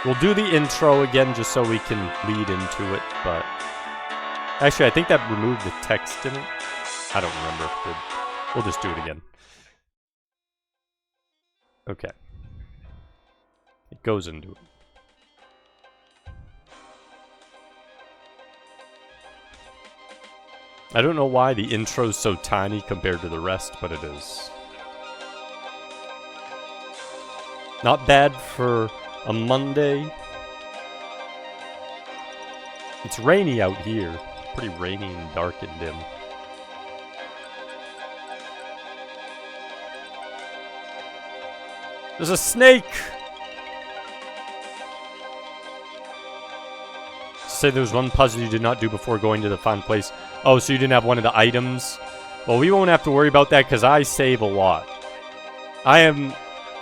We'll do the intro again just so we can lead into it, but... Actually, I think that removed the text, didn't it? I don't remember if it did. We'll just do it again. Okay. It goes into it. I don't know why the intro's so tiny compared to the rest, but it is. Not bad for a Monday. It's rainy out here. Pretty rainy and dark and dim. There's a snake! Say there was one puzzle you did not do before going to the fun place. Oh, so you didn't have one of the items? Well, we won't have to worry about that because I save a lot.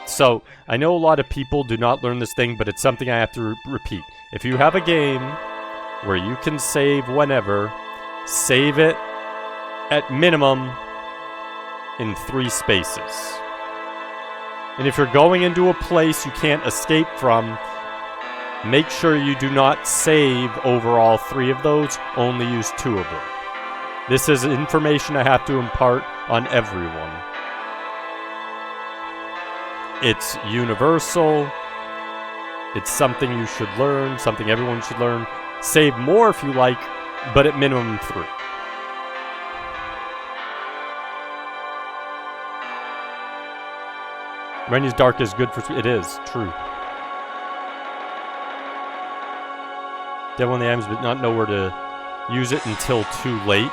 So, I know a lot of people do not learn this thing, but it's something I have to repeat. If you have a game where you can save whenever, save it at minimum in 3 spaces. And if you're going into a place you can't escape from, make sure you do not save over all 3 of those, only use 2 of them. This is information I have to impart on everyone. It's universal. It's something you should learn, something everyone should learn. Save more if you like, but at minimum 3. Rennie's Dark is good for... It is, true. Devil in the Items, but not know where to use it until too late.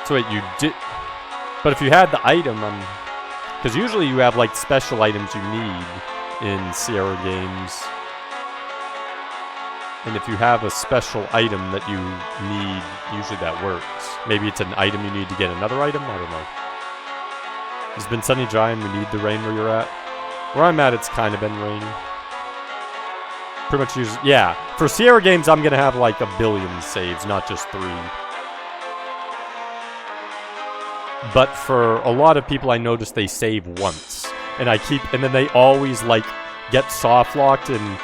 So wait, you did... But if you had the item, because usually you have, like, special items you need in Sierra games. And if you have a special item that you need, usually that works. Maybe it's an item you need to get another item? I don't know. It's been sunny, dry, and we need the rain where you're at. Where I'm at, it's kind of been raining. Pretty much use... Yeah, for Sierra games, I'm going to have, like, 1 billion saves, not just 3. But for a lot of people, I notice they save once. And then they always, like, get soft locked, and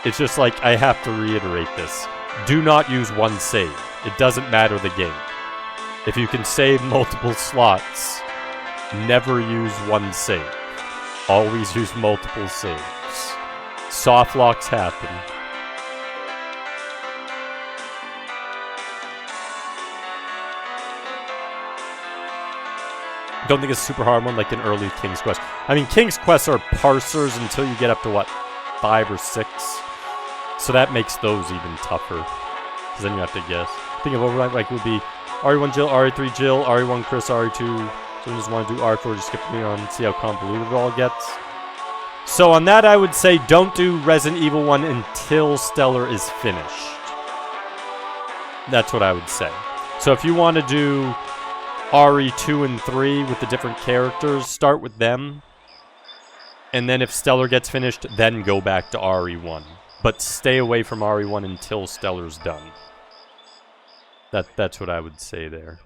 it's just like, I have to reiterate this. Do not use 1 save. It doesn't matter the game. If you can save multiple slots, never use 1 save. Always use multiple saves. Soft locks happen. Don't think it's a super hard one like an early King's Quest. I mean, King's Quests are parsers until you get up to, what, 5 or 6? So that makes those even tougher. Because then you have to guess. Think of overlap like would be RE1 Jill, RE3 Jill, RE1 Chris, RE2. So you just want to do R4, just skip me on, see how convoluted it all gets. So on that, I would say don't do Resident Evil 1 until Stellar is finished. That's what I would say. So if you want to do RE2 and 3 with the different characters, start with them. And then if Stellar gets finished, then go back to RE1. But stay away from RE1 until Stellar's done. That's what I would say there.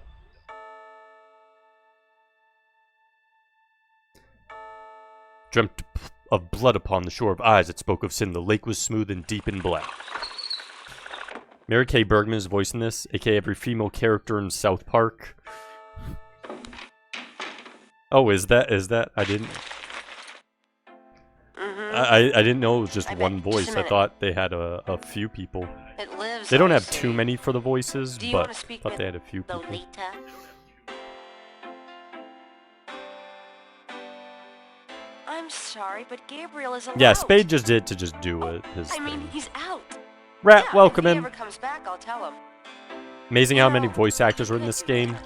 Dreamt of blood upon the shore of eyes that spoke of sin. The lake was smooth and deep in black. Mary Kay Bergman is voicing this, aka every female character in South Park. Oh, is that? I didn't... I didn't know it was just one voice. I thought they had a few people. They don't have too many for the voices, but I thought they had a few people. I'm sorry, but Gabriel is allowed. Yeah, Spade just did to just do it. I mean, he's out. Rat, welcome in. If he ever comes back, I'll tell him. Amazing how many voice actors are in this game.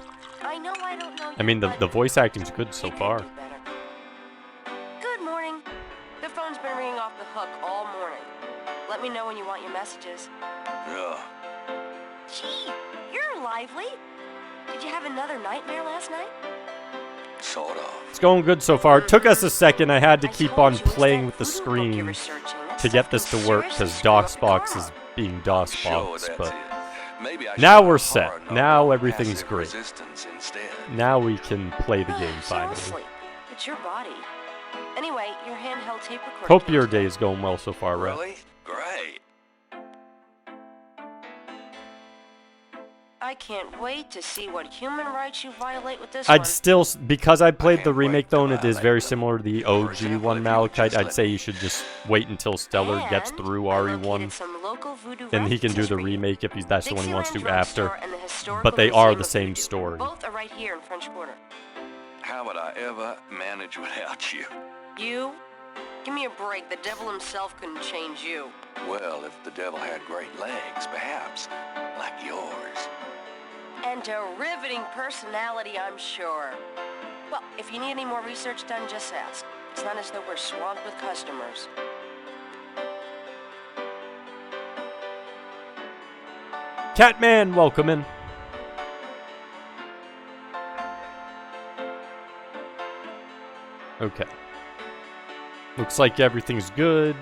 I know I don't know you, I mean, the voice acting's good so far. Good morning. The phone's been ringing off the hook all morning. Let me know when you want your messages. Yeah. Gee, you're lively. Did you have another nightmare last night? Sort of. It's going good so far. It took us a second. I had to keep on playing with the screen to get this to work because DOSBox is being DOSBox, but now we're set. Now everything's great. Now we can play the game finally. It's your body. Anyway, your handheld tape recorder. Hope your day is going well so far, Red. Really? Great. I can't wait to see what human rights you violate with this I'd one. still, because I played the can't wait remake to though, and it is violate very them. similar to the For OG example, one, if you would Malachite, just I'd let say me- you should just wait until Stellar gets And through I RE1, located some local voodoo and he can do references the for you. remake if that's the one he wants to Dixieland after. Drugstore and the Historical But they are Museum the of same Voodoo. story. Both are right here in French Quarter. How would I ever manage without you? You? Give me a break. The devil himself couldn't change you. Well, if the devil had great legs, perhaps, like yours. And a riveting personality, I'm sure. Well, if you need any more research done, just ask. It's not as though we're swamped with customers. Catman, welcome in. Okay. Looks like everything's good.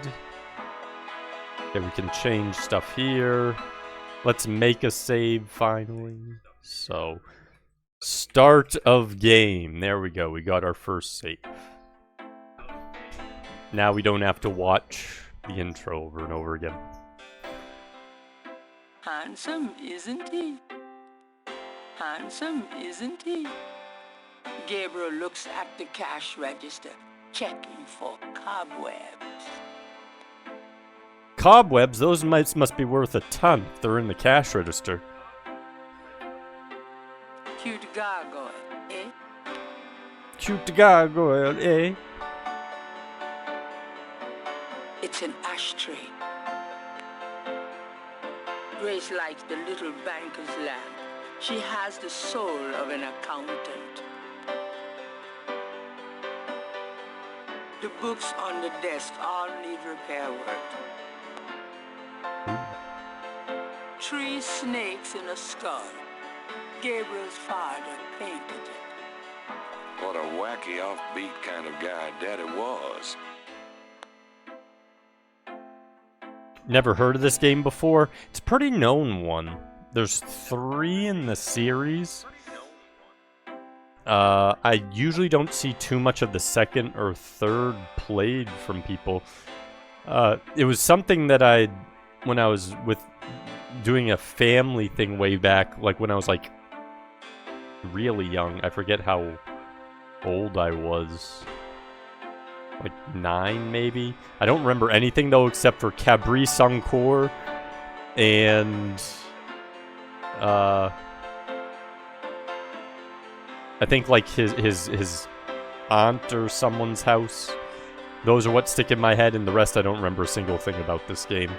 Okay, we can change stuff here. Let's make a save finally. So, start of game. There we go. We got our first save. Now we don't have to watch the intro over and over again. Handsome, isn't he? Handsome, isn't he? Gabriel looks at the cash register, checking for cobwebs. Cobwebs, those must be worth a ton if they're in the cash register. Cute gargoyle, eh? Cute gargoyle, eh? It's an ashtray. Grace likes the little banker's lamp. She has the soul of an accountant. The books on the desk all need repair work. 3 snakes in a skull. Gabriel's father painted it. What a wacky, offbeat kind of guy Daddy was. Never heard of this game before. It's a pretty known one. There's 3 in the series. I usually don't see too much of the second or third played from people. It was something that when I was doing a family thing way back, like when I was like really young. I forget how old I was. Like 9 maybe? I don't remember anything though except for Cabri Sancour and I think like his aunt or someone's house. Those are what stick in my head, and the rest I don't remember a single thing about this game.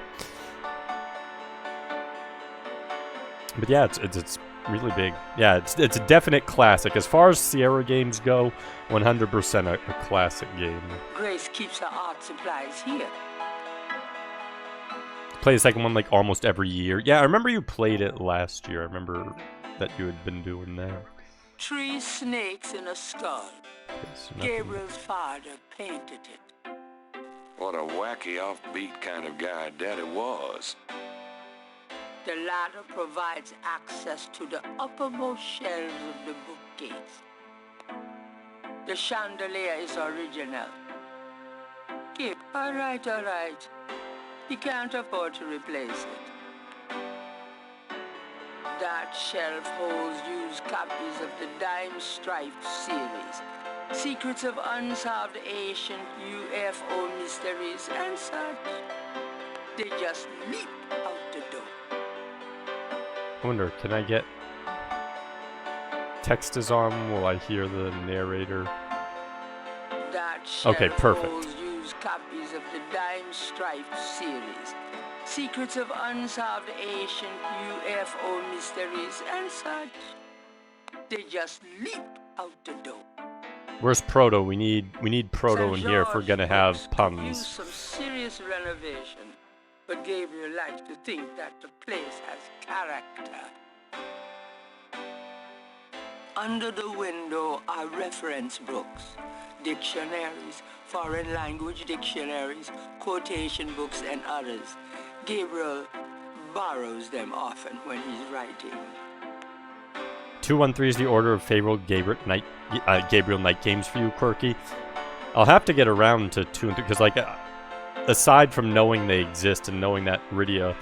But yeah, it's really big. Yeah, it's a definite classic. As far as Sierra games go, 100% a classic game. Grace keeps her art supplies here. Play the second one like almost every year. Yeah, I remember you played it last year. I remember that you had been doing that. 3 snakes in a skull. Yes, nothing. Gabriel's father painted it. What a wacky, offbeat kind of guy Daddy was. The ladder provides access to the uppermost shelves of the bookcase. The chandelier is original. Kip, all right. He can't afford to replace it. That shelf holds used copies of the Dime Strife series, secrets of unsolved ancient UFO mysteries and such. They just leap out the door. I wonder, can I get text is on? Will I hear the narrator? That shelf Okay, perfect. holds used copies of the Dime Strife series, secrets of unsolved ancient UFO mysteries and such. They just leap out the door. Where's Proto? We need Proto in here if we're gonna have Use puns. some serious renovation, but Gabriel likes to think that the place has character. Under the window are reference books, dictionaries, foreign language dictionaries, quotation books, and others. Gabriel borrows them often when he's writing. 213 is the order of favorable Gabriel Knight games for you, Quirky. I'll have to get around to 2 and 3 because, like, aside from knowing they exist and knowing that Rydia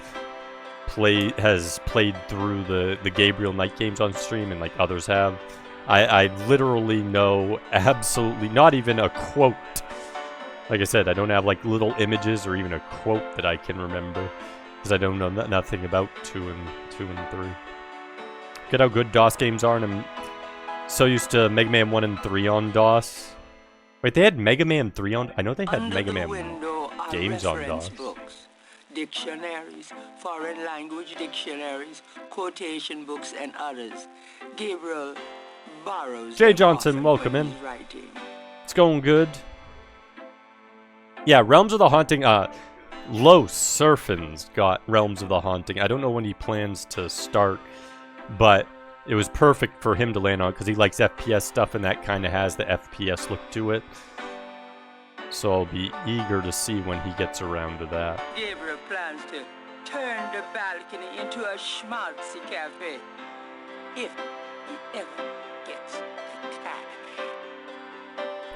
has played through the Gabriel Knight games on stream and like others have, I literally know absolutely not even a quote. Like I said, I don't have like little images or even a quote that I can remember because I don't know nothing about 2 and 3. Get how good DOS games are, and I'm so used to Mega Man 1 and 3 on DOS. Wait, they had Mega Man 3 on... I know they had Mega Man games on DOS. Books, dictionaries, foreign language dictionaries, quotation books, and others. Gabriel borrows... Jay Johnson, welcome in. It's going good. Yeah, Realms of the Haunting... Los Surfin's got Realms of the Haunting. I don't know when he plans to start, but it was perfect for him to land on because he likes FPS stuff and that kind of has the FPS look to it. So I'll be eager to see when he gets around to that. Gabriel plans to turn the balcony into a schmaltzy cafe. If he ever gets the cash.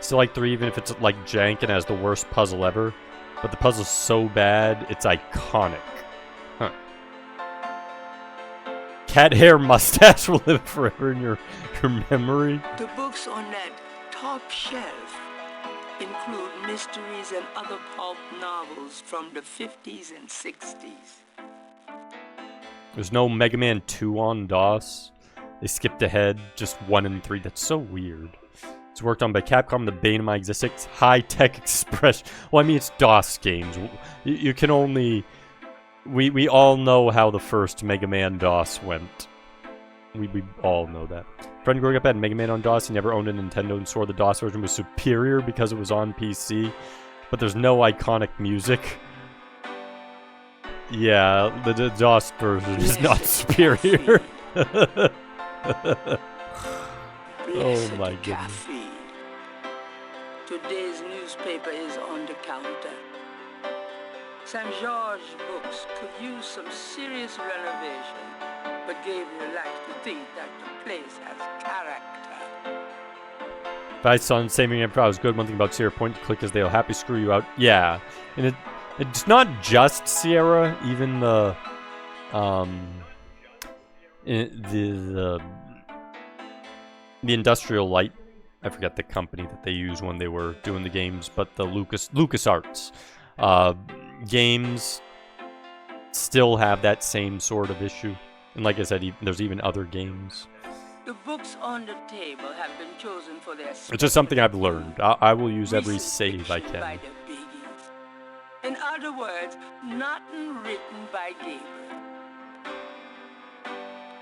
Still like 3 even if it's like jank and has the worst puzzle ever. But the puzzle's so bad, it's iconic. Huh. Cat hair mustache will live forever in your memory. The books on that top shelf include mysteries and other pulp novels from the 50s and 60s. There's no Mega Man 2 on DOS. They skipped ahead, just 1 and 3. That's so weird. It's worked on by Capcom, the bane of my existence. High-tech expression. Well, I mean, it's DOS games. You can only... We all know how the first Mega Man DOS went. We all know that. Friend growing up had Mega Man on DOS. He never owned a Nintendo and swore the DOS version was superior because it was on PC. But there's no iconic music. Yeah, the DOS version is not superior. Oh my goodness. Today's newspaper is on the counter. St. George Books could use some serious renovation, but Gabriel likes to think that the place has character. Bye, son. Saving Emperor was good. One thing about Sierra Point, click is they'll happy screw you out. Yeah, and it's not just Sierra. Even the Industrial Light, I forget the company that they used when they were doing the games, but the LucasArts games still have that same sort of issue. And like I said, there's even other games. The books on the table have been chosen for their... It's just something I've learned. I will use every save I can. In other words, nothing written by Gabriel.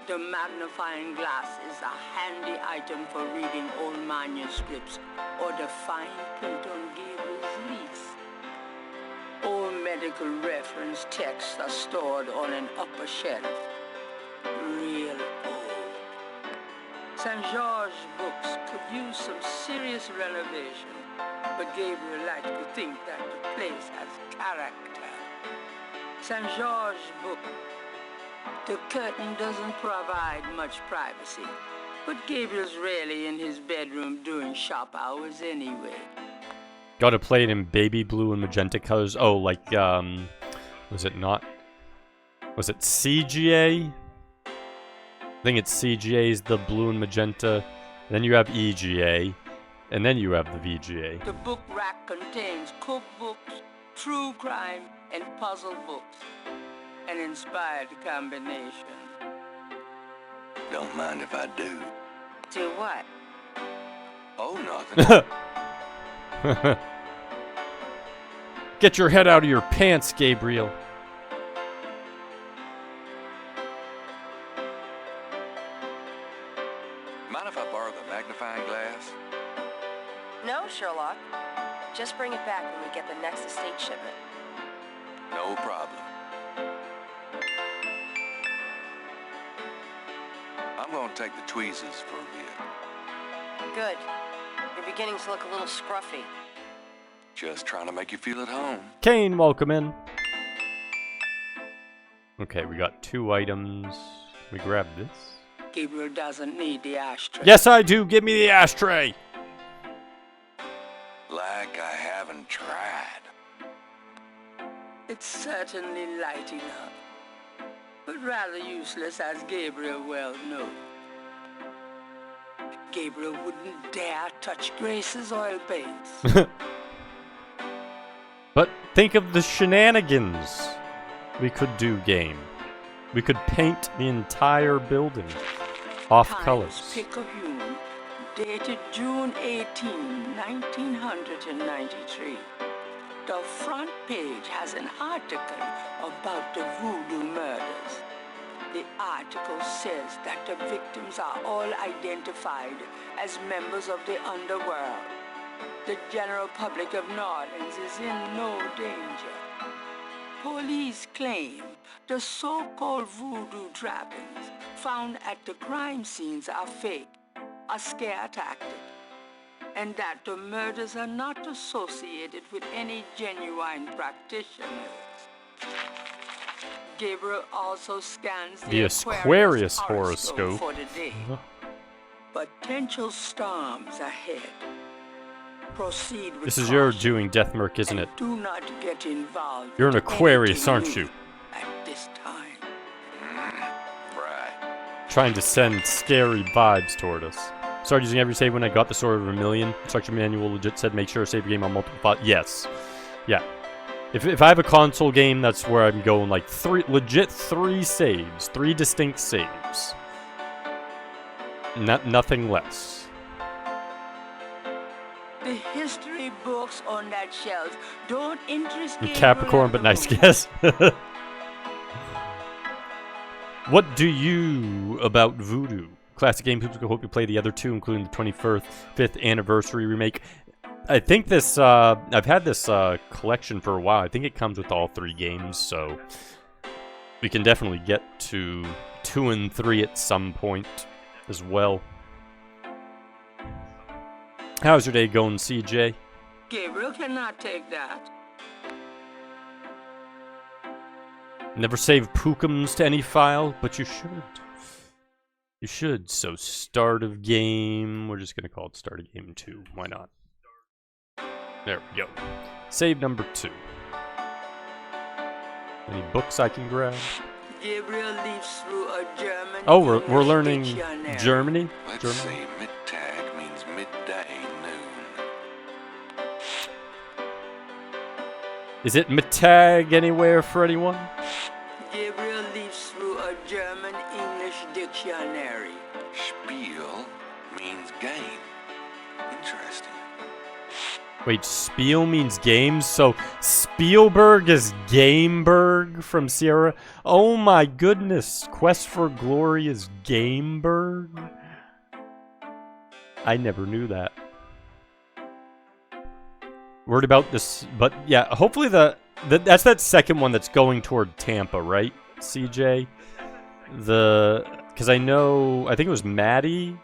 The magnifying glass is a handy item for reading old manuscripts or the fine print on Gabriel's leaf. Old medical reference texts are stored on an upper shelf. Real old. St. George Books could use some serious renovation, but Gabriel likes to think that the place has character. St. George Books. The curtain doesn't provide much privacy, but Gabriel's rarely in his bedroom during shop hours anyway. Gotta play it in baby blue and magenta colors. Oh, like, was it CGA? I think it's CGA's the blue and magenta. Then you have EGA, and then you have the VGA. The book rack contains cookbooks, true crime, and puzzle books. An inspired combination. Don't mind if I do. Do what? Oh, nothing. Get your head out of your pants, Gabriel. Mind if I borrow the magnifying glass? No, Sherlock. Just bring it back when we get the next estate shipment. No problem. I'm gonna take the tweezers for a bit. Good. You're beginning to look a little scruffy. Just trying to make you feel at home. Kane, welcome in. Okay, we got 2 items. Can we grab this? Gabriel doesn't need the ashtray. Yes, I do. Give me the ashtray. Like I haven't tried. It's certainly light enough, but rather useless, as Gabriel well knows. Gabriel wouldn't dare touch Grace's oil base. But think of the shenanigans we could do, game. We could paint the entire building off colors. Picayune, dated June 18, 1993. The front page has an article about the voodoo murders. The article says that the victims are all identified as members of the underworld. The general public of New Orleans is in no danger. Police claim the so-called voodoo trappings found at the crime scenes are fake, a scare tactic, and that the murders are not associated with any genuine practitioners. Gabriel also scans the Aquarius horoscope for the day. Potential storms ahead. Proceed with This is your caution. doing, Deathmerk, isn't it? Do not get involved. You're an with Aquarius, anything aren't you? new At this time. Right. Trying to send scary vibes toward us. Started using every save when I got the Sword of Vermilion. Instruction manual legit said make sure to save your game on multiple files. Yes. Yeah. If I have a console game, that's where I'm going, like, three saves. 3 distinct saves. Nothing less. The history books on that shelf don't interest me. Capricorn, but nice guess. What do you about Voodoo? Classic game. People hope you play the other two, including the 25th anniversary remake. I think this, I've had this collection for a while. I think it comes with all 3 games, so we can definitely get to 2 and 3 at some point as well. How's your day going, CJ? Gabriel cannot take that. Never save Pookums to any file, but you should. You should. So start of game. We're just gonna call it start of game 2. Why not? There we go. Save number 2. Any books I can grab? Gabriel leaves through a German. Oh, we're English learning dictionary. Germany. Let's Germany. see, Mittag means midday, noon. Is it Mittag anywhere for anyone? Gabriel leaves through a German English dictionary. Spiel means game. Interesting. Wait, Spiel means games, so Spielberg is Gameberg from Sierra? Oh my goodness, Quest for Glory is Gameberg? I never knew that. Worried about this, but yeah, hopefully that's that second one that's going toward Tampa, right, CJ? Because I think it was Maddie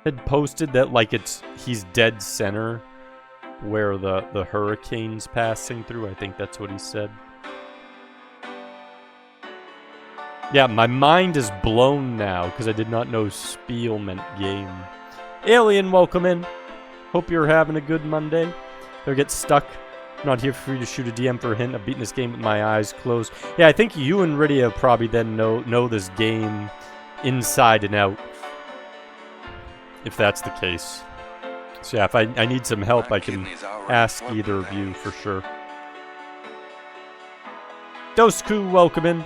had posted that, like, he's dead center where the hurricane's passing through. I think that's what he said. Yeah, my mind is blown now because I did not know Spiel meant game. Alien, welcome in. Hope you're having a good Monday. Or get stuck. I'm not here for you to shoot a DM for a hint. I've beaten this game with my eyes closed. Yeah, I think you and Rydia probably then know this game inside and out. If that's the case. So yeah, if I need some help, I can ask either of you for sure. Dosku, welcome in.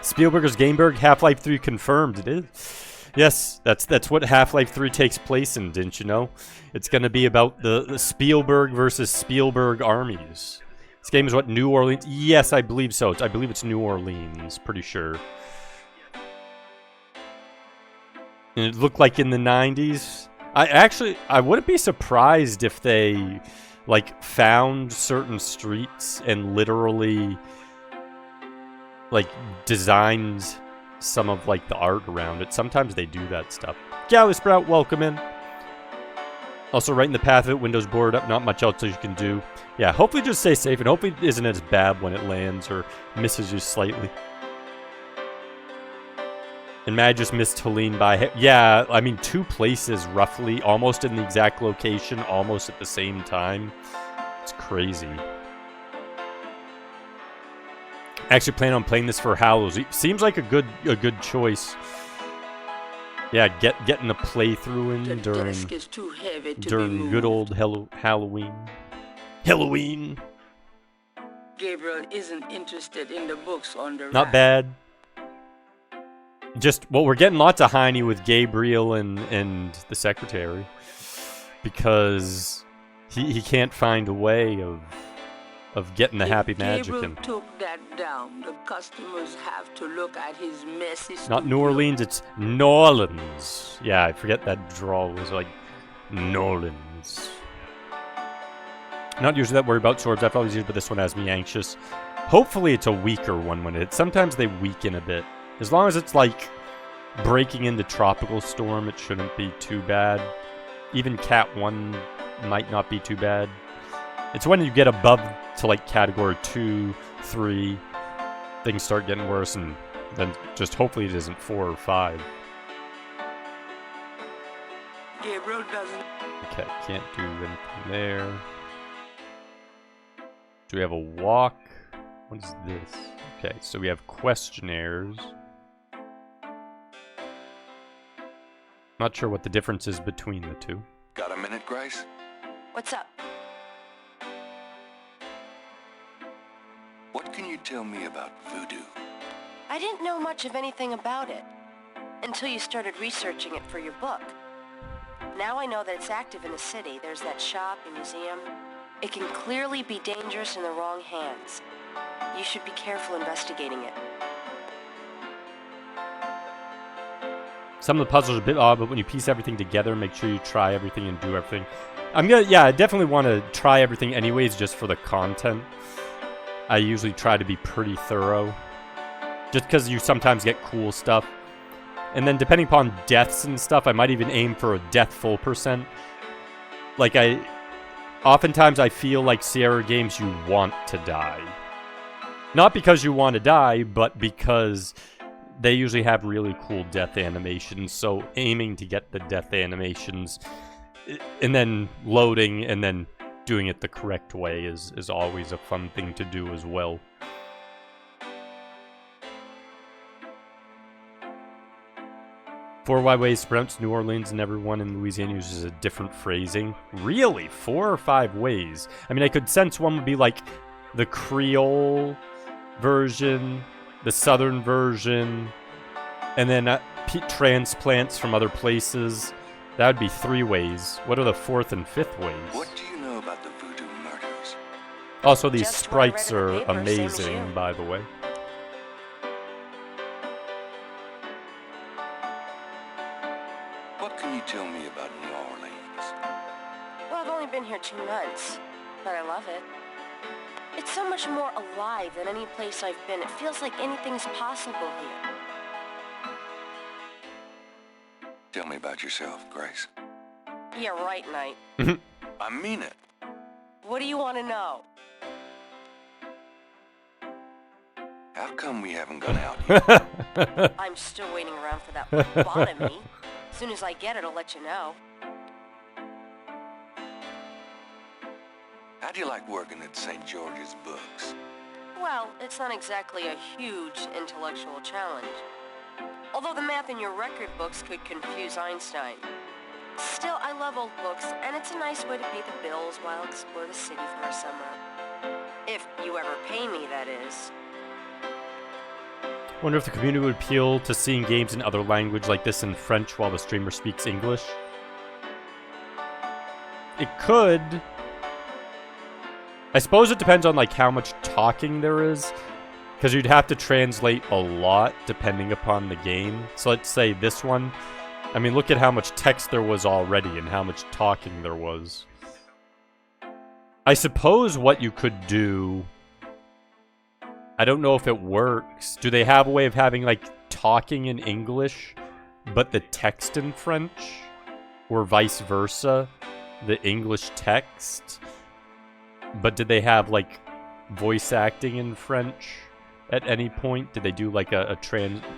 Spielberger's Gameberg, Half-Life 3 confirmed. It is. Yes, that's what Half-Life 3 takes place in, didn't you know? It's going to be about the Spielberg versus Spielberg armies. This game is what, New Orleans? Yes, I believe so. I believe it's New Orleans, pretty sure. And it looked like in the 90s. I wouldn't be surprised if they, like, found certain streets and literally, like, designed some of, like, the art around it. Sometimes they do that stuff. Galley Sprout, welcome in. Also, right in the path of it, Windows board up, not much else you can do. Yeah, hopefully just stay safe, and hopefully it isn't as bad when it lands or misses you slightly. And Mad just missed Helene by... Yeah, I mean, 2 places roughly, almost in the exact location, almost at the same time. It's crazy. Actually plan on playing this for Hallows. Seems like a good choice. Yeah, getting a playthrough in during good old Halloween. Halloween. Gabriel isn't interested in the books on the Not rack. bad. Just, well, we're getting lots of Heine with Gabriel and the secretary. Because he can't find a way of getting the happy magic Gabriel in. took that down. The customers have to look at his messy Not New studio. Orleans, it's New Orleans. Yeah, I forget that drawl was like New Orleans. Not usually that worried about swords after all these years, but this one has me anxious. Hopefully it's a weaker one when it... Sometimes they weaken a bit. As long as it's like breaking into Tropical Storm, it shouldn't be too bad. Even Cat 1 might not be too bad. It's when you get above to like category 2, 3, things start getting worse, and then just hopefully it isn't 4 or 5. Gabriel doesn't. Okay, can't do anything there. Do we have a walk? What is this? Okay, so we have questionnaires. Not sure what the difference is between the two. Got a minute, Grace? What's up? What can you tell me about voodoo? I didn't know much of anything about it until you started researching it for your book. Now I know that it's active in the city. There's that shop and museum. It can clearly be dangerous in the wrong hands. You should be careful investigating it. Some of the puzzles are a bit odd, but when you piece everything together, make sure you try everything and do everything. I definitely want to try everything anyways, just for the content. I usually try to be pretty thorough. Just because you sometimes get cool stuff. And then depending upon deaths and stuff, I might even aim for a death full %. Like oftentimes I feel like Sierra games you want to die. Not because you want to die, but because they usually have really cool death animations, so aiming to get the death animations and then loading and then doing it the correct way is always a fun thing to do as well. Four wide ways to pronounce New Orleans, and everyone in Louisiana uses a different phrasing. Really? 4 or 5 ways? I mean, I could sense one would be like the Creole version, the Southern version, and then transplants from other places. That would be 3 ways. What are the 4th and 5th ways? What do you know about the voodoo murders? Also, these Just what I read sprites in the are paper, same as amazing, you. by the way. What can you tell me about New Orleans? Well, I've only been here 2 months, but I love it. It's so much more alive than any place I've been. It feels like anything's possible here. Tell me about yourself, Grace. Yeah, right, Knight. I mean it. What do you want to know? How come we haven't gone out yet? I'm still waiting around for that lobotomy. As soon as I get it, I'll let you know. How do you like working at St. George's Books? Well, it's not exactly a huge intellectual challenge. Although the math in your record books could confuse Einstein. Still, I love old books, and it's a nice way to pay the bills while I explore the city for a summer. If you ever pay me, that is. Wonder if the community would appeal to seeing games in other language like this in French while the streamer speaks English. It could. I suppose it depends on like how much talking there is, because you'd have to translate a lot depending upon the game. So let's say this one. I mean, look at how much text there was already and how much talking there was. I suppose what you could do... I don't know if it works. Do they have a way of having, like, talking in English, but the text in French? Or vice versa? The English text? But did they have, like, voice acting in French? at any point? Did they do like a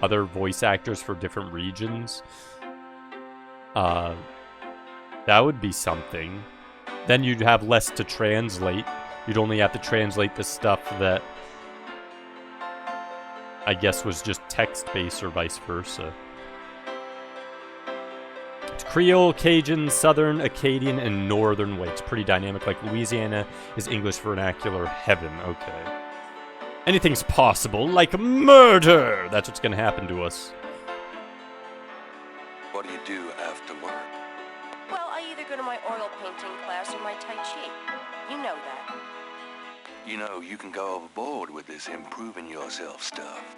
other voice actors for different regions? That would be something. Then you'd have less to translate. You'd only have to translate the stuff that I guess was just text-based or vice versa. It's Creole, Cajun, Southern, Acadian, and Northern way. It's pretty dynamic. Like Louisiana is English vernacular heaven. Okay. Anything's possible, like murder! That's what's gonna happen to us. What do you do after work? Well, I either go to my oil painting class or my Tai Chi. You know that. You know, you can go overboard with this improving yourself stuff.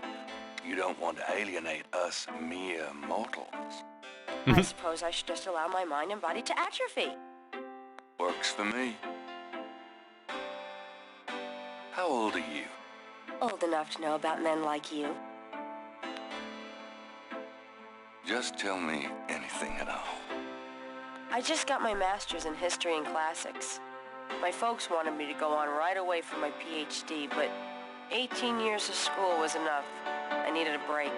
You don't want to alienate us mere mortals. I suppose I should just allow my mind and body to atrophy. Works for me. How old are you? Old enough to know about men like you. Just tell me anything at all. I just got my master's in history and classics. My folks wanted me to go on right away for my PhD, but 18 years of school was enough. I needed a break.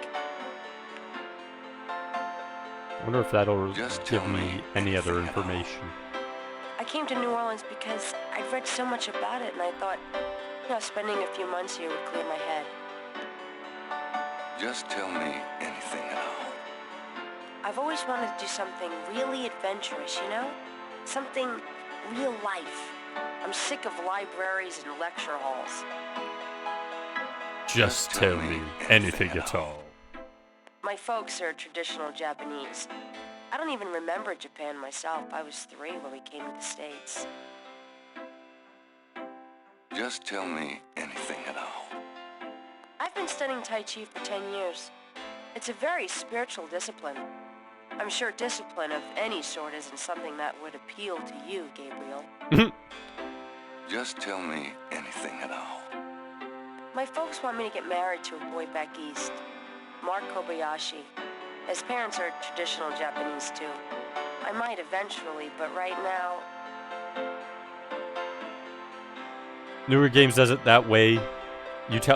I wonder if that'll Just give tell me me any other anything at all. information. I came to New Orleans because I'd read so much about it, and I thought, spending a few months here would clear my head. Just tell me anything at all. I've always wanted to do something really adventurous, Something real life. I'm sick of libraries and lecture halls. Just tell me anything at all. My folks are traditional Japanese. I don't even remember Japan myself. I was 3 when we came to the States. Just tell me anything at all. I've been studying Tai Chi for 10 years. It's a very spiritual discipline. I'm sure discipline of any sort isn't something that would appeal to you, Gabriel. Just tell me anything at all. My folks want me to get married to a boy back east, Mark Kobayashi. His parents are traditional Japanese too. I might eventually, but right now... Newer games does it that way.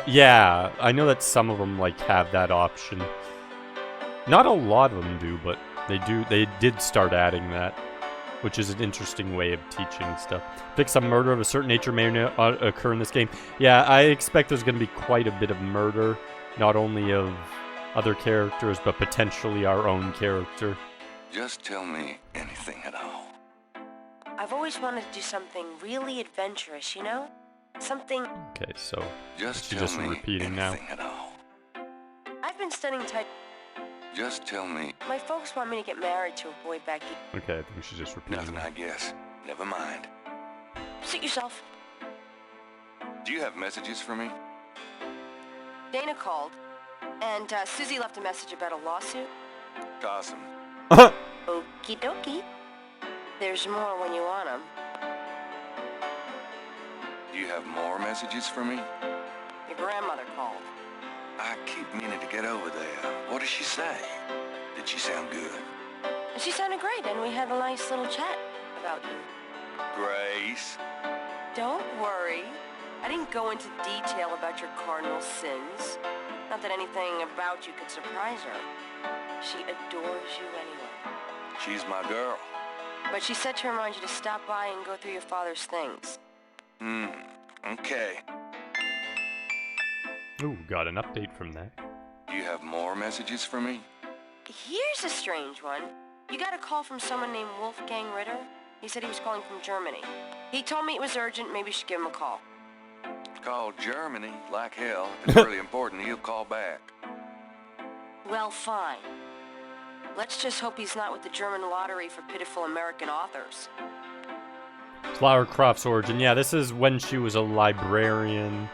Yeah, I know that some of them like have that option. Not a lot of them do, but they do. They did start adding that, which is an interesting way of teaching stuff. Think some murder of a certain nature may or may not occur in this game. Yeah, I expect there's going to be quite a bit of murder, not only of other characters, but potentially our own character. Just tell me anything at all. I've always wanted to do something really adventurous, Something... Okay, so Just she's tell just me repeating now. anything at all. I've been studying Tai... Just tell me My folks want me to get married to a boy back east. Okay, I think she's just repeating nothing, that. I guess. Never mind. Suit yourself. Do you have messages for me? Dana called, and Susie left a message about a lawsuit. Awesome. Okie dokie. There's more when you want them. Do you have more messages for me? Your grandmother called. I keep meaning to get over there. What did she say? Did she sound good? She sounded great, and we had a nice little chat about you. Grace? Don't worry. I didn't go into detail about your cardinal sins. Not that anything about you could surprise her. She adores you anyway. She's my girl. But she said to remind you to stop by and go through your father's things. Okay. Ooh, got an update from that. Do you have more messages for me? Here's a strange one. You got a call from someone named Wolfgang Ritter? He said he was calling from Germany. He told me it was urgent, maybe you should give him a call. Call Germany, like hell. If it's really important, he'll call back. Well, fine. Let's just hope he's not with the German lottery for pitiful American authors. Flower Croft's origin. Yeah, this is when she was a librarian.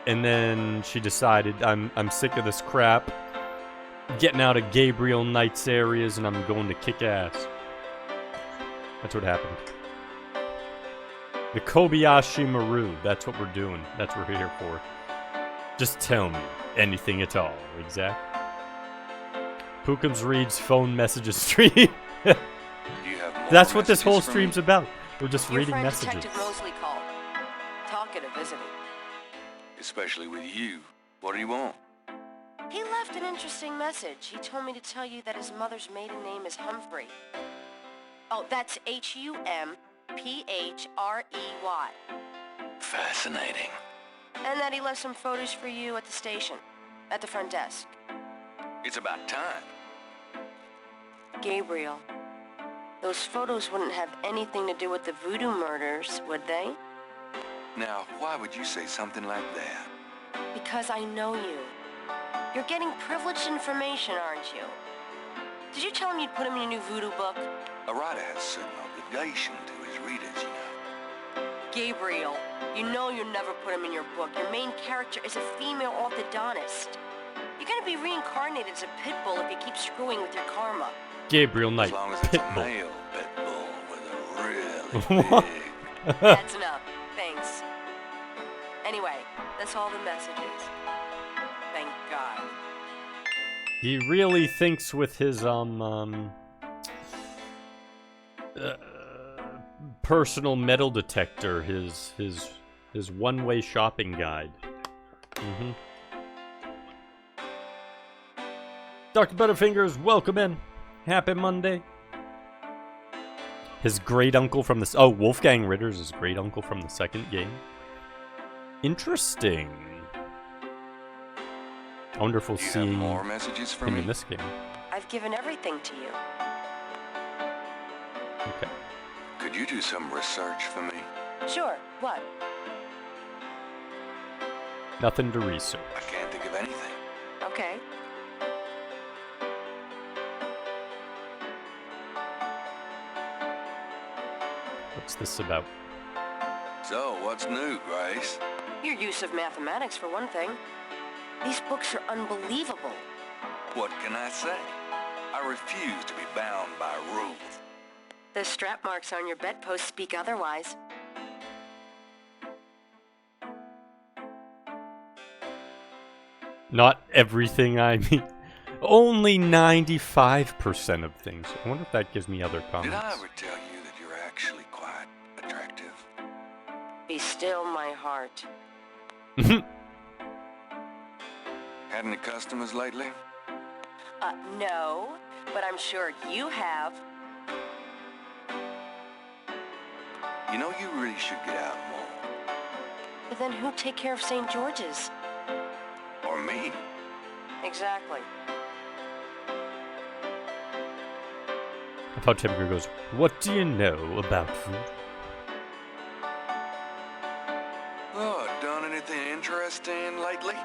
And then she decided, I'm sick of this crap. Getting out of Gabriel Knight's areas, and I'm going to kick ass. That's what happened. The Kobayashi Maru. That's what we're doing. That's what we're here for. Just tell me anything at all. Exactly. Pookums reads phone messages stream. Do you have more That's what this whole messages for me? stream's about. We're just Your reading friend messages. Detective Mosley called. Talkative, isn't he? Especially with you. What do you want? He left an interesting message. He told me to tell you that his mother's maiden name is Humphrey. Oh, that's Humprey. Fascinating. And that he left some photos for you at the station, at the front desk. It's about time. Gabriel, those photos wouldn't have anything to do with the voodoo murders, would they? Now, why would you say something like that? Because I know you. You're getting privileged information, aren't you? Did you tell him you'd put him in a new voodoo book? A writer has certain obligation to his readers, you know. Gabriel, you know you'll never put him in your book. Your main character is a female orthodontist. You're gonna be reincarnated as a pit bull if you keep screwing with your karma. Gabriel Knight, As long as it's a Pitbull. male pit bull with a really What? big... That's enough. Thanks. Anyway, that's all the messages. Thank God. He really thinks with his personal metal detector, his one-way shopping guide. Dr. Butterfingers, welcome in. Happy Monday. His great uncle from the Wolfgang Ritter's his great uncle from the second game. Interesting. I wonder if we'll Do you see have more messages for him me? in this game. I've given everything to you. Okay. Could you do some research for me? Sure. What? Nothing to research. I can't think of anything. Okay. What's this about? So, what's new, Grace? Your use of mathematics, for one thing. These books are unbelievable. What can I say? I refuse to be bound by rules. The strap marks on your bedpost speak otherwise. Not everything, I mean. Only 95% of things. I wonder if that gives me other Did comments. I ever tell you that you're actually quite attractive? Be still, my heart. Had any customers lately? No, but I'm sure you have. You know, you really should get out more. But then who'd take care of St. George's? Or me. Exactly. I thought Tim Greer goes, what do you know about food? Oh, done anything interesting lately?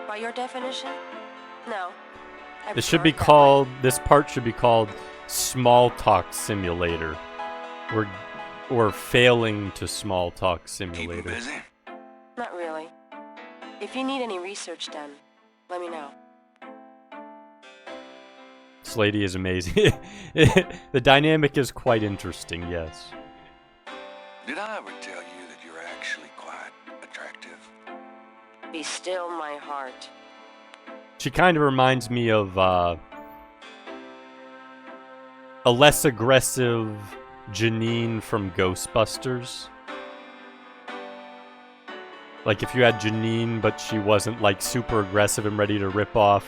By your definition? No. I This should be prefer it that called, this part should be called Small Talk Simulator. Or Failing to Small Talk Keeping Simulator. busy? way. Not really. If you need any research done, let me know. This lady is amazing. The dynamic is quite interesting, yes. Did I ever tell you that you're actually quite attractive? Be still, my heart. She kind of reminds me of a less aggressive Janine from Ghostbusters. Like if you had Janine, but she wasn't like super aggressive and ready to rip off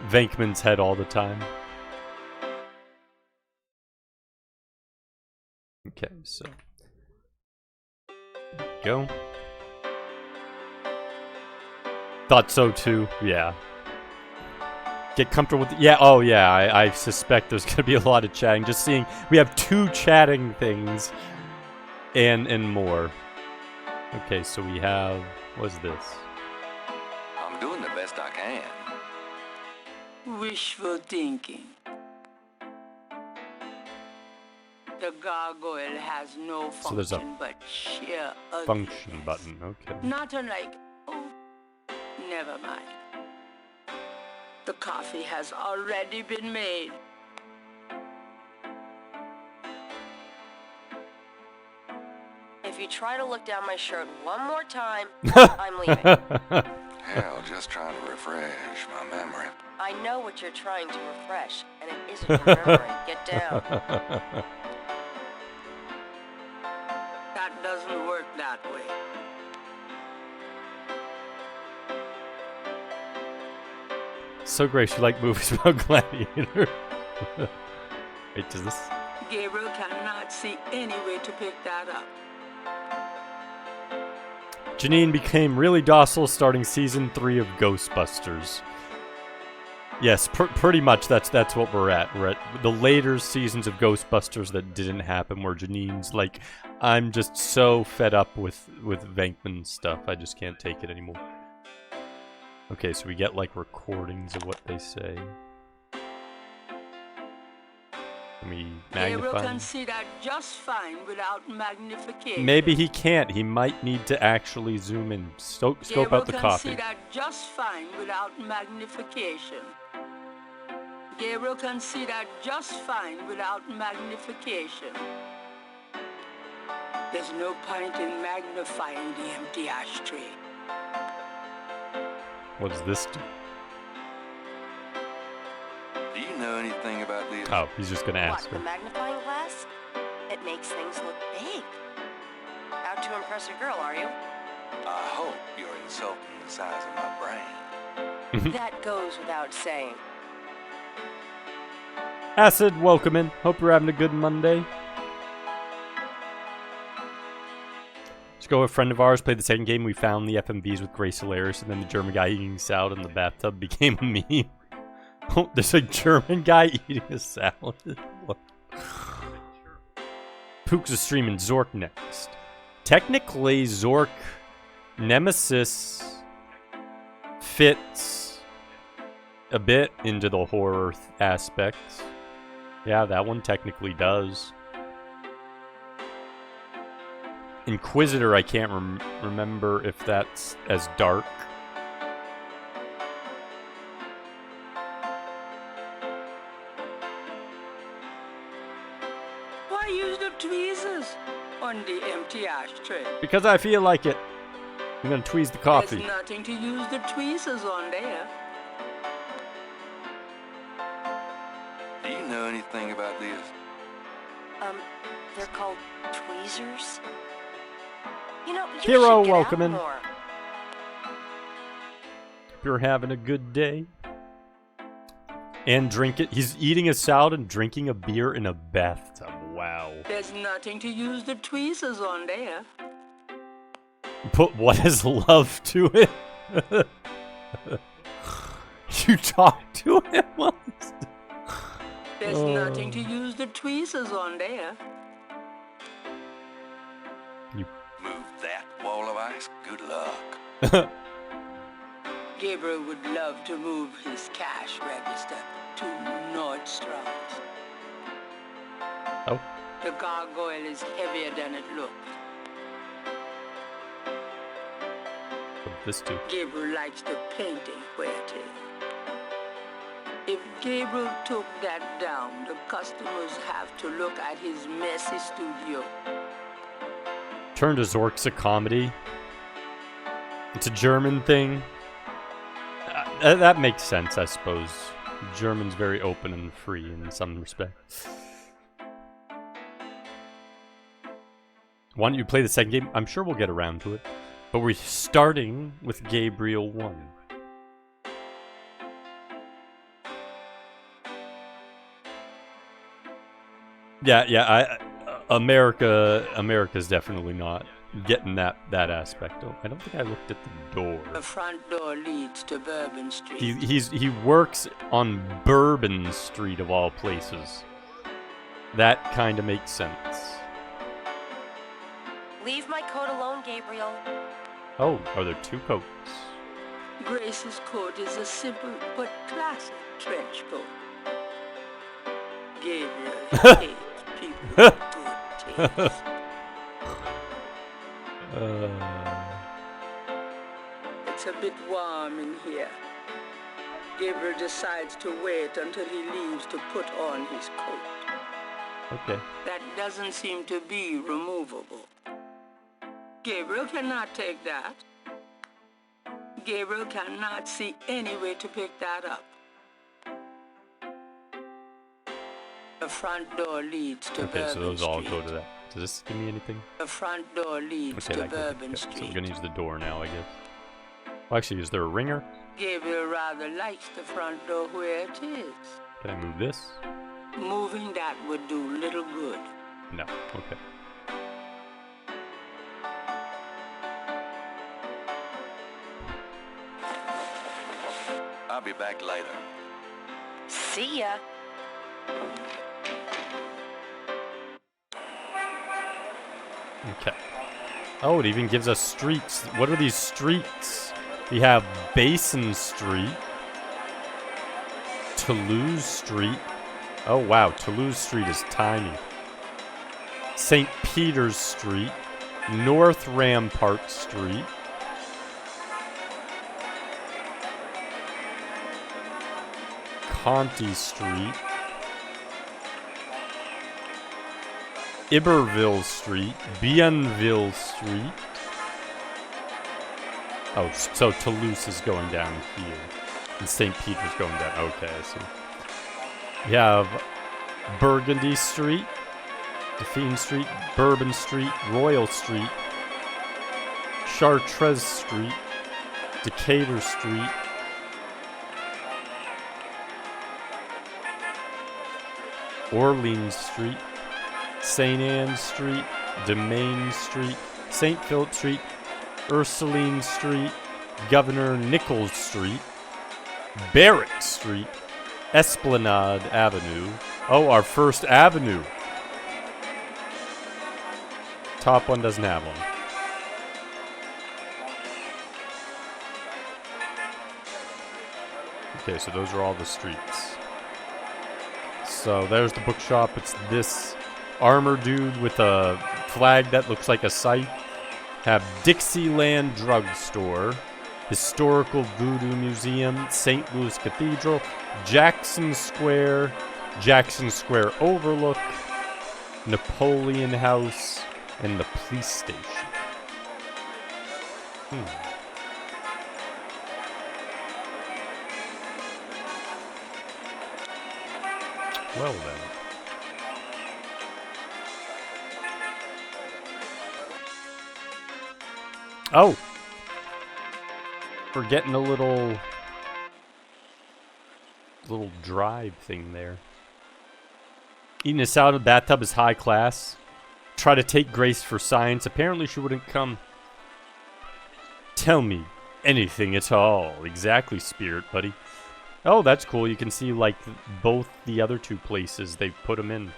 Venkman's head all the time. Okay, so there we go. Thought so too. Yeah. Get comfortable with yeah, oh yeah, I suspect there's gonna be a lot of chatting. Just seeing we have 2 chatting things and more. Okay, so we have what's this? I'm doing the best I can. Wishful thinking. The gargoyle has no So there's a function but sheer Function ugliness. button, okay. Not unlike... Oh, never mind. The coffee has already been made. If you try to look down my shirt one more time, I'm leaving. Hell, just trying to refresh my memory. I know what you're trying to refresh, and it isn't your memory. Get down. That doesn't work that way. So great, you like movies about Gladiator. Wait, does this... Gabriel cannot see any way to pick that up. Janine became really docile starting season 3 of Ghostbusters. Yes, pretty much that's what we're at. We're at the later seasons of Ghostbusters that didn't happen, where Janine's like, I'm just so fed up with Venkman stuff, I just can't take it anymore. Okay, so we get like recordings of what they say. Can we Gabriel magnify? can see that just fine without magnification. Maybe he can't. He might need to actually zoom in. Scope out the Gabriel can coffee. see that just fine without magnification. Gabriel can see that just fine without magnification. There's no point in magnifying the empty ashtray. What does this do? Do you know anything about this? Oh, he's just gonna What, ask the her. magnifying glass? It makes things look big. Out to impress a girl, are you? I hope you're insulting the size of my brain. That goes without saying. Acid, welcome in. Hope you're having a good Monday. Let's go. A friend of ours played the second game. We found the FMVs with Grace Hilarious, and then the German guy eating salad in the bathtub became a meme. Oh, there's a German guy eating a salad. Pook's is streaming Zork next. Technically, Zork Nemesis fits a bit into the horror aspects. Yeah, that one technically does. Inquisitor, I can't remember if that's as dark. Why use the tweezers on the empty ashtray? Because I feel like it. I'm gonna tweeze the coffee. There's nothing to use the tweezers on there. Do you know anything about this? They're called tweezers? You know, you Hero, should get welcome out in. more. If you're having a good day. And drink it. He's eating a salad and drinking a beer in a bathtub. Wow. There's nothing to use the tweezers on there. Put what is love to it? You talk to him? What? There's nothing to use the tweezers on there. You. Move that wall of ice? Good luck. Gabriel would love to move his cash register to Nordstrom's. Oh. The gargoyle is heavier than it looks. What does this do? Gabriel likes the painting where it is. If Gabriel took that down, the customers have to look at his messy studio. Turn to Zork's a comedy. It's a German thing. That makes sense, I suppose. German's very open and free in some respects. Why don't you play the second game? I'm sure we'll get around to it. But we're starting with Gabriel 1. Yeah, America's definitely not getting that aspect. Oh, I don't think I looked at the door. The front door leads to Bourbon Street. He works on Bourbon Street of all places. That kind of makes sense. Leave my coat alone, Gabriel. Oh, are there two coats? Grace's coat is a simple but classic trench coat. Gabriel hates people with good taste. It's a bit warm in here. Gabriel decides to wait until he leaves to put on his coat. Okay. That doesn't seem to be removable. Gabriel cannot take that. Gabriel cannot see any way to pick that up. The front door leads to Okay, Bourbon so those all Street. go to that. Does this give me anything? The front door leads Okay, to that goes. Bourbon Okay, so Street. we're gonna use the door now, I guess. Well, actually, is there a ringer? Gabriel rather likes the front door where it is. Can I move this? Moving that would do little good. No. Okay. I'll be back later. See ya. Okay. Oh, it even gives us streets. What are these streets? We have Basin Street, Toulouse Street. Oh wow, Toulouse Street is tiny. St. Peter's Street, North Rampart Street, Conti Street, Iberville Street, Bienville Street. Oh, so Toulouse is going down here. And St. Peter's going down. Okay, I see. We have Burgundy Street, Dauphine Street, Bourbon Street, Royal Street, Chartres Street, Decatur Street, Orleans Street, St. Anne Street, Domain Street, St. Philip Street, Ursuline Street, Governor Nichols Street, Barrack Street, Esplanade Avenue. Oh, our first avenue. Top one doesn't have one. Okay, so those are all the streets. So there's the bookshop. It's this armor dude with a flag that looks like a scythe. Have Dixieland Drugstore, Historical Voodoo Museum, St. Louis Cathedral, Jackson Square Overlook, Napoleon House, and the police station. Well then. Oh! We're getting a little drive thing there. Eating a salad in the bathtub is high class. Try to take Grace for science. Apparently she wouldn't come. Tell me anything at all. Exactly, Spirit, buddy. Oh, that's cool. You can see, like, both the other two places they put them in.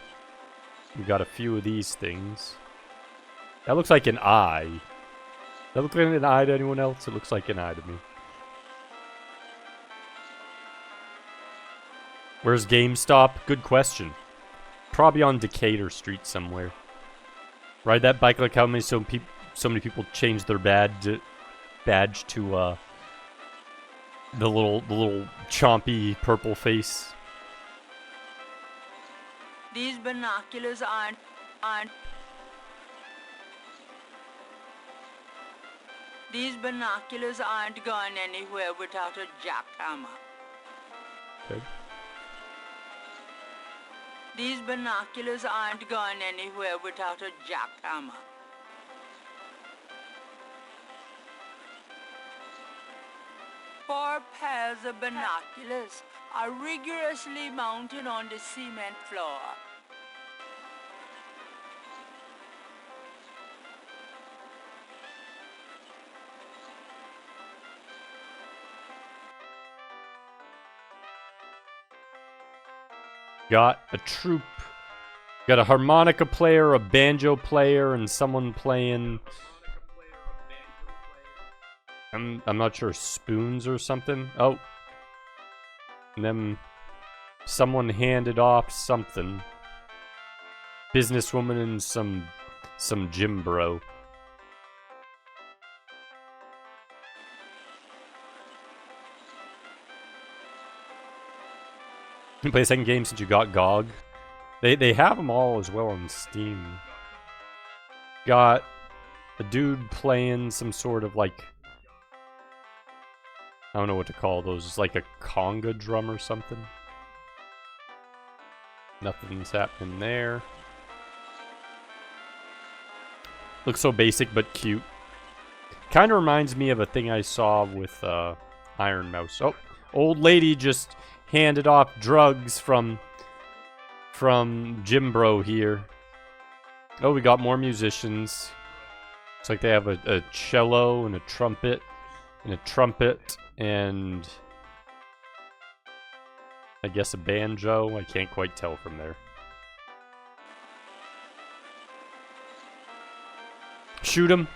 We got a few of these things. That looks like an eye. That look like an eye to anyone else? It looks like an eye to me. Where's GameStop? Good question. Probably on Decatur Street somewhere. Ride that bike like how many so many people changed their badge to the little chompy purple face. These binoculars aren't These binoculars aren't going anywhere without a jackhammer. Okay. These binoculars aren't going anywhere without a jackhammer. Four pairs of binoculars are rigorously mounted on the cement floor. Got a troupe. Got a harmonica player, a banjo player, and someone playing... I'm not sure, spoons or something. Oh. And then someone handed off something. Businesswoman and some gym bro. You play a second game since you got GOG. They have them all as well on Steam. Got a dude playing some sort of like... I don't know what to call those. It's like a conga drum or something. Nothing's happening there. Looks so basic but cute. Kind of reminds me of a thing I saw with Iron Mouse. Oh, old lady just handed off drugs from Jim Bro here. Oh, we got more musicians. Looks like they have a cello and a trumpet and I guess a banjo. I can't quite tell from there. Shoot him.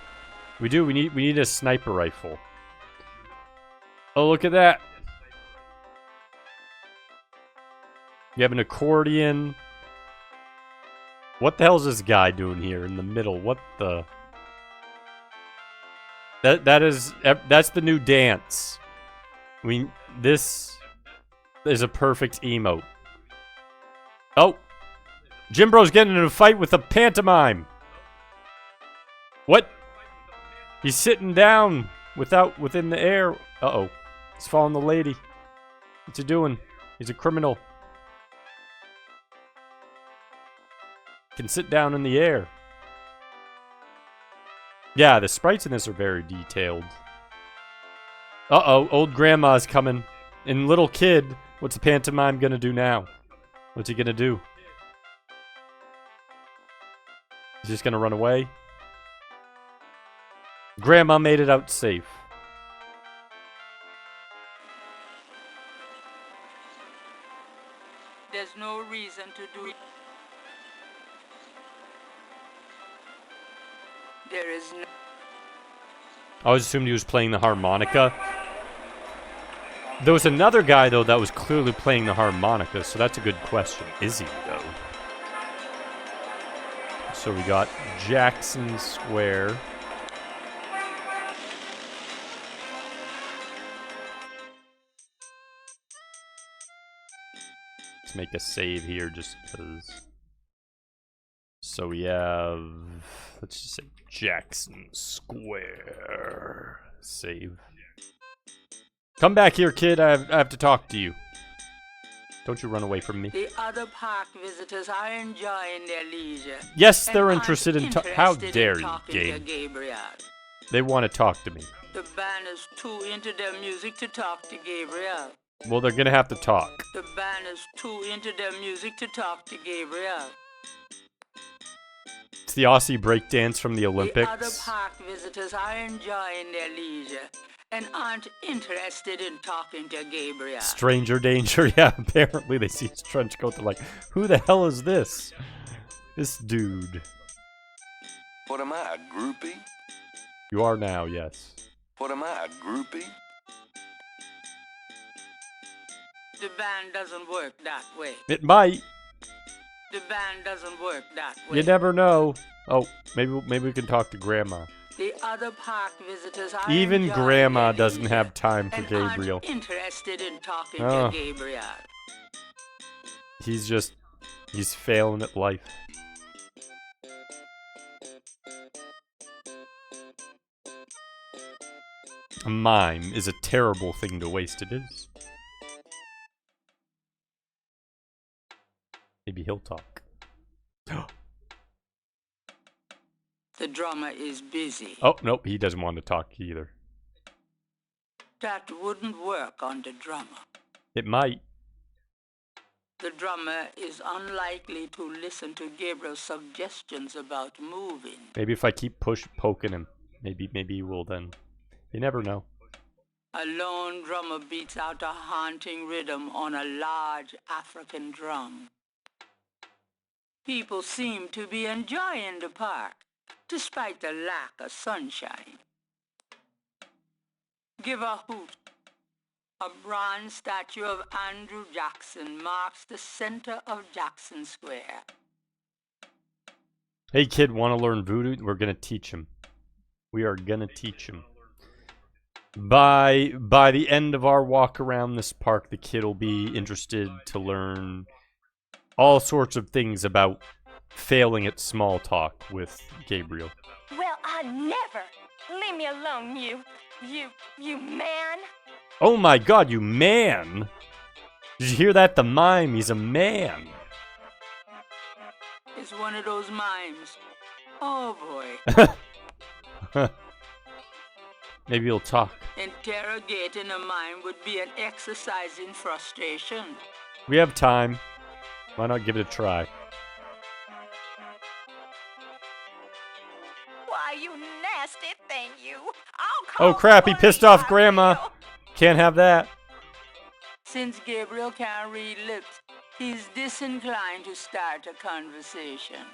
We do. We need a sniper rifle. Oh, look at that. You have an accordion. What the hell is this guy doing here in the middle? What the? That's the new dance. This is a perfect emote. Oh, Jim Bro's getting in a fight with a pantomime. What? He's sitting down within the air. Uh-oh. He's following the lady. What's he doing? He's a criminal. Can sit down in the air. Yeah, the sprites in this are very detailed. Uh-oh, old grandma's coming. And little kid, what's the pantomime gonna do now? What's he gonna do? He's just gonna run away? Grandma made it out safe. There's no reason to do it. There is no... I always assumed he was playing the harmonica. There was another guy, though, that was clearly playing the harmonica, so that's a good question. Is he, though? So we got Jackson Square. Let's make a save here just because. So we have, let's just say Jackson Square. Save. Come back here, kid. I have to talk to you. Don't you run away from me. The other park visitors are enjoying their leisure. Yes, they're interested in how dare you, game. Gabe. They want to talk to me. The band is too into their music to talk to Gabriel. Well, they're gonna have to talk. The band is too into their music to talk to Gabriel. It's the Aussie breakdance from the Olympics. The other park visitors are enjoying their leisure and aren't interested in talking to Gabriel. Stranger danger. Yeah, apparently they see his trench coat. They're like, who the hell is this? This dude. What am I, a groupie? You are now, yes. What am I, a groupie? The band doesn't work that way. It might. The band doesn't work that way. You never know. Oh, maybe we can talk to Grandma. The other park visitors are even enjoying Grandma their doesn't leisure have time for and Gabriel. aren't interested in talking Oh. to Gabriel. He's failing at life. A mime is a terrible thing to waste, it is. Maybe he'll talk. The drummer is busy. Oh, nope, he doesn't want to talk either. That wouldn't work on the drummer. It might. The drummer is unlikely to listen to Gabriel's suggestions about moving. Maybe if I keep poking him, maybe he will then. You never know. A lone drummer beats out a haunting rhythm on a large African drum. People seem to be enjoying the park, despite the lack of sunshine. Give a hoot. A bronze statue of Andrew Jackson marks the center of Jackson Square. Hey kid, want to learn voodoo? We're gonna teach him. We are gonna teach him. By the end of our walk around this park, the kid will be interested to learn all sorts of things about failing at small talk with Gabriel. Well, I never. Leave me alone, you man. Oh my god, you man! Did you hear that? The mime, he's a man. It's one of those mimes. Oh boy. Maybe he'll talk. Interrogating a mind would be an exercise in frustration. We have time. Why not give it a try? Why, you nasty thing, you. I'll Oh call crap, the he pissed police, off I Grandma. will. Can't have that. Since Gabriel can't read lips, he's disinclined to start a conversation.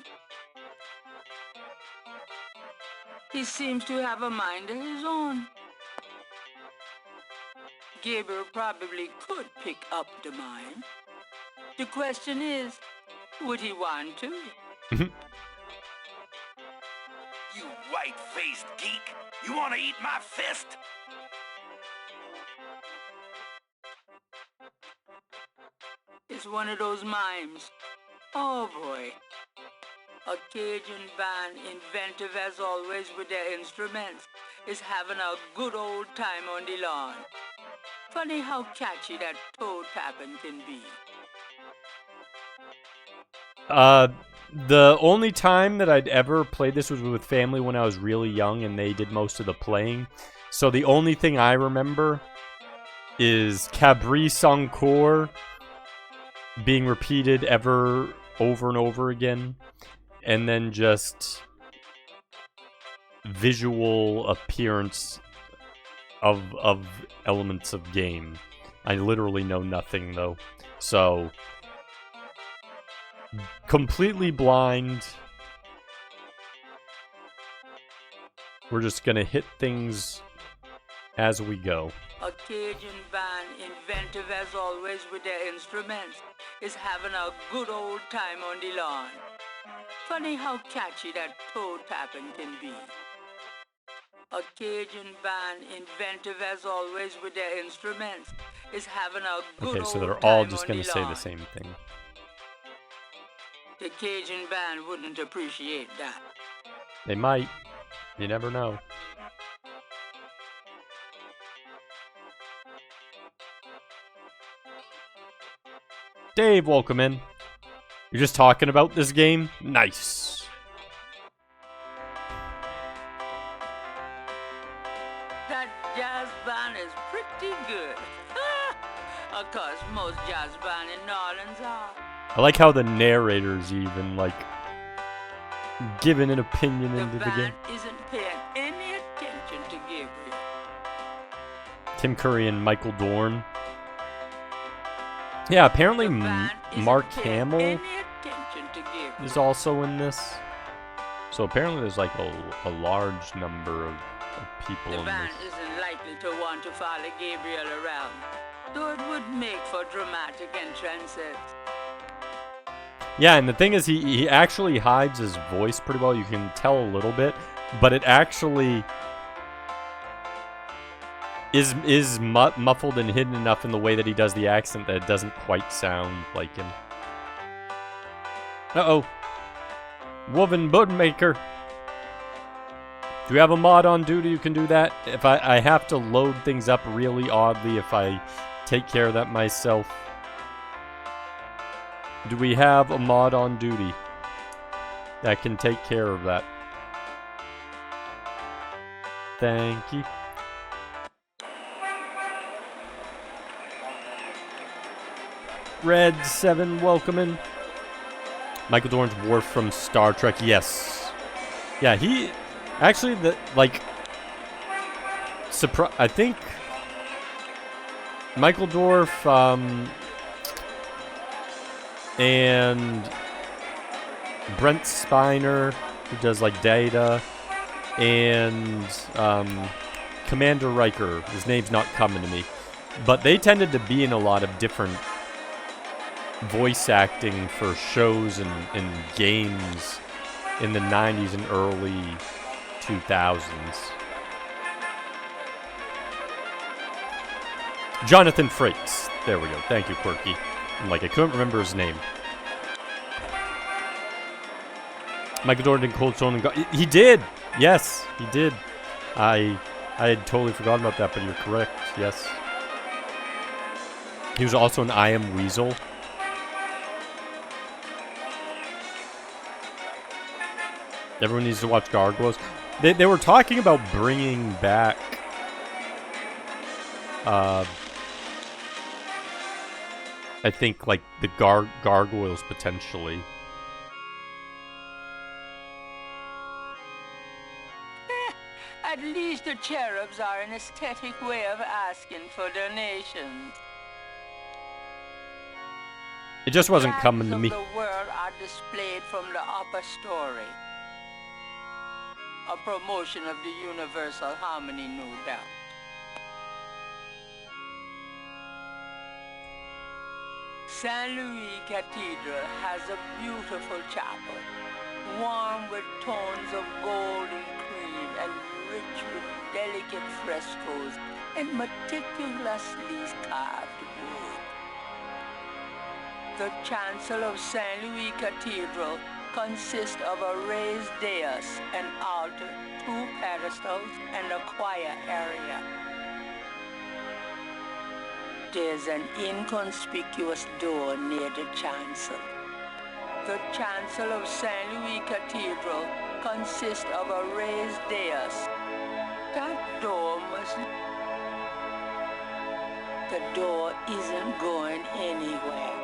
He seems to have a mind of his own. Gabriel probably could pick up the mind. The question is, would he want to? You white-faced geek! You want to eat my fist? It's one of those mimes. Oh boy. A Cajun band, inventive as always with their instruments, is having a good old time on the lawn. Funny how catchy that toe tapping can be. The only time that I'd ever played this was with family when I was really young, and they did most of the playing. So the only thing I remember is Cabrice Encore being repeated over and over again, and then just visual appearance of elements of game. I literally know nothing though, so completely blind. We're just gonna hit things as we go. A Cajun band, inventive as always with their instruments, is having a good old time on the lawn. Funny how catchy that toe tapping can be. A Cajun band, inventive as always with their instruments, is having a good Okay, so old they're time all on just gonna the say lawn. the same thing. The Cajun band wouldn't appreciate that. They might. You never know. Dave, welcome in. You're just talking about this game? Nice. That jazz band is pretty good. Of course, most jazz bands in New Orleans are. I like how the narrator's even, like, giving an opinion The into the game. band isn't paying any attention to Gabriel. Tim Curry and Michael Dorn. Yeah, apparently The band isn't Mark paying Hamill any attention to Gabriel. is also in this. So apparently there's like a large number of people The in band this. isn't likely to want to follow Gabriel around, though it would make for dramatic entrances. Yeah, and the thing is, he actually hides his voice pretty well. You can tell a little bit, but it actually is muffled and hidden enough in the way that he does the accent that it doesn't quite sound like him. Uh-oh. Woven Budmaker. Do we have a mod on duty who can do that? If I have to load things up really oddly if I take care of that myself. Do we have a mod on duty that can take care of that? Thank you. Red 7, welcome in. Michael Dorn's Worf from Star Trek, yes. Yeah, he... Actually, I think... Michael Dorf, and Brent Spiner, who does like Data, and Commander Riker. His name's not coming to me, but they tended to be in a lot of different voice acting for shows and games in the 90s and early 2000s. Jonathan Frakes. There we go. Thank you, Quirky. I couldn't remember his name. Michael Dorn did Cold Stone and he did! Yes, he did. I had totally forgotten about that, but you're correct. Yes. He was also an I Am Weasel. Everyone needs to watch Gargoyles. They were talking about bringing back I think like the gargoyles potentially. At least the cherubs are an aesthetic way of asking for donations. It just wasn't Flags coming to of me. the world are displayed from the upper story. A promotion of the universal harmony, no doubt. St. Louis Cathedral has a beautiful chapel, warm with tones of gold and cream and rich with delicate frescoes and meticulously carved wood. The chancel of St. Louis Cathedral consists of a raised dais, an altar, 2 pedestals, and a choir area. There's an inconspicuous door near the chancel. The chancel of St. Louis Cathedral consists of a raised dais. That door must... The door isn't going anywhere.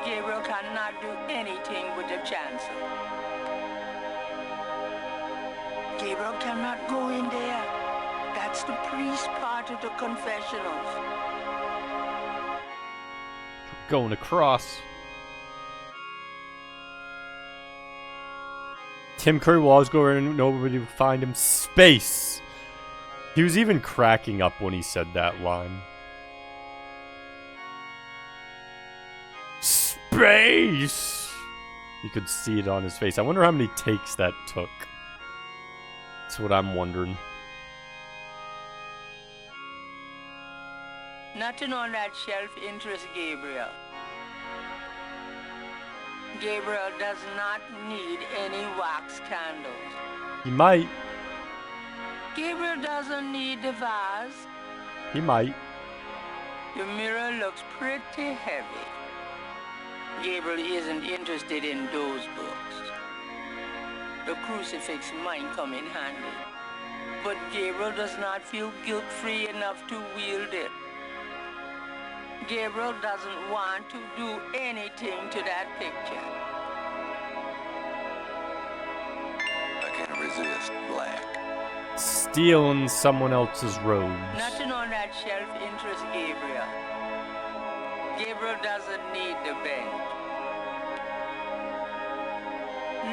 Gabriel cannot do anything with the chancel. Gabriel cannot go in there. That's the priest part of the confessionals. Going across. Tim Curry will always go around and nobody would find him. Space! He was even cracking up when he said that line. Space! You could see it on his face. I wonder how many takes that took. That's what I'm wondering. Nothing on that shelf interests Gabriel. Gabriel does not need any wax candles. He might. Gabriel doesn't need the vase. He might. The mirror looks pretty heavy. Gabriel isn't interested in those books. The crucifix might come in handy. But Gabriel does not feel guilt-free enough to wield it. Gabriel doesn't want to do anything to that picture. I can't resist black. Stealing someone else's robes. Nothing on that shelf interests Gabriel. Gabriel doesn't need the bench.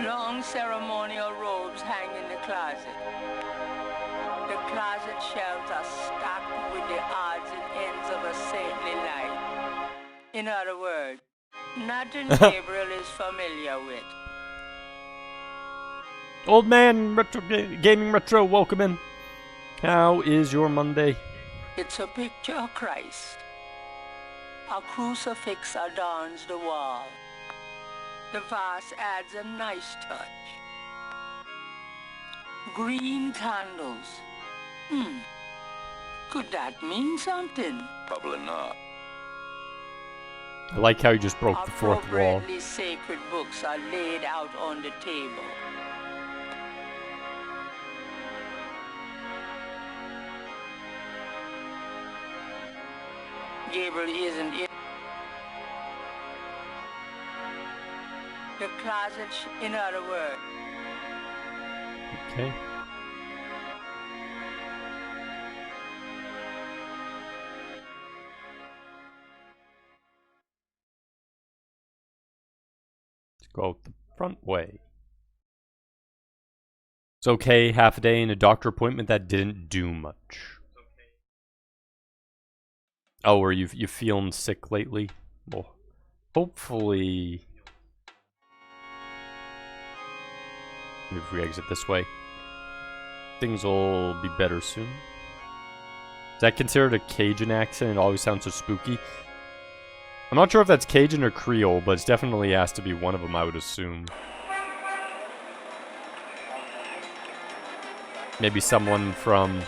Long ceremonial robes hang in the closet. The closet shelves are stocked with the odds and ends of a saintly life. In other words, nothing Gabriel is familiar with. Old man, Gaming Retro, welcome in. How is your Monday? It's a picture of Christ. A crucifix adorns the wall. The vase adds a nice touch. Green candles. Could that mean something? Probably not. I like how you just broke the fourth wall. Appropriately sacred books are laid out on the table. Gabriel isn't in the closet, in other words. Okay. Let's go out the front way. It's okay, half a day in a doctor appointment that didn't do much. Oh, are you feeling sick lately? Well, hopefully... Maybe if we exit this way, things will be better soon. Is that considered a Cajun accent? It always sounds so spooky. I'm not sure if that's Cajun or Creole, but it's definitely has to be one of them, I would assume. Maybe someone from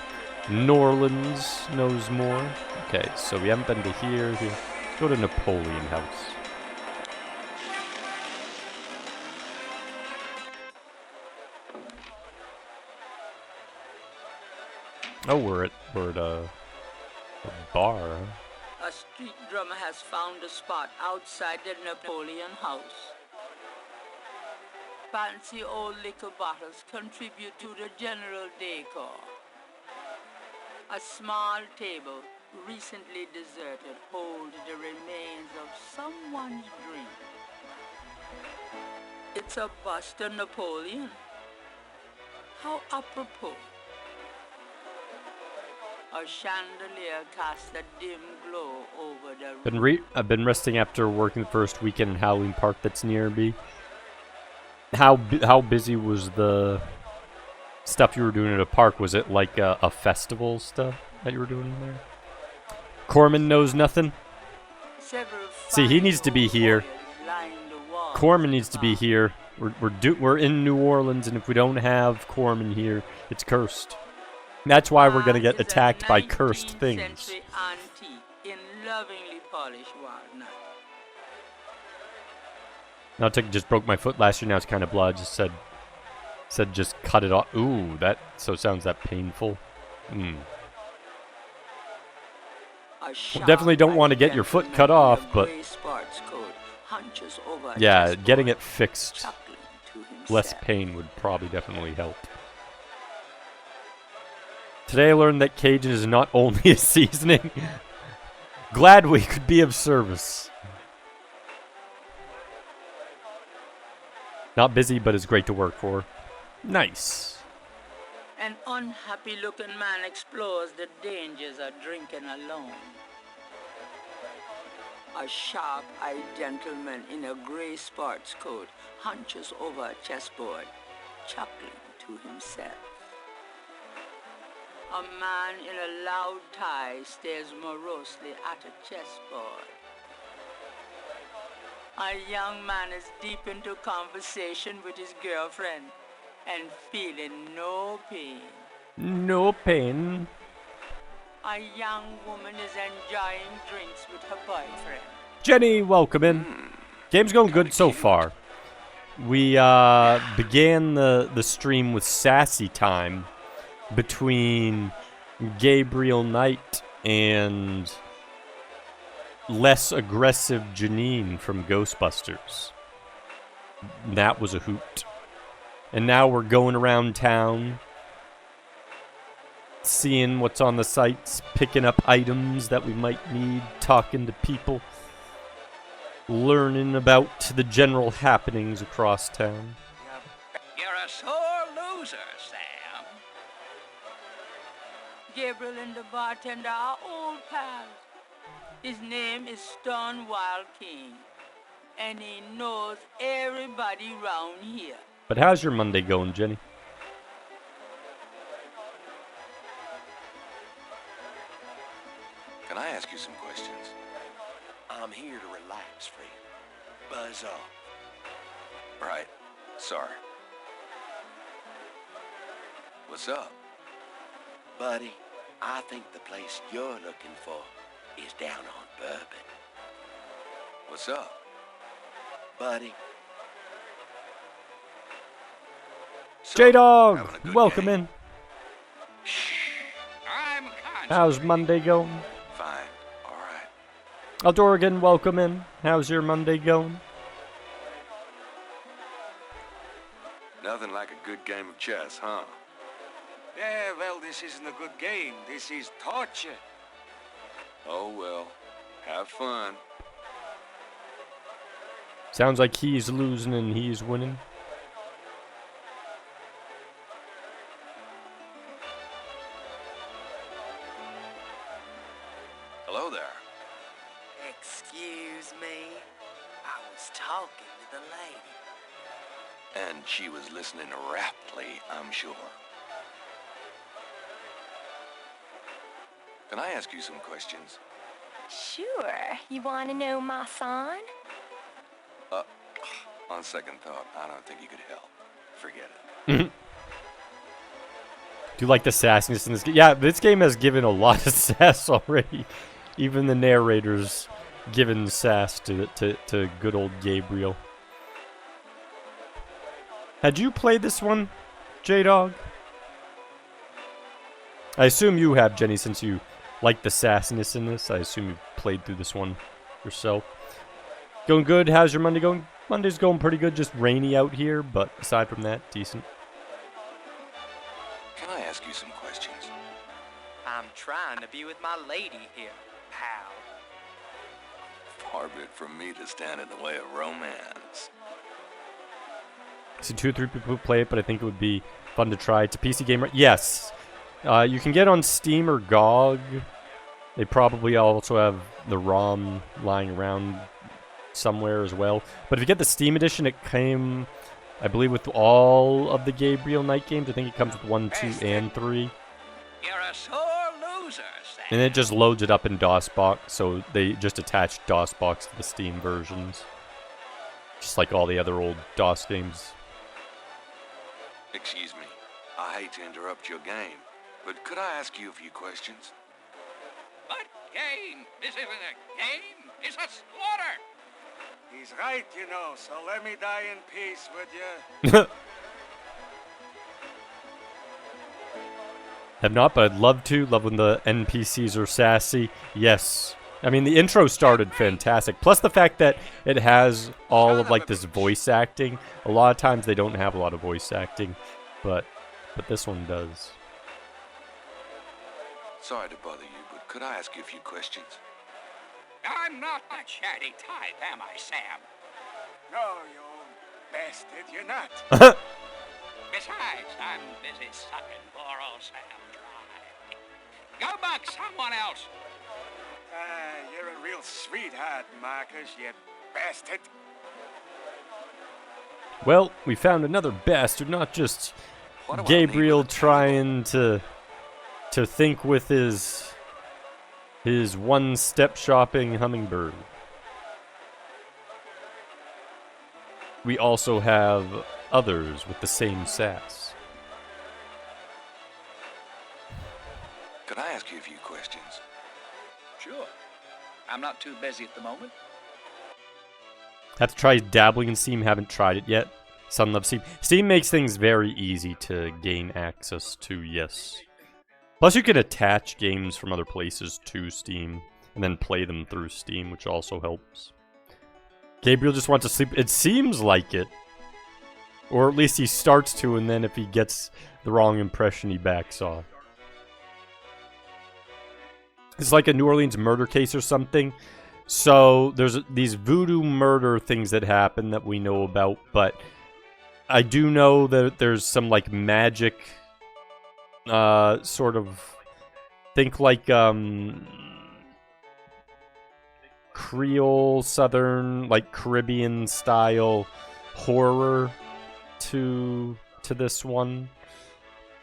New Orleans knows more. Okay, so we haven't been to here. Let's go to Napoleon House. Oh, we're at a bar. Huh? A street drummer has found a spot outside the Napoleon House. Fancy old liquor bottles contribute to the general decor. A small table, recently deserted, holds the remains of someone's drink. It's a bust of Napoleon. How apropos. A chandelier casts a dim glow over the room. I've been resting after working the first weekend in Halloween Park that's near me. How busy was the stuff you were doing at a park? Was it like a festival stuff that you were doing in there? Corman knows nothing. See, he needs to be here. Corman needs to be here. We're in New Orleans, and if we don't have Corman here, it's cursed. That's why we're gonna get attacked by cursed things. Antique in lovingly polished walnut. Now just broke my foot last year. Now it's kind of blood. Just said just cut it off. Ooh, that sounds that painful. Definitely don't want to get your foot cut off, but yeah, getting it fixed, less pain would probably definitely help. Today I learned that Cajun is not only a seasoning. Glad we could be of service. Not busy, but it's great to work for. Nice. An unhappy-looking man explores the dangers of drinking alone. A sharp-eyed gentleman in a gray sports coat hunches over a chessboard, chuckling to himself. A man in a loud tie stares morosely at a chessboard. A young man is deep into conversation with his girlfriend and feeling no pain. No pain. A young woman is enjoying drinks with her boyfriend. Jenny, welcome in. Game's going good so far. We began the stream with sassy time between Gabriel Knight and less aggressive Janine from Ghostbusters. That was a hoot. And now we're going around town, seeing what's on the sites, picking up items that we might need, talking to people, learning about the general happenings across town. You're a sore loser, Sam. Gabriel and the bartender are old pals. His name is Stonewall King, and he knows everybody round here. But how's your Monday going, Jenny? Can I ask you some questions? I'm here to relax, friend. Buzz off. Right. Sorry. What's up? Buddy, I think the place you're looking for is down on Bourbon. What's up? Buddy, So, J-Dog, having a good welcome day? in. shh. I'm How's Monday going? Fine. All right. Aldorigan, welcome in. How's your Monday going? Nothing like a good game of chess, huh? Yeah, well, this isn't a good game. This is torture. Oh, well. Have fun. Sounds like he's losing and he's winning. Hello there. Excuse me. I was talking to the lady. And she was listening raptly, I'm sure. Can I ask you some questions? Sure. You want to know my son? On second thought, I don't think you could help. Forget it. Do you like the sassiness in this game? Yeah, this game has given a lot of sass already. Even the narrator's given sass to good old Gabriel. Had you played this one, J-Dog? I assume you have, Jenny, since you like the sassiness in this. I assume you played through this one yourself. Going good. How's your Monday going? Monday's going pretty good. Just rainy out here, but aside from that, decent. Can I ask you some questions? I'm trying to be with my lady here, pal. Far be it from me to stand in the way of romance. I see 2 or 3 people who play it, but I think it would be fun to try. It's a PC game. Yes. You can get on Steam or GOG. They probably also have the ROM lying around somewhere as well. But if you get the Steam edition, it came, I believe, with all of the Gabriel Knight games. I think it comes with 1, 2, and 3. You're a sore loser, Sam. And it just loads it up in DOSBox, so they just attach DOSBox to the Steam versions. Just like all the other old DOS games. Excuse me. I hate to interrupt your game, but could I ask you a few questions? What game? This isn't a game. It's a slaughter. He's right, you know, so let me die in peace, would you? Have not, but I'd love to. Love when the NPCs are sassy. Yes. I mean, the intro started fantastic. Plus the fact that it has all of, like, this voice acting. A lot of times they don't have a lot of voice acting, but this one does. Sorry to bother you, but could I ask you a few questions? I'm not a chatty type, am I, Sam? No, you old bastard, you're not. Besides, I'm busy sucking poor old Sam dry. Go buck someone else. You're a real sweetheart, Marcus, you bastard. Well, we found another bastard, not just What do I Gabriel need with a trying to think with his one-step shopping hummingbird. We also have others with the same sass. Could I ask you a few questions? Sure. I'm not too busy at the moment. Have to try dabbling in Steam, haven't tried it yet. Son loves Steam. Steam makes things very easy to gain access to, yes. Plus you can attach games from other places to Steam, and then play them through Steam, which also helps. Gabriel just wants to sleep. It seems like it. Or at least he starts to, and then if he gets the wrong impression, he backs off. It's like a New Orleans murder case or something. So there's these voodoo murder things that happen that we know about, but I do know that there's some like magic sort of think like Creole, Southern, like Caribbean style horror to this one.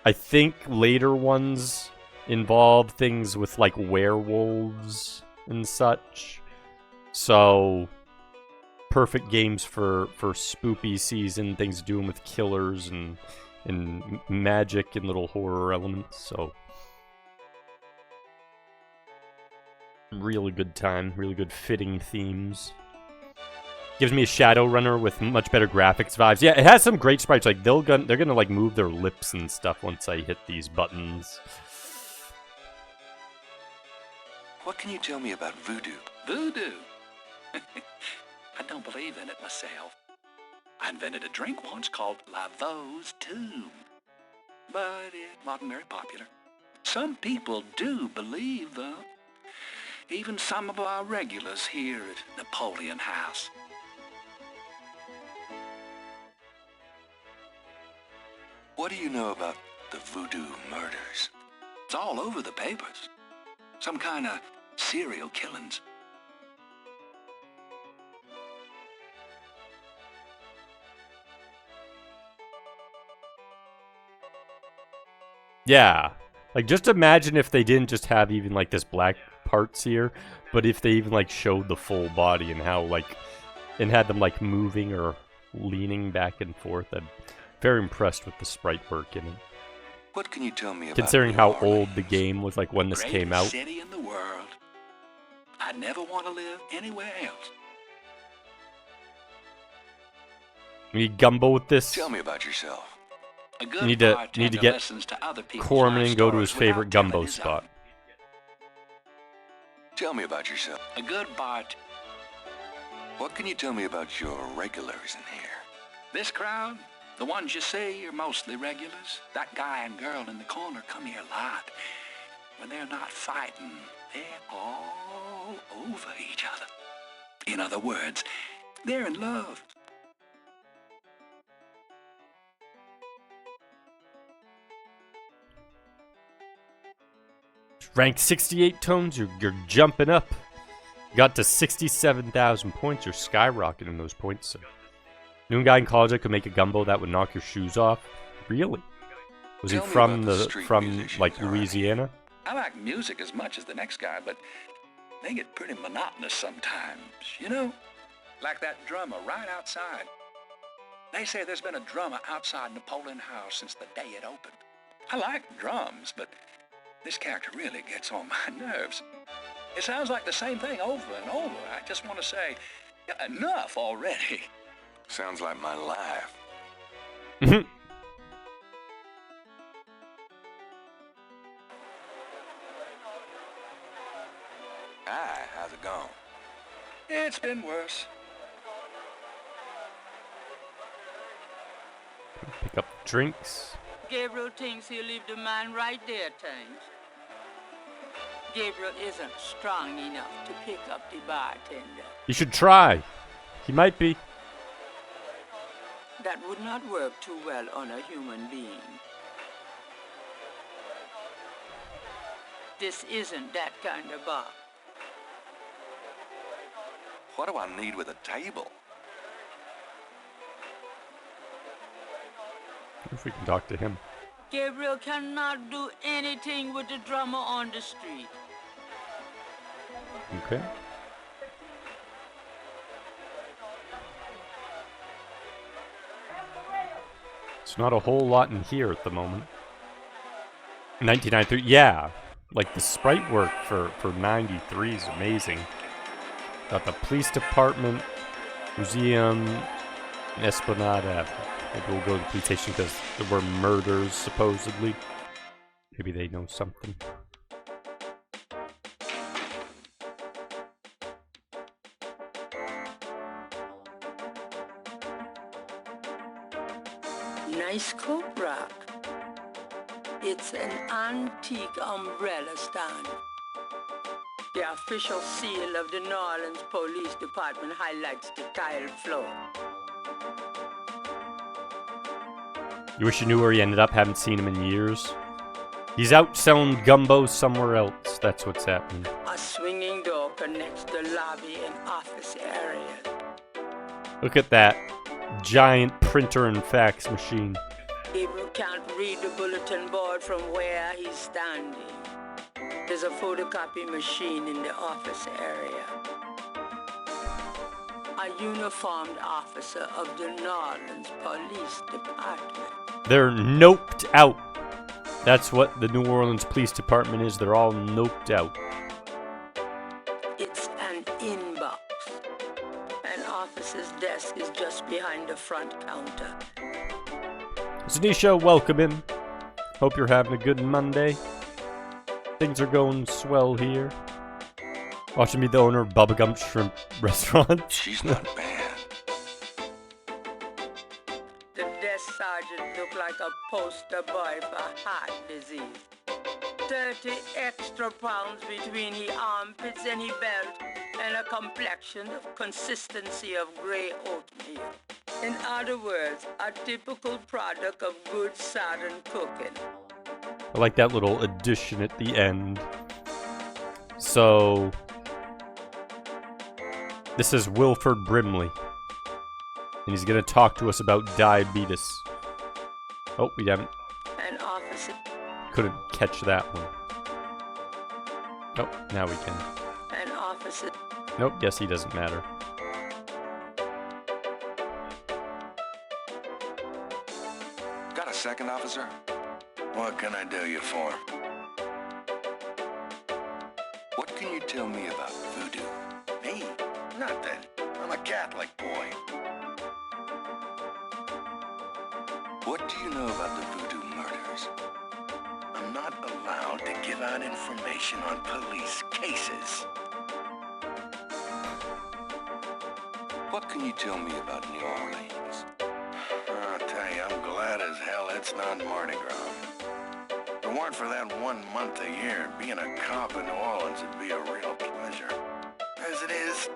I think later ones involve things with like werewolves and such. So perfect games for spoopy season, things doing with killers and magic and little horror elements. So really good time, really good fitting themes. Gives me a Shadowrunner with much better graphics vibes. Yeah, it has some great sprites. Like they're gonna like move their lips and stuff once I hit these buttons. What can you tell me about voodoo? Voodoo? I don't believe in it myself. I invented a drink once called Laveau's Tomb, but it wasn't very popular. Some people do believe, though. Even some of our regulars here at Napoleon House. What do you know about the voodoo murders? It's all over the papers. Some kind of serial killings. Yeah. Like, just imagine if they didn't just have even, like, this black parts here, but if they even, like, showed the full body and how, like, and had them, like, moving or leaning back and forth. I'm very impressed with the sprite work in it. What can you tell me about Considering New how Orleans? old the game was, like, when this came out. Greatest city in the world. I'd never want to live anywhere else. We gumbo with this. Tell me about yourself. A good Need to bartender get listens to other people's Corman life and go to his stories without favorite gumbo telling his spot. own. Tell me about yourself. A good bart. What can you tell me about your regulars in here? This crowd, the ones you see, are mostly regulars. That guy and girl in the corner come here a lot. When they're not fighting, they're all over each other. In other words, they're in love. Ranked 68 tones, you're jumping up. Got to 67,000 points, you're skyrocketing those points. So. Knew a guy in college that could make a gumbo that would knock your shoes off. Really? Was Tell he me from about the street from musicians like around Louisiana? I like music as much as the next guy, but they get pretty monotonous sometimes, you know? Like that drummer right outside. They say there's been a drummer outside Napoleon House since the day it opened. I like drums, but this character really gets on my nerves. It sounds like the same thing over and over. I just want to say, enough already. Sounds like my life. Hi, how's it going? It's been worse. Pick up drinks. Gabriel thinks he'll leave the man right there, Tanks. Gabriel isn't strong enough to pick up the bartender. You should try. He might be. That would not work too well on a human being. This isn't that kind of bar. What do I need with a table? If we can talk to him. Gabriel cannot do anything with the drummer on the street. Okay. It's not a whole lot in here at the moment. 1993, yeah. Like the sprite work for 93 is amazing. Got the police department, museum, and Esplanade Ave. Maybe we'll go to the police station because there were murders, supposedly. Maybe they know something. Nice coat rack. It's an antique umbrella stand. The official seal of the New Orleans Police Department highlights the tile floor. You wish you knew where he ended up. Haven't seen him in years. He's out selling gumbo somewhere else. That's what's happening. A swinging door connects the lobby and office area. Look at that giant printer and fax machine. Gabriel can't read the bulletin board from where he's standing. There's a photocopy machine in the office area. A uniformed officer of the New Orleans Police Department. They're noped out. That's what the New Orleans Police Department is. They're all noped out. It's an inbox. An officer's desk is just behind the front counter. Zanisha, welcome in. Hope you're having a good Monday. Things are going swell here. Watching me the owner of Bubba Gump Shrimp Restaurant. She's not bad. The desk sergeant looked like a poster boy for heart disease. 30 extra pounds between his armpits and his belt, and a complexion of consistency of gray oatmeal. In other words, a typical product of good southern cooking. I like that little addition at the end. So, this is Wilford Brimley. And he's going to talk to us about diabetes. Oh, we haven't. An officer. Couldn't catch that one. Oh, now we can. An officer. Nope, guess he doesn't matter. Got a second, officer? What can I do you for? What can you tell me about voodoo? Me? Nothing. I'm a Catholic boy. What do you know about the voodoo murders? I'm not allowed to give out information on police cases. What can you tell me about New Orleans? I'll tell you, I'm glad as hell it's not Mardi Gras. If it weren't for that 1 month a year, being a cop in New Orleans would be a real pleasure. As it is,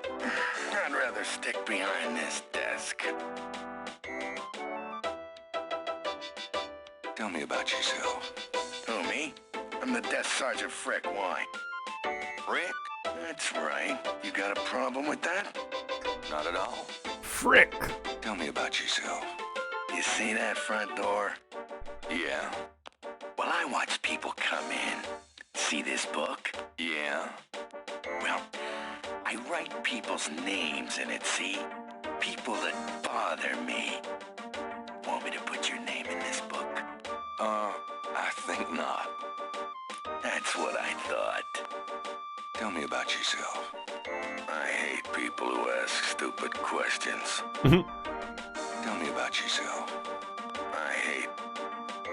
I'd rather stick behind this desk. Tell me about yourself. Who, me? I'm the Desk Sergeant Frick. Why? Frick? That's right. You got a problem with that? Not at all. Frick! Tell me about yourself. You see that front door? Yeah. Well, I watch people come in. See this book? Yeah. Well, I write people's names in it, see? People that bother me. Want me to put your name in this book? I think not. That's what I thought. Tell me about yourself. I hate people who ask stupid questions. Tell me about yourself. I hate...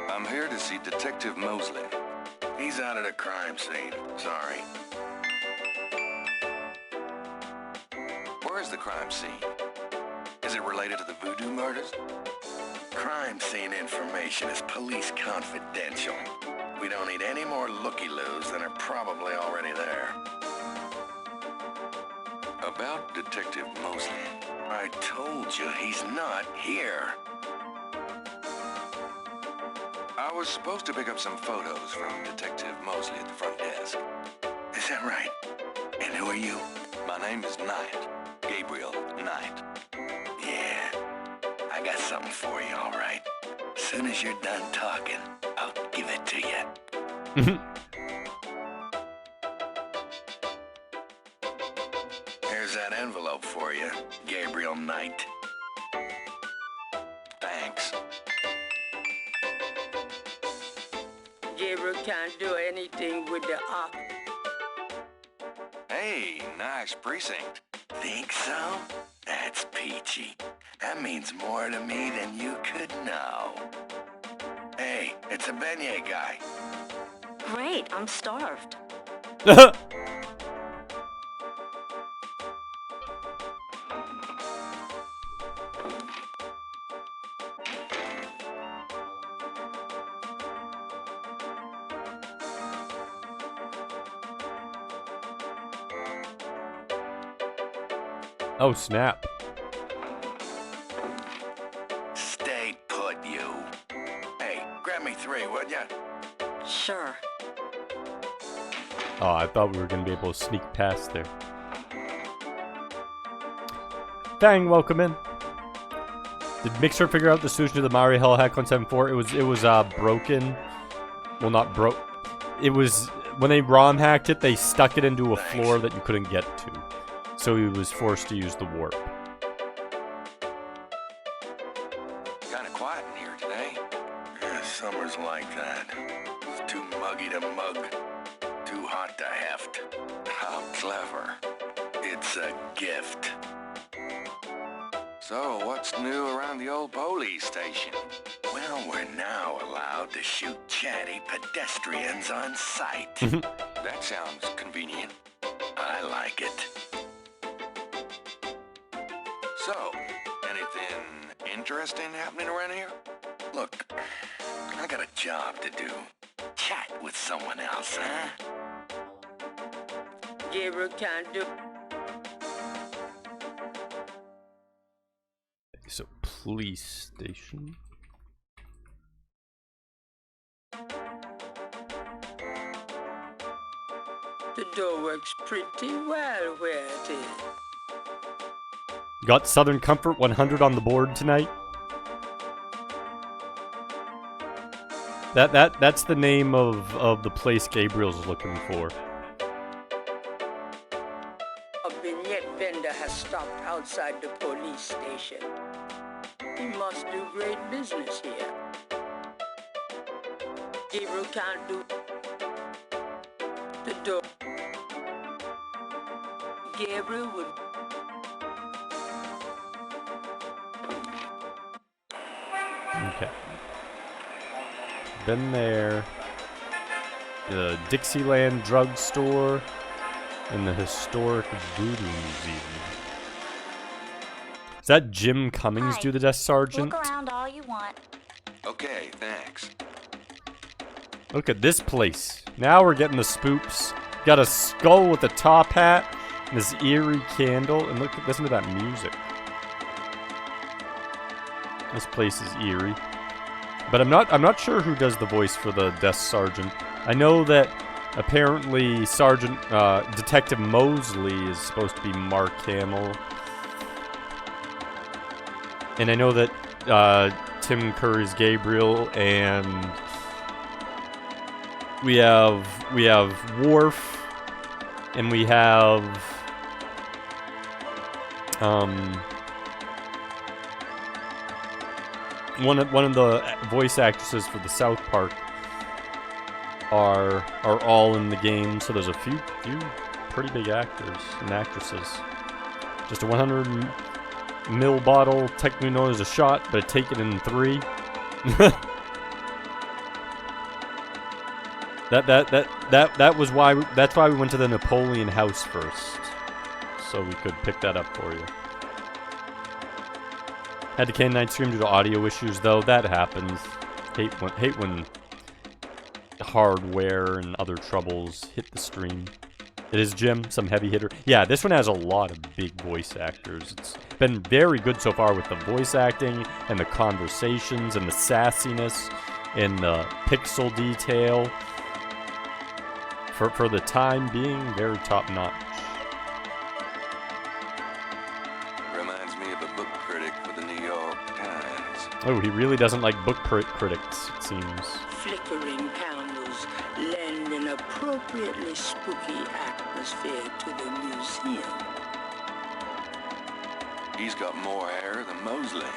I'm here to see Detective Mosley. He's out at a crime scene. Sorry. Where is the crime scene? Is it related to the voodoo murders? Crime scene information is police confidential. We don't need any more looky-loos than are probably already there. About Detective Mosley. I told you he's not here. I was supposed to pick up some photos from Detective Mosley at the front desk. Is that right? And who are you? My name is Knight. Gabriel Knight. Yeah, I got something for you, all right. As soon as you're done talking, I'll give it to you. Here's that envelope for you, Gabriel Knight. Thanks. Gabriel can't do anything with the op. Hey, nice precinct. Think so? That's peachy. That means more to me than you could know. Hey, it's a beignet guy. Great, I'm starved. Oh, snap. Stay put, you. Hey, grab me 3, would ya? Sure. Oh, I thought we were going to be able to sneak past there. Dang, welcome in. Did Mixer figure out the solution to the Maori Hell Hack 174? It was broken. Well, not broke. It was, when they ROM hacked it, they stuck it into a floor that you couldn't get to. So he was forced to use the warp. Kinda quiet in here today. Yeah, summer's like that. It's too muggy to mug. Too hot to heft. How clever. It's a gift. So, what's new around the old police station? Well, we're now allowed to shoot chatty pedestrians on sight. That sounds convenient. I like it. So, anything interesting happening around here? Look, I got a job to do. Chat with someone else, huh? Gabriel can't do... So, police station. The door works pretty well where it is. Got Southern Comfort 100 on the board tonight. That's the name of the place Gabriel's looking for. A vignette vendor has stopped outside the police station. He must do great business here. Gabriel can't do the door. Gabriel would... Okay. been there. The Dixieland drugstore and the historic Voodoo Museum. Does that Jim Cummings do the desk sergeant? Look around all you want. Okay, thanks. Look at this place. Now we're getting the spoops. Got a skull with a top hat and this eerie candle, and listen to that music. This place is eerie. But I'm not sure who does the voice for the desk sergeant. I know that apparently Detective Mosley is supposed to be Mark Hamill. And I know that Tim Curry's Gabriel, and we have Worf, and we have one of the voice actresses for the South Park are all in the game. So there's a few pretty big actors and actresses. Just a 100 ml bottle, technically known as a shot, but take it in 3. That's why we went to the Napoleon House first, so we could pick that up for you. Had to cancel night stream due to audio issues, though. That happens. Hate when hardware and other troubles hit the stream. It is Jim, some heavy hitter. Yeah, this one has a lot of big voice actors. It's been very good so far with the voice acting and the conversations and the sassiness and the pixel detail. For the time being, very top notch. Reminds me of a book critic for the New York Times. Oh, he really doesn't like book critics, it seems. Flickering candles lend an appropriately spooky atmosphere to the museum. He's got more hair than Mosley.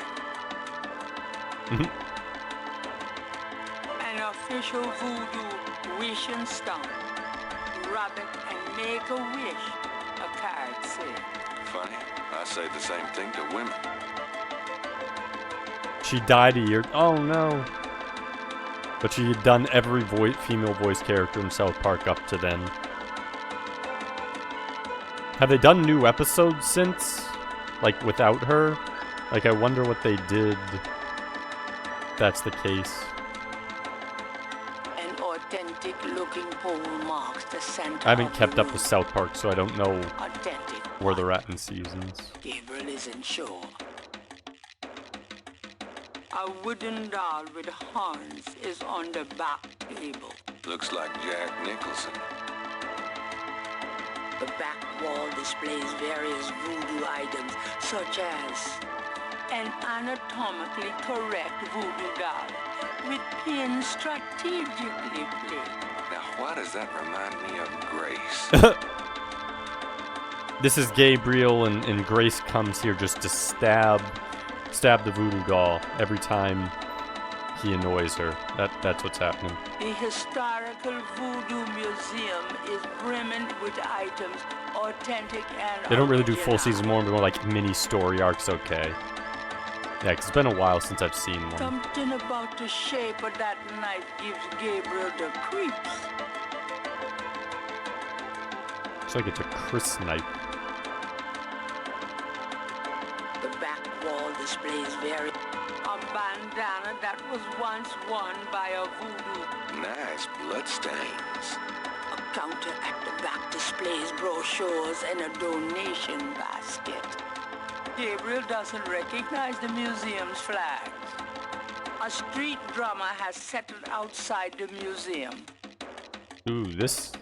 An official voodoo wish and stomp. Rub it and make a wish, a card said. Funny, I say the same thing to women. She died a year. Oh no. But she had done every female voice character in South Park up to then. Have they done new episodes since? Like, without her? Like, I wonder what they did. If that's the case. An authentic-looking pole marks the center. I haven't kept up with South Park, so I don't know Authentic. where they're at in seasons. Gabriel isn't sure. A wooden doll with horns is on the back table. Looks like Jack Nicholson. The back wall displays various voodoo items, such as an anatomically correct voodoo doll with pins strategically placed. Now, why does that remind me of Grace? This is Gabriel, and Grace comes here just to stab the voodoo doll every time he annoys her. That's what's happening. The historical voodoo museum is brimming with items authentic and They don't really do full original. season more like mini story arcs, okay. Yeah, 'cause it's been a while since I've seen one. Something about the shape of that knife gives Gabriel the creeps. Looks like it's a Chris knife. The back wall displays a bandana that was once worn by a voodoo. Nice bloodstains. A counter at the back displays brochures and a donation basket. Gabriel doesn't recognize the museum's flags. A street drummer has settled outside the museum. Ooh, this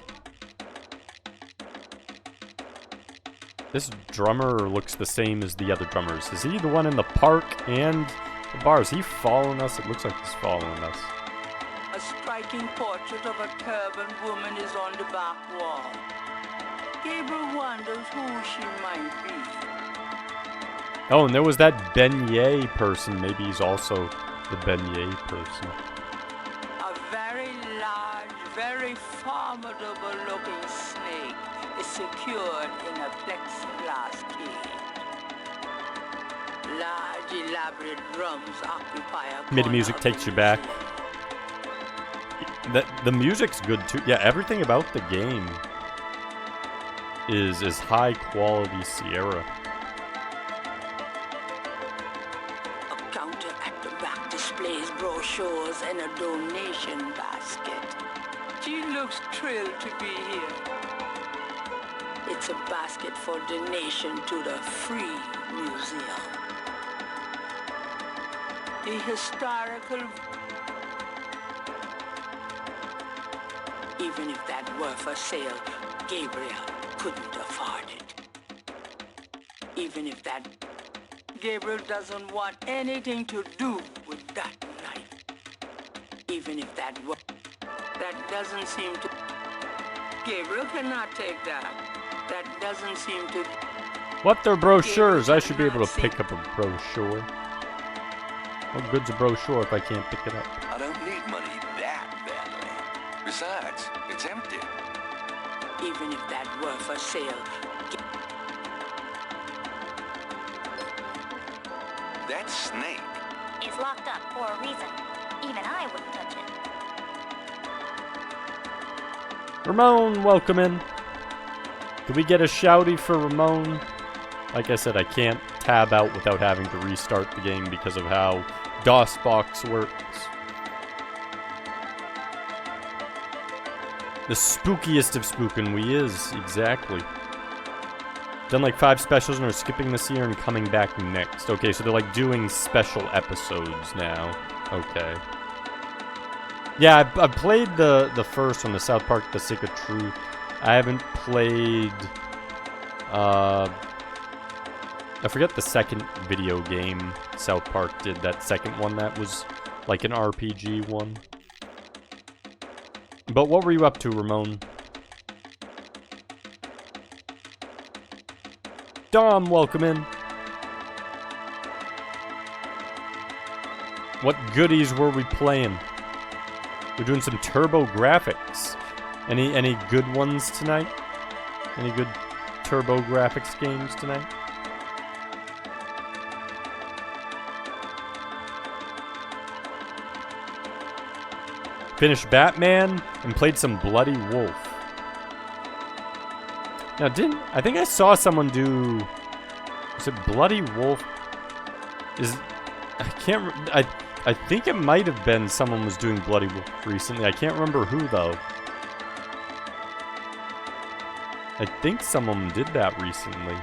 drummer looks the same as the other drummers. Is he the one in the park and the bar? Is he following us? It looks like he's following us. A striking portrait of a turbaned woman is on the back wall. Gabriel wonders who she might be. Oh, and there was that beignet person. Maybe he's also the beignet person. A very large, very formidable looking snake is secured in a plexiglass cage. Large, elaborate drums occupy a MIDI corner music of takes the you back. museum. The music's good too. Yeah, everything about the game is high quality Sierra. A counter at the back displays brochures and a donation basket. She looks thrilled to be here. It's a basket for donation to the Free Museum. The historical... Even if that were for sale, Gabriel couldn't afford it. Even if that... Gabriel doesn't want anything to do with that knife. Even if that were... That doesn't seem to... Gabriel cannot take that. That doesn't seem to... What? They're brochures. I should be able to pick up a brochure. What good's a brochure if I can't pick it up? I don't need money that badly. Besides, it's empty. Even if that were for sale, That snake. It's locked up for a reason. Even I wouldn't touch it. Ramon, welcome in. Could we get a shouty for Ramon? Like I said, I can't tab out without having to restart the game because of how DOSBox works. The spookiest of spookin' we is, exactly. Done like 5 specials and are skipping this year and coming back next. Okay, so they're like doing special episodes now. Okay. Yeah, I played the first one, the South Park The Stick of Truth. I haven't played... I forget the second video game South Park did. That second one that was like an RPG one. But what were you up to, Ramon? Dom, welcome in. What goodies were we playing? We're doing some Turbo Graphics. Any good ones tonight? Any good Turbo Graphics games tonight? Finished Batman and played some Bloody Wolf. Now, I think I saw someone do... Was it Bloody Wolf? I think it might have been someone was doing Bloody Wolf recently. I can't remember who, though. I think someone did that recently.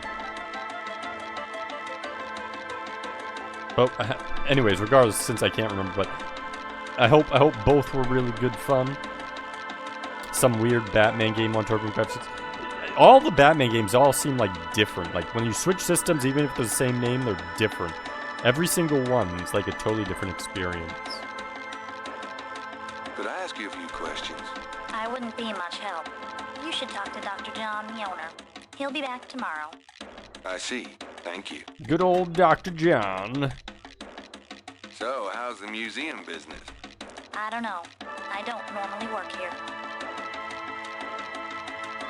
But, anyways, regardless, since I can't remember, but... I hope both were really good fun. Some weird Batman game on Turbo Graphics. All the Batman games all seem like different. Like when you switch systems, even if they're the same name, they're different. Every single one is like a totally different experience. Could I ask you a few questions? I wouldn't be much help. You should talk to Dr. John, the owner. He'll be back tomorrow. I see. Thank you. Good old Dr. John. So, how's the museum business? I don't know. I don't normally work here.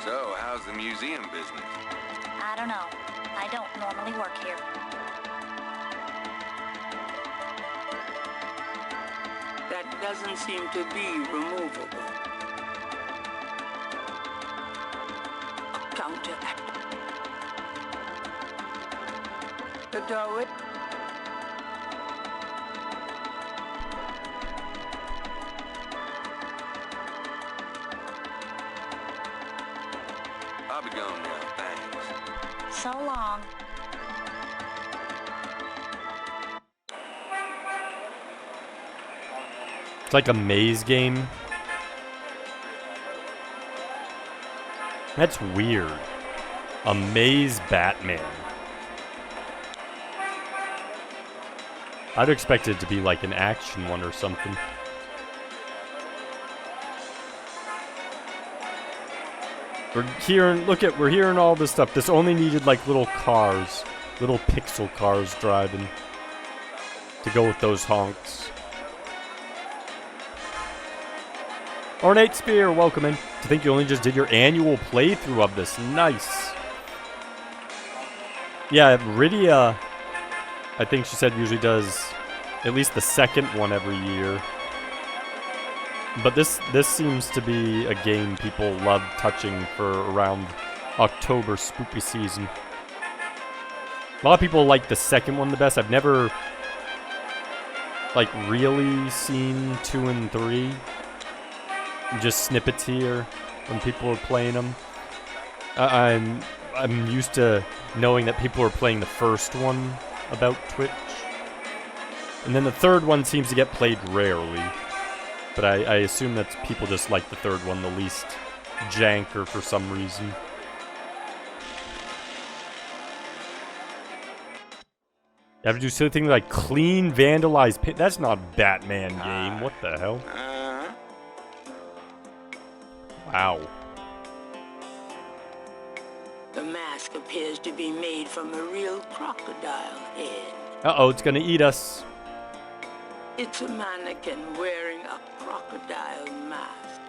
So, how's the museum business? I don't know. I don't normally work here. that doesn't seem to be removable. A counteract. The doorway. I'll be gone now, thanks. So long. It's like a maze game. That's weird. A maze Batman. I'd expect it to be like an action one or something. We're hearing all this stuff. This only needed like little cars, little pixel cars driving to go with those honks. Ornate Spear, welcome in. To think you only just did your annual playthrough of this. Nice. Yeah, Rydia, I think she said usually does at least the second one every year. But this seems to be a game people love touching for around October spooky season. A lot of people like the second one the best. I've never like really seen 2 and 3. Just snippets here when people are playing them. I'm used to knowing that people are playing the first one about Twitch. And then the third one seems to get played rarely. But I assume that people just like the third one the least janker for some reason. You have to do silly things like clean, vandalize, that's not a Batman game. What the hell? Wow. The mask appears to be made from a real crocodile head. Uh-oh, it's gonna eat us. It's a mannequin wearing a crocodile mask.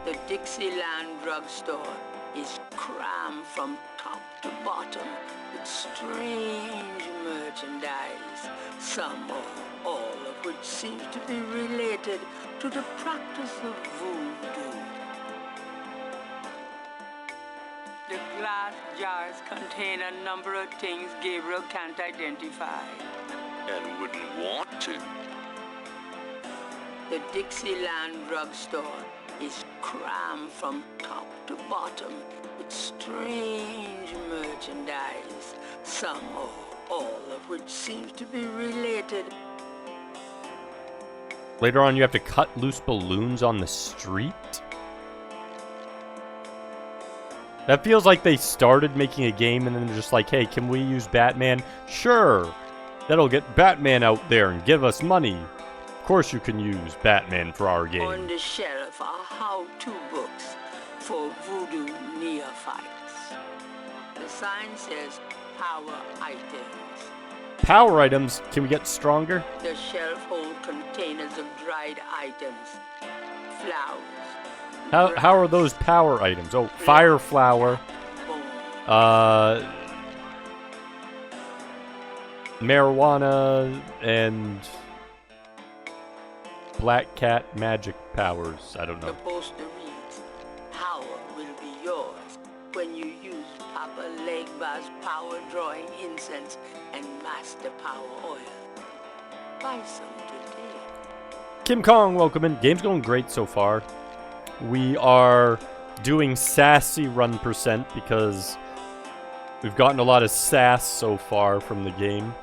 The Dixieland drugstore is crammed from top to bottom with strange merchandise, some or all of which seems to be related to the practice of voodoo. The glass jars contain a number of things Gabriel can't identify. And wouldn't want to. The Dixieland drugstore is crammed from top to bottom with strange merchandise, some or all of which seems to be related. Later on, you have to cut loose balloons on the street? That feels like they started making a game and then they're just like, hey, can we use Batman? Sure! That'll get Batman out there and give us money. Of course you can use Batman for our game. On the shelf are how-to books for voodoo neophytes. The sign says power items. Power items? Can we get stronger? The shelf holds containers of dried items, flowers. How are those power items? Oh, fire flower. Marijuana and black cat magic powers. I don't The know. poster reads, power will be yours when you use Papa Legba's power drawing incense and master power oil. Buy some today. Kim Kong, welcome in. Game's going great so far. We are doing sassy run percent because we've gotten a lot of sass so far from the game.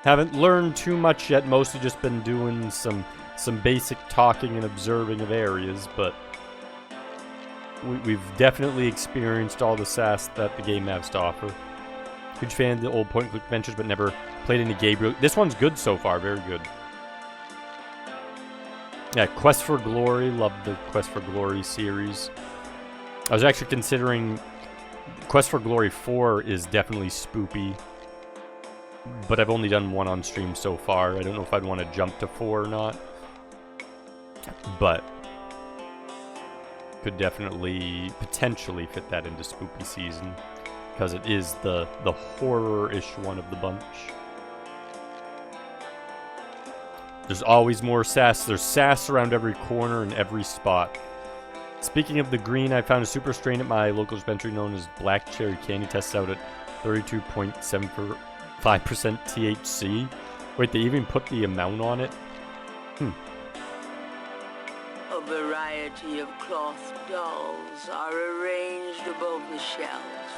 Haven't learned too much yet, mostly just been doing some basic talking and observing of areas, but we've definitely experienced all the sass that the game has to offer. Huge fan of the old point-click adventures, but never played any Gabriel. This one's good so far, very good. Yeah, Quest for Glory, love the Quest for Glory series. I was actually considering Quest for Glory 4 is definitely spoopy, but I've only done 1 on stream so far. I don't know if I'd want to jump to 4 or not, but could definitely potentially fit that into spooky season because it is the horror-ish one of the bunch. There's always more sass. There's sass around every corner and every spot. Speaking of the green, I found a super strain at my local dispensary known as Black Cherry Candy. Tests out at 32.75% THC. Wait, they even put the amount on it? A variety of cloth dolls are arranged above the shelves,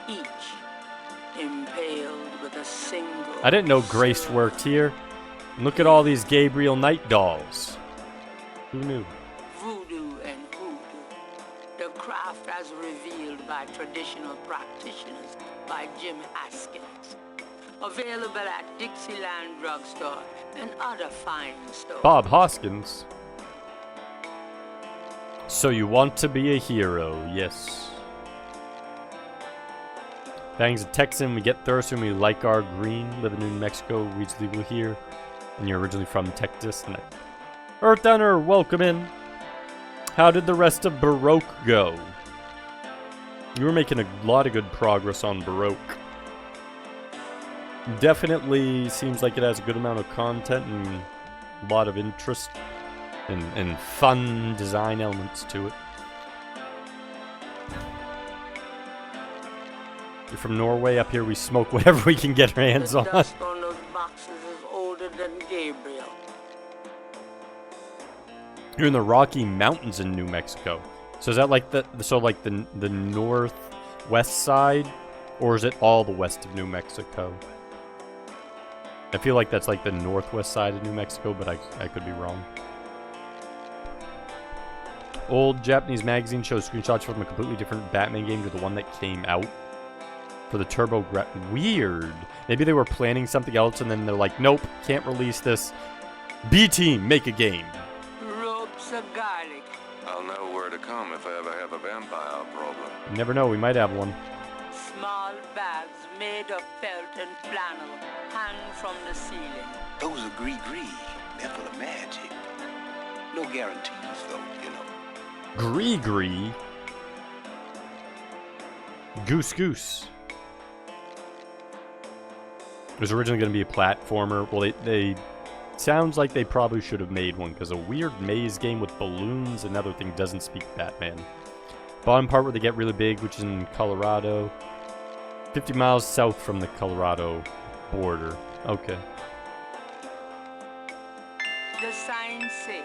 each impaled with a single... I didn't know Grace worked here. And look at all these Gabriel Knight dolls. Who knew? Voodoo and hoodoo, the craft as revealed by traditional practitioners by Jim Haskins. Available at Dixieland Drugstore and other fine stores. Bob Hoskins. So you want to be a hero, yes. Bang's a Texan, we get Thurston, we like our green. Live in New Mexico, weed's legal here. And you're originally from Texas. Earth Hunter, welcome in. How did the rest of Baroque go? You were making a lot of good progress on Baroque. Definitely seems like it has a good amount of content and A lot of interest and fun design elements to it. You're from Norway. Up here we smoke whatever we can get our hands The on. dust on those boxes is older than Gabriel. You're in the Rocky Mountains in New Mexico. So is that like the northwest side? Or is it all the west of New Mexico? I feel like that's like the northwest side of New Mexico, but I could be wrong. Old Japanese magazine shows screenshots from a completely different Batman game to the one that came out for the Weird. Maybe they were planning something else and then they're like, nope, can't release this. B-Team, make a game. Ropes of garlic. I'll know where to come if I ever have a vampire problem. You never know, we might have one. Small bags made of felt and flannel hang from the ceiling. Those are gree-gree. They're full of magic. No guarantees, though, you know. Gree-gree? Goose. It was originally going to be a platformer. Well, they sounds like they probably should have made one, because a weird maze game with balloons and other thing doesn't speak Batman. Bottom part where they get really big, which is in Colorado. 50 miles south from the Colorado border. Okay. The signs say,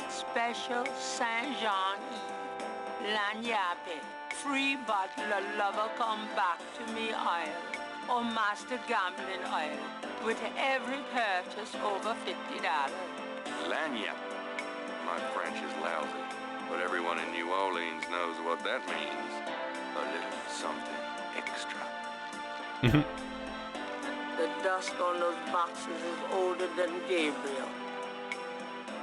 Special Saint Jean Eve, Lagnappe, free bottle of lover come back to me oil, or master gambling oil, with every purchase over $50. Lagniappe. My French is lousy, but everyone in New Orleans knows what that means. A little something extra. The dust on those boxes is older than Gabriel.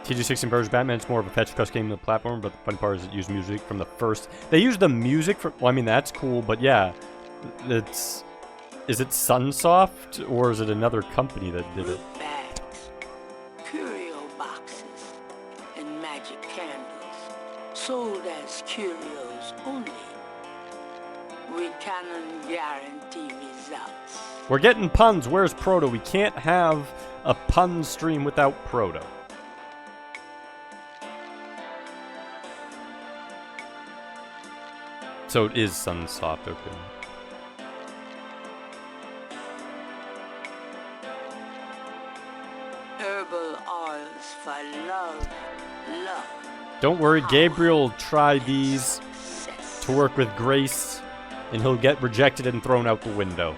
TG16 Burrs Batman, it's more of a fetch quest game than the platform, but the funny part is it used music from the first. They used the music from. Well, I mean, that's cool, but yeah. It's. Is it Sunsoft, or is it another company that did it? Bags, curio boxes, and magic candles, sold as curios only. We cannot guarantee results. We're getting puns. Where's Proto? We can't have a pun stream without Proto. So it is Sunsoft, okay. Herbal oils for love, luck. Don't worry, Gabriel will try these Success. to work with Grace, and he'll get rejected and thrown out the window.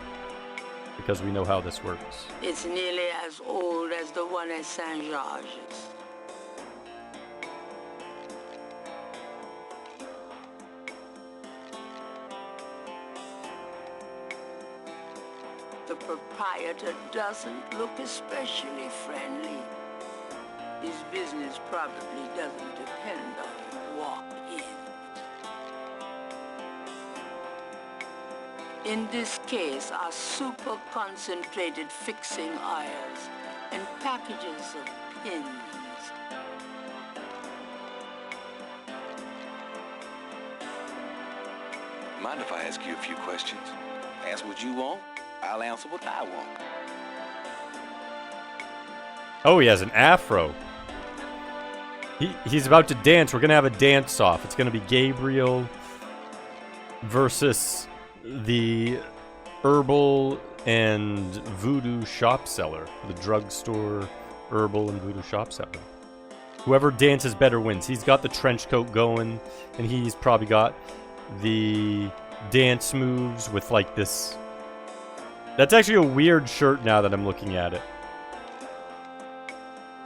Because we know how this works. It's nearly as old as the one at Saint George's. The proprietor doesn't look especially friendly. His business probably doesn't depend on walk-ins. In this case are super concentrated fixing oils and packages of pins. Mind if I ask you a few questions? Ask what you want, I'll answer what I want. Oh, he has an afro. He's about to dance. We're going to have a dance-off. It's going to be Gabriel versus the herbal and voodoo shop seller. The drugstore, herbal, and voodoo shop seller. Whoever dances better wins. He's got the trench coat going, and he's probably got the dance moves with like this. That's actually a weird shirt now that I'm looking at it.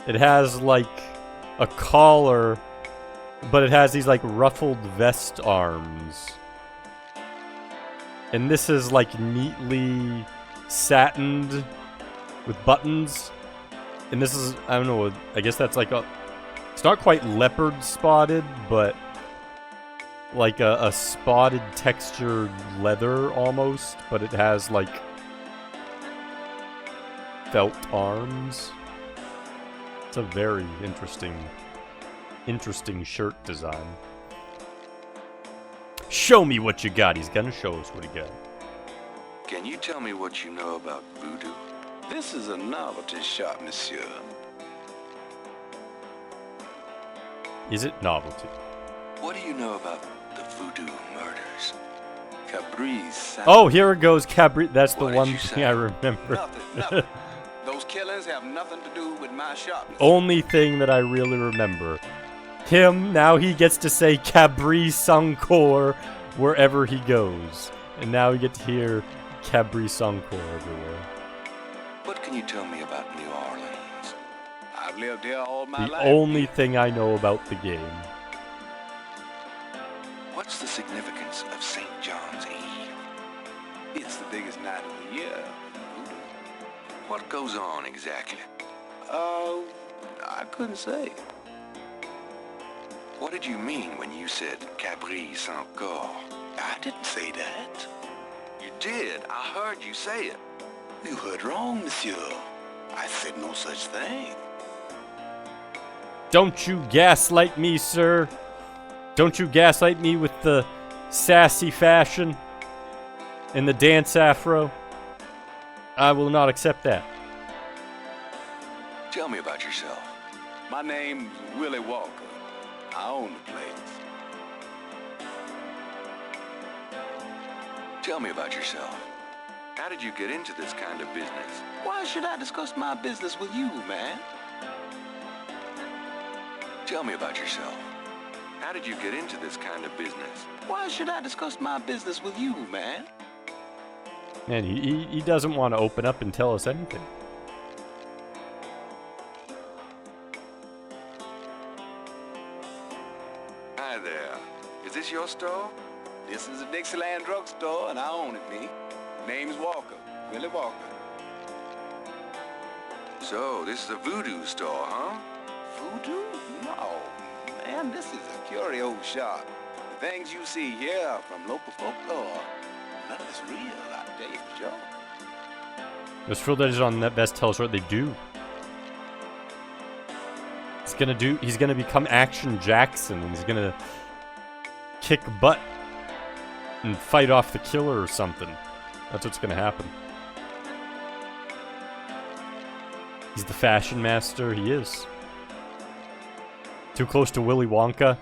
It has like a collar, but it has these like ruffled vest arms. And this is like neatly satined with buttons. And this is, I don't know, I guess that's like a, it's not quite leopard spotted, but like a spotted textured leather almost, but it has like felt arms. It's a very interesting shirt design. Show me what you got. He's gonna show us what he got. Can you tell me what you know about voodoo? This is a novelty shop, monsieur. Is it novelty? What do you know about the voodoo murders? Caprice. Oh, here it goes, Cabri. That's the What did one you thing say? I remember. Nothing. Those killings have nothing to do with my shop. Only thing that I really remember. Him, now he gets to say Cabri Sankor wherever he goes. And now we get to hear Cabri Sankor everywhere. What can you tell me about New Orleans? I've lived here all my The life. only thing I know about the game. What's the significance of St. John's Eve? It's the biggest night of the year. What goes on exactly? I couldn't say. What did you mean when you said Cabri Sankor? I didn't say that. You did. I heard you say it. You heard wrong, monsieur. I said no such thing. Don't you gaslight me, sir. Don't you gaslight me with the sassy fashion and the dance afro. I will not accept that. Tell me about yourself. My name's Willie Walker. I own the place. Tell me about yourself. How did you get into this kind of business? Why should I discuss my business with you, man? Tell me about yourself. How did you get into this kind of business? Why should I discuss my business with you, man? Man, he doesn't want to open up and tell us anything. Hi there. Is this your store? This is a Dixieland drugstore, and I own it, me. Name's Walker. Willie Walker. So, this is a voodoo store, huh? Voodoo? No, man, this is a curio shop. The things you see here are from local folklore. None of it's real, I tell you for sure. This footage on Net Best tells what they do. He's gonna become Action Jackson, and he's gonna kick butt and fight off the killer or something. That's what's gonna happen. He's the fashion master, he is. Too close to Willy Wonka?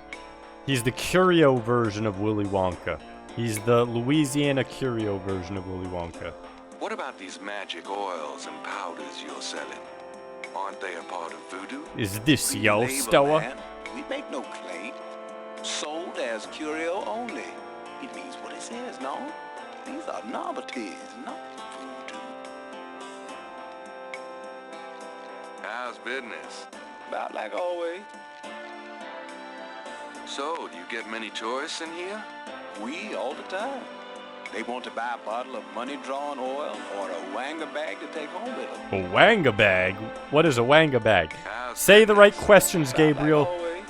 He's the curio version of Willy Wonka. He's the Louisiana curio version of Willy Wonka. What about these magic oils and powders you're selling? Aren't they a part of voodoo? Is this your Label, store? man. We make no claim. Sold as curio only. It means what it says, no? These are novelties, not voodoo. How's business? About like always. So, do you get many tourists in here? We all the time. They want to buy a bottle of money-drawn oil or a wanga bag to take home with them. A wanga bag? What is a wanga bag? How's Say the right business? questions, About like Gabriel. always.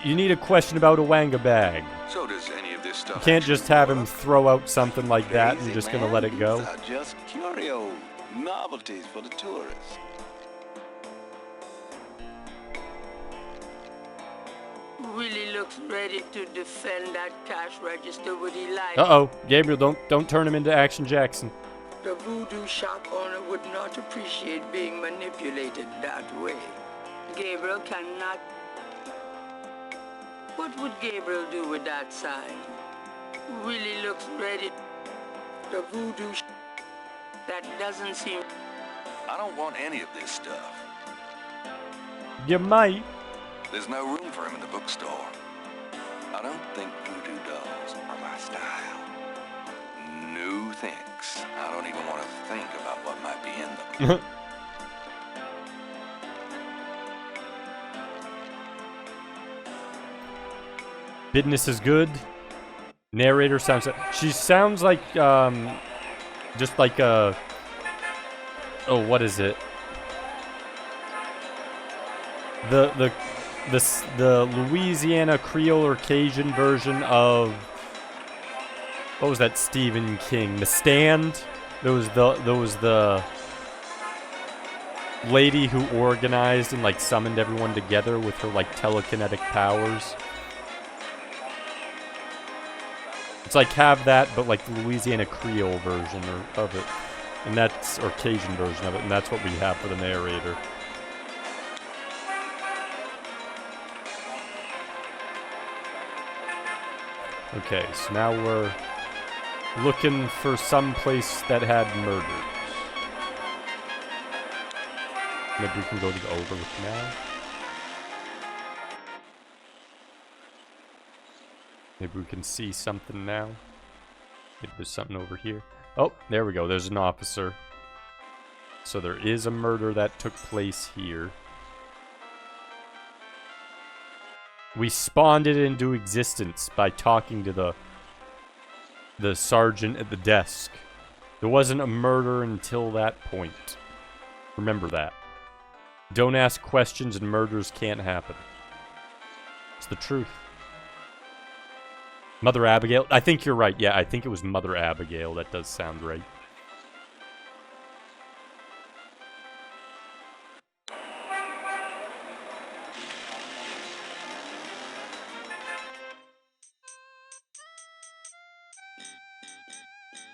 You need a question about a wanga bag. So does any of this stuff You can't actually just have him work? throw out something like that and Crazy, you're just man. gonna let it go. These are just curios, novelties for the tourists. Willie looks ready to defend that cash register with he likes. Uh-oh, Gabriel, don't turn him into Action Jackson. The voodoo shop owner would not appreciate being manipulated that way. Gabriel cannot... What would Gabriel do with that sign? Willie looks ready. The voodoo that doesn't seem... I don't want any of this stuff. You might. There's no room for him in the bookstore. I don't think voodoo dolls are my style. No thanks. I don't even want to think about what might be in them. Business is good. Narrator sounds... She sounds like, just like a... Oh, what is it? The Louisiana Creole or Cajun version of... What was that Stephen King? The Stand? There was the lady who organized and like summoned everyone together with her like telekinetic powers. It's like have that, but like the Louisiana Creole version of it, and that's or Cajun version of it, and that's what we have for the narrator. Okay, so now we're looking for some place that had murders. Maybe we can go to the overlook now. Maybe we can see something now. Maybe there's something over here. Oh, there we go. There's an officer. So there is a murder that took place here. We spawned it into existence by talking to the sergeant at the desk. There wasn't a murder until that point. Remember that. Don't ask questions and murders can't happen. It's the truth. Mother Abigail? I think you're right. Yeah, I think it was Mother Abigail. That does sound right.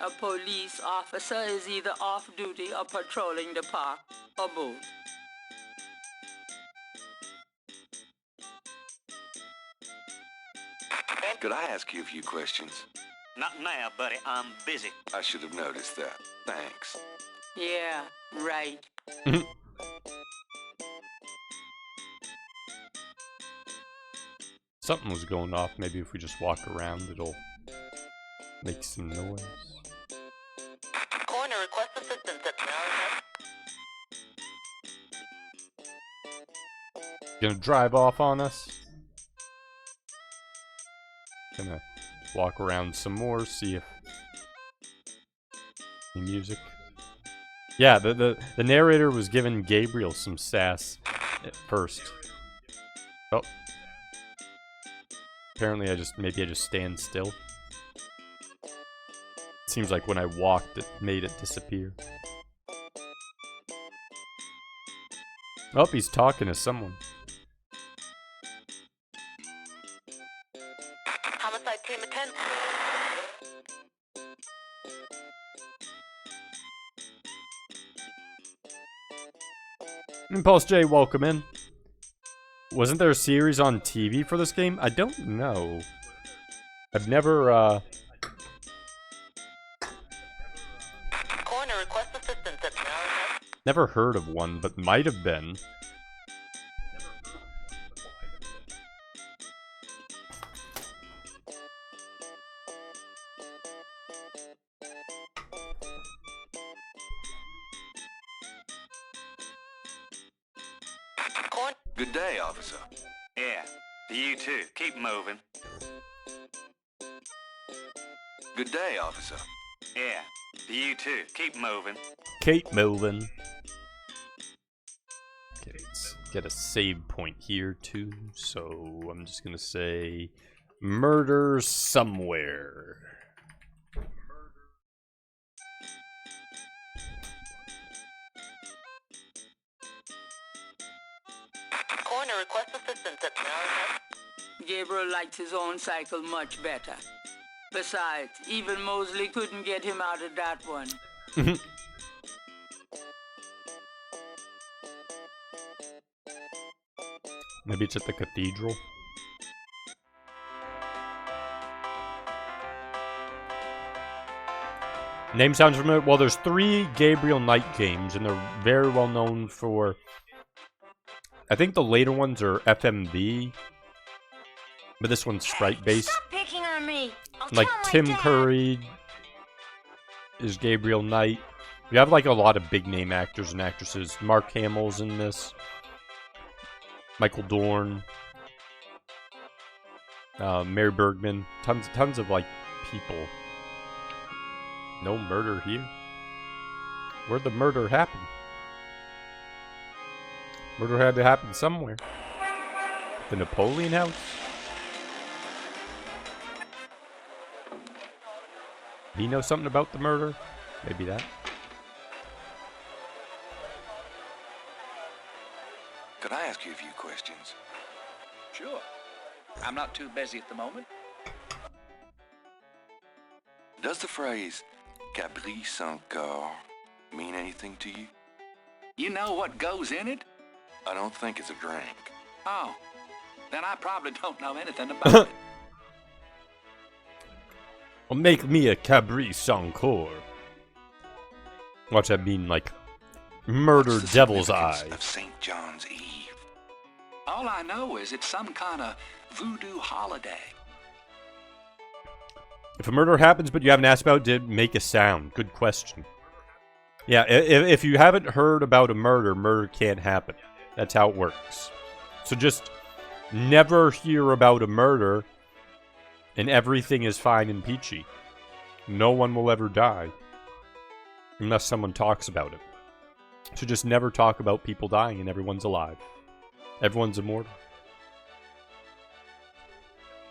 A police officer is either off duty or patrolling the park, or both. Could I ask you a few questions? Not now, buddy. I'm busy. I should have noticed that. Thanks. Yeah, right. Something was going off. Maybe if we just walk around, it'll make some noise. Coroner request assistance at Gonna drive off on us. Gonna walk around some more, see if any music. Yeah, the narrator was giving Gabriel some sass at first. Oh. Apparently maybe I just stand still. Seems like when I walked it made it disappear. Oh, he's talking to someone. Homicide team attend. Impulse J, welcome in. Wasn't there a series on TV for this game? I don't know. I've never, Coroner request assistance at never heard of one, but might have been. Good day, officer. Yeah, you too. Keep moving. Good day, officer. Yeah, you too. Keep moving. Kate Melvin. Okay, let's get a save point here too. So I'm just gonna say murder somewhere. Coroner request assistance at Gabriel likes his own cycle much better. Besides, even Mosley couldn't get him out of that one. Maybe it's at the cathedral. Name sounds familiar. Well, there's 3 Gabriel Knight games, and they're very well known for... I think the later ones are FMV, but this one's sprite-based. Stop picking on me. Like Tim Curry is Gabriel Knight. You have like a lot of big-name actors and actresses. Mark Hamill's in this. Michael Dorn. Mary Bergman. Tons of like people. No murder here. Where'd the murder happen? Murder had to happen somewhere. The Napoleon House? He know something about the murder? Maybe that. Could I ask you a few questions? Sure. I'm not too busy at the moment. Does the phrase caprice encore mean anything to you? You know what goes in it? I don't think it's a drink. Oh, then I probably don't know anything about it. Or make me a Cabrice encore. Watch that mean like murder What's the devil's significance eye. of St. John's Eve? All I know is it's some kind of voodoo holiday. If a murder happens but you haven't asked about it, did it make a sound? Good question. Yeah, if you haven't heard about a murder, murder can't happen. That's how it works. So just never hear about a murder and everything is fine and peachy. No one will ever die unless someone talks about it. So just never talk about people dying and everyone's alive. Everyone's immortal.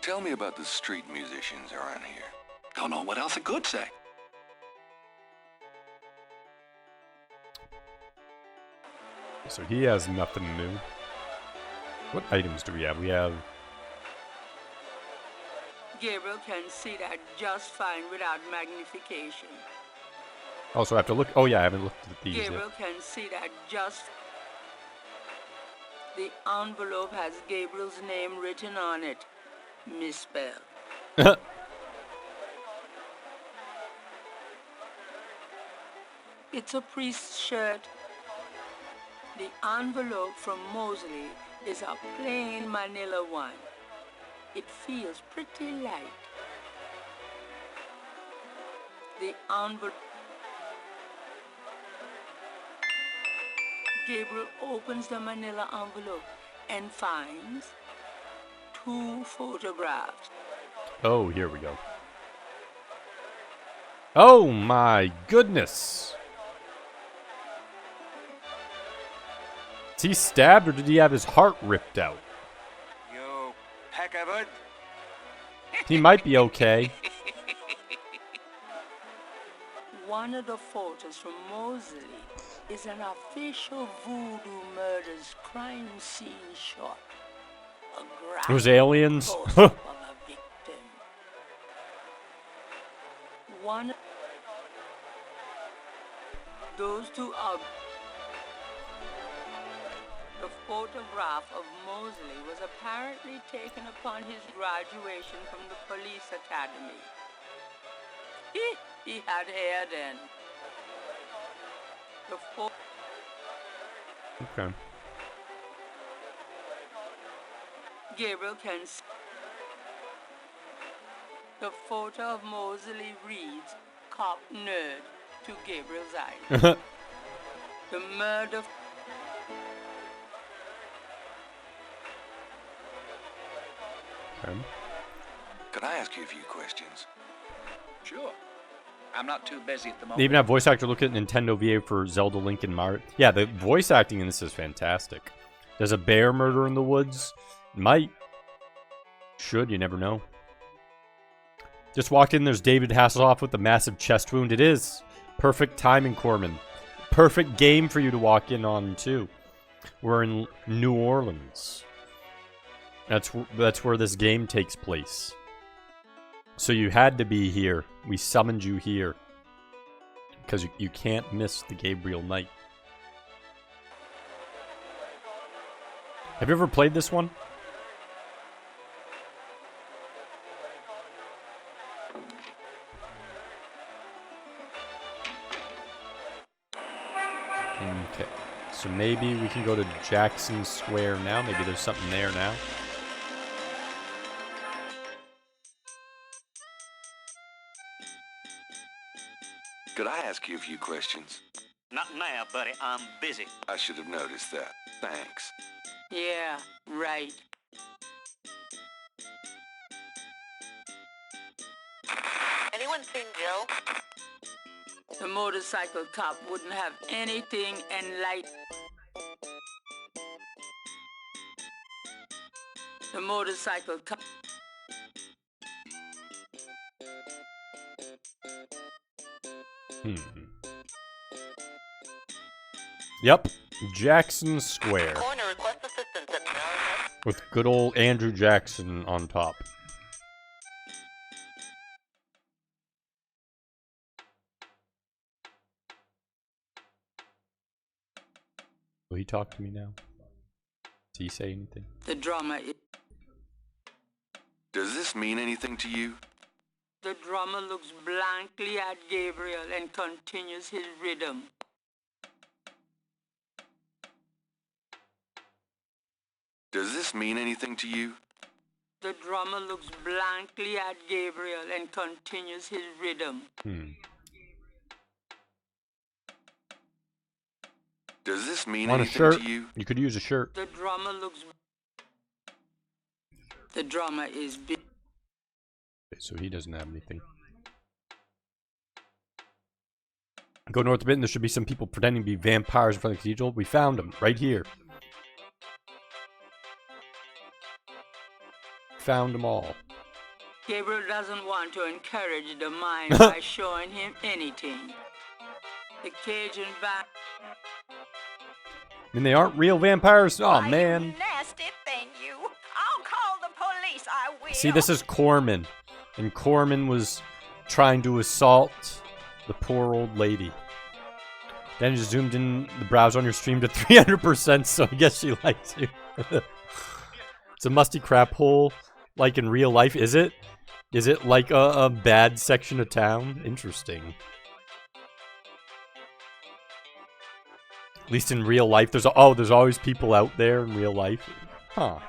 Tell me about the street musicians around here. Don't know what else I could say. So he has nothing new. What items do we have? We have... Gabriel can see that just fine without magnification. Also, I have to look... Oh, yeah, I haven't looked at these Gabriel can see that just... The envelope has Gabriel's name written on it. Misspelled. yet. It's a priest's shirt. The envelope from Mosley is a plain manila one. It feels pretty light. The envelope... Gabriel opens the manila envelope and finds 2 photographs. Oh, here we go. Oh my goodness! Is he stabbed or did he have his heart ripped out? You peckabud. He might be okay. One of the photos from Mosley is an official voodoo murders crime scene shot. A It was graphic aliens. close-up of a victim. One... Those 2 are... The photograph of Mosley was apparently taken upon his graduation from the police academy. He had hair then. The Okay. Gabriel can see. The photo of Mosley reads, "Cop nerd," to Gabriel's eyes. The murder... Okay. Could I ask you a few questions? Sure. I'm not too busy at the They moment. even have voice actor look at Nintendo VA for Zelda, Link, and Mario. Yeah, the voice acting in this is fantastic. There's a bear murder in the woods. Might. Should, you never know. Just walked in, there's David Hasselhoff with a massive chest wound. It is. Perfect timing, Corman. Perfect game for you to walk in on, too. We're in New Orleans. That's where this game takes place. So you had to be here. We summoned you here. Because you can't miss the Gabriel night. Have you ever played this one? Okay. So maybe we can go to Jackson Square now. Maybe there's something there now. Could I ask you a few questions? Not now, buddy. I'm busy. I should have noticed that. Thanks. Yeah, right. Anyone seen Joe? The motorcycle cop wouldn't have anything enlightened. The motorcycle cop... Yep. Jackson Square. Corner request assistance at now. With good old Andrew Jackson on top. Will he talk to me now? Does he say anything? The drama is... Does this mean anything to you? The drummer looks blankly at Gabriel and continues his rhythm. Does this mean anything to you? The drummer looks blankly at Gabriel and continues his rhythm. Does this mean Want a anything shirt? to you? You could use a shirt. The drummer looks... The drummer is... Okay, so he doesn't have anything. Go north a bit and there should be some people pretending to be vampires in front of the cathedral. We found them right here. Found them all. Gabriel doesn't want to encourage the mind by showing him anything. The Cajun band... I mean, they aren't real vampires? Oh, man. You nasty thing, you. I'll call the police, I will. See, this is Corman. And Corman was trying to assault the poor old lady. Then just zoomed in the browser on your stream to 300%, so I guess she likes you. It's a musty crap hole, like in real life. Is it? Is it like a bad section of town? Interesting. At least in real life, there's always people out there in real life. Huh.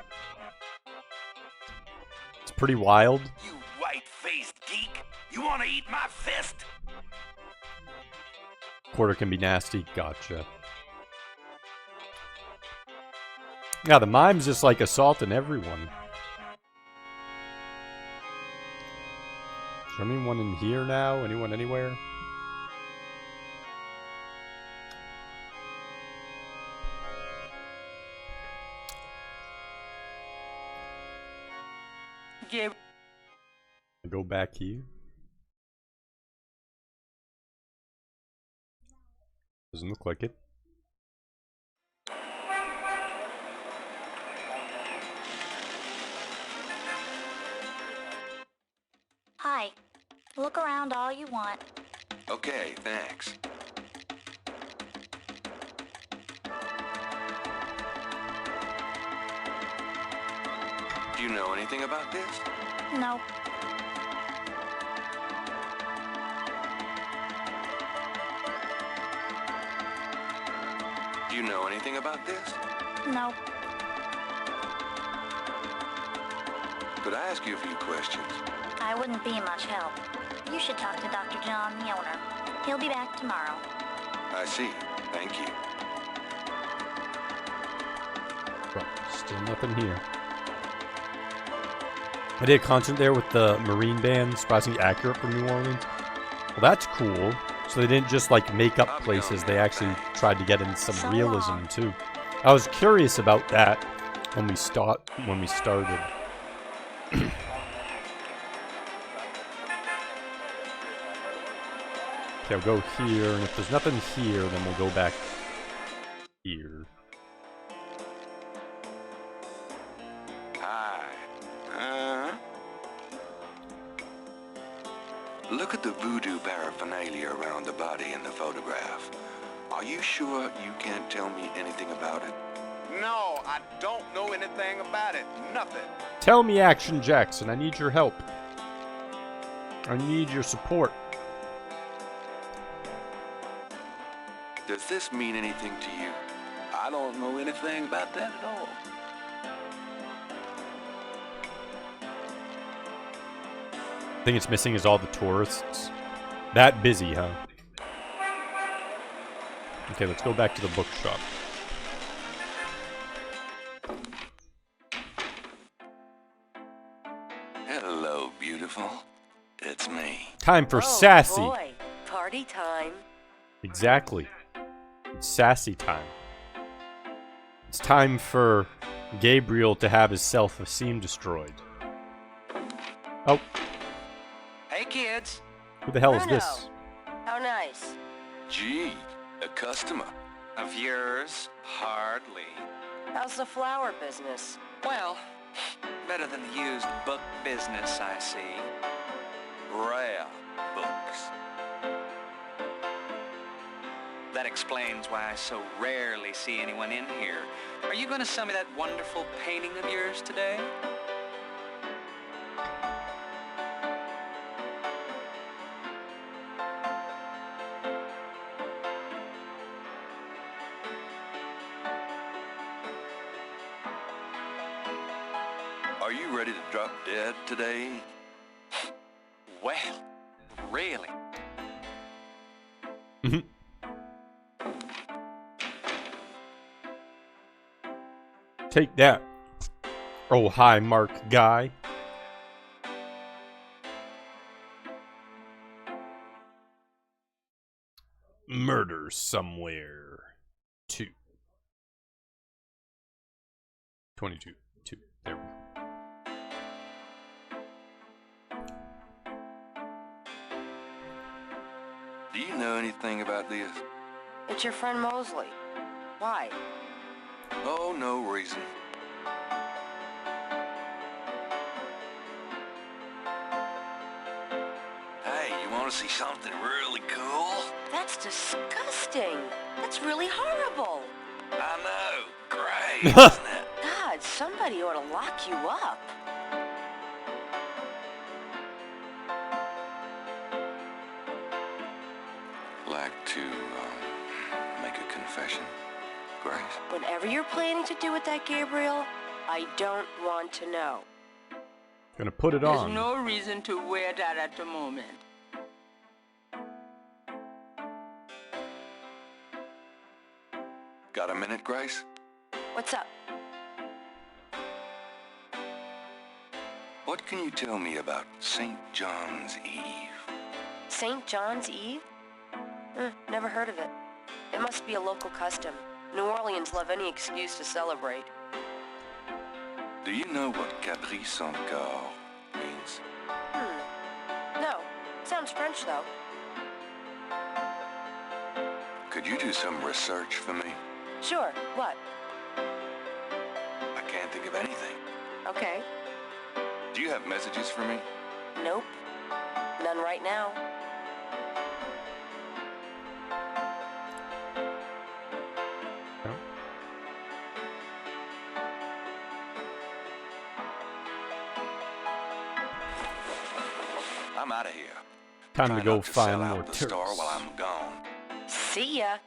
It's pretty wild. You white-faced geek! You want to eat my fist? Quarter can be nasty. Gotcha. Yeah, the mime's just like assaulting everyone. Is there anyone in here now? Anyone anywhere? Gabriel... Go back here. Doesn't look like it. Hi. Look around all you want. Okay, thanks. Do you know anything about this? No. Do you know anything about this? No. Could I ask you a few questions? I wouldn't be much help. You should talk to Dr. John, the owner. He'll be back tomorrow. I see. Thank you. Well, still nothing here. I did a concert there with the Marine Band, surprisingly accurate for New Orleans. Well, that's cool. So they didn't just like make up places; they actually tried to get in some realism too. I was curious about that when we started. Okay, we'll go here, and if there's nothing here, then we'll go back here. Hi. Look at the voodoo paraphernalia around the body in the photograph. Are you sure you can't tell me anything about it? No, I don't know anything about it. Nothing. Tell me, Action Jackson, I need your help. I need your support. Does this mean anything to you? I don't know anything about that at all. The thing it's missing is all the tourists. That busy, huh? Okay, let's go back to the bookshop. Hello, beautiful. It's me. Time for Oh, sassy. boy. Party time. Exactly. It's sassy time. It's time for Gabriel to have his self-esteem destroyed. Oh, Hey, kids. who the hell is Bruno. this? How nice. Gee, a customer. Of yours? Hardly. How's the flower business? Well, better than the used book business, I see. Rare books. That explains why I so rarely see anyone in here. Are you going to sell me that wonderful painting of yours today? Are you ready to drop dead today? Well, really? Take that. Oh, hi, Mark guy. Murder somewhere. 2. 22. 2. There we go. Do you know anything about this? It's your friend Mosley. Why? Oh, no reason. Hey, you want to see something really cool? That's disgusting. That's really horrible. I know. Great, isn't it? God, somebody ought to lock you up. Like to make a confession, Grace? Whatever you're planning to do with that, Gabriel, I don't want to know. Gonna put it on. There's no reason to wear that at the moment. Got a minute, Grace? What's up? What can you tell me about St. John's Eve? St. John's Eve? Never heard of it. It must be a local custom. New Orleans love any excuse to celebrate. Do you know what Caprice encore means? No. Sounds French, though. Could you do some research for me? Sure. What? I can't think of anything. Okay. Do you have messages for me? Nope. None right now. I'm out of here. Time Try to go not to find sell more out the store tourists. while I'm gone. See ya.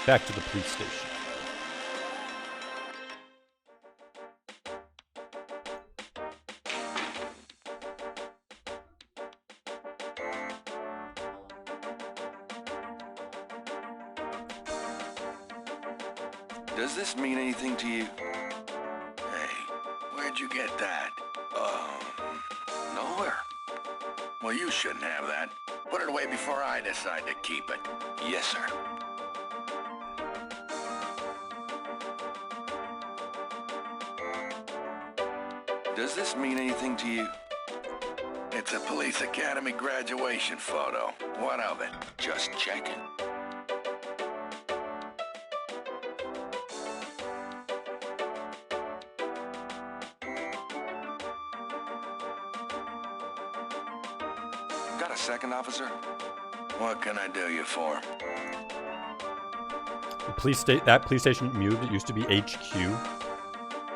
Back to the police station. Does this mean anything to you? Hey, where'd you get that? Nowhere. Well, you shouldn't have that. Put it away before I decide to keep it. Yes, sir. Does this mean anything to you? It's a police academy graduation photo. What of it? Just checking. Got a second, officer? What can I do you for? The that police station moved. It used to be HQ.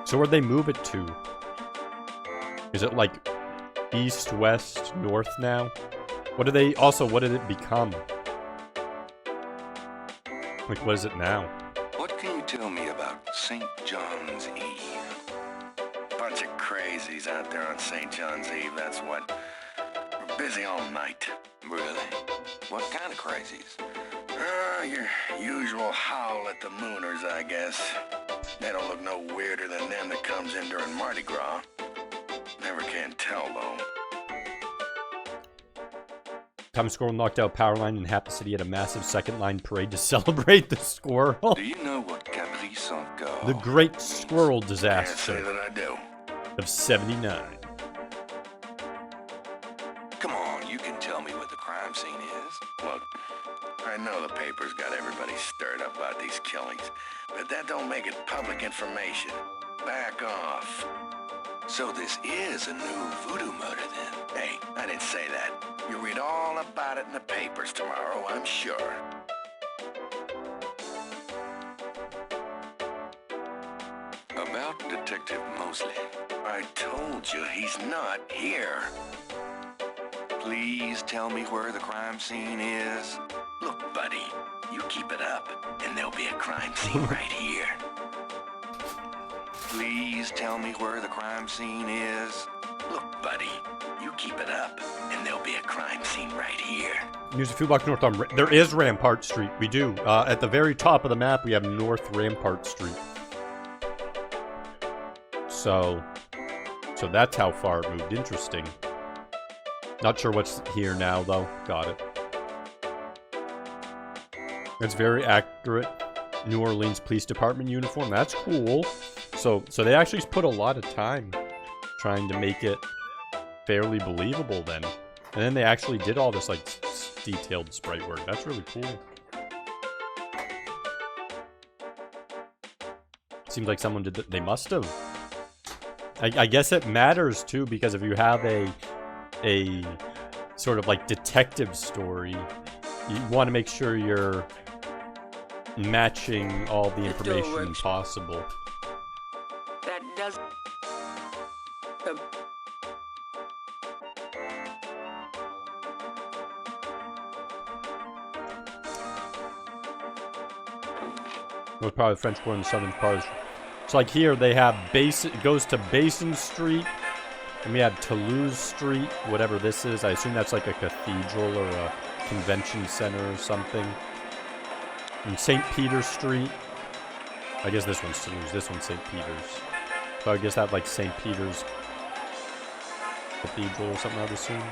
So where'd they move it to? Is it like east, west, north now? What did it become? Like, what is it now? What can you tell me about St. John's Eve? Bunch of crazies out there on St. John's Eve, that's what. We're busy all night. Really? What kind of crazies? Your usual howl at the Mooners, I guess. They don't look no weirder than them that comes in during Mardi Gras. Never can tell, though. Times Squirrel knocked out power line and half the city at a massive second line parade to celebrate the squirrel. Do you know what Caprice encore? The Great Squirrel Can't say Disaster that I do. of 79. Come on, you can tell me what the crime scene is. Look, I know the paper's got everybody stirred up about these killings, but that don't make it public information. Back off. So this is a new voodoo murder then? Hey, I didn't say that. You'll read all about it in the papers tomorrow, I'm sure. About Detective Mosley. I told you he's not here. Please tell me where the crime scene is. Look, buddy, you keep it up, and there'll be a crime scene right here. Please tell me where the crime scene is. Look, buddy, you keep it up, and there'll be a crime scene right here. Use a few blocks north on... There is Rampart Street. We do. At the very top of the map, we have North Rampart Street. So that's how far it moved. Interesting. Not sure what's here now, though. Got it. It's very accurate. New Orleans Police Department uniform. That's cool. So they actually put a lot of time trying to make it fairly believable then. And then they actually did all this, like, detailed sprite work. That's really cool. Seems like someone did that. They must have. I guess it matters, too, because if you have a sort of, like, detective story, you want to make sure you're matching all the information possible. That does... Well, probably the French Quarter in the southern part. So, like, here they have Basin... It goes to Basin Street. And we have Toulouse Street, whatever this is. I assume that's like a cathedral or a convention center or something. And St. Peter Street. I guess this one's Toulouse. This one's St. Peter's. So I guess that like St. Peter's Cathedral or something, I'd assume.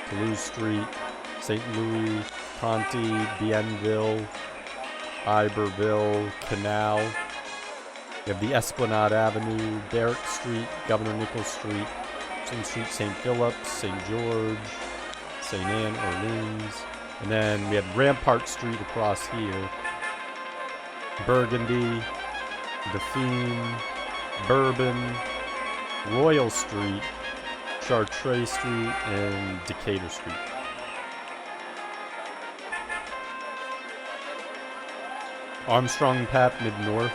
Toulouse Street, St. Louis, Conti, Bienville, Iberville, Canal. You have the Esplanade Avenue, Barrack Street, Governor Nichols Street, St. Street, St. Philip, St. George, St. Anne, Orleans. And then we have Rampart Street across here. Burgundy, Dauphine, Bourbon, Royal Street, Chartres Street, and Decatur Street. Armstrong Path, mid-north.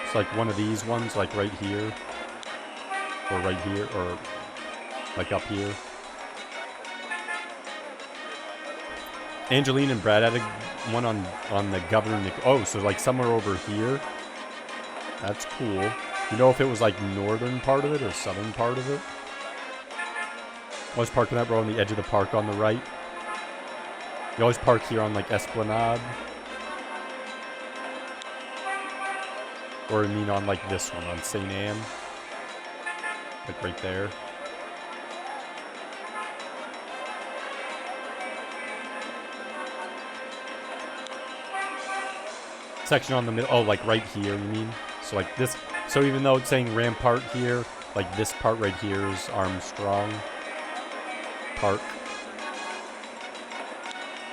It's like one of these ones, like right here. Or right here, or like up here. Angeline and Brad had one on the Governor Nick. Oh, so like somewhere over here. That's cool. You know if it was like northern part of it or southern part of it? Always park in that row on the edge of the park on the right. You always park here on like Esplanade. Or I mean on like this one, on St. Anne. Like right there. Section on the middle. Oh, like right here, you mean? So like this. So even though it's saying Rampart here, like this part right here is Armstrong Park.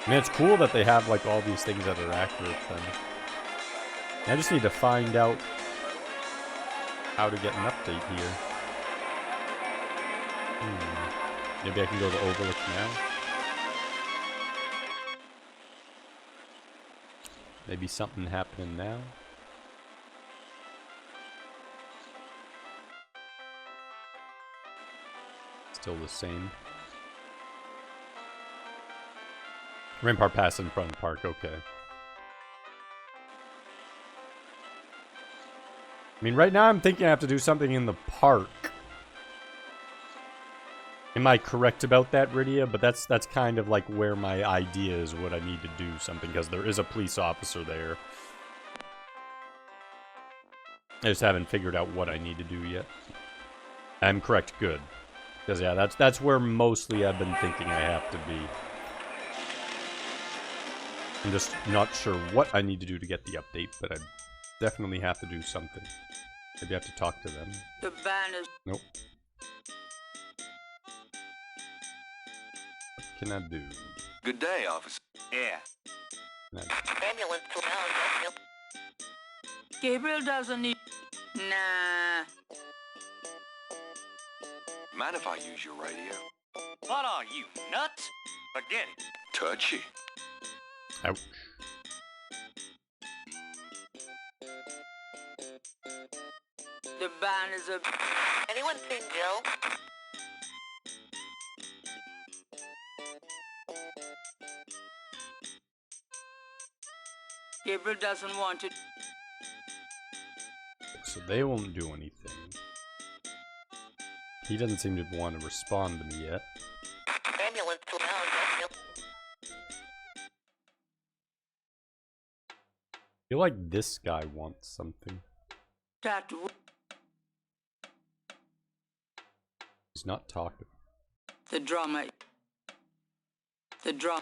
I mean, it's cool that they have like all these things that are accurate then. I just need to find out how to get an update here. Maybe I can go to Overlook now. Maybe something happening now. Still the same. Rampart Pass in front of the park, okay. I mean, right now I'm thinking I have to do something in the park. Am I correct about that, Rydia? But that's kind of like where my idea is what I need to do something, because there is a police officer there. I just haven't figured out what I need to do yet. I'm correct, good. Because yeah, that's where mostly I've been thinking I have to be. I'm just not sure what I need to do to get the update, but I definitely have to do something. Maybe I have to talk to them. The banners. Nope. What can I do? Good day, officer. Yeah. Ambulance to now, Gabriel doesn't need... Nah. Mind if I use your radio? What are you, nuts? Forget it. Touchy. Ouch. The banners are... Anyone seen Jill? Gabriel doesn't want it. So they won't do anything. He doesn't seem to want to respond to me yet. Ambulance to now. I feel like this guy wants something. That He's not talking. the drama. The drum.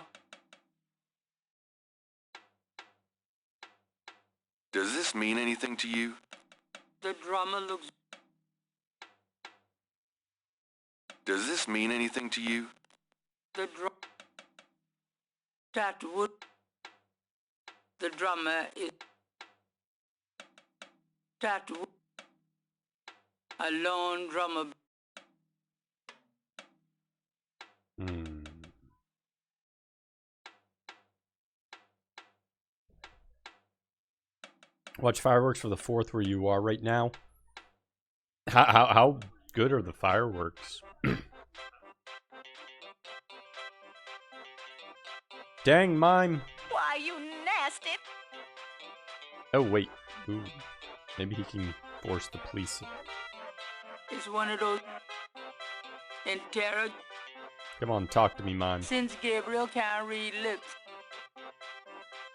Does this mean anything to you? The drama looks. Does this mean anything to you? The drum. That would. The drummer is. That would. A lone drummer. Watch fireworks for the 4th where you are right now. How good are the fireworks? Dang, mime. Why, you nasty. Oh, wait. Ooh. Maybe he can force the police. It's one of those. In terror. Come on, talk to me, mime. Since Gabriel can't read lips,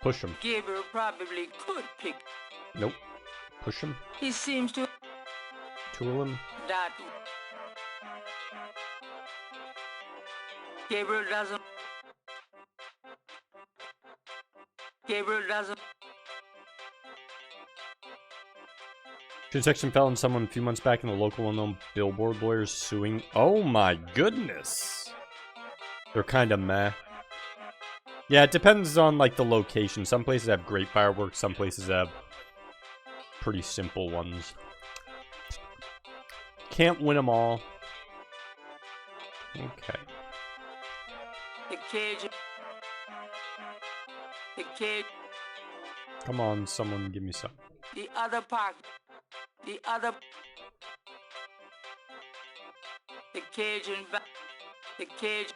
Push him. Gabriel probably could pick. Nope. Push him. He seems to. Tool him. That. Gabriel doesn't. Gabriel doesn't. Transaction fell on someone a few months back in the local well-known billboard lawyers suing. Oh my goodness. They're kind of meh. Yeah, it depends on like the location. Some places have great fireworks. Some places have pretty simple ones. Can't win them all. Okay. The cage. The cage. Come on, someone give me some. The other park. The other. The cage and back. The cage.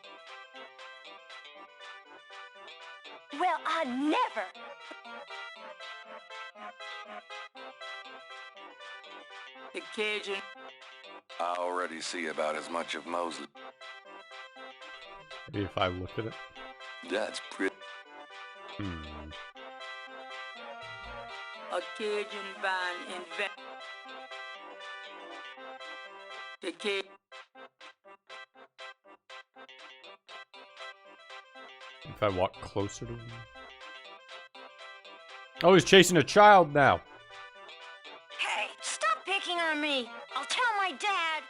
Well, I never. The Cajun. I already see about as much of Mosley. Maybe if I look at it. That's pretty. A Cajun band invent. The Cajun. If I walk closer to him. Oh, he's chasing a child now. Hey, stop picking on me. I'll tell my dad.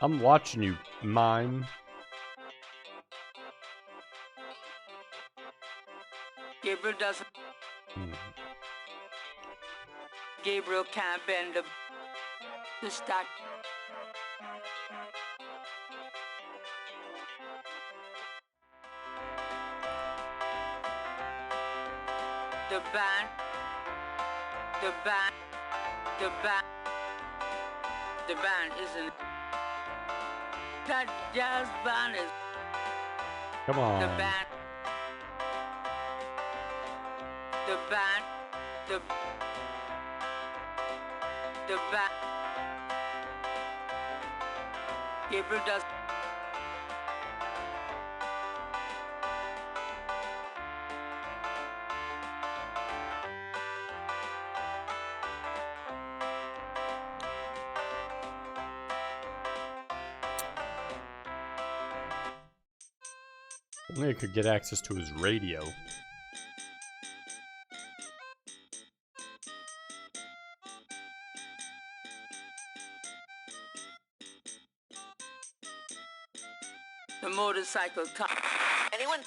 I'm watching you, mime. Gabriel doesn't. Gabriel can't bend the stack. The band. The band. The band. The band isn't. That jazz band is. Come on. The band. The band. The band. Gabriel does. Only I could get access to his radio. The motorcycle cop. Anyone?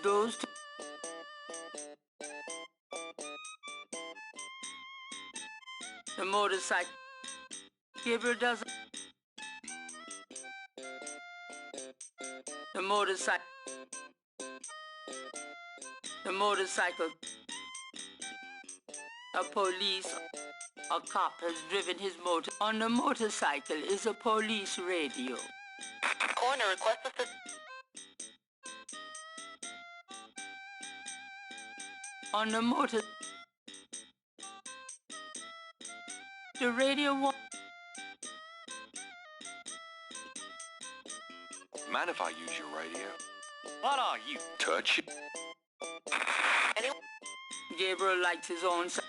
Those two. The motorcycle. Gabriel doesn't. The motorcycle. The motorcycle. A police. A cop has driven his motor. On the motorcycle is a police radio. Coroner requests assistance. On the motor. The radio won't. Mind if I use your radio? What are you? Touch? Gabriel likes his own side.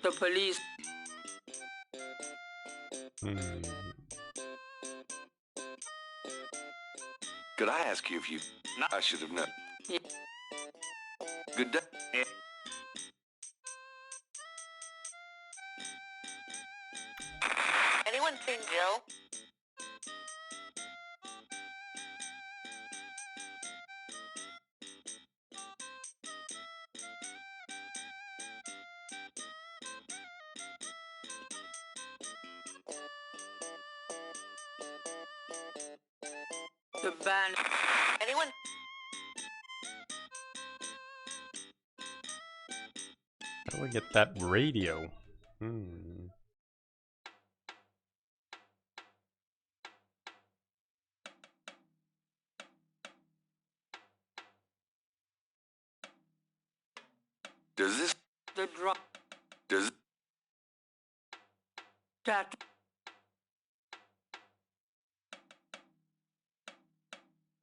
The police. Could I ask you if you... No. I should have known. Yeah. Good day. Yeah. Anyone seen Jill? The band. Anyone? How do I get that radio? Does this... The drum. Does... That.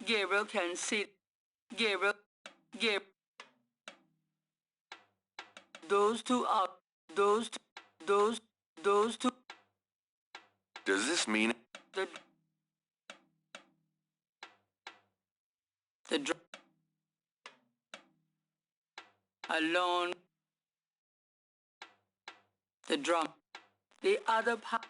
Gabriel can see. Gabriel. Those two are. Those two. Does this mean... The drum. Alone. The drum. The other part.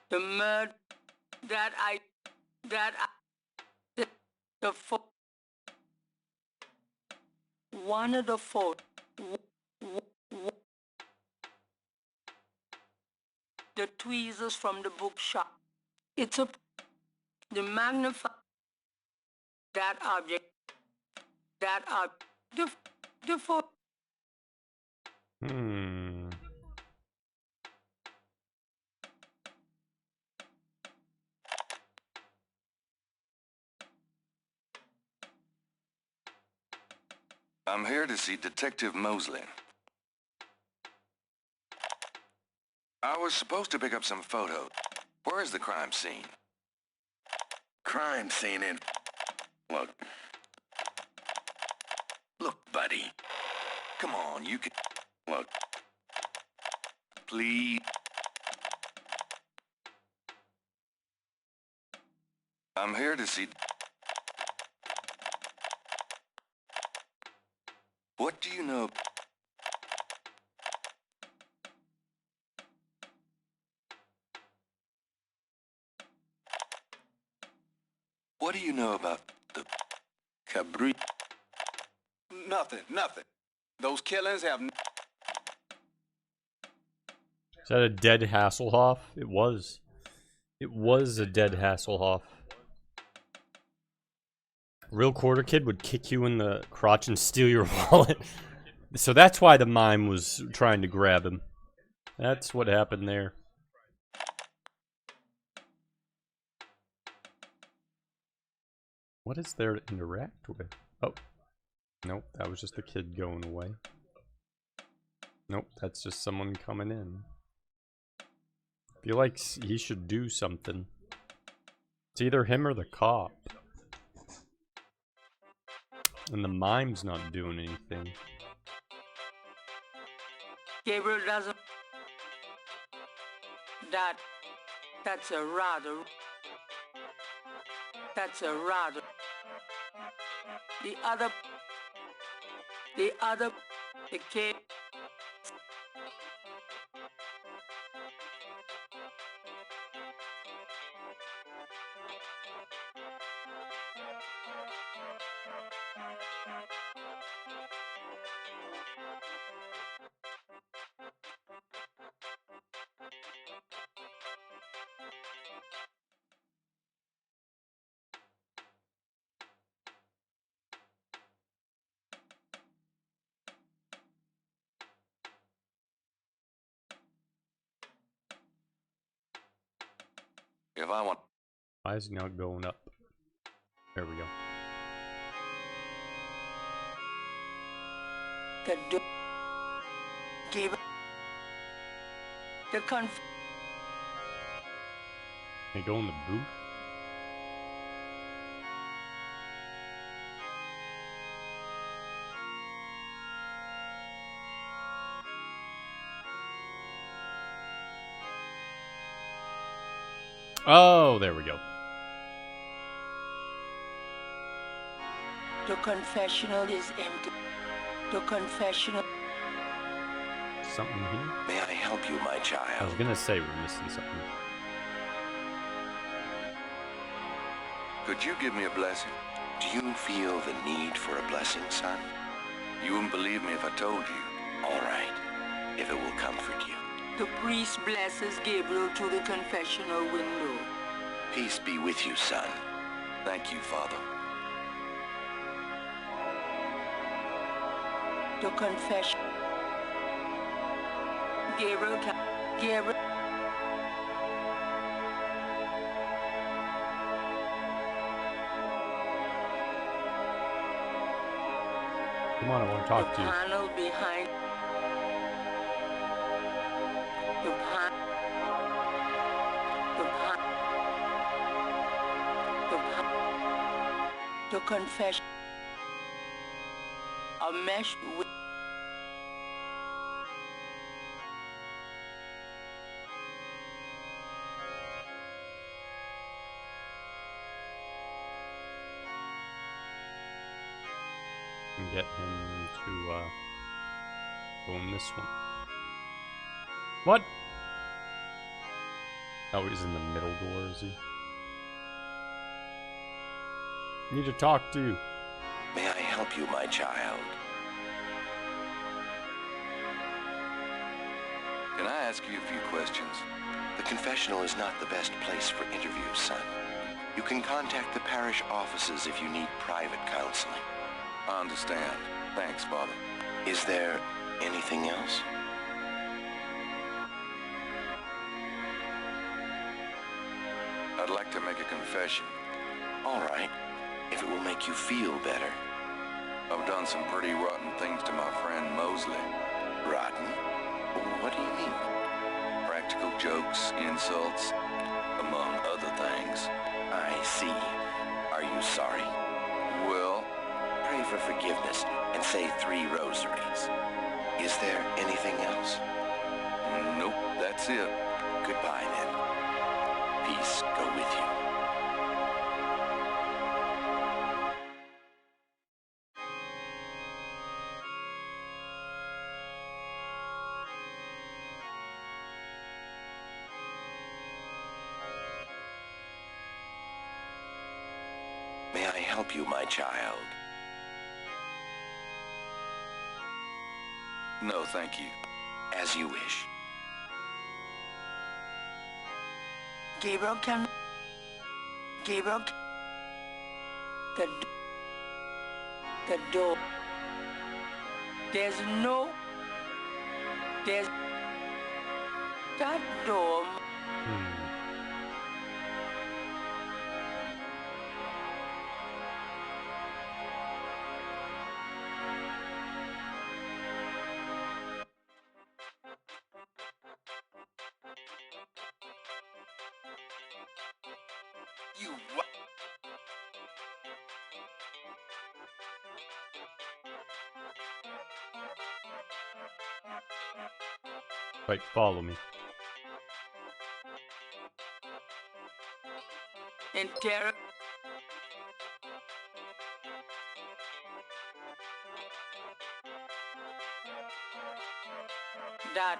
The murder the four. One of the four. The tweezers from the bookshop. It's the magnify that object. The four. I'm here to see Detective Mosley. I was supposed to pick up some photos. Where is the crime scene? Crime scene in... Look. Look, buddy. Come on, you can... Look. Please. I'm here to see... What do you know? What do you know about the... Cabri... Nothing. Those killings have... Is that a dead Hasselhoff? It was. It was a dead Hasselhoff. Real quarter kid would kick you in the crotch and steal your wallet. So that's why the mime was trying to grab him. That's what happened there. What is there to interact with? Oh. Nope, that was just the kid going away. Nope, that's just someone coming in. I feel like he should do something. It's either him or the cop. And the mime's not doing anything. Gabriel doesn't. That's a rather. The kid. If I want... Why is he not going up? There we go. The door. Gabriel. The Can you go in the booth? Oh, there we go. The confessional is empty. The confessional. Something here? May I help you, my I child? was gonna say we're missing something. Could you give me a blessing? Do you feel the need for a blessing, son? You wouldn't believe me if I told you. All right, if it will comfort you. The priest blesses Gabriel through the confessional window. Peace be with you, son. Thank you, Father. The confession. Gabriel. Come on, I want to talk to you. Panel behind. The confession. A mesh with. And get him to go in this one. What? Oh, he's in the middle door, is he? Need to talk to you. May I help you, my child? Can I ask you a few questions? The confessional is not the best place for interviews, son. You can contact the parish offices if you need private counseling. I understand. Thanks, Father. Is there anything else? I'd like to make a confession. All right, if it will make you feel better. I've done some pretty rotten things to my friend Mosley. Rotten? What do you mean? Practical jokes, insults, among other things. I see. Are you sorry? Well, pray for forgiveness and say 3 rosaries. Is there anything else? Nope, that's it. Goodbye, then. Peace go with you. May I help you, my child? No, thank you. As you wish. Gabriel. The door. There's that door. You what? Right, follow me. In terror. That.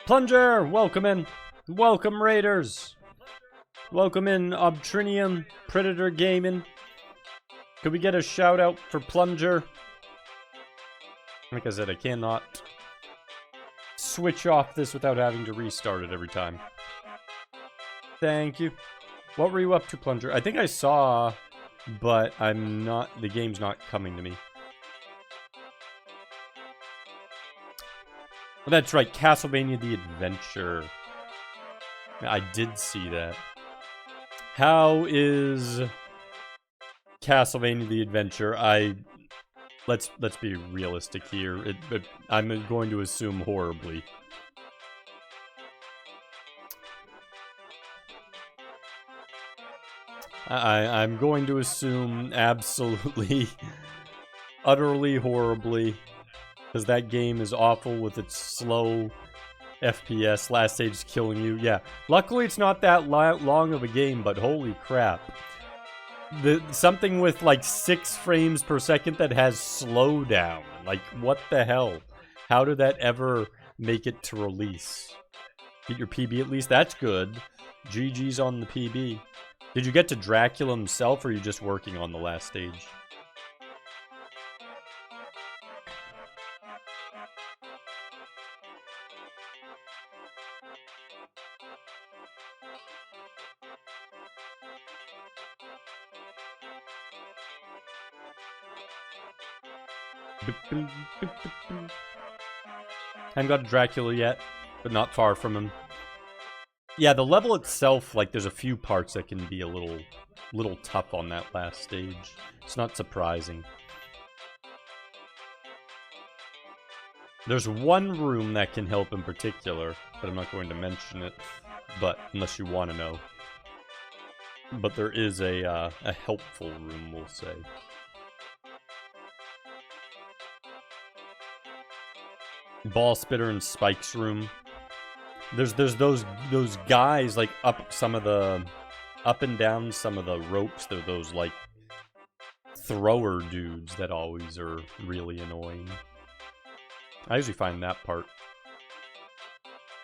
Plunger! Welcome in. Welcome, Raiders. Welcome in, Obtrinium, Predator Gaming. Could we get a shout out for Plunger? Like I said, I cannot switch off this without having to restart it every time. Thank you. What were you up to, Plunger? I think I saw, but I'm not, the game's not coming to me. Well, that's right, Castlevania The Adventure. I did see that. How is Castlevania the Adventure? Let's be realistic here. I'm going to assume horribly. I'm going to assume absolutely, utterly horribly, because that game is awful with its slow FPS. Last stage is killing you. Yeah, luckily it's not that long of a game, but holy crap. Something with like 6 frames per second that has slowdown. Like, what the hell? How did that ever make it to release? Get your PB at least? That's good. GG's on the PB. Did you get to Dracula himself, or are you just working on the last stage? Haven't got to Dracula yet, but not far from him. Yeah, the level itself, like, there's a few parts that can be a little tough on that last stage. It's not surprising. There's one room that can help in particular, but I'm not going to mention it, but unless you want to know. But there is a helpful room, we'll say. Ball Spitter and Spike's room. There's those guys like up and down some of the ropes. They're those like thrower dudes that always are really annoying. I usually find that part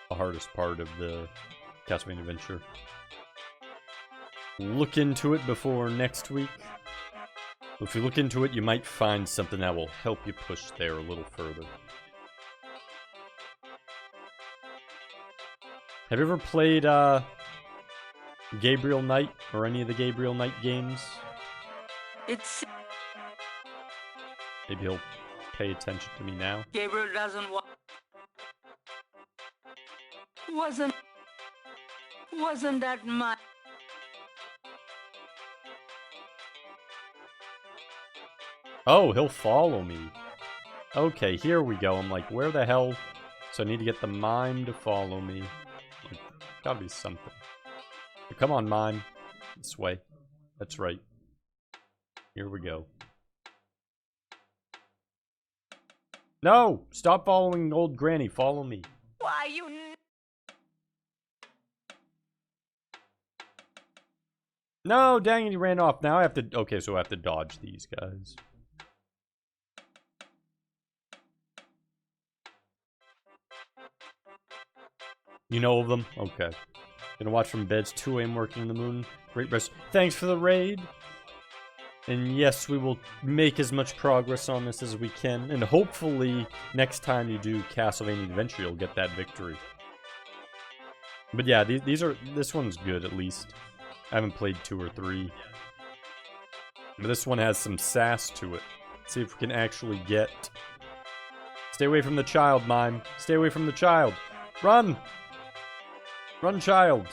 the hardest part of the Castlevania Adventure. Look into it before next week. If you look into it, you might find something that will help you push there a little further. Have you ever played Gabriel Knight or any of the Gabriel Knight games? It's... Maybe he'll pay attention to me now. Gabriel doesn't Wasn't that my... Oh, he'll follow me. Okay, here we go. I'm like, where the hell? So I need to get the mime to follow me. Like, gotta be something. But come on, mime. This way. That's right. Here we go. No! Stop following old granny. Follow me. Why, you... No, dang it, he ran off. Now I have to... Okay, so I have to dodge these guys. You know of them? Okay. Gonna watch from beds. 2 a.m. working the moon. Great rest. Thanks for the raid. And yes, we will make as much progress on this as we can. And hopefully, next time you do Castlevania Adventure, you'll get that victory. But yeah, this one's good at least. I haven't played 2 or 3. But this one has some sass to it. Let's see if we can actually get... Stay away from the child, mime. Stay away from the child. Run! Run, child.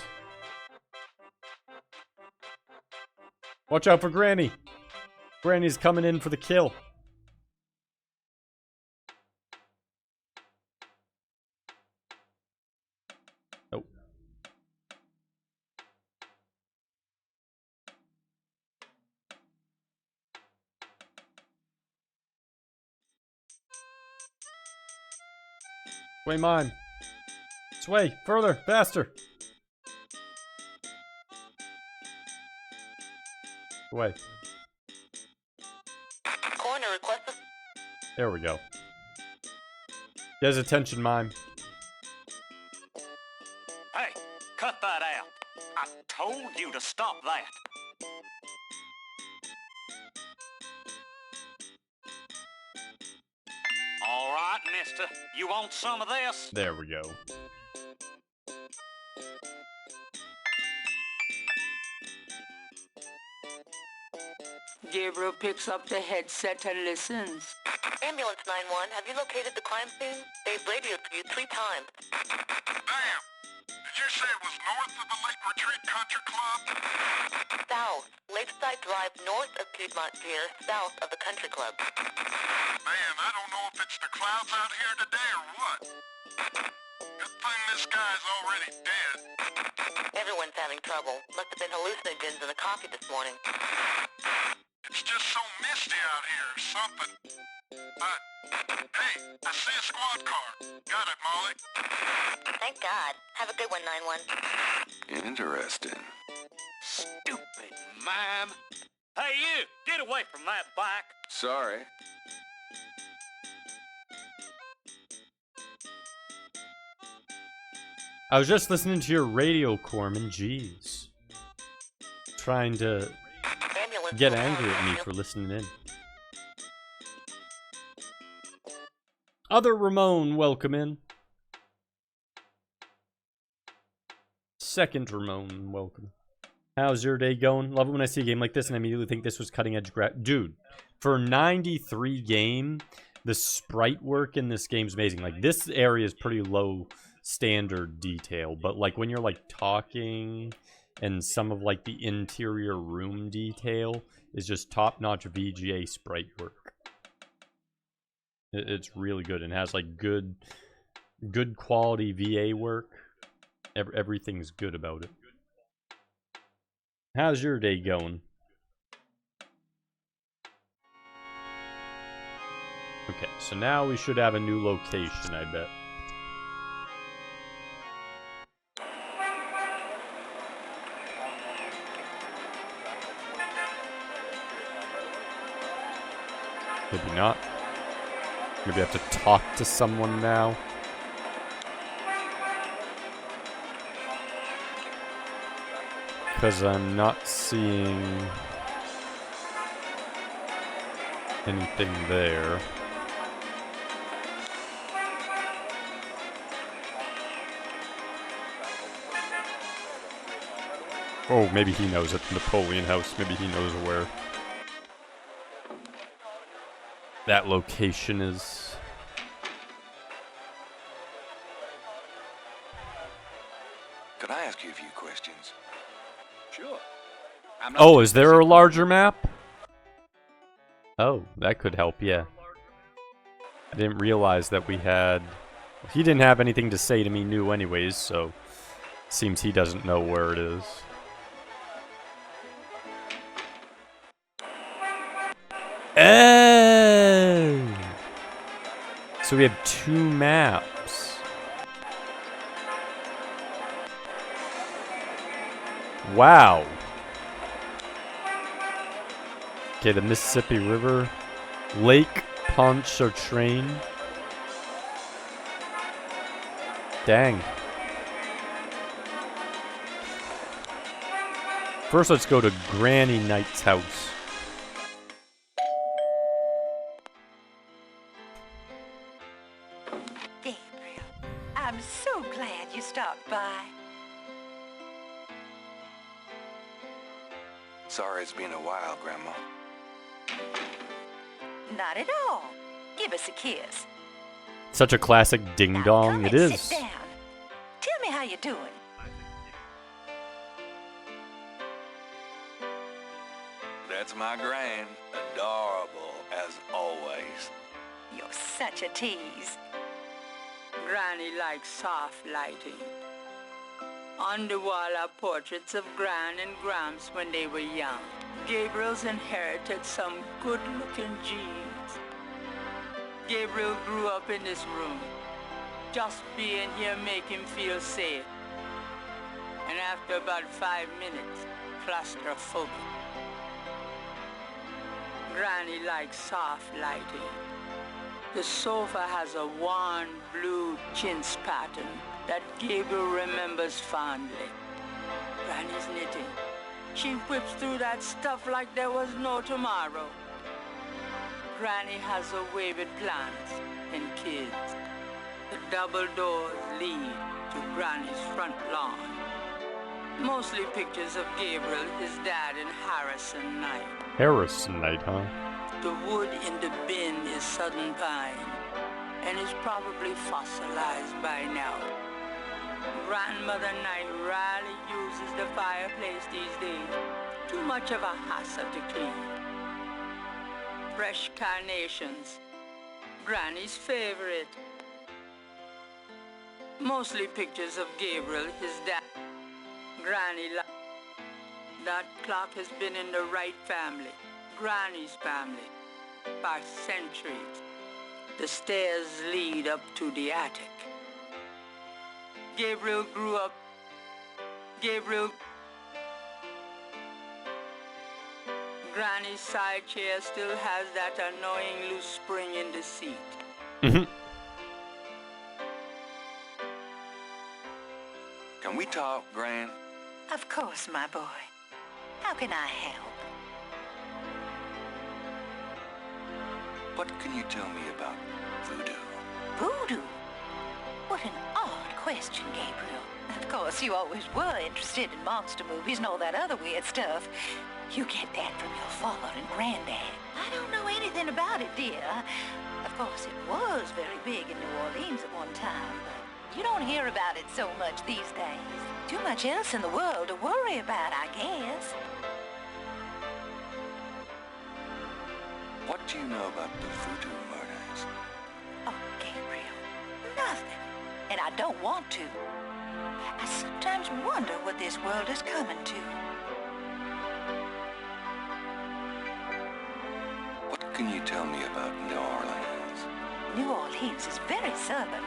Watch out for Granny. Granny's coming in for the kill. Oh. Sway mine. Sway, further, faster. Away. Corner requested. There we go. Get his attention, mime. Hey, cut that out. I told you to stop that. All right, mister. You want some of this? There we go. Gabriel picks up the headset and listens. Ambulance 911, have you located the crime scene? They've radioed for you 3 times. Bam! Did you say it was north of the Lake Retreat Country Club? South. Lakeside Drive north of Piedmont Pier, south of the country club. Man, I don't know if it's the clouds out here today or what. Good thing this guy's already dead. Everyone's having trouble. Must have been hallucinogens in the coffee this morning. It's just so misty out here or something. Hey, I see a squad car. Got it, Molly. Thank God. Have a good one, 9-1. Interesting. Stupid mime. Hey, you! Get away from that bike. Sorry. I was just listening to your radio, Corman. Jeez. Trying to get angry at me for listening in. Other Ramon, welcome in. Second Ramon, welcome. How's your day going? Love it when I see a game like this and I immediately think this was cutting edge Dude, for a 93 game, the sprite work in this game is amazing. Like, this area is pretty low standard detail, but like when you're like talking and some of like the interior room detail is just top-notch VGA sprite work. It's really good and has like good quality VA work. Everything's good about it. How's your day going? Okay, so now we should have a new location, I bet. Maybe not. Maybe I have to talk to someone now. Because I'm not seeing anything there. Oh, maybe he knows at Napoleon House. Maybe he knows where that location is. Could I ask you a few questions? Sure. Oh, is there a larger map? Oh, that could help, yeah. I didn't realize that we had... He didn't have anything to say to me new anyways, so... Seems he doesn't know where it is. Oh! So we have 2 maps. Wow. Okay, the Mississippi River, Lake Pontchartrain. Dang. First, let's go to Granny Knight's house. Gabriel, I'm so glad you stopped by. Sorry it's been a while, Grandma. Not at all. Give us a kiss. Such a classic ding-dong. It is. Sit down. Tell me how you're doing. That's my gran. Adorable, as always. You're such a tease. Granny likes soft lighting. On the wall are portraits of Gran and Gramps when they were young. Gabriel's inherited some good-looking genes. Gabriel grew up in this room. Just being here make him feel safe. And after about 5 minutes, claustrophobic. Granny likes soft lighting. The sofa has a worn blue chintz pattern that Gabriel remembers fondly. Granny's knitting. She whips through that stuff like there was no tomorrow. Granny has a way with plants and kids. The double doors lead to Granny's front lawn. Mostly pictures of Gabriel, his dad, and Harrison Knight. Harrison Knight, huh? The wood in the bin is southern pine and is probably fossilized by now. Grandmother Knight rarely uses the fireplace these days. Too much of a hassle to clean. Fresh carnations. Granny's favorite. Mostly pictures of Gabriel, his dad. Granny that clock has been in the Wright family, Granny's family, for centuries. The stairs lead up to the attic. Gabriel grew up. Granny's side chair still has that annoying loose spring in the seat. Can we talk, Gran? Of course, my boy. How can I help? What can you tell me about voodoo? Voodoo? What an odd question, Gabriel. Of course, you always were interested in monster movies and all that other weird stuff. You get that from your father and granddad. I don't know anything about it, dear. Of course, it was very big in New Orleans at one time, but you don't hear about it so much these days. Too much else in the world to worry about, I guess. What do you know about the voodoo murders? Oh, Gabriel, nothing. And I don't want to. I sometimes wonder what this world is coming to. What can you tell me about New Orleans? New Orleans is very southern.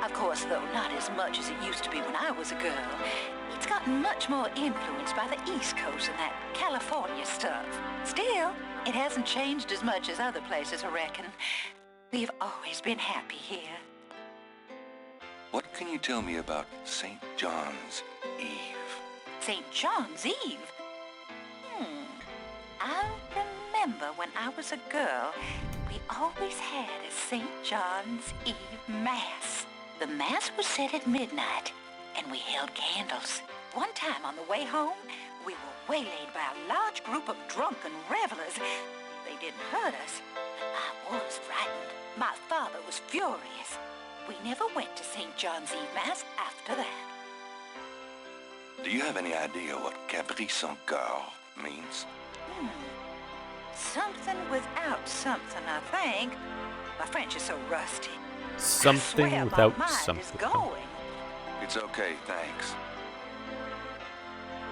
Of course, though, not as much as it used to be when I was a girl. It's gotten much more influenced by the East Coast and that California stuff. Still, it hasn't changed as much as other places, I reckon. We've always been happy here. What can you tell me about St. John's Eve? St. John's Eve? I remember when I was a girl, we always had a St. John's Eve Mass. The Mass was said at midnight, and we held candles. One time on the way home, we were waylaid by a large group of drunken revelers. They didn't hurt us, but I was frightened. My father was furious. We never went to St. John's Eve Mass after that. Do you have any idea what Caprice en Coeur means? Something without something, I think. My French is so rusty. Something I swear without my mind something. is going. It's okay, thanks.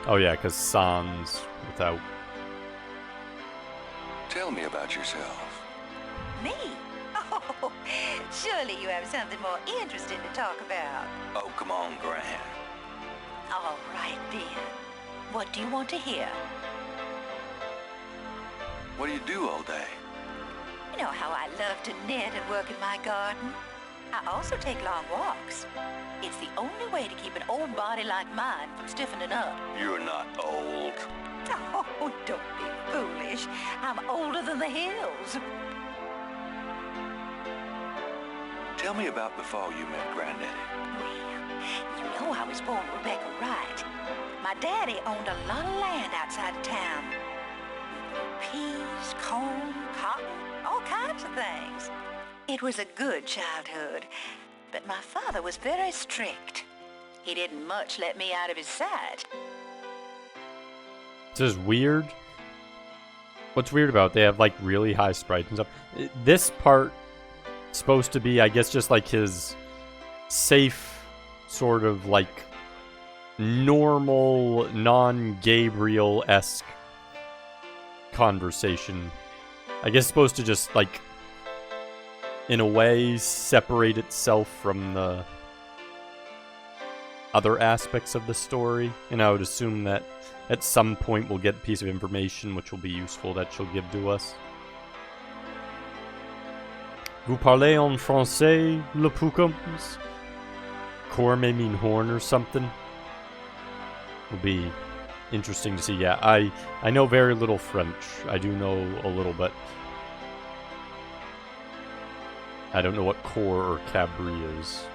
Oh yeah, because sans without. Tell me about yourself. Me? Oh, surely you have something more interesting to talk about. Oh, come on, Gran. All right, dear. What do you want to hear? What do you do all day? You know how I love to knit and work in my garden? I also take long walks. It's the only way to keep an old body like mine from stiffening up. You're not old. Oh, don't be foolish. I'm older than the hills. Tell me about before you met Granddaddy. Well, you know I was born Rebecca Wright. My daddy owned a lot of land outside of town. Peas, corn, cotton, all kinds of things. It was a good childhood, but my father was very strict. He didn't much let me out of his sight. This is weird. What's weird about it, they have like really high sprites and stuff. This part supposed to be, I guess, just like his safe sort of like normal, non-Gabriel-esque conversation. I guess it's supposed to just like in a way separate itself from the other aspects of the story, and I would assume that at some point we'll get a piece of information which will be useful that she'll give to us. Vous parlez en français, le Pookums? Core may mean horn or something. Will be interesting to see. Yeah, I know very little French. I do know a little bit. I don't know what core or cabri is.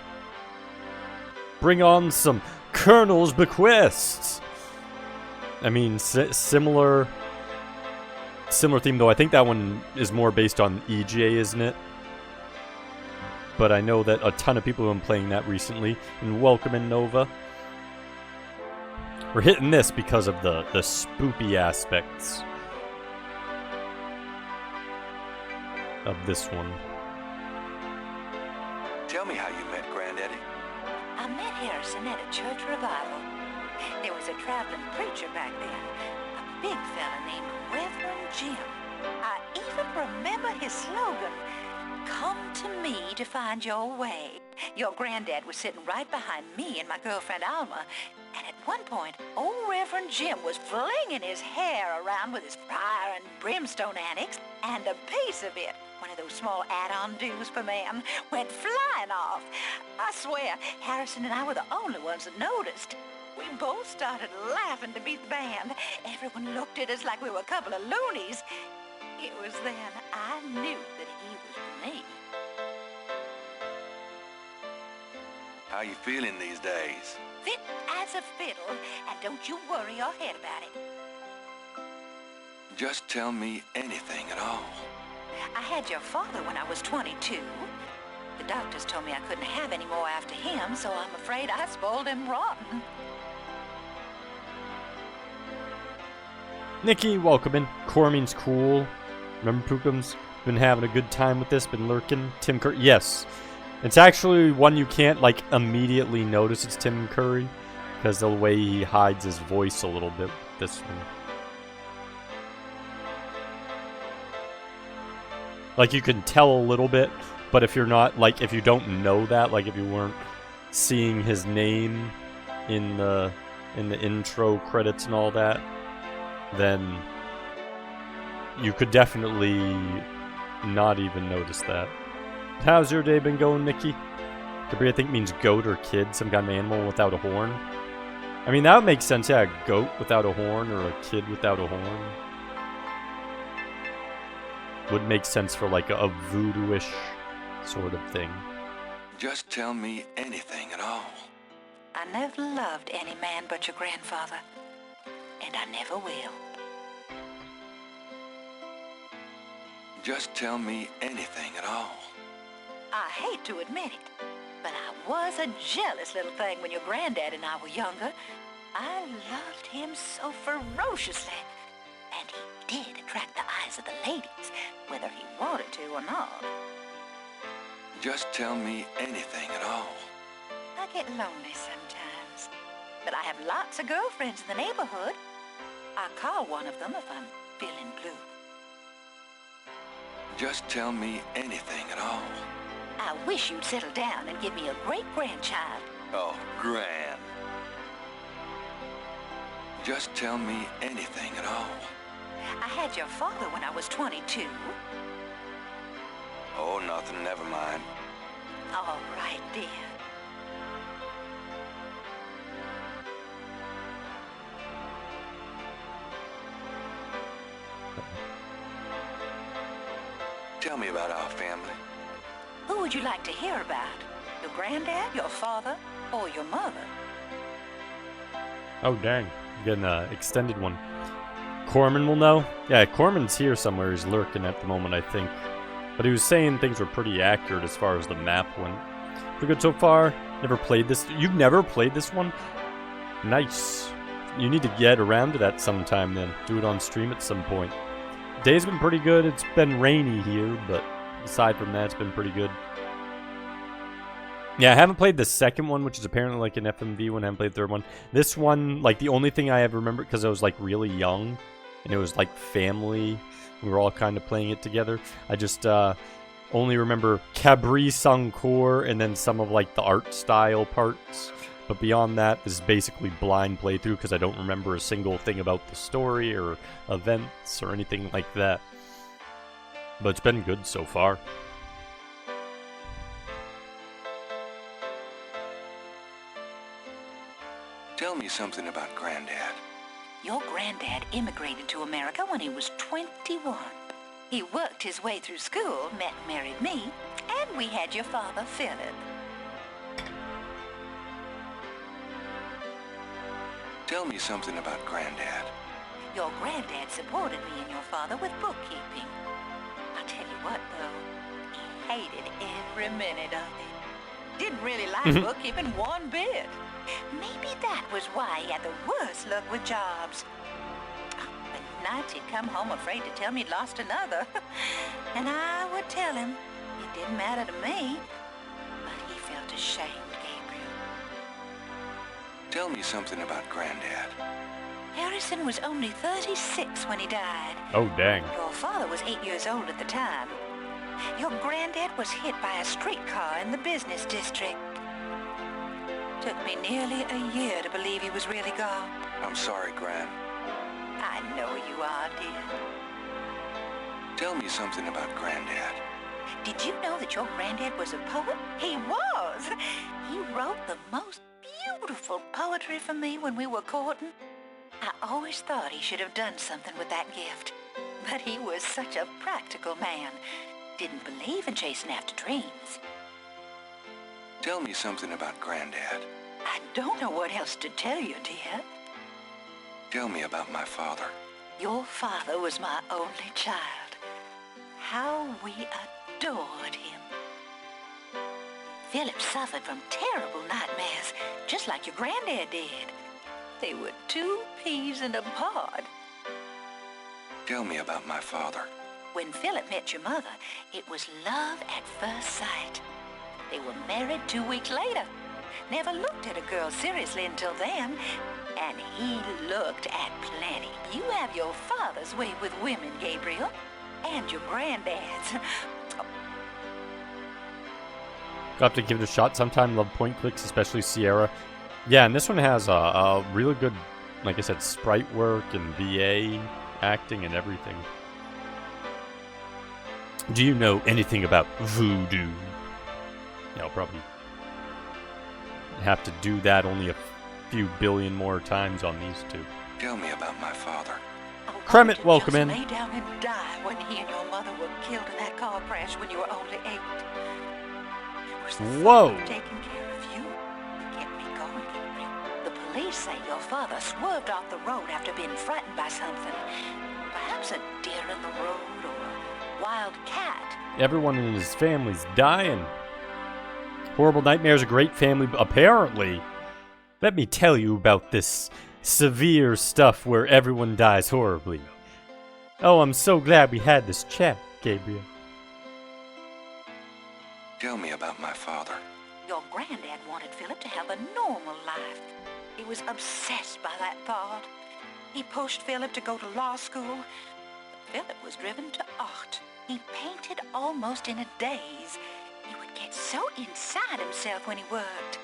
Bring on some Colonel's bequests! I mean, similar theme, though. I think that one is more based on EJ, isn't it? but I know that a ton of people have been playing that recently. And welcome in, Nova. We're hitting this because of the spoopy aspects of this one. Tell me how you met Granddaddy. I met Harrison at a church revival. There was a traveling preacher back then, a big fella named Reverend Jim. I even remember his slogan, "Come to me to find your way." Your granddad was sitting right behind me and my girlfriend Alma, and at one point, old Reverend Jim was flinging his hair around with his fire and brimstone annex, and a piece of it, one of those small add-on do's for man, went flying off. I swear, Harrison and I were the only ones that noticed. We both started laughing to beat the band. Everyone looked at us like we were a couple of loonies. It was then I knew that he was for me. How you feeling these days? Fit as a fiddle, and don't you worry your head about it. Just tell me anything at all. I had your father when I was 22. The doctors told me I couldn't have any more after him, so I'm afraid I spoiled him rotten. Nikki, welcome in. Corming's cool. Remember Pookums? Been having a good time with this, been lurking. Tim Curry, yes. It's actually one you can't, like, immediately notice it's Tim Curry, because the way he hides his voice a little bit with this one. Like, you can tell a little bit, but if you're not, like, if you don't know that, like, if you weren't seeing his name in the intro credits and all that, then you could definitely not even notice that. How's your day been going, Nikki? Gabriel, I think, means goat or kid, some kind of animal without a horn. I mean, that would make sense, yeah, a goat without a horn or a kid without a horn. Would make sense for, like, a voodoo-ish sort of thing. Just tell me anything at all. I never loved any man but your grandfather, and I never will. Just tell me anything at all. I hate to admit it, but I was a jealous little thing when your granddad and I were younger. I loved him so ferociously, and he did attract the eyes of the ladies, whether he wanted to or not. Just tell me anything at all. I get lonely sometimes, but I have lots of girlfriends in the neighborhood. I call one of them if I'm feeling blue. Just tell me anything at all. I wish you'd settle down and give me a great-grandchild. Oh, grand. Just tell me anything at all. I had your father when I was 22. Oh, nothing, never mind. All right, dear. Tell me about our family. Who would you like to hear about? Your granddad, your father, or your mother? Oh, dang. Getting an extended one. Corman will know? Yeah, Corman's here somewhere. He's lurking at the moment, I think. But he was saying things were pretty accurate as far as the map went. Pretty good so far. Never played this. You've never played this one? Nice. You need to get around to that sometime then. Do it on stream at some point. Day's been pretty good. It's been rainy here, but aside from that, it's been pretty good. Yeah, I haven't played the second one, which is apparently like an FMV one. I haven't played the third one. This one, like, the only thing I ever remember, because I was, like, really young, and it was, like, family. We were all kind of playing it together. I just only remember Cabri Sancour and then some of, like, the art style parts. But beyond that, this is basically blind playthrough because I don't remember a single thing about the story or events or anything like that. But it's been good so far. Tell me something about Granddad. Your granddad immigrated to America when he was 21. He worked his way through school, met and married me, and we had your father, Philip. Tell me something about Granddad. Your granddad supported me and your father with bookkeeping. I'll tell you what, though, he hated every minute of it. Didn't really like bookkeeping one bit. Maybe that was why he had the worst luck with jobs. At nights he'd come home afraid to tell me he'd lost another. And I would tell him it didn't matter to me. But he felt ashamed, Gabriel. Tell me something about Granddad. Harrison was only 36 when he died. Oh, dang. Your father was 8 years old at the time. Your granddad was hit by a streetcar in the business district. Took me nearly a year to believe he was really gone. I'm sorry, Gran. I know you are, dear. Tell me something about Granddad. Did you know that your granddad was a poet? He was! He wrote the most beautiful poetry for me when we were courting. I always thought he should have done something with that gift. But he was such a practical man. Didn't believe in chasing after dreams. Tell me something about Granddad. I don't know what else to tell you, dear. Tell me about my father. Your father was my only child. How we adored him. Philip suffered from terrible nightmares, just like your granddad did. They were 2 peas in a pod. Tell me about my father. When Philip met your mother, it was love at first sight. They were married 2 weeks later. Never looked at a girl seriously until then. And he looked at plenty. You have your father's way with women, Gabriel. And your granddad's. I'll have to give it a shot sometime. Love point clicks, especially Sierra. Yeah, and this one has a really good, like I said, sprite work and VA acting and everything. Do you know anything about voodoo? Yeah, I'll probably have to do that only a few billion more times on these two. Tell me about my father. Kremet, welcome in. Lay down and die when he and your mother were killed in that car crash when you were only 8. It was the Whoa. thought of taking care of you that kept me going, Gabriel. The police say your father swerved off the road after being frightened by something. Perhaps a deer in the road or a wild cat. Everyone in his family's dying. Horrible nightmares, a great family, apparently. Let me tell you about this severe stuff where everyone dies horribly. Oh, I'm so glad we had this chat, Gabriel. Tell me about my father. Your granddad wanted Philip to have a normal life. He was obsessed by that thought. He pushed Philip to go to law school. Philip was driven to art. He painted almost in a daze. He would get so inside himself when he worked.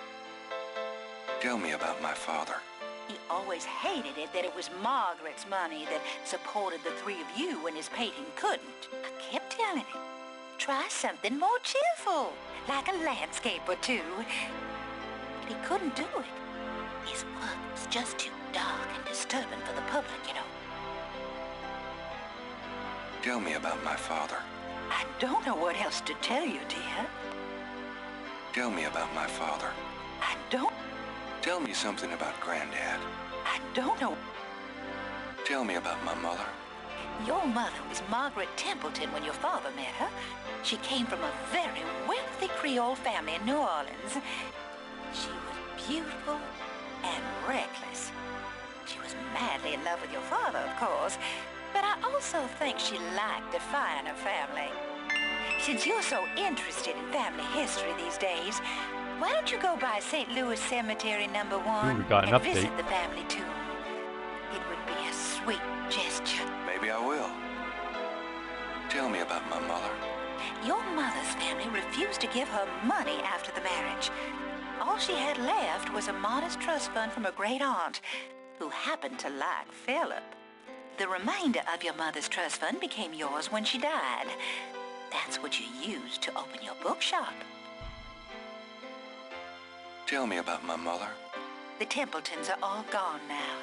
Tell me about my father. He always hated it that it was Margaret's money that supported the 3 of you when his painting couldn't. I kept telling him, try something more cheerful, like a landscape or 2. But he couldn't do it. His work was just too dark and disturbing for the public, you know. Tell me about my father. I don't know what else to tell you, dear. Tell me about my father. I don't... Tell me something about Granddad. I don't know... Tell me about my mother. Your mother was Margaret Templeton when your father met her. She came from a very wealthy Creole family in New Orleans. She was beautiful and reckless. She was madly in love with your father, of course, but I also think she liked defying her family. Since you're so interested in family history these days, why don't you go by St. Louis Cemetery No. 1 Ooh, we got an and update. visit the family tomb? It would be a sweet gesture. Maybe I will. Tell me about my mother. Your mother's family refused to give her money after the marriage. All she had left was a modest trust fund from her great-aunt, who happened to like Philip. The remainder of your mother's trust fund became yours when she died. That's what you used to open your bookshop. Tell me about my mother. The Templetons are all gone now.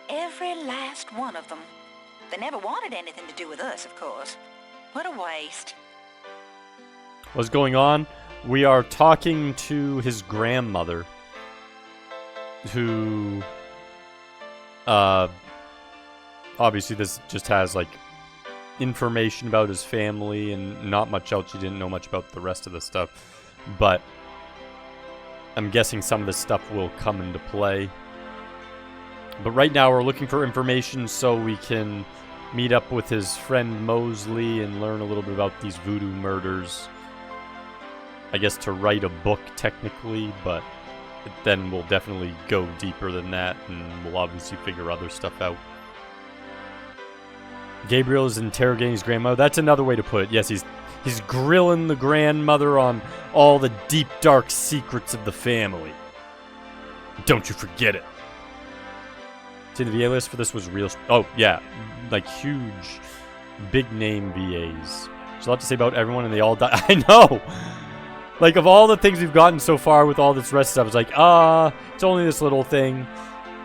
Every last one of them. They never wanted anything to do with us, of course. What a waste. What's going on? We are talking to his grandmother, who, obviously this just has, like, information about his family and not much else. You didn't know much about the rest of the stuff. But I'm guessing some of this stuff will come into play. But right now we're looking for information so we can meet up with his friend Mosley and learn a little bit about these voodoo murders. I guess to write a book technically, but then we'll definitely go deeper than that and we'll obviously figure other stuff out. Gabriel is interrogating his grandmother. That's another way to put it. Yes, he's grilling the grandmother on all the deep, dark secrets of the family. Don't you forget it. See, the VA list for this was real. Oh, yeah. Like, huge, big-name VAs. There's a lot to say about everyone, and they all die. I know! Like, of all the things we've gotten so far with all this rest stuff, it's like, it's only this little thing.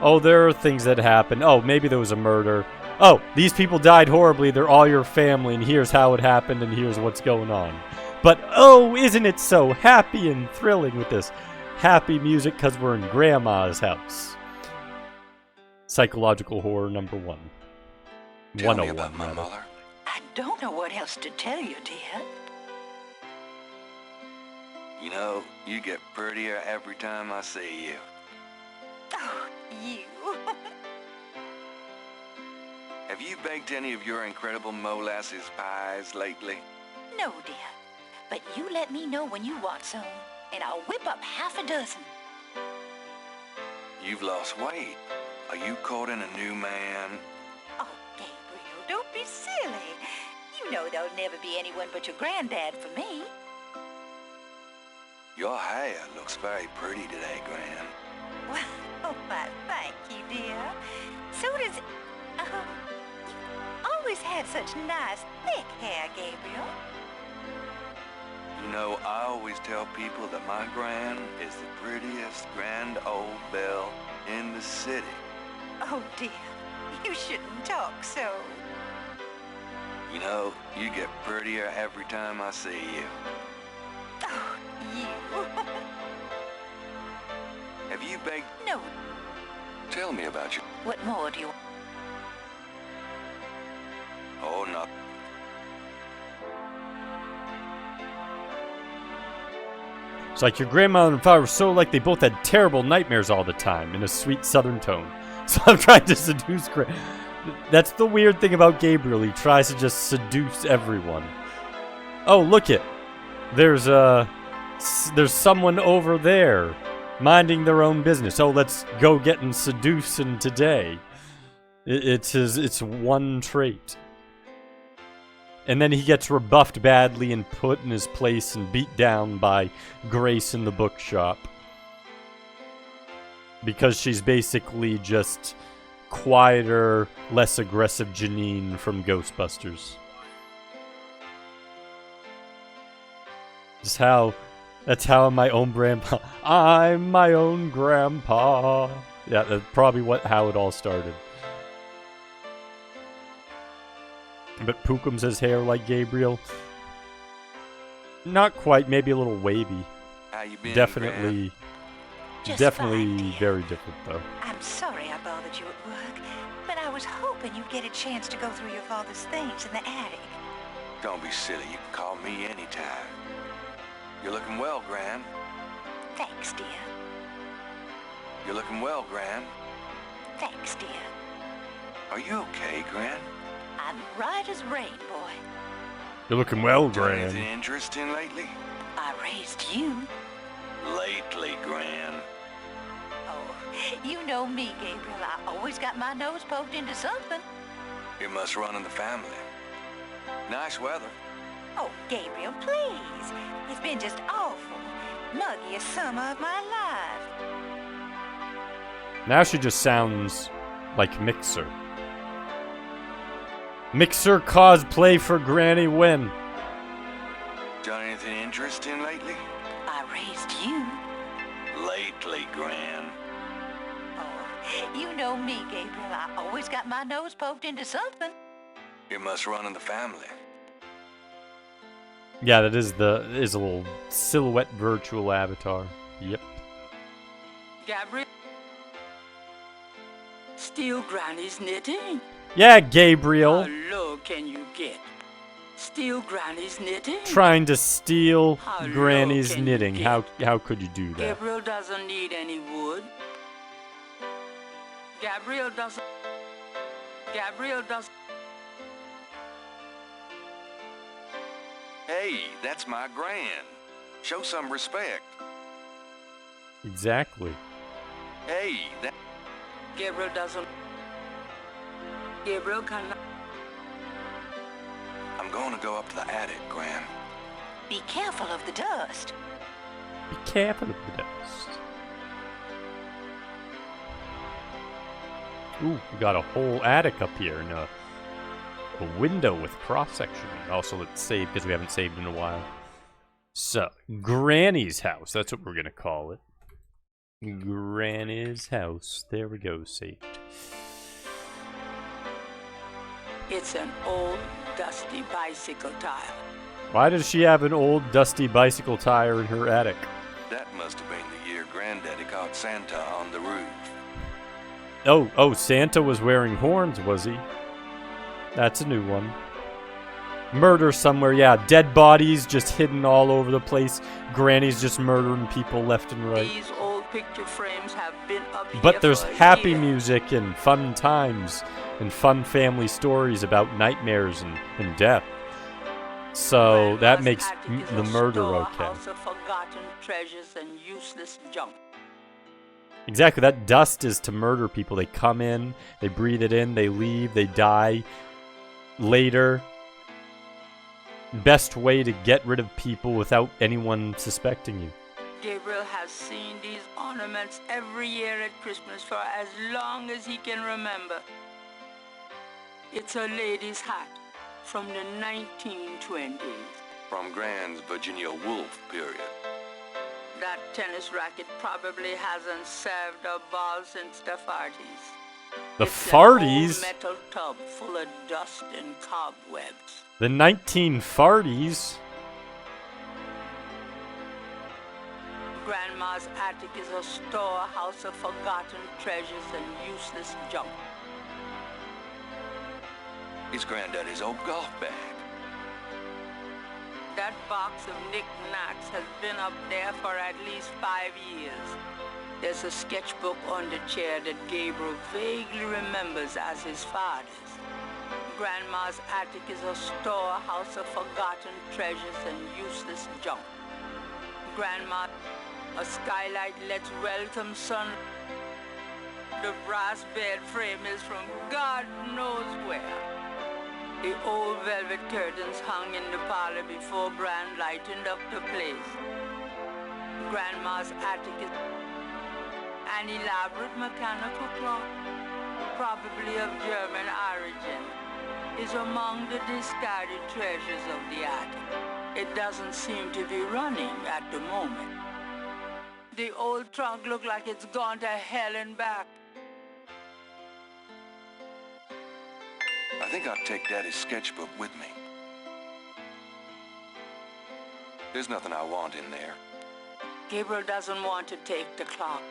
Oh, there are things that happen. Oh, maybe there was a murder. Oh, these people died horribly. They're all your family, and here's how it happened, and here's what's going on. But, oh, isn't it so happy and thrilling with this happy music because we're in Grandma's house. Psychological horror number 1. Tell me about my rather. mother. I don't know what else to tell you, dear. You know, you get prettier every time I see you. Oh, you. Have you baked any of your incredible molasses pies lately? No, dear. But you let me know when you want some, and I'll whip up half a dozen. You've lost weight. Are you courting a new man? Oh, Gabriel, don't be silly. You know there'll never be anyone but your granddad for me. Your hair looks very pretty today, Gran. Well, oh, my, thank you, dear. So does... you always had such nice, thick hair, Gabriel. You know, I always tell people that my Gran is the prettiest grand old belle in the city. Oh, dear. You shouldn't talk so. You know, you get prettier every time I see you. Oh, you. Have you baked... No. Tell me about you. What more do you... Oh, no. It's like your grandmother and father were so like they both had terrible nightmares all the time in a sweet southern tone. So I'm trying to seduce That's the weird thing about Gabriel. He tries to just seduce everyone. Oh, look it. There's someone over there minding their own business. Oh, let's go get and seduce him today. It's one trait. And then he gets rebuffed badly and put in his place and beat down by Grace in the bookshop. Because she's basically just quieter, less aggressive Janine from Ghostbusters. That's how I'm my own grandpa. I'm my own grandpa. Yeah, that's probably how it all started. But Pookums has hair like Gabriel. Not quite, maybe a little wavy. How you been, Definitely, Just definitely fine, dear. very different though. I'm sorry I bothered you at work, but I was hoping you'd get a chance to go through your father's things in the attic. Don't be silly. You can call me anytime. You're looking well, Gran. Thanks, dear. You're looking well, Gran. Thanks, dear. Are you okay, Gran? I'm right as rain, boy. You're looking well, Done Gran. anything interesting lately? I raised you. Lately, Gran. Oh, you know me, Gabriel. I always got my nose poked into something. It must run in the family. Nice weather. Oh, Gabriel, please. It's been just awful. Muggiest summer of my life. Now she just sounds like Mixer. Mixer cosplay for Granny Win. Done anything interesting lately? I raised you. Lately, Gran. Oh, you know me, Gabriel. I always got my nose poked into something. It must run in the family. Yeah, that is a little silhouette virtual avatar. Yep. Gabriel? Still Granny's knitting? Yeah, Gabriel. Hello, low can you get? Steal Granny's knitting? Trying to steal How Granny's low can you knitting. get? How could you do that? Gabriel doesn't need any wood. Gabriel doesn't. Hey, that's my gran. Show some respect. Exactly. Hey, that... Gabriel doesn't. Gabriel cannot. I'm going to go up to the attic, Gran. Be careful of the dust. Be careful of the dust. Ooh, we got a whole attic up here and a window with cross-section. Also, let's save because we haven't saved in a while. So, Granny's house. That's what we're going to call it. Granny's house. There we go, saved. It's an old, dusty bicycle tire. Why does she have an old, dusty bicycle tire in her attic? That must have been the year Granddaddy caught Santa on the roof. Oh, Santa was wearing horns, was he? That's a new one. Murder somewhere, yeah. Dead bodies just hidden all over the place. Granny's just murdering people left and right. These old picture frames have been up here But there's for a happy year. music and fun times and fun family stories about nightmares and death. So that Grandma's makes attic is the a murder okay. storehouse of forgotten treasures and useless junk. Exactly, that dust is to murder people. They come in, they breathe it in, they leave, they die later. Best way to get rid of people without anyone suspecting you. Gabriel has seen these ornaments every year at Christmas for as long as he can remember. It's a lady's hat from the 1920s. From Gran's Virginia Woolf period. That tennis racket probably hasn't served a ball since the 40s. The It's an 40s? old metal tub full of dust and cobwebs. The 1940s? Grandma's attic is a storehouse of forgotten treasures and useless junk. It's Granddaddy's old golf bag. That box of knickknacks has been up there for at least 5 years. There's a sketchbook on the chair that Gabriel vaguely remembers as his father's. Grandma's attic is a storehouse of forgotten treasures and useless junk. Grandma, a skylight lets welcome sun. The brass bed frame is from God knows where. The old velvet curtains hung in the parlor before Gran lightened up the place. Grandma's attic is an elaborate mechanical clock, probably of German origin, is among the discarded treasures of the attic. It doesn't seem to be running at the moment. The old trunk looks like it's gone to hell and back. I think I'll take Daddy's sketchbook with me. There's nothing I want in there. Gabriel doesn't want to take the clock.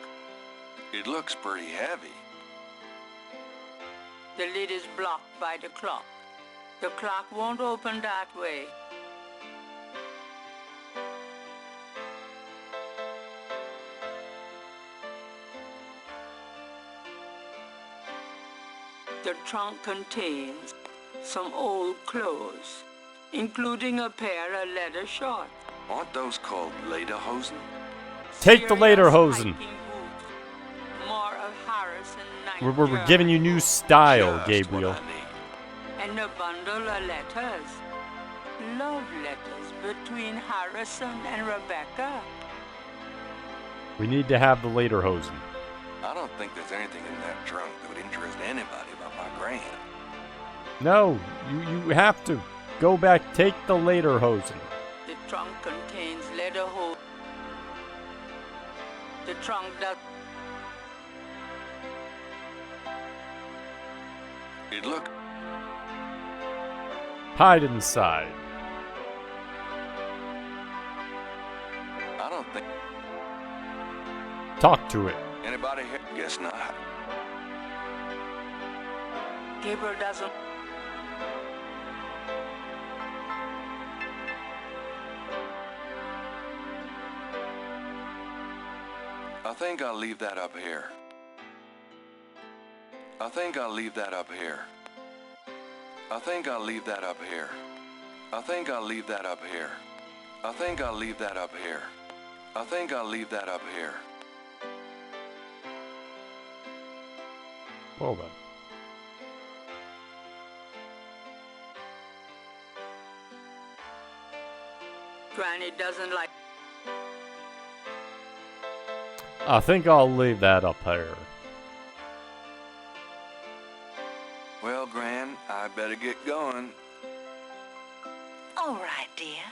It looks pretty heavy. The lid is blocked by the clock. The clock won't open that way. The trunk contains some old clothes, including a pair of leather shorts. Aren't those called lederhosen? Take the serious lederhosen. hiking boots, more of Harrison We're giving you new style, Just Gabriel. what I need. and a bundle of letters. Love letters between Harrison and Rebecca. We need to have the lederhosen. I don't think there's anything in that trunk that would interest anybody about my Gran. No, you have to go back. Take the lederhosen. The trunk contains leather hose. The trunk does. It looked... Hide inside. I don't think... Talk to it. Anybody here? Guess not. Gabriel doesn't. think I'll leave that up here. I think I'll leave that up here. I think I'll leave that up here. I think I'll leave that up here. I think I'll leave that up here. I think I'll leave that up here. Well then. Granny doesn't like... I think I'll leave that up here. Well, Gran, I better get going. All right, dear.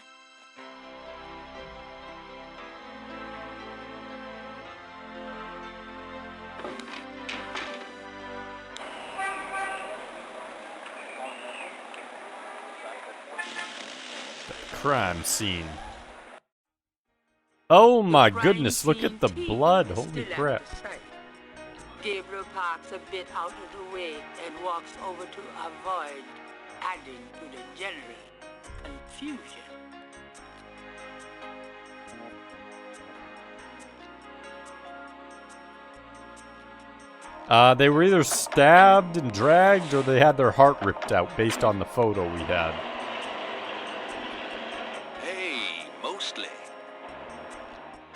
Crime scene. Oh my goodness, look at the blood. Holy crap. Gabriel parks a bit out of the way and walks over to avoid adding to the general confusion. They were either stabbed and dragged or they had their heart ripped out based on the photo we had. Hey, mostly.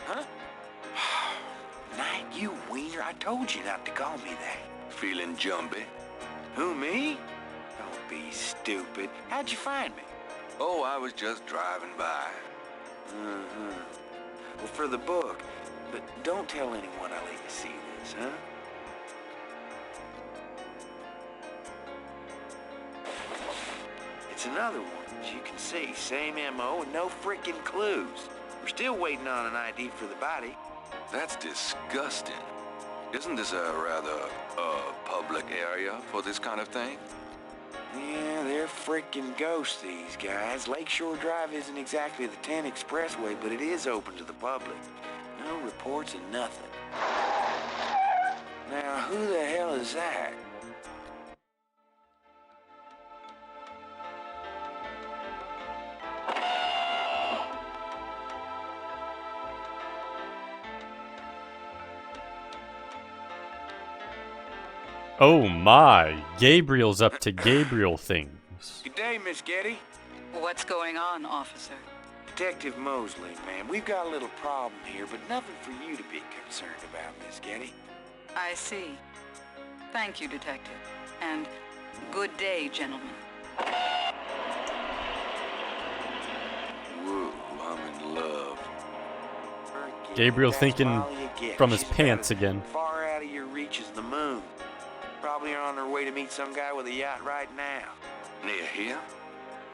Huh? Night, you wiener. I told you not to call me that. Feeling jumpy? Who, me? Don't be stupid. How'd you find me? Oh, I was just driving by. Well, for the book. But don't tell anyone I let you see this, huh? It's another one, as you can see. Same M.O. and no frickin' clues. We're still waiting on an ID for the body. That's disgusting. Isn't this a rather, public area for this kind of thing? Yeah, they're frickin' ghosts, these guys. Lakeshore Drive isn't exactly the 10 expressway, but it is open to the public. No reports and nothing. Now, who the hell is that? Oh my, Gabriel's up to Gabriel things. Good day, Miss Getty. What's going on, officer? Detective Mosley, ma'am. We've got a little problem here, but nothing for you to be concerned about, Miss Getty. I see. Thank you, detective. And good day, gentlemen. Whoa, I'm in love. Gabriel thinking from his pants again. Far out of your reach is the moon. Probably are on their way to meet some guy with a yacht right now. Near here?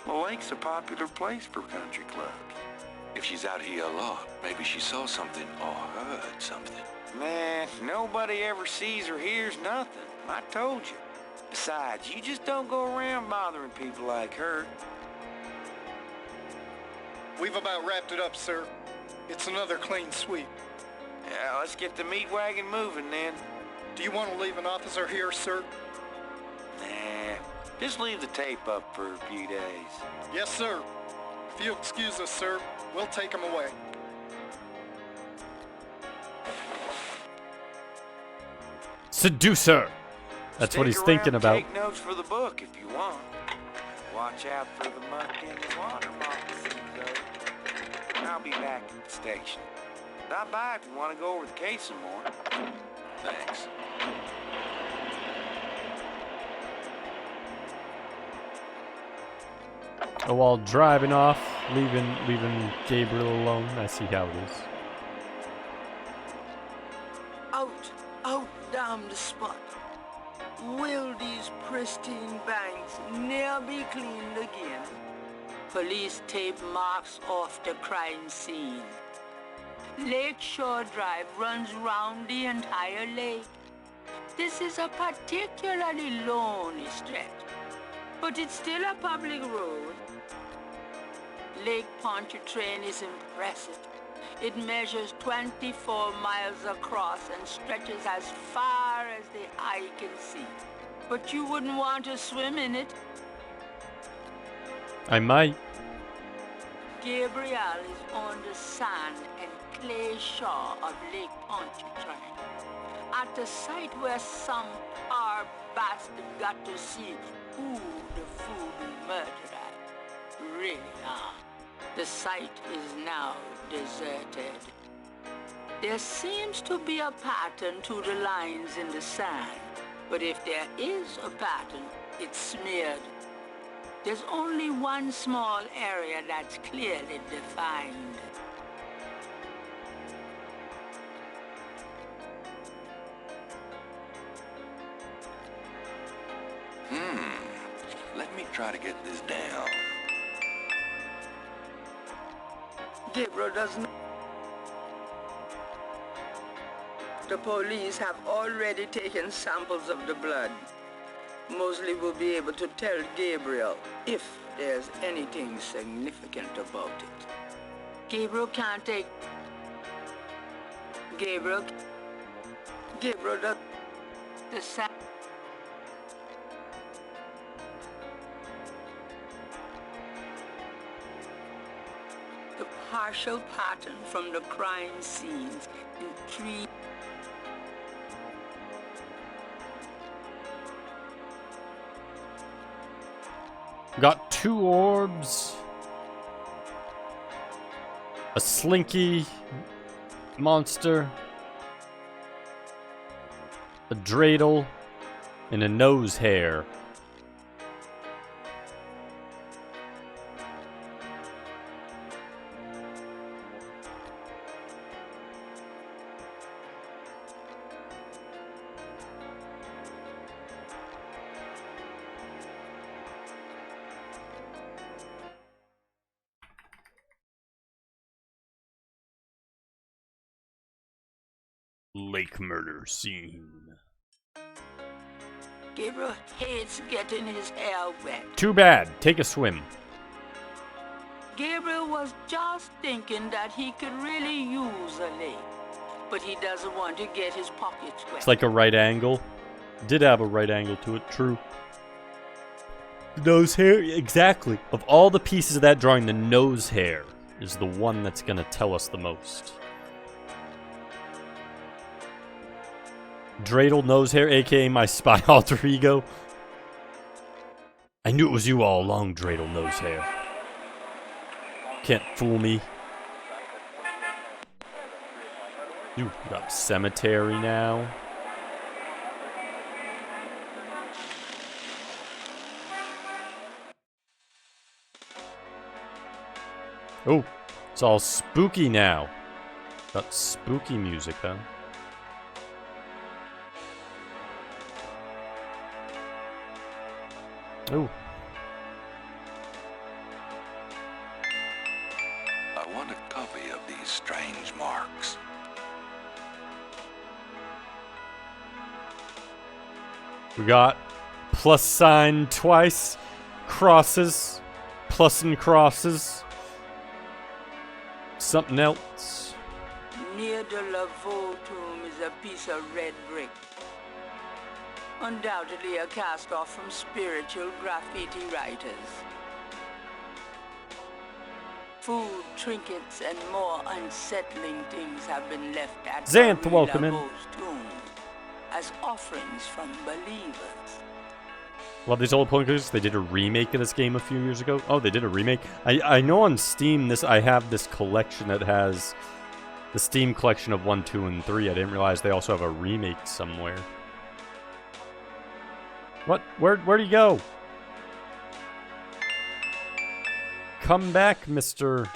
Well, Lake's a popular place for country clubs. If she's out here a lot, maybe she saw something or heard something. Man, nobody ever sees or hears nothing. I told you. Besides, you just don't go around bothering people like her. We've about wrapped it up, sir. It's another clean sweep. Yeah, let's get the meat wagon moving then. Do you want to leave an officer here, sir? Nah, just leave the tape up for a few days. Yes, sir. If you'll excuse us, sir, we'll take him away. Seducer! That's what he's Stick thinking around about. and take notes for the book if you want. Watch out for the muck in the water moccasins, though. I'll be back at the station. Stop by if you want to go over the case some more. Thanks. Oh, while driving off, leaving Gabriel alone. I see how it is. Out down the spot. Will these pristine banks ne'er be cleaned again? Police tape marks off the crime scene. Lakeshore Drive runs round the entire lake. This is a particularly lonely stretch, but it's still a public road. Lake Pontchartrain is impressive. It measures 24 miles across and stretches as far as the eye can see. But you wouldn't want to swim in it. I might. Gabriel is on the sand and lay shore of Lake Pontchartrain, at the site where some poor bastard got to see who the fool who murdered her really are. The site is now deserted. There seems to be a pattern to the lines in the sand, but if there is a pattern, it's smeared. There's only one small area that's clearly defined. Let me try to get this down. Gabriel doesn't. The police have already taken samples of the blood. Mosley will be able to tell Gabriel if there's anything significant about it. Gabriel can't take... Gabriel does... The partial pattern from the crime scenes in 3... Got 2 orbs, a slinky monster, a dreidel, and a nose hair. Lake murder scene. Gabriel hates getting his hair wet. Too bad. Take a swim. Gabriel was just thinking that he could really use a lake, but he doesn't want to get his pockets wet. It's like a right angle. Did have a right angle to it, true. Nose hair, exactly. Of all the pieces of that drawing, the nose hair is the one that's gonna tell us the most. Dreidel nose hair, aka my spy alter ego. I knew it was you all along, Dreidel nose hair. Can't fool me. You got cemetery now. Oh, it's all spooky now. Got spooky music, huh? Oh. I want a copy of these strange marks. We got plus sign twice, crosses, plus and crosses. Something else. Near the Laveau tomb is a piece of red brick. Undoubtedly a cast-off from spiritual graffiti writers. Food, trinkets, and more unsettling things have been left at Xanth, Marie welcome in. Laveau's tomb as offerings from believers. Love these old point clickers. They did a remake of this game a few years ago. Oh, they did a remake. I know on Steam I have this collection that has the Steam collection of 1, 2, and 3. I didn't realize they also have a remake somewhere. What? Where'd he go? Come back, Mr.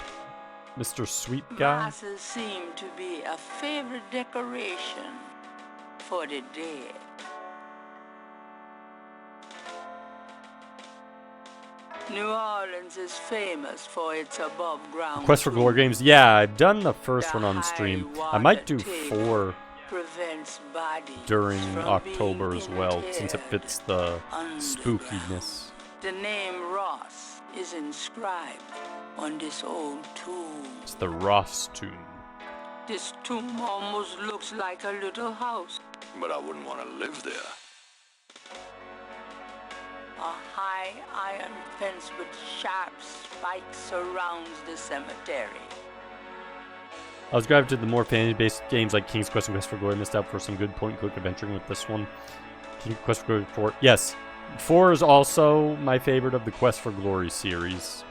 Sweet Guy. Vases seem to be a favorite decoration for the dead. New Orleans is famous for its above-ground Quest for Glory games. Yeah, I've done the first one on stream. I might do 4 during October as well, since it fits the spookiness. The name Ross is inscribed on this old tomb. It's the Ross tomb. This tomb almost looks like a little house. But I wouldn't want to live there. A high iron fence with sharp spikes surrounds the cemetery. I was gravitated to the more fantasy-based games like King's Quest and Quest for Glory. Missed out for some good point-and-click adventuring with this one. King's Quest for Glory 4. Yes, 4 is also my favorite of the Quest for Glory series.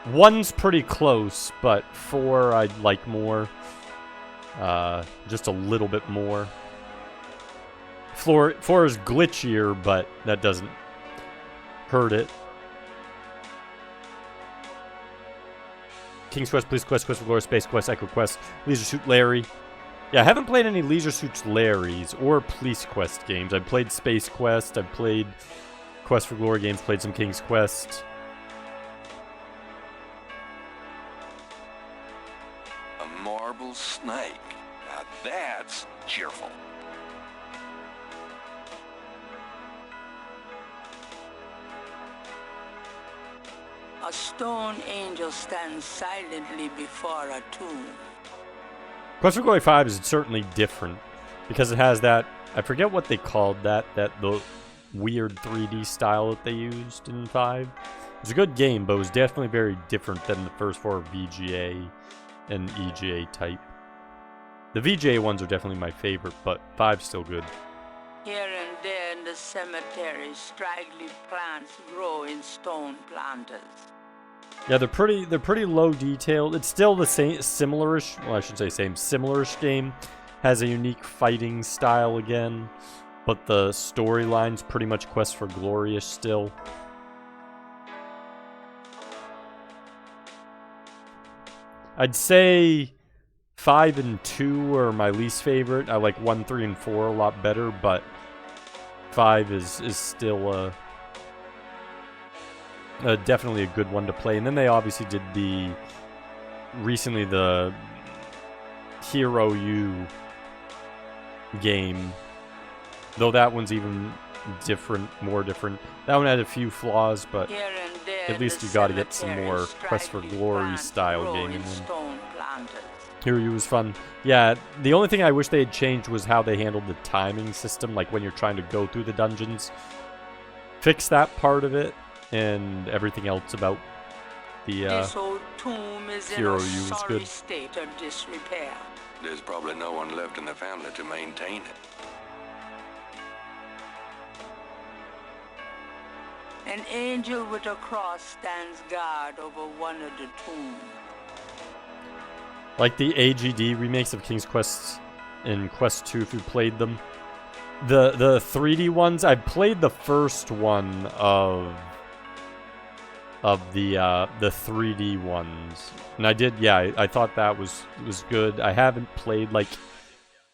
1's pretty close, but 4 I like more. Just a little bit more. 4 is glitchier, but that doesn't hurt it. King's Quest, Police Quest, Quest for Glory, Space Quest, Echo Quest, Leisure Suit Larry. Yeah, I haven't played any Leisure Suit Larrys or Police Quest games. I've played Space Quest, I've played Quest for Glory games, played some King's Quest. A marble snake. Now that's cheerful. A stone angel stands silently before a tomb. Quest for Glory 5 is certainly different because it has that, I forget what they called that the weird 3D style that they used in 5. It's a good game, but it was definitely very different than the first 4 VGA and EGA type. The VGA ones are definitely my favorite, but 5's still good. Here and there in the cemetery, straggly plants grow in stone planters. Yeah, they're pretty low detailed. It's still the same, similarish. Well, I should say same, similarish game. Has a unique fighting style again, but the storyline's pretty much Quest for Glory-ish still. I'd say 5 and 2 are my least favorite. I like 1, 3, and 4 a lot better, but 5 is still definitely a good one to play. And then they obviously did recently the Hero U game, though that one's even more different. That one had a few flaws, but at least you got to get some more Quest for Glory style gaming. Hero U was fun. Yeah, the only thing I wish they had changed was how they handled the timing system, like when you're trying to go through the dungeons. Fix that part of it, and everything else about the This old tomb is Hero in a U was sorry good. state of disrepair. There's probably no one left in the family to maintain it. An angel with a cross stands guard over one of the tombs. Like the AGD remakes of King's Quest and Quest 2, if you played them. The 3D ones, I played the first one of the 3D ones, and I did. Yeah, I thought that was good. I haven't played like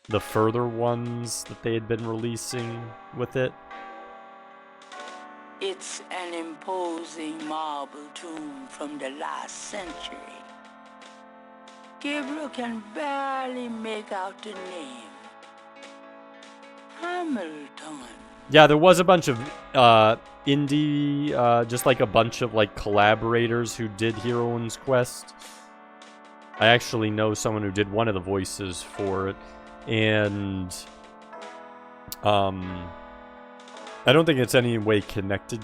the further ones that they had been releasing with it. It's an imposing marble tomb from the last century. Gabriel can barely make out the name. Hamilton. Yeah, there was a bunch of indie, just like a bunch of like collaborators who did Heroine's Quest. I actually know someone who did one of the voices for it, and I don't think it's any way connected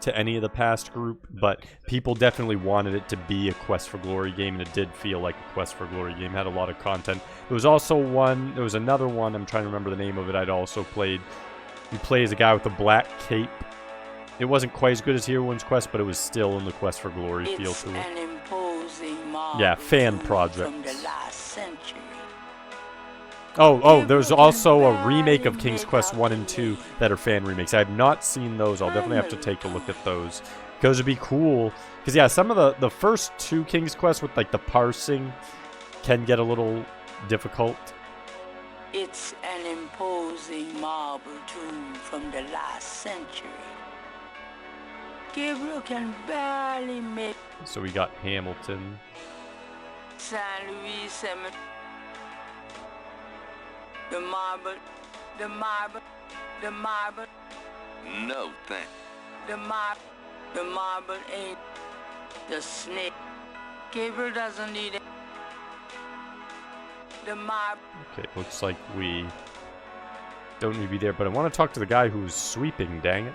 to any of the past group, but people definitely wanted it to be a Quest for Glory game, and it did feel like a Quest for Glory game. It had a lot of content. There was another one, I'm trying to remember the name of it, I'd also played. You play as a guy with a black cape. It wasn't quite as good as Heroine's Quest, but it was still in the Quest for Glory feel to it. An imposing marble Yeah, fan tomb projects. from the last century. Oh, there's also a remake of King's Quest 1 and 2 that are fan remakes. I have not seen those. I'll definitely have to take a look at those. Because it'd be cool. Because, yeah, some of the first 2 King's Quest with, like, the parsing can get a little difficult. It's an imposing marble tomb from the last century. Gabriel can barely make So we got Hamilton. San Luis Cemetery. The marble. No thanks. The marble ain't the snake. Gabriel doesn't need it. The marble. Okay, looks like we don't need to be there, but I want to talk to the guy who's sweeping, dang it.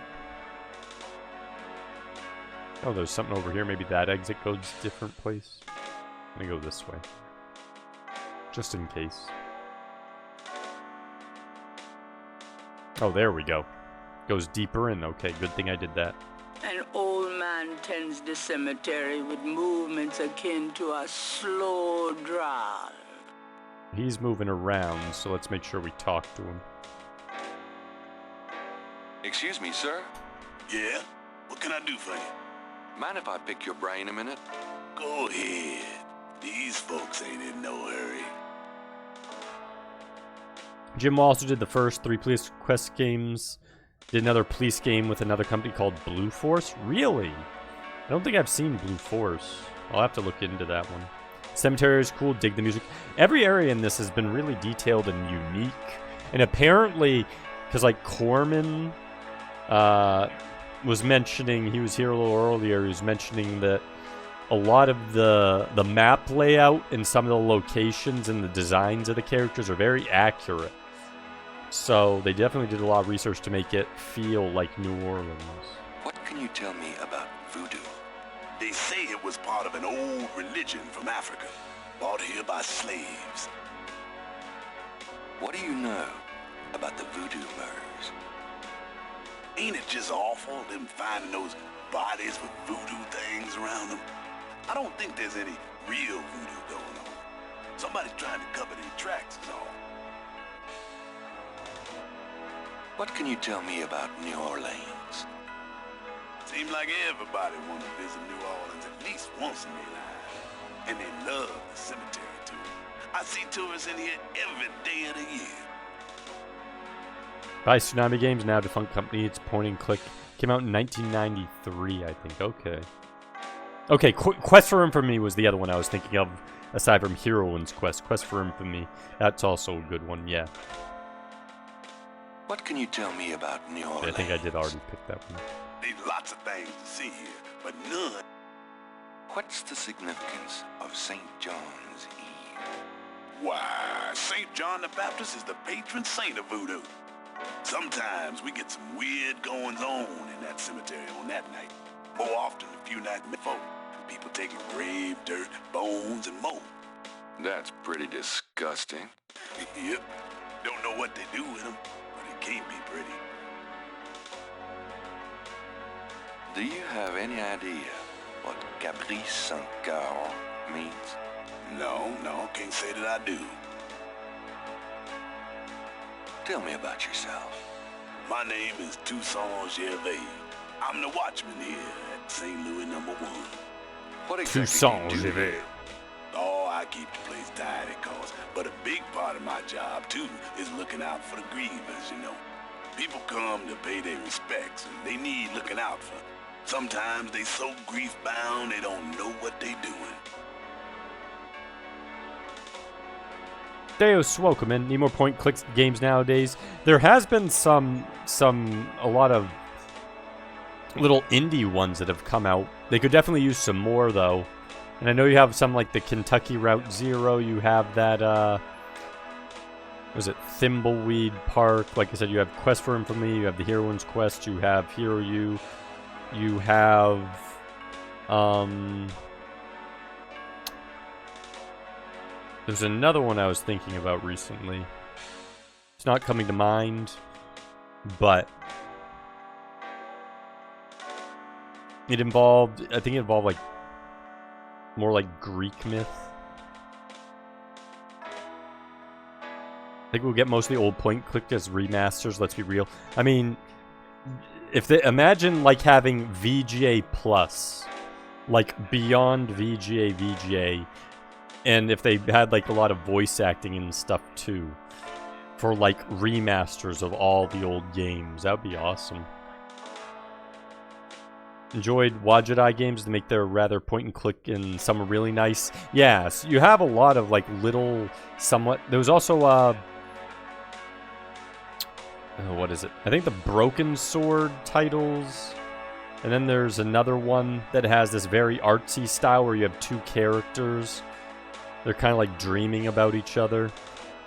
Oh, there's something over here. Maybe that exit goes a different place. I'm gonna go this way. Just in case. Oh, there we go. Goes deeper in. Okay, good thing I did that. An old man tends the cemetery with movements akin to a slow drawl. He's moving around, so let's make sure we talk to him. Excuse me, sir. Yeah? What can I do for you? Mind if I pick your brain a minute? Go ahead. These folks ain't in no hurry. Jim also did the first 3 Police Quest games. Did another police game with another company called Blue Force? Really? I don't think I've seen Blue Force. I'll have to look into that one. Cemetery is cool, dig the music. Every area in this has been really detailed and unique. And apparently, because like Corman was mentioning, he was here a little earlier, he was mentioning that a lot of the map layout and some of the locations and the designs of the characters are very accurate. So they definitely did a lot of research to make it feel like New Orleans. What can you tell me about voodoo? They say it was part of an old religion from Africa, brought here by slaves. What do you know about the voodoo murders? Ain't it just awful, them finding those bodies with voodoo things around them? I don't think there's any real voodoo going on. Somebody's trying to cover their tracks is all. What can you tell me about New Orleans? Seems like everybody wants to visit New Orleans at least once in their life. And they love the cemetery, too. I see tourists in here every day of the year. By Tsunami Games, now defunct company. It's point and click. Came out in 1993, I think. Okay. Okay, Quest for Infamy was the other one I was thinking of, aside from Heroine's Quest. Quest for Infamy, that's also a good one, yeah. What can you tell me about New Orleans? I think I did already pick that one. There's lots of things to see here, but none. What's the significance of St. John's Eve? Why, St. John the Baptist is the patron saint of voodoo. Sometimes we get some weird goings-on in that cemetery on that night. More often, a few nights before, people taking grave dirt, bones, and more. That's pretty disgusting. Yep. Don't know what they do with them, but it can't be pretty. Do you have any idea what Caprice Saint-Car means? No, can't say that I do. Tell me about yourself. My name is Toussaint Gervais. I'm the watchman here at St. Louis No. 1. What exactly Toussaint do you do Gervais. here? Oh, I keep the place tidy, cause. But a big part of my job, too, is looking out for the grievers, you know. People come to pay their respects, and they need looking out for. Sometimes they so grief-bound, they don't know what they doing. Deus, welcome in. Need more point-click games nowadays. There has been a lot of little indie ones that have come out. They could definitely use some more, though. And I know you have some like the Kentucky Route Zero. You have that, was it Thimbleweed Park? Like I said, you have Quest for Infamy. You have the Heroine's Quest. You have Hero U. You have, there's another one I was thinking about recently. It's not coming to mind, but it involved, I think it involved like, more like Greek myth. I think we'll get most of the old point click as remasters, let's be real. I mean, if they imagine like having VGA Plus, like beyond VGA, and if they had like a lot of voice acting and stuff too, for like remasters of all the old games, that would be awesome. Enjoyed Wajidai games to make their rather point and click, and some are really nice. Yes, you have a lot of like little, somewhat. There was also what is it? I think the Broken Sword titles. And then there's another one that has this very artsy style where you have two characters. They're kind of like dreaming about each other.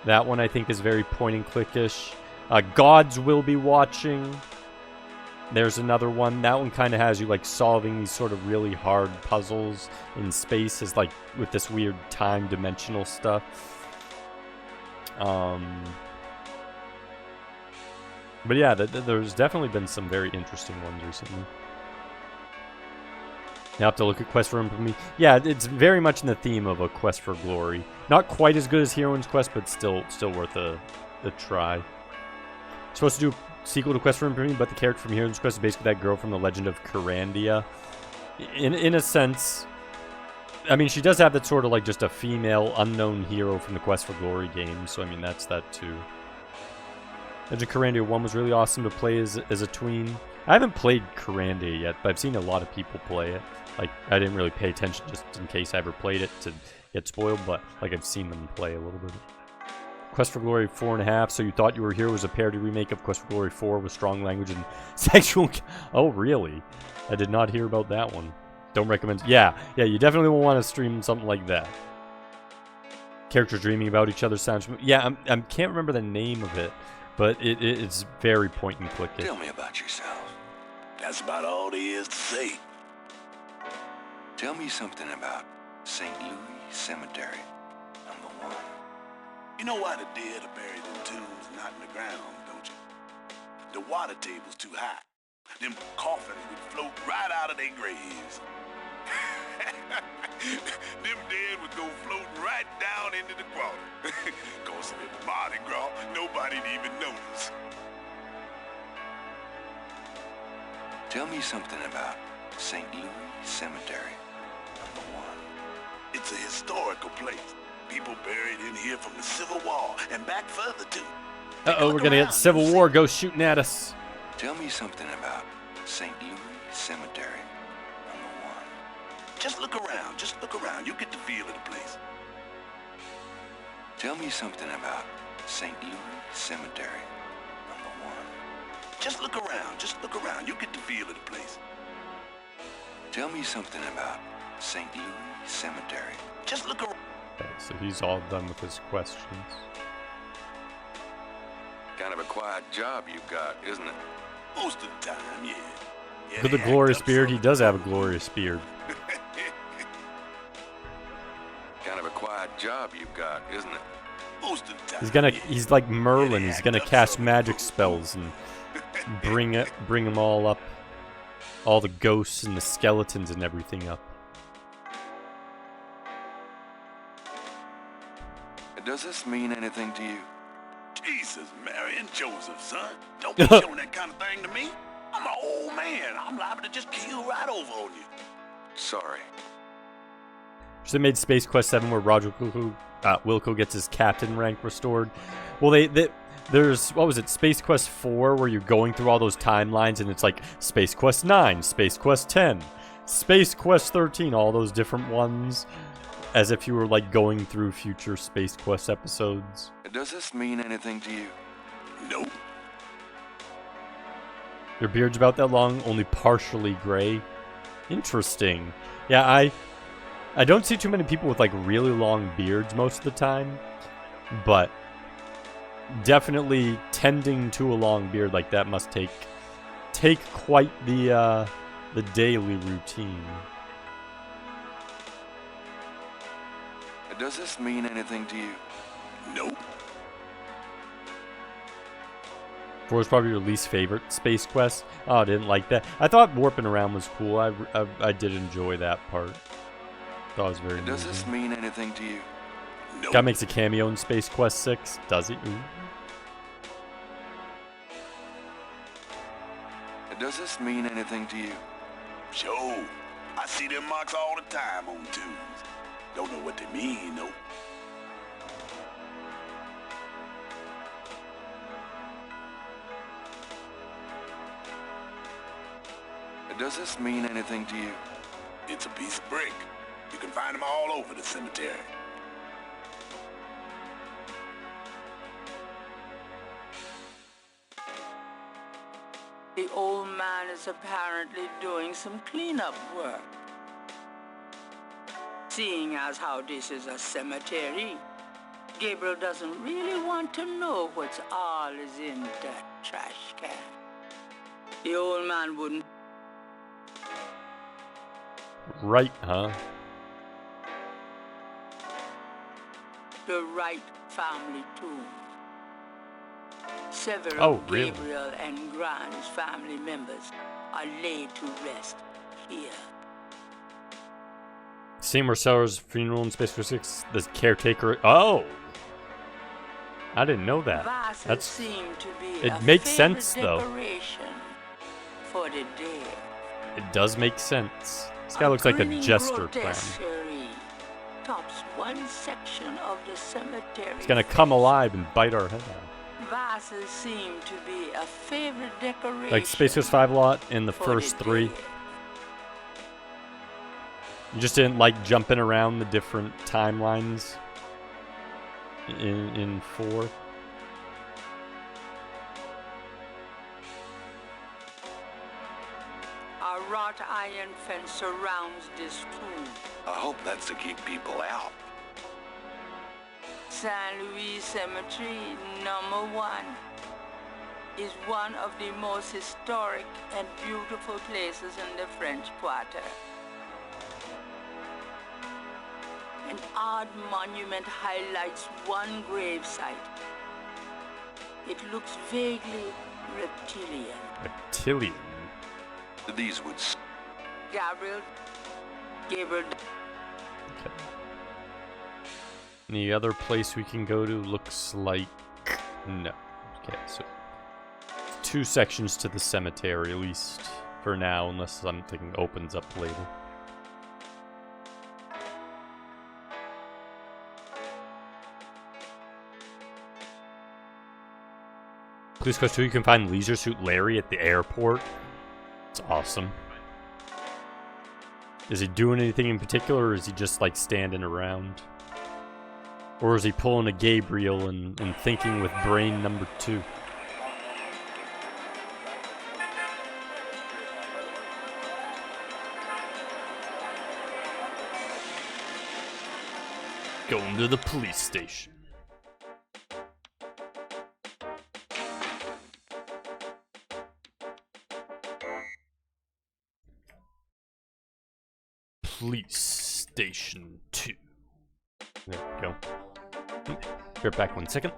That one I think is very point and click-ish. Gods Will Be Watching. There's another one. That one kind of has you like solving these sort of really hard puzzles in space, is like with this weird time dimensional stuff. But yeah, there's definitely been some very interesting ones recently. You have to look at Quest for Infamy. Yeah, it's very much in the theme of a Quest for Glory. Not quite as good as Heroine's Quest, but still worth a try. Supposed to do a sequel to Quest for Infamy, but the character from Heroine's Quest is basically that girl from the Legend of Curandia. In a sense, I mean, she does have that sort of like just a female unknown hero from the Quest for Glory games, so I mean, that's that too. Legend of Curandia 1 was really awesome to play as a tween. I haven't played Curandia yet, but I've seen a lot of people play it. Like, I didn't really pay attention just in case I ever played it to get spoiled, but like I've seen them play a little bit. Quest for Glory 4.5, So You Thought You Were Here was a parody remake of Quest for Glory 4 with strong language and sexual... Oh, really? I did not hear about that one. Don't recommend... Yeah, you definitely will want to stream something like that. Characters dreaming about each other sounds... Yeah, I can't remember the name of it, but it's very point and click. Tell me about yourself. That's about all there is to say. Tell me something about St. Louis Cemetery, #1. You know why the dead are buried in tombs, not in the ground, don't you? The water table's too high. Them coffins would float right out of their graves. Them dead would go floating right down into the water. Cause if Mardi Gras, nobody'd even notice. Tell me something about St. Louis Cemetery, #1. It's a historical place. People buried in here from the Civil War and back further too. Uh-oh, we're gonna get Civil War ghosts shooting at us. Tell me something about St. Louis Cemetery, #1. Just look around, you get the feel of the place. Tell me something about St. Louis Cemetery, #1. Just look around, you get the feel of the place. Tell me something about St. Louis Cemetery. Just look around. Okay, so he's all done with his questions. Kind of a quiet job you've got, isn't it? Most of the time, yeah. With the glorious beard, he does have a glorious beard. Kind of a quiet job you've got, isn't it? Most of the time. He's like Merlin. He's gonna cast magic spells and bring them all up, all the ghosts and the skeletons and everything up. Does this mean anything to you? Jesus, Mary and Joseph, son. Don't be showing that kind of thing to me. I'm an old man. I'm liable to just keel right over on you. Sorry. So they made Space Quest 7 where Roger Wilco gets his captain rank restored. Well, there's, what was it, Space Quest 4 where you're going through all those timelines and it's like Space Quest 9, Space Quest 10, Space Quest 13, all those different ones. As if you were like going through future Space Quest episodes. Does this mean anything to you? Nope. Your beard's about that long, only partially gray. Interesting. Yeah, I don't see too many people with like really long beards most of the time, but definitely tending to a long beard like that must take quite the daily routine. Does this mean anything to you? Nope. 4 was probably your least favorite Space Quest. Oh, I didn't like that. I thought warping around was cool. I did enjoy that part. Thought it was very. Does this mean anything to you? Nope. Guy makes a cameo in Space Quest 6. Does he? Ooh. Does this mean anything to you? Sure. I see them marks all the time on tombs. Don't know what they mean, though. Does this mean anything to you? It's a piece of brick. You can find them all over the cemetery. The old man is apparently doing some cleanup work. Seeing as how this is a cemetery, Gabriel doesn't really want to know what's all is in that trash can. The old man wouldn't. Right, huh? The Wright family tomb. Several Oh, of really? Gabriel and Grant's family members are laid to rest here. Seymour Sellers' funeral in Space Force 6. The caretaker. Oh! I didn't know that. Vases That's. seem to be It a makes favorite sense, though. decoration for the dead. It does make sense. This guy looks like a grinning jester clown. grotesquerie tops one section of the cemetery. He's gonna come alive and bite our head off. Vases seem to be a favorite decoration. Like Space Ghost 5 a lot in the first the 3. dead. You just didn't like jumping around the different timelines in 4. A wrought iron fence surrounds this tomb. I hope that's to keep people out. San Luis Cemetery number 1 is one of the most historic and beautiful places in the French Quarter. An odd monument highlights one grave site. It looks vaguely reptilian. Reptilian. These would... Gabriel. Okay. Any other place we can go to looks like... No. Okay, so... 2 sections to the cemetery, at least for now, unless something opens up later. Police Quest 2, you can find Leisure Suit Larry at the airport. It's awesome. Is he doing anything in particular, or is he just like standing around? Or is he pulling a Gabriel and thinking with brain number 2? Going to the police station. Police Station 2. There we go. Be right back 1 second.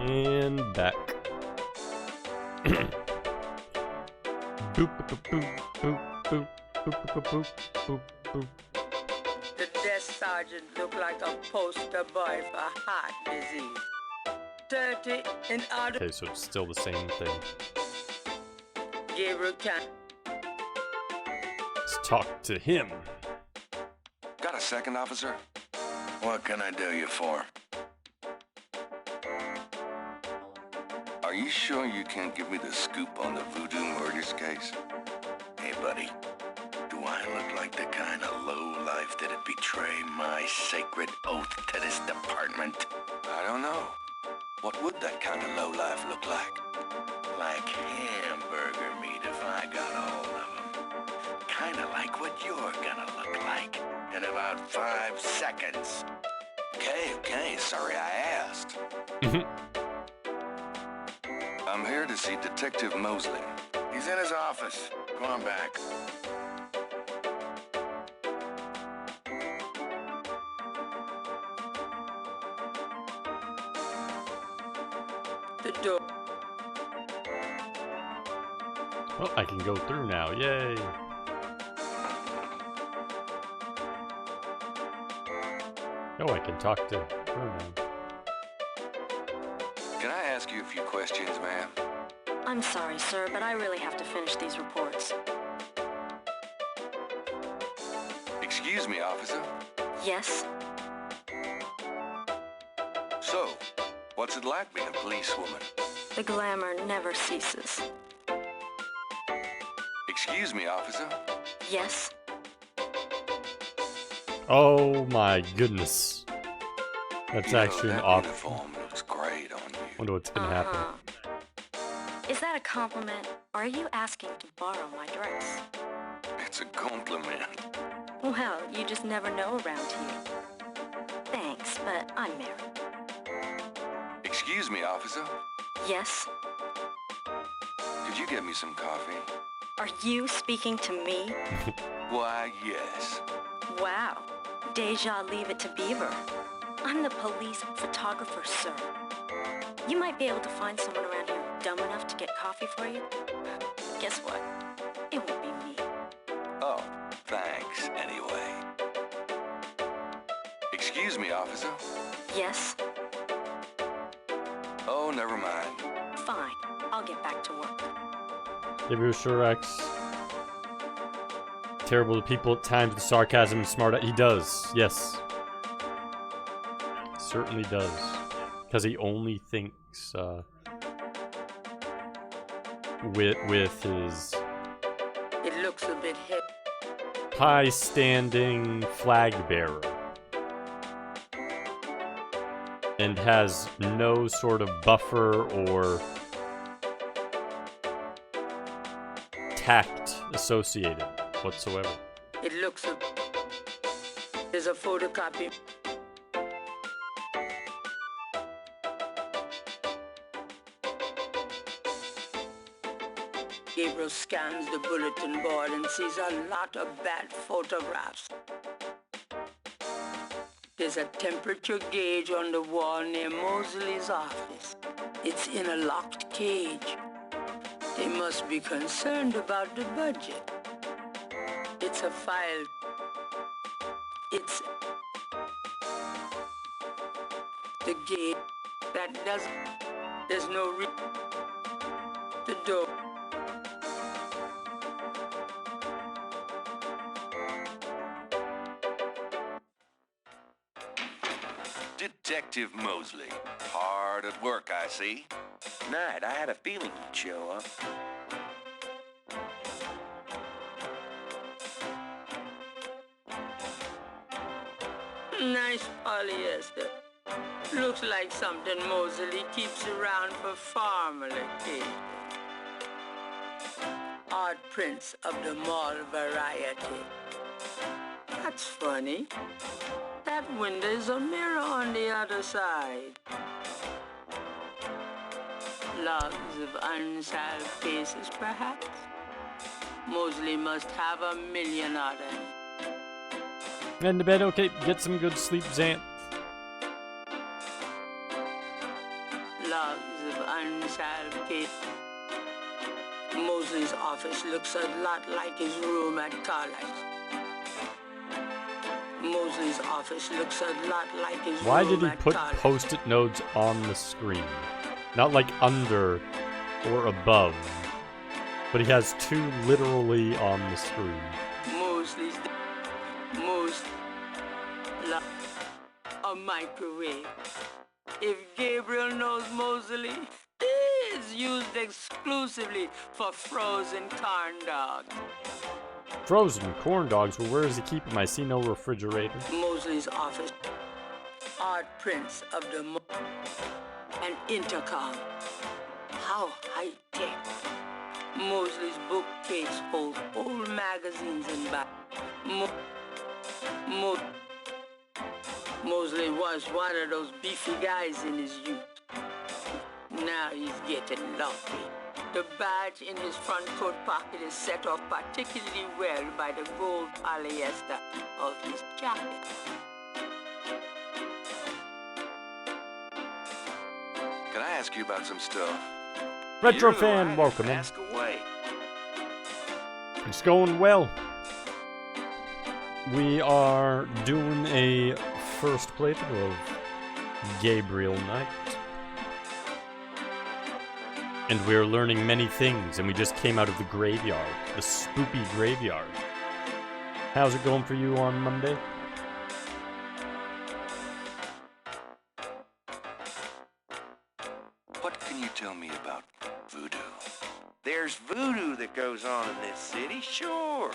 And back. Boop, boop, boop, boop, boop, boop, boop, boop, boop, boop. The desk sergeant looked like a poster boy for heart disease. 30 in order. Okay, so it's still the same thing. Gabriel can. Let's talk to him. Got a second, officer? What can I do you for? Are you sure you can't give me the scoop on the voodoo murders case? Hey, buddy. Do I look like the kind of lowlife that'd betray my sacred oath to this department? I don't know. What would that kind of lowlife look like? Like hamburger meat if I got a hold of them. Kinda like what you're gonna look like in about 5 seconds. Okay, sorry I asked. I'm here to see Detective Mosley. He's in his office. Go on back. The door. Oh, I can go through now. Yay. Oh, I can talk to her now. Can I ask you a few questions, ma'am? I'm sorry, sir, but I really have to finish these reports. Excuse me, officer. Yes? So, what's it like being a policewoman? The glamour never ceases. Excuse me, officer. Yes? Oh my goodness. That's actually an that option. uniform looks great on you. Wonder what's gonna happen. Is that a compliment, or are you asking to borrow my dress? It's a compliment. Well, you just never know around here. Thanks, but I'm married. Excuse me, officer. Yes? Could you get me some coffee? Are you speaking to me? Why, yes. Wow. Deja leave it to Beaver. I'm the police photographer, sir. You might be able to find someone around here dumb enough to get coffee for you. Guess what? It won't be me. Oh, thanks, anyway. Excuse me, officer. Yes? Oh, never mind. Fine. I'll get back to work. Gabriel sure acts terrible to people at times with sarcasm and smart. He does, yes. Certainly does. Because he only thinks with his It looks a bit heavy. high-standing flag bearer. And has no sort of buffer or tact associated whatsoever. It looks a... There's a photocopy. Gabriel scans the bulletin board and sees a lot of bad photographs. There's a temperature gauge on the wall near Mosley's office. It's in a locked cage. They must be concerned about the budget. It's a file. It's the gate that doesn't. There's no the door. Detective Mosley. Hard at work, I see. Night, I had a feeling you'd show up. Nice polyester. Looks like something Mosley keeps around for farmer occasion. Art prints of the mall variety. That's funny. That window's a mirror on the other side. Logs of unsolved cases, perhaps? Mosley must have 1 million of them. And to bed, okay, get some good sleep, Xanth. Logs of unsolved cases. Mosley's office looks a lot like his room at college. Mosley's office looks a lot like his Why room did he at put college. post-it notes on the screen? Not like under or above, but he has two literally on the screen. Mosley's a microwave. If Gabriel knows Mosley, it's used exclusively for frozen corn dogs. Frozen corn dogs, well, where does he keep them? I see no refrigerator. Mosley's office. Art prints of the an intercom. How high-tech. Mosley's bookcase holds old magazines and back. Mosley was one of those beefy guys in his youth. Now he's getting lucky. The badge in his front coat pocket is set off particularly well by the gold polyester of his jacket. Can I ask you about some stuff? Retro You're the fan, right. welcome in. Ask away. It's going well. We are doing a first playthrough of Gabriel Knight. And we're learning many things, and we just came out of the graveyard. The spooky graveyard. How's it going for you on Monday? What can you tell me about voodoo? There's voodoo that goes on in this city, sure.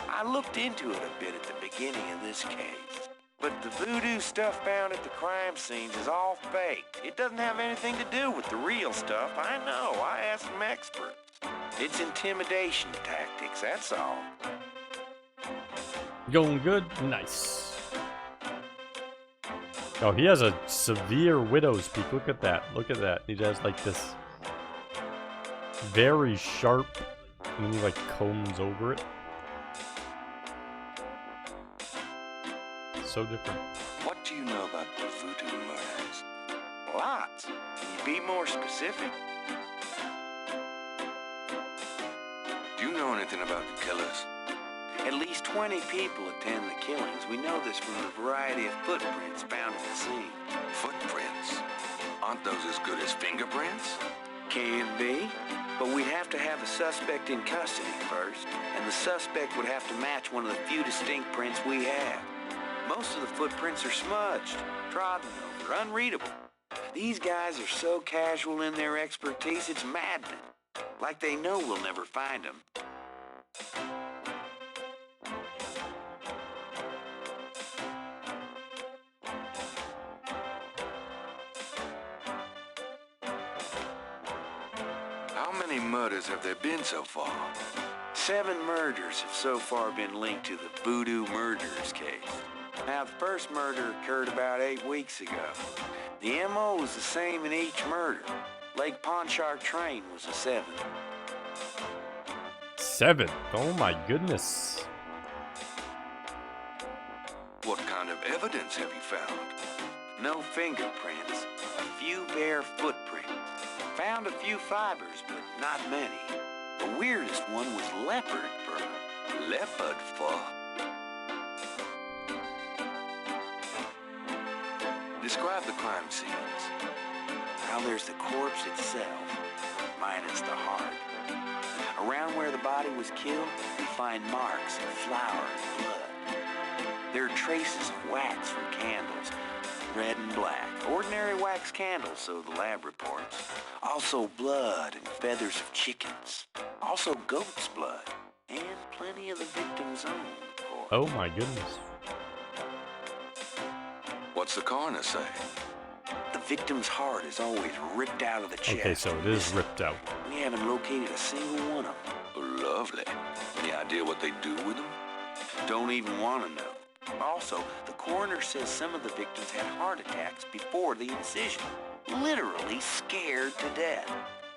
I looked into it a bit at the beginning of this case. But the voodoo stuff found at the crime scenes is all fake. It doesn't have anything to do with the real stuff. I know. I asked some experts. It's intimidation tactics, that's all. Going good? Nice. Oh, he has a severe widow's peak. Look at that. Look at that. He has like this very sharp, and then he like combs over it. So different. What do you know about the voodoo murders? Lots. Can you be more specific? Do you know anything about the killers? At least 20 people attend the killings. We know this from the variety of footprints found at the scene. Footprints? Aren't those as good as fingerprints? Can be, but we'd have to have a suspect in custody first, and the suspect would have to match one of the few distinct prints we have. Most of the footprints are smudged, trodden over, unreadable. These guys are so casual in their expertise, it's maddening. Like they know we'll never find them. How many murders have there been so far? 7 murders have so far been linked to the voodoo murders case. Now, the first murder occurred about 8 weeks ago. The M.O. was the same in each murder. Lake Pontchartrain was the 7th. 7? Oh my goodness. What kind of evidence have you found? No fingerprints, a few bare footprints. Found a few fibers, but not many. The weirdest one was leopard fur. Leopard fur? Describe the crime scenes. Now there's the corpse itself, minus the heart. Around where the body was killed, we find marks of flour and blood. There are traces of wax from candles, red and black. Ordinary wax candles, so the lab reports. Also blood and feathers of chickens. Also goat's blood. And plenty of the victim's own, of course. Oh my goodness. What's the coroner say? The victim's heart is always ripped out of the chest. Okay, so it is ripped out. We haven't located a single one of them. Oh, lovely. Any idea what they do with them? Don't even want to know. Also, the coroner says some of the victims had heart attacks before the incision. Literally scared to death.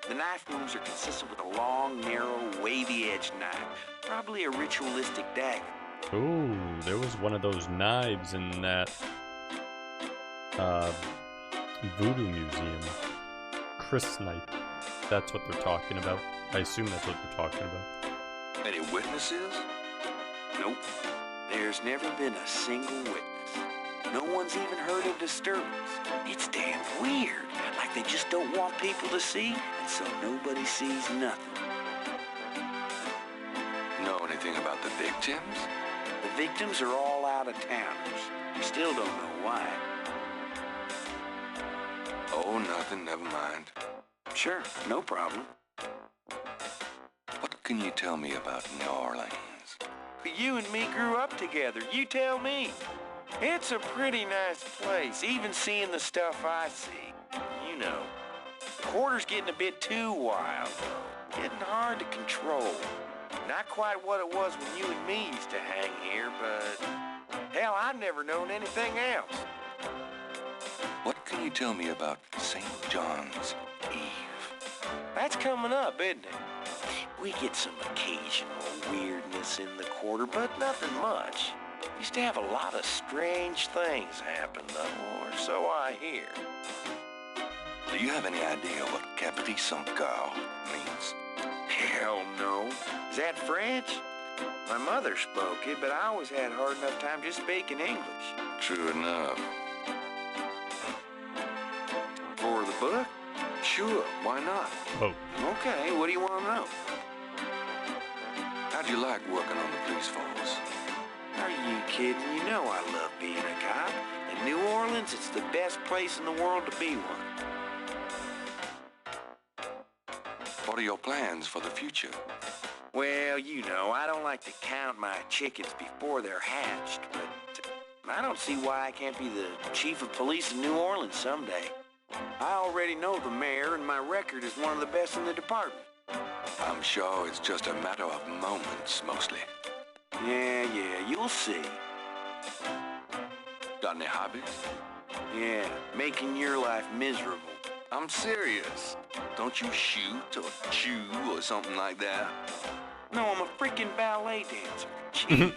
The knife wounds are consistent with a long, narrow, wavy-edged knife. Probably a ritualistic dagger. Ooh, there was one of those knives in that voodoo museum. Chris knife. That's what they're talking about. I assume that's what they're talking about. Any witnesses? Nope. There's never been a single witness. No one's even heard of disturbance. It's damn weird. Like they just don't want people to see, and so nobody sees nothing. Know anything about the victims? The victims are all out-of-towners. We still don't know why. Oh, nothing. Never mind. Sure, no problem. What can you tell me about New Orleans? You and me grew up together. You tell me. It's a pretty nice place, even seeing the stuff I see. You know, the quarter's getting a bit too wild, though. Getting hard to control. Not quite what it was when you and me used to hang here, but hell, I've never known anything else. What can you tell me about St. John's Eve? That's coming up, isn't it? We get some occasional weirdness in the quarter, but nothing much. Used to have a lot of strange things happen, though, or so I hear. Do you have any idea what Capri Saint Gall means? Hell no. Is that French? My mother spoke it, but I always had a hard enough time just speaking English. True enough. For the book? Sure, why not? Oh. Okay, what do you want to know? How'd you like working on the police force? Are you kidding? You know I love being a cop. In New Orleans, it's the best place in the world to be one. What are your plans for the future? Well, you know, I don't like to count my chickens before they're hatched, but I don't see why I can't be the chief of police in New Orleans someday. I already know the mayor, and my record is one of the best in the department. I'm sure it's just a matter of moments, mostly. Yeah, you'll see. Got any hobbies? Yeah, making your life miserable. I'm serious. Don't you shoot or chew or something like that? No, I'm a freaking ballet dancer. Jeez.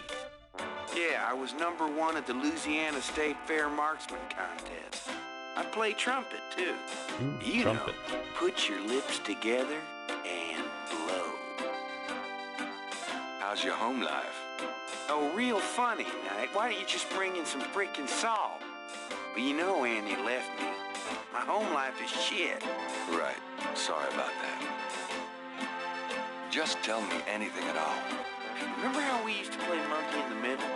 Yeah, I was #1 at the Louisiana State Fair Marksman Contest. I play trumpet, too. Ooh, you trumpet. know, put your lips together and blow. How's your home life? Oh, real funny, Knight. Why don't you just bring in some freaking salt? But you know Annie left me. My home life is shit. Right. Sorry about that. Just tell me anything at all. Remember how we used to play monkey in the middle?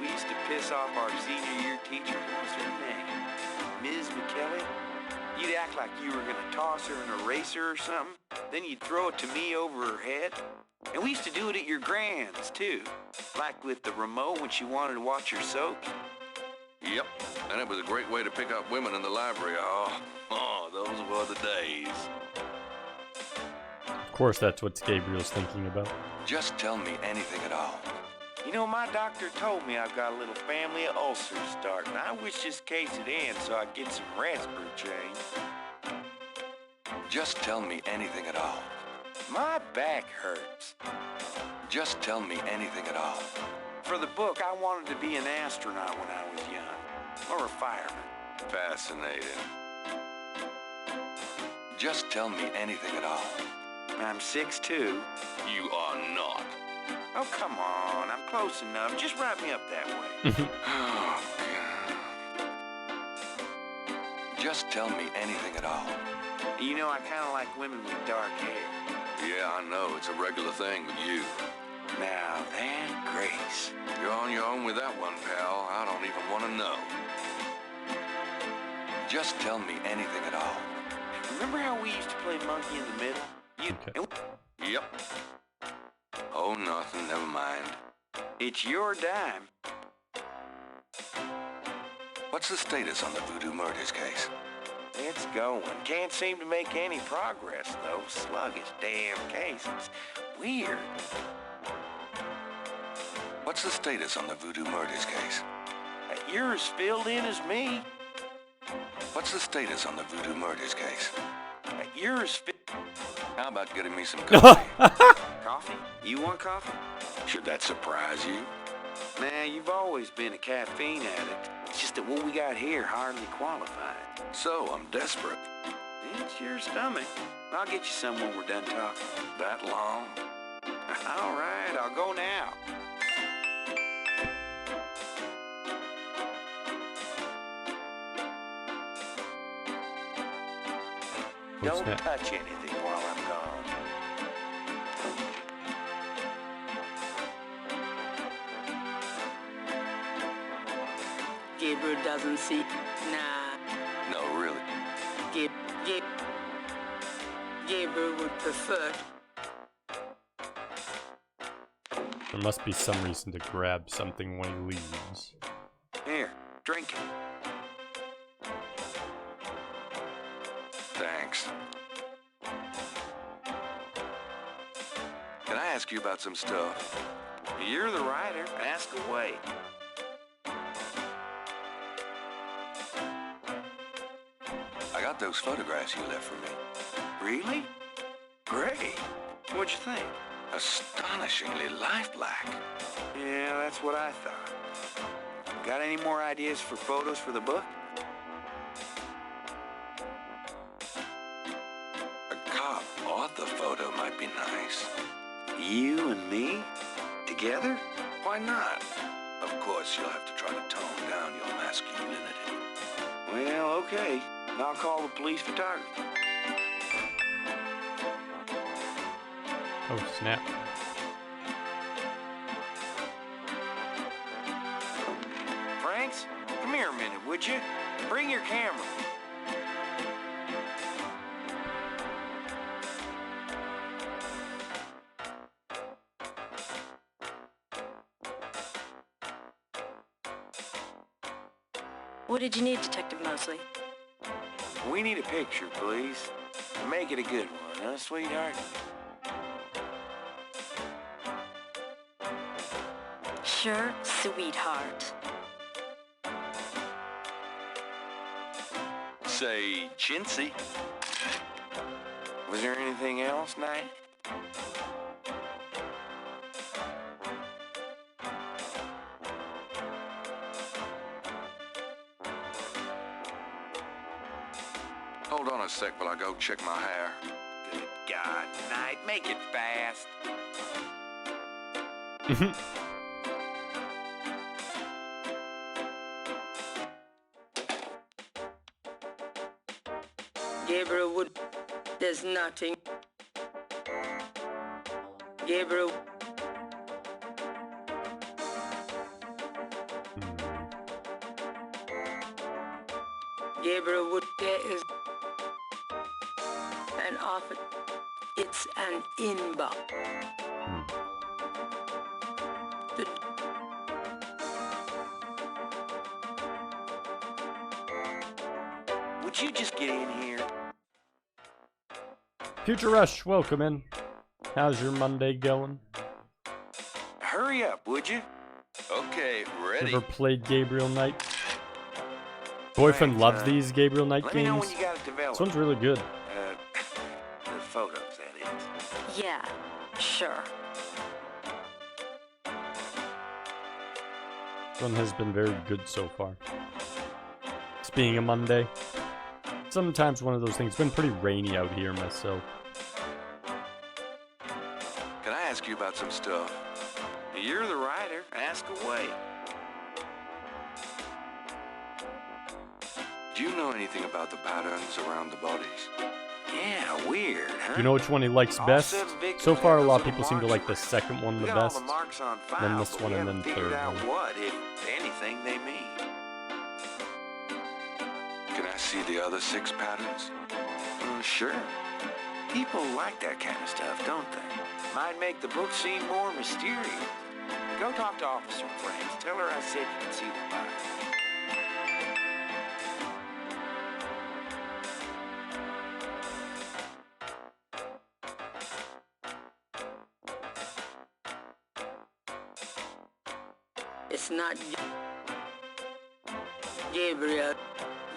We used to piss off our senior year teacher. What was her name? Ms. McKelly? You'd act like you were gonna toss her an eraser or something. Then you'd throw it to me over her head. And we used to do it at your grand's, too. Like with the remote when she wanted to watch her soap. Yep. And it was a great way to pick up women in the library. Oh, those were the days. Of course, that's what Gabriel's thinking about. Just tell me anything at all. You know, my doctor told me I've got a little family of ulcers starting. I wish this case would end so I could get some raspberry change. Just tell me anything at all. My back hurts. Just tell me anything at all. For the book, I wanted to be an astronaut when I was young. Or a fireman. Fascinating. Just tell me anything at all. I'm 6'2". You are not. Oh, come on. I'm close enough. Just wrap me up that way. Oh, God. Just tell me anything at all. You know, I kind of like women with dark hair. Yeah, I know. It's a regular thing with you. Now that Grace. You're on your own with that one, pal. I don't even want to know. Just tell me anything at all. Remember how we used to play monkey in the middle? Yep. Oh, nothing. Never mind. It's your dime. What's the status on the Voodoo Murders case? It's going. Can't seem to make any progress, though. Sluggish damn cases. Weird. What's the status on the Voodoo Murders case? You're as filled in as me. What's the status on the Voodoo Murders case? You're as How about getting me some coffee? Coffee? You want coffee? Should that surprise you? Nah, you've always been a caffeine addict. It's just that what we got here hardly qualified. So, I'm desperate. It's your stomach. I'll get you some when we're done talking. That long? All right, I'll go now. Don't touch anything while I'm gone. Gabriel doesn't see. Nah. No, really. Gabriel would prefer. There must be some reason to grab something when he leaves. Here, drink it. Thanks. Can I ask you about some stuff? You're the writer. Ask away. I got those photographs you left for me. Really? Great. What'd you think? Astonishingly lifelike. Yeah, that's what I thought. Got any more ideas for photos for the book? A cop author photo might be nice. You and me? Together? Why not? Of course, you'll have to try to tone down your masculinity. Well, okay. I'll call the police photographer. Oh, snap. Franks, come here a minute, would you? Bring your camera. What did you need, Detective Mosley? We need a picture, please. Make it a good one, huh, sweetheart? Sure, sweetheart. Say, chintzy. Was there anything else, Knight? Hold on a sec while I go check my hair. Good God, Knight, make it fast. Gabriel would. There's nothing. Gabriel. Gabriel would. There is an offer. It's an inbox. Would you just get in here? Future Rush, welcome in. How's your Monday going? Hurry up, would you? Okay, ready. Ever played Gabriel Knight? Boyfriend loves these Gabriel Knight Let me know games. when you got it developed. This one's really good. The photos, that is. Yeah, sure. This one has been very good so far. It's being a Monday. Sometimes one of those things. It's been pretty rainy out here myself. Can I ask you about some stuff? You're the writer. Ask away. Do you know anything about the patterns around the bodies? Yeah, weird, huh? You know which one he likes All best? 7 victims So far, a had lot of those people little seem to marks like the second one We the got all best. the marks on file, Then this but one we and haven't then figured third out one. what, if anything, they mean. Can I see the other 6 patterns? Sure. People like that kind of stuff, don't they? Might make the book seem more mysterious. Go talk to Officer Franks. Tell her I said you can see the body. It's not Gabriel.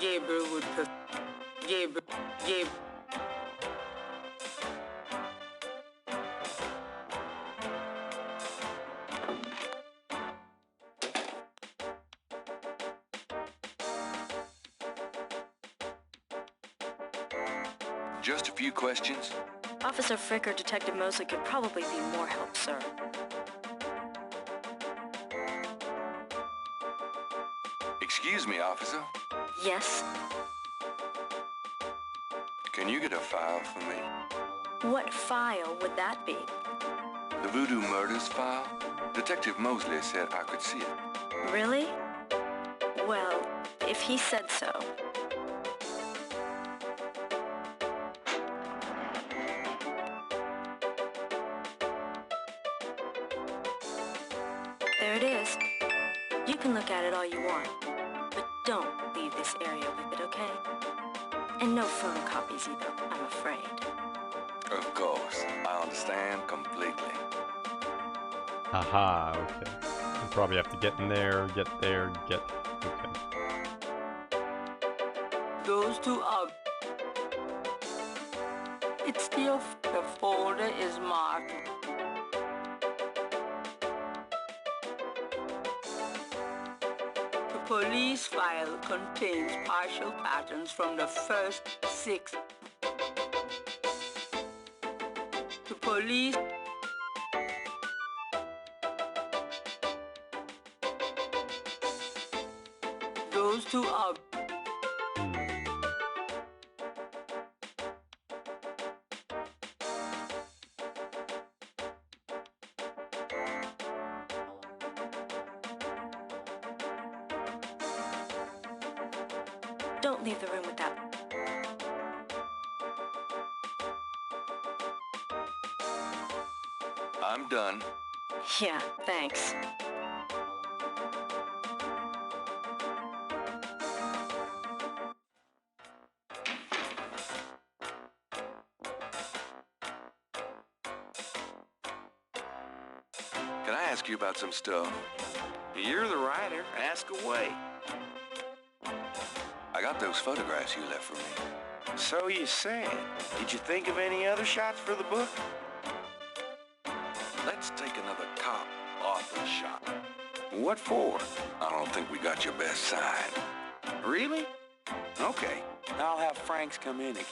Gabriel would prefer. Gabriel. Just a few questions. Officer Frick or Detective Mosley could probably be more help, sir. Excuse me, officer. Yes? Can you get a file for me? What file would that be? The Voodoo Murders file? Detective Mosley said I could see it. Really? Well, if he said so. There it is. You can look at it all you want, but don't leave this area with it, okay? And no photocopies either, I'm afraid. Of course. I understand completely. Haha, okay. You probably have to get in there, get there, get... Okay. Those two are. It's the folder is marked. The police file contains partial patterns from the first 6. The police to Don't leave the room with that. I'm done. Yeah, thanks. Can I ask you about some stuff? You're the writer. Ask away. I got those photographs you left for me. So you said. Did you think of any other shots for the book? Let's take another cop off the shot. What for? I don't think we got your best side. Really? Okay. I'll have Franks come in again.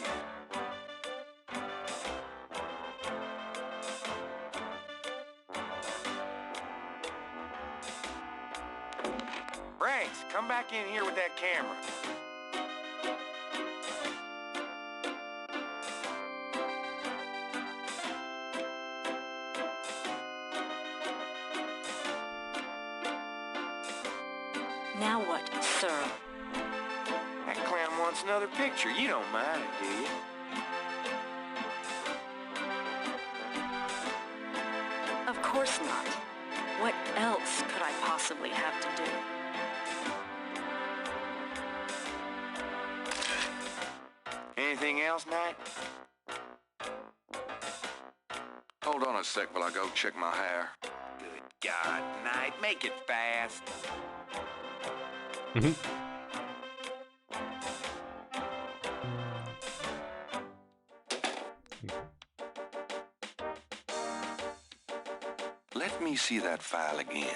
Franks, come back in here with that camera. Now what, sir? That clown wants another picture. You don't mind it, do you? Of course not. What else could I possibly have to do? Anything else, Knight? Hold on a sec while I go check my hair. Good God, Knight, make it fast. Let me see that file again.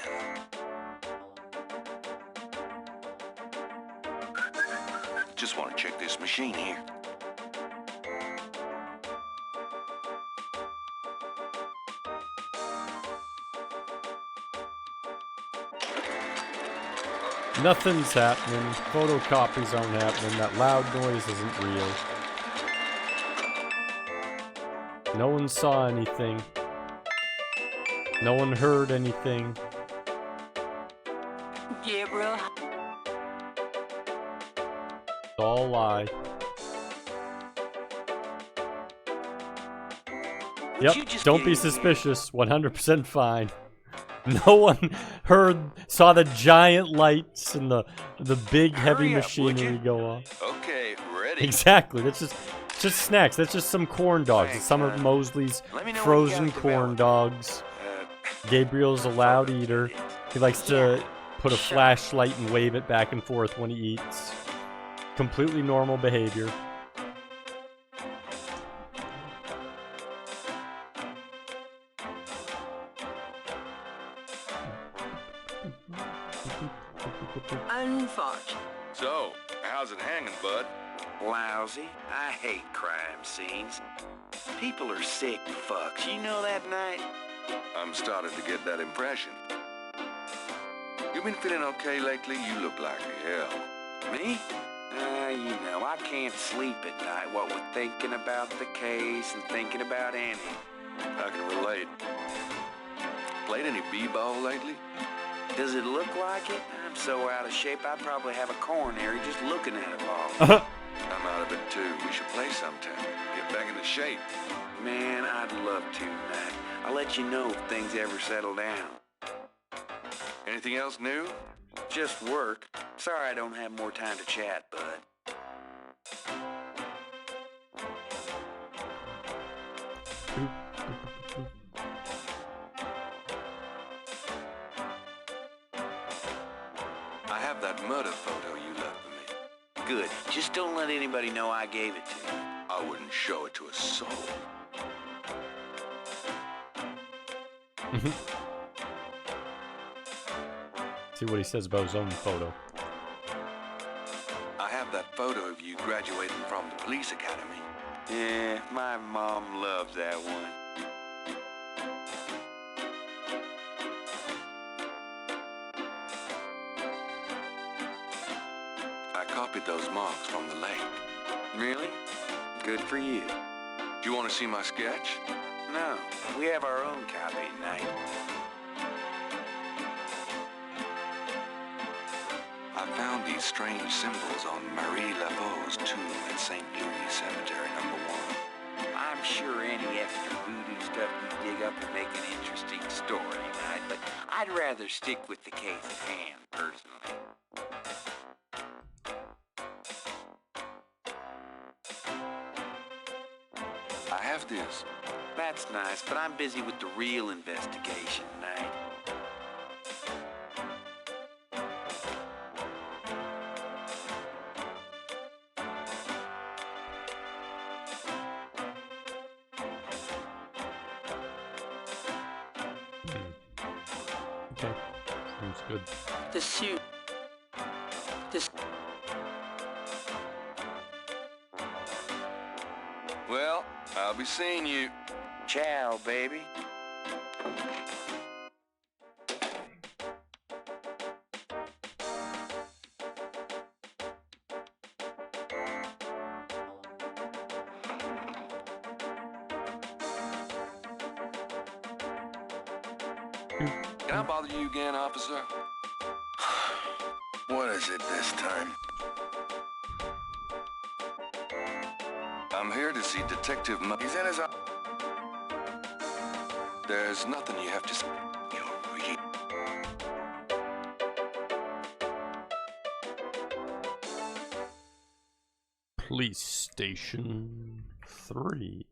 Just want to check this machine here. Nothing's happening. Photocopies aren't happening. That loud noise isn't real. No one saw anything. No one heard anything. Gabriel. It's all a lie. Yep, don't be suspicious. 100% fine. No one saw the giant lights and the big heavy machinery go off. Okay, ready. Exactly. That's just snacks. That's just some corn dogs. It's some of Mosley's frozen corn dogs. Gabriel's a loud eater. He likes to put a flashlight and wave it back and forth when he eats. Completely normal behavior. Unfortunate. So, how's it hanging, bud? Lousy. I hate crime scenes. People are sick fucks. You know that, Knight? I'm starting to get that impression. You been feeling okay lately? You look like hell. Me? You know, I can't sleep at night, what with thinking about the case and thinking about Annie. I can relate. Played any b-ball lately? Does it look like it? I'm so out of shape, I'd probably have a coronary just looking at it all. I'm out of it too. We should play sometime. Get back into shape. Man, I'd love to, Matt. I'll let you know if things ever settle down. Anything else new? Just work. Sorry I don't have more time to chat, bud. I have that murder photo you left for me. Good. Just don't let anybody know I gave it to you. I wouldn't show it to a soul. See what he says about his own photo. I have that photo of you graduating from the police academy. Yeah, my mom loves that one. with those marks from the lake. Really? Good for you. Do you want to see my sketch? No, we have our own copy, Knight. I found these strange symbols on Marie Laveau's tomb at St. Louis Cemetery No. 1. I'm sure any extra voodoo stuff you dig up would make an interesting story, Knight, but I'd rather stick with the case at hand, personally. I have this. That's nice, but I'm busy with the real investigation, Knight. Okay, seems good. The suit. This. Well, I'll be seeing you. Ciao, baby. Can I bother you again, officer? What is it this time? I'm here to see Detective He's in his... There's nothing you have to say. You're really... Police Station 3.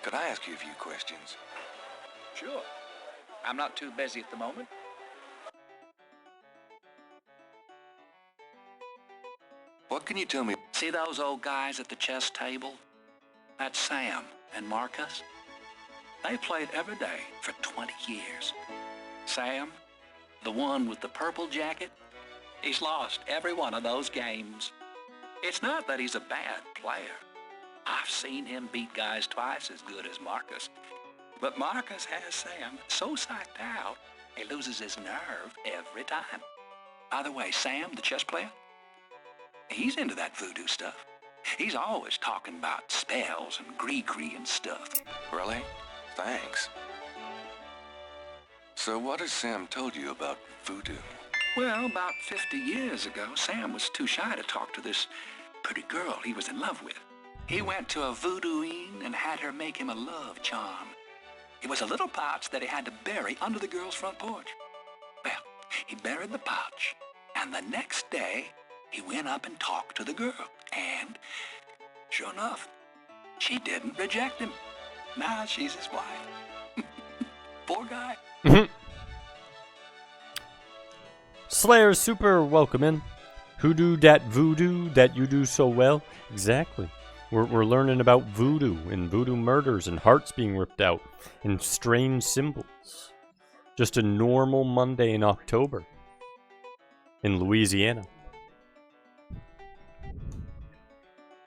Could I ask you a few questions? Sure. I'm not too busy at the moment. What can you tell me? See those old guys at the chess table? That's Sam and Marcus. They played every day for 20 years. Sam, the one with the purple jacket, he's lost every one of those games. It's not that he's a bad player. I've seen him beat guys twice as good as Marcus. But Marcus has Sam so psyched out, he loses his nerve every time. By the way, Sam, the chess player, he's into that voodoo stuff. He's always talking about spells and gree-gree and stuff. Really? Thanks. So what has Sam told you about voodoo? Well, about 50 years ago, Sam was too shy to talk to this pretty girl he was in love with. He went to a voodooine and had her make him a love charm. It was a little pouch that he had to bury under the girl's front porch. Well, he buried the pouch, and the next day, he went up and talked to the girl. And, sure enough, she didn't reject him. Now she's his wife. Poor guy. Slayer Super, welcome in. Hoodoo dat voodoo that you do so well. Exactly. We're learning about voodoo and voodoo murders and hearts being ripped out and strange symbols. Just a normal Monday in October in Louisiana.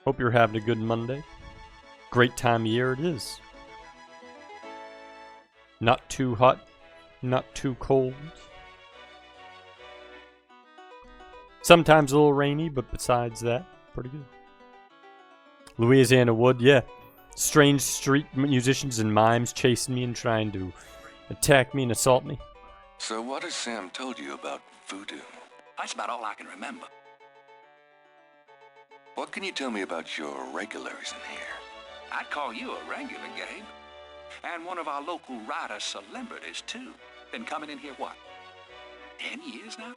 Hope you're having a good Monday. Great time of year it is. Not too hot, not too cold. Sometimes a little rainy, but besides that, pretty good. Louisiana Wood, yeah. Strange street musicians and mimes chasing me and trying to attack me and assault me. So what has Sam told you about voodoo? That's about all I can remember. What can you tell me about your regulars in here? I'd call you a regular, Gabe. And one of our local writer celebrities, too. Been coming in here, what, 10 years now?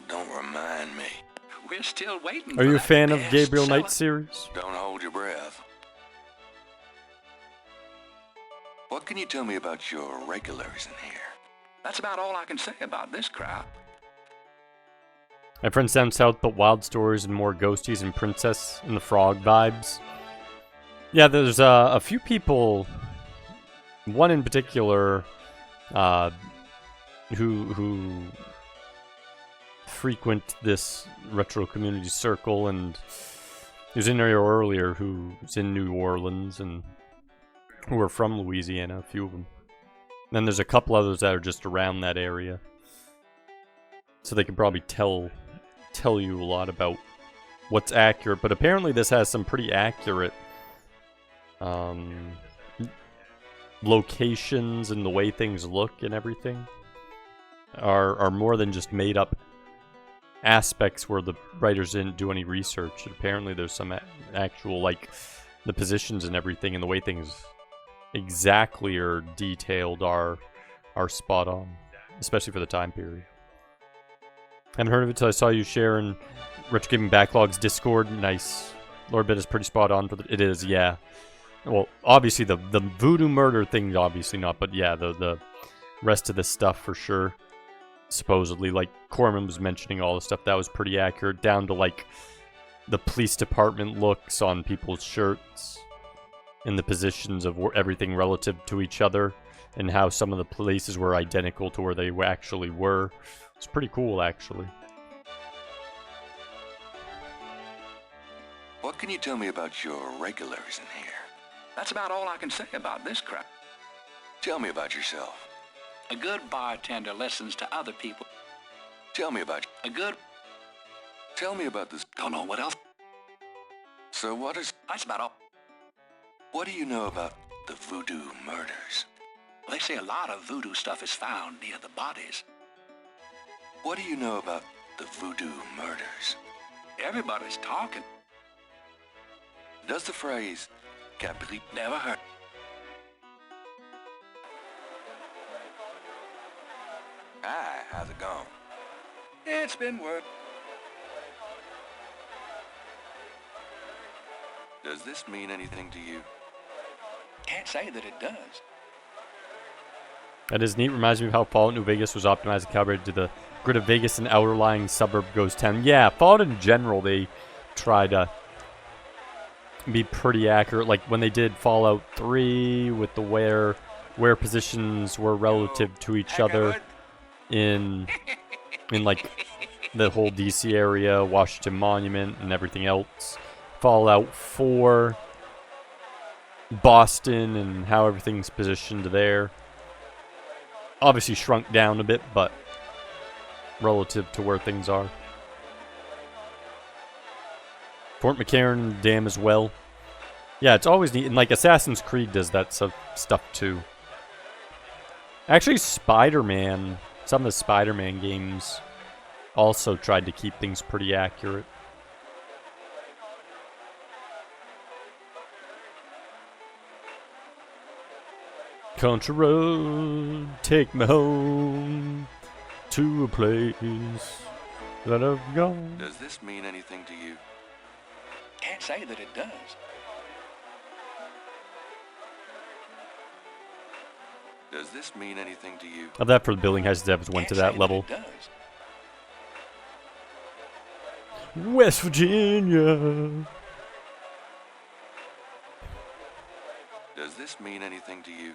Don't remind me. We're still waiting. Are you a fan of bestseller. Gabriel Knight series? Don't hold your breath. What can you tell me about your regulars in here? That's about all I can say about this crowd. My friends down south put wild stories and more ghosties and Princess and the Frog vibes. Yeah, there's a few people, one in particular, who frequent this retro community circle, and he was in there earlier who's in New Orleans and who are from Louisiana, a few of them. And then there's a couple others that are just around that area. So they can probably tell you a lot about what's accurate, but apparently this has some pretty accurate locations and the way things look and everything are more than just made up aspects where the writers didn't do any research. Apparently there's some actual, like, the positions and everything and the way things exactly are detailed are spot on, especially for the time period. Haven't heard of it till I saw you sharing Retro Gaming Backlogs Discord. Nice. Lord Bit is pretty spot on for it is, yeah. Well, obviously the voodoo murder thing, obviously not, but yeah, the rest of the stuff for sure. Supposedly, like Corman was mentioning all the stuff, that was pretty accurate, down to like the police department looks on people's shirts and the positions of everything relative to each other and how some of the places were identical to where they actually were. It's pretty cool, actually. What can you tell me about your regulars in here? That's about all I can say about this crowd. Tell me about yourself. A good bartender listens to other people. Tell me about Tell me about this. Don't know what else. So what is... That's about all. What do you know about the voodoo murders? Well, they say a lot of voodoo stuff is found near the bodies. What do you know about the voodoo murders? Everybody's talking. Does the phrase Gabriel never heard? Hi, how's it going? It's been work. Does this mean anything to you? Can't say that it does. That is neat. Reminds me of how Fallout New Vegas was optimized and calibrated to the grid of Vegas and outer-lying suburb Ghost Town. Yeah, Fallout in general, they try to be pretty accurate. Like when they did Fallout 3 with the where positions were relative to each other in like the whole DC area, Washington Monument, and everything else. Fallout 4, Boston, and how everything's positioned there. Obviously shrunk down a bit, but relative to where things are. Fort McCarran Dam as well. Yeah, it's always neat. And like Assassin's Creed does that stuff too. Actually, Spider-Man, some of the Spider-Man games also tried to keep things pretty accurate. Country road, take me home to a place that I've gone. Does this mean anything to you? Can't say that it does. Does this mean anything to you? Of that for the building has devs went to that level. West Virginia. Does this mean anything to you?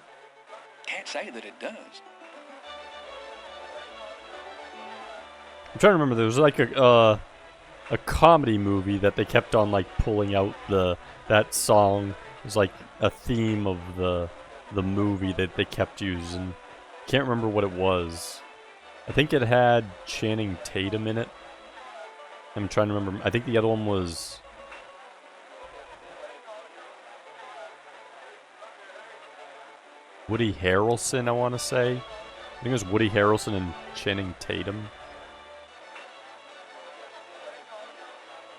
Can't say that it does. I'm trying to remember. There was like a comedy movie that they kept on like pulling out that song. It was like a theme of the movie that they kept using. Can't remember what it was. I think it had Channing Tatum in it. I'm trying to remember. I think the other one was Woody Harrelson, I want to say. I think it was Woody Harrelson and Channing Tatum.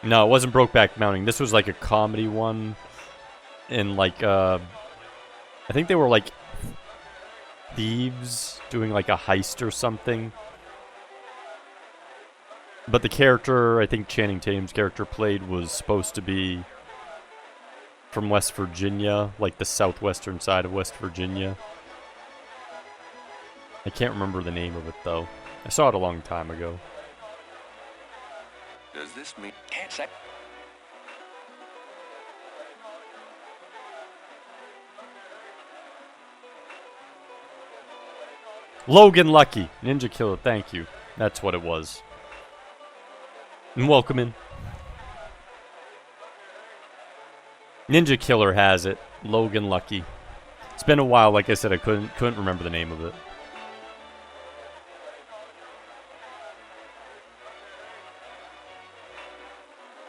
No, it wasn't Brokeback Mountain. This was like a comedy one. And like, I think they were like thieves doing like a heist or something. But the character, I think Channing Tatum's character played, was supposed to be from West Virginia, like the southwestern side of West Virginia. I can't remember the name of it though. I saw it a long time ago. Does this mean... Can't say. Logan Lucky. Ninja Killer, thank you. That's what it was. And welcome in. Ninja Killer has it. Logan Lucky. It's been a while, like I said, I couldn't remember the name of it.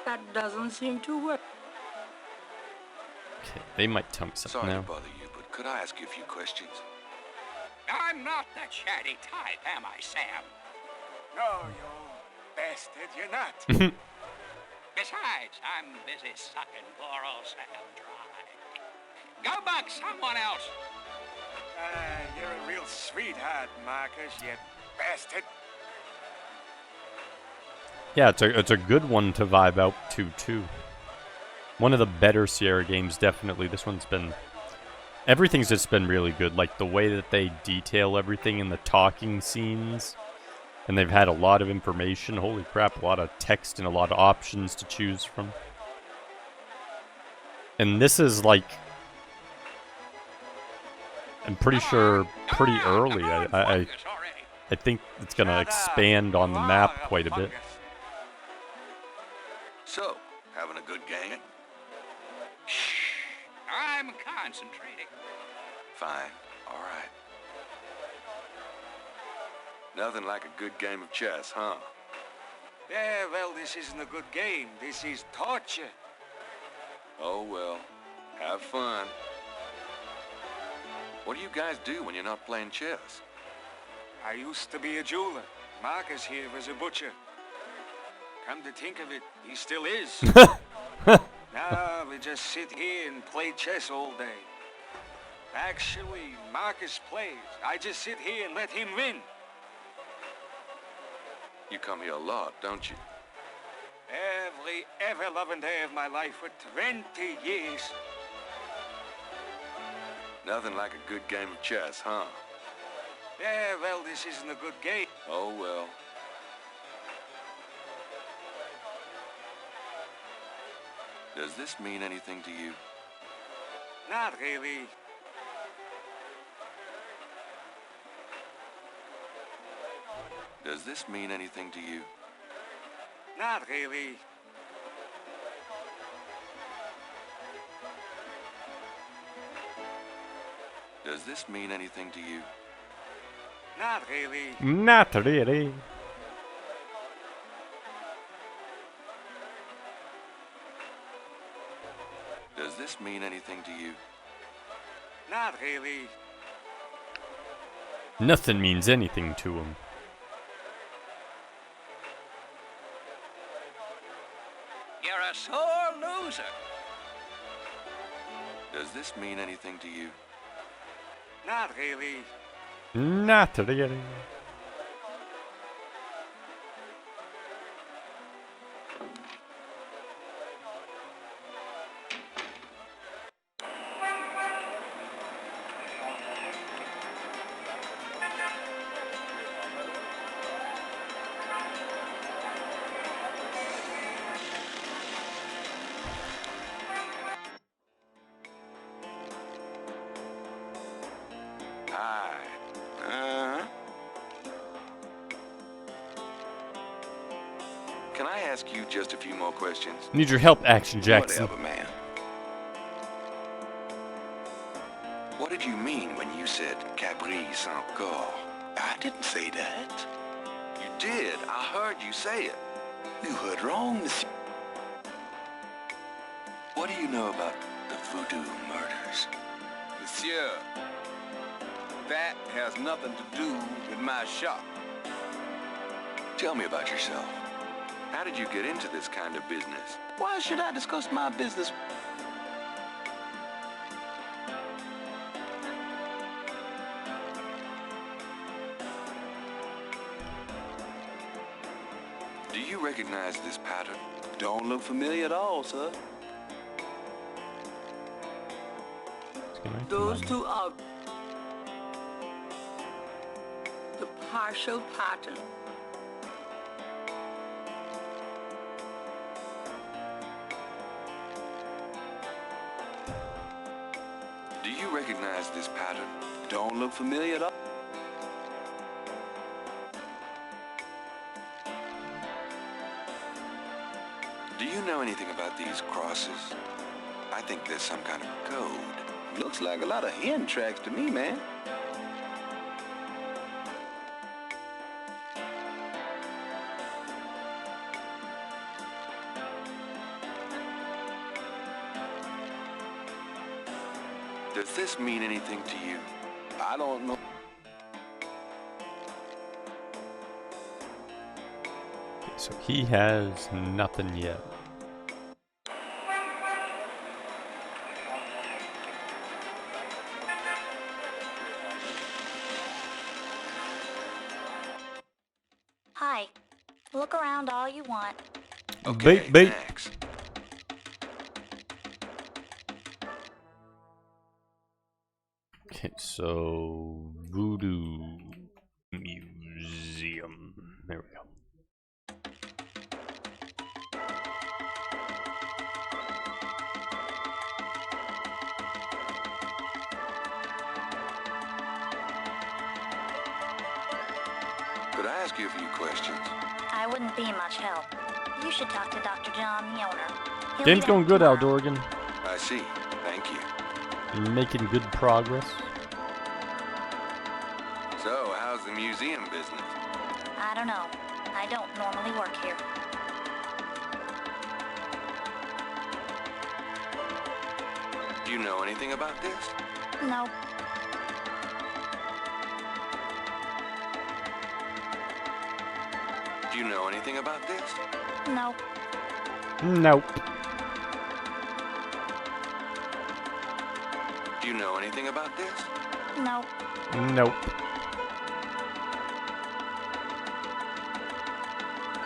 That doesn't seem to work. Okay, they might tell me something Sorry now. to bother you, but could I ask you a few questions? I'm not the chatty type, am I, Sam? No, you bastard, you're not. Besides, I'm busy sucking poor old Sam dry. Go buck someone else. You're a real sweetheart, Marcus, you bastard. Yeah, it's a good one to vibe out to too. One of the better Sierra games, definitely. This one's been... Everything's just been really good. Like, the way that they detail everything in the talking scenes. And they've had a lot of information. Holy crap, a lot of text and a lot of options to choose from. And this is, like... I'm pretty sure pretty early. I think it's going to expand on the map quite a bit. So, having a good game? I'm concentrating. Fine. All right. Nothing like a good game of chess, huh? Yeah, well, this isn't a good game. This is torture. Oh, well. Have fun. What do you guys do when you're not playing chess? I used to be a jeweler. Marcus here was a butcher. Come to think of it, he still is. Nah, we just sit here and play chess all day. Actually, Marcus plays. I just sit here and let him win. You come here a lot, don't you? Every ever-loving day of my life for 20 years. Nothing like a good game of chess, huh? Yeah, well, this isn't a good game. Oh, well. Does this mean anything to you? Not really. Does this mean anything to you? Not really. Does this mean anything to you? Not really. Not really. Does this mean anything to you? Not really. Nothing means anything to him. You're a sore loser. Does this mean anything to you? Not really. Not really. Hi. Can I ask you just a few more questions? Need your help, Action Jackson. Whatever, man. What did you mean when you said Caprice encore? I didn't say that. You did. I heard you say it. You heard wrong, monsieur. What do you know about the voodoo murders? Monsieur, that has nothing to do with my shop. Tell me about yourself. How did you get into this kind of business? Why should I discuss my business? Do you recognize this pattern? Don't look familiar at all, sir. Those two are... partial pattern. Do you recognize this pattern? Don't look familiar at all. Do you know anything about these crosses? I think there's some kind of code. Looks like a lot of hen tracks to me, man. Does this mean anything to you? I don't know. Okay, so he has nothing yet. Hi. Look around all you want. Okay, Bait. thanks. Okay, so Voodoo Museum. There we go. Could I ask you a few questions? I wouldn't be much help. You should talk to Dr. John, the owner. He'll Game's be going back good, tomorrow. Aldorgan. I see. Thank you. You're making good progress. So, how's the museum business? I don't know. I don't normally work here. Do you know anything about this? No. Do you know anything about this? No. Nope. Do you know anything about this? No. Nope.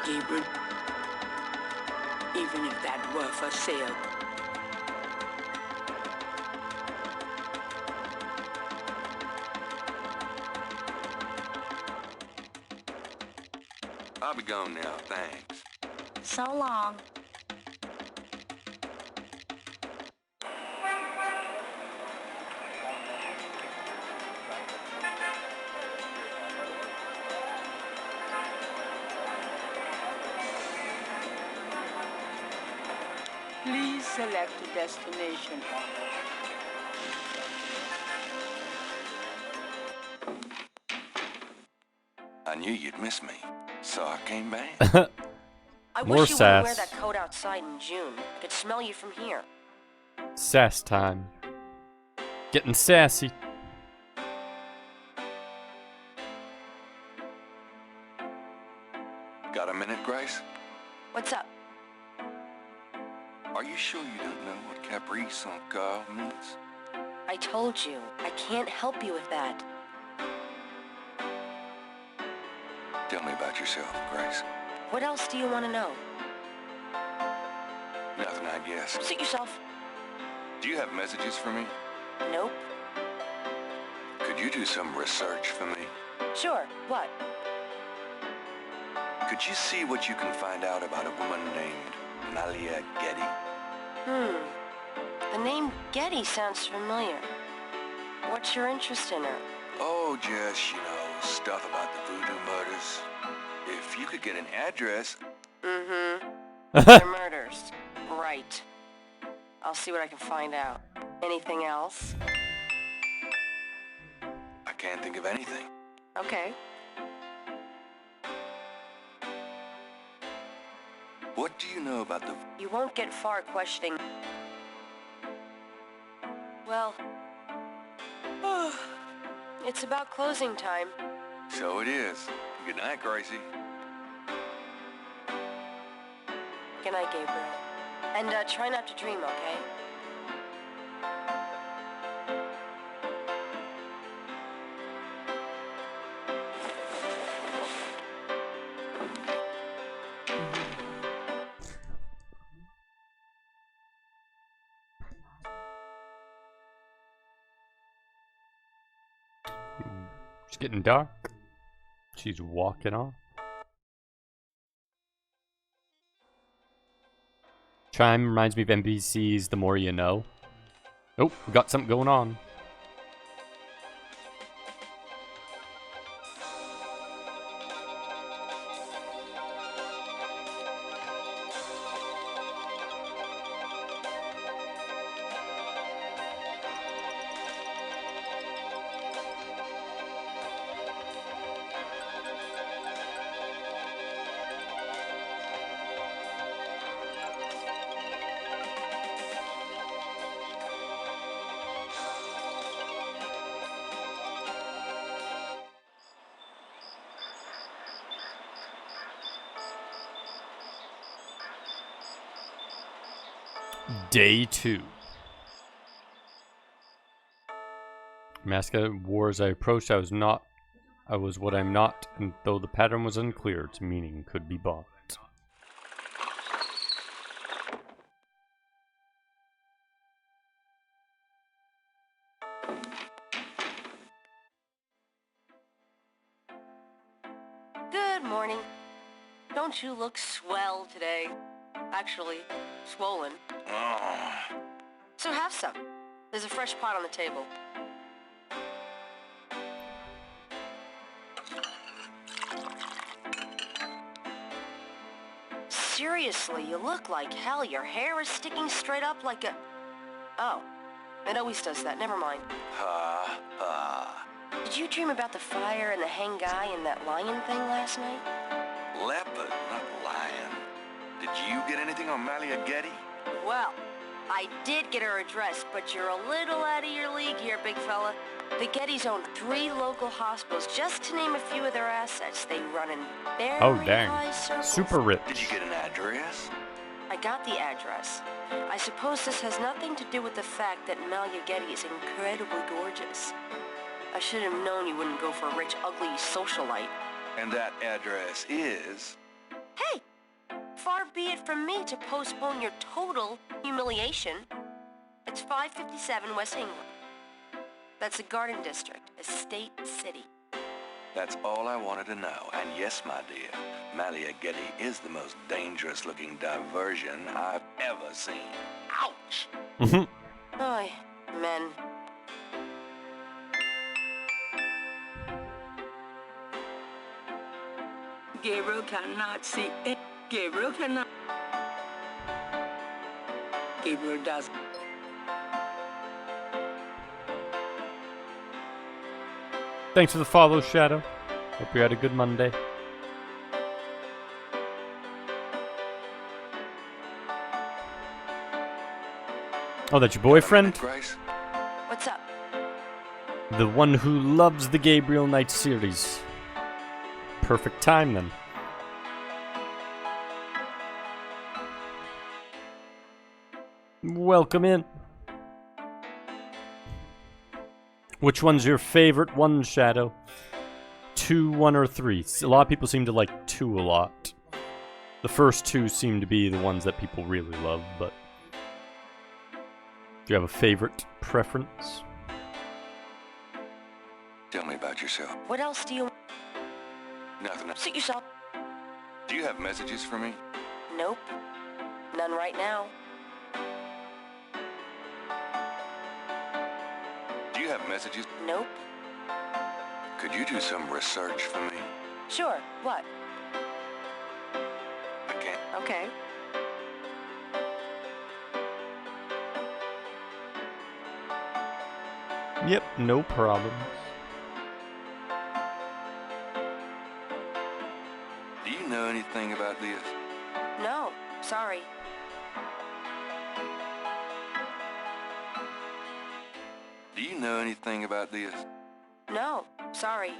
Gabriel, even if that were for sale, I'll be gone now, thanks. So long. please select a destination. I knew you'd miss me, so I came back. I More wish you wouldn't wear sass. that coat outside in June. I could smell you from here. Sass time. Getting sassy. Got a minute, Grace? What's up? Are you sure you don't know what Caprice encore means? I told you, I can't help you with that. Tell me about yourself, Grace. What else do you want to know? Nothing, I guess. Suit yourself. Do you have messages for me? Nope. Could you do some research for me? Sure, what? Could you see what you can find out about a woman named Malia Getty? The name Getty sounds familiar. What's your interest in her? Oh, just, stuff about the voodoo murders. If you could get an address... The murders. Right. I'll see what I can find out. Anything else? I can't think of anything. Okay. What do you know about the... You won't get far questioning. Well... it's about closing time. So it is. Good night, Gracie. Good night, Gabriel. And try not to dream, okay? It's getting dark. She's walking off. Chime reminds me of NPCs, the more you know. Oh, we got something going on. Day 2. Mask I wore as I approached, I was what I'm not, and though the pattern was unclear, its meaning could be bought. Good morning. Don't you look swell today? Actually, swollen. So have some. There's a fresh pot on the table. Seriously, you look like hell. Your hair is sticking straight up like a... Oh, it always does that. Never mind. Did you dream about the fire and the hang guy and that lion thing last night? Leopard, not lion. Did you get anything on Malia Getty? Well, I did get her address, but you're a little out of your league here, big fella. The Gettys own 3 local hospitals, just to name a few of their assets. They run in very high circles. Super rich. Did you get an address? I got the address. I suppose this has nothing to do with the fact that Malia Getty is incredibly gorgeous. I should have known you wouldn't go for a rich, ugly socialite. And that address is... Hey! Far be it from me to postpone your total humiliation. It's 557 West England. That's the Garden District, Estate City. That's all I wanted to know. And yes, my dear, Malia Getty is the most dangerous-looking diversion I've ever seen. Ouch! Oy, men. Gabriel cannot see it. Gabriel cannot. Gabriel does. Thanks for the follow, Shadow. Hope you had a good Monday. Oh, that's your boyfriend? Grace? What's up? The one who loves the Gabriel Knight series. Perfect time, then. Welcome in. Which one's your favorite one, Shadow? 2, 1, or 3? A lot of people seem to like 2 a lot. The first 2 seem to be the ones that people really love, but... Do you have a favorite preference? Tell me about yourself. What else do you... Nothing. Suit yourself. Do you have messages for me? Nope. None right now. Do you have messages? Nope. Could you do some research for me? Sure. What? I can't. Okay. Yep, no problem. Do you know anything about this? No. Sorry. Do you know anything about this? No. Sorry.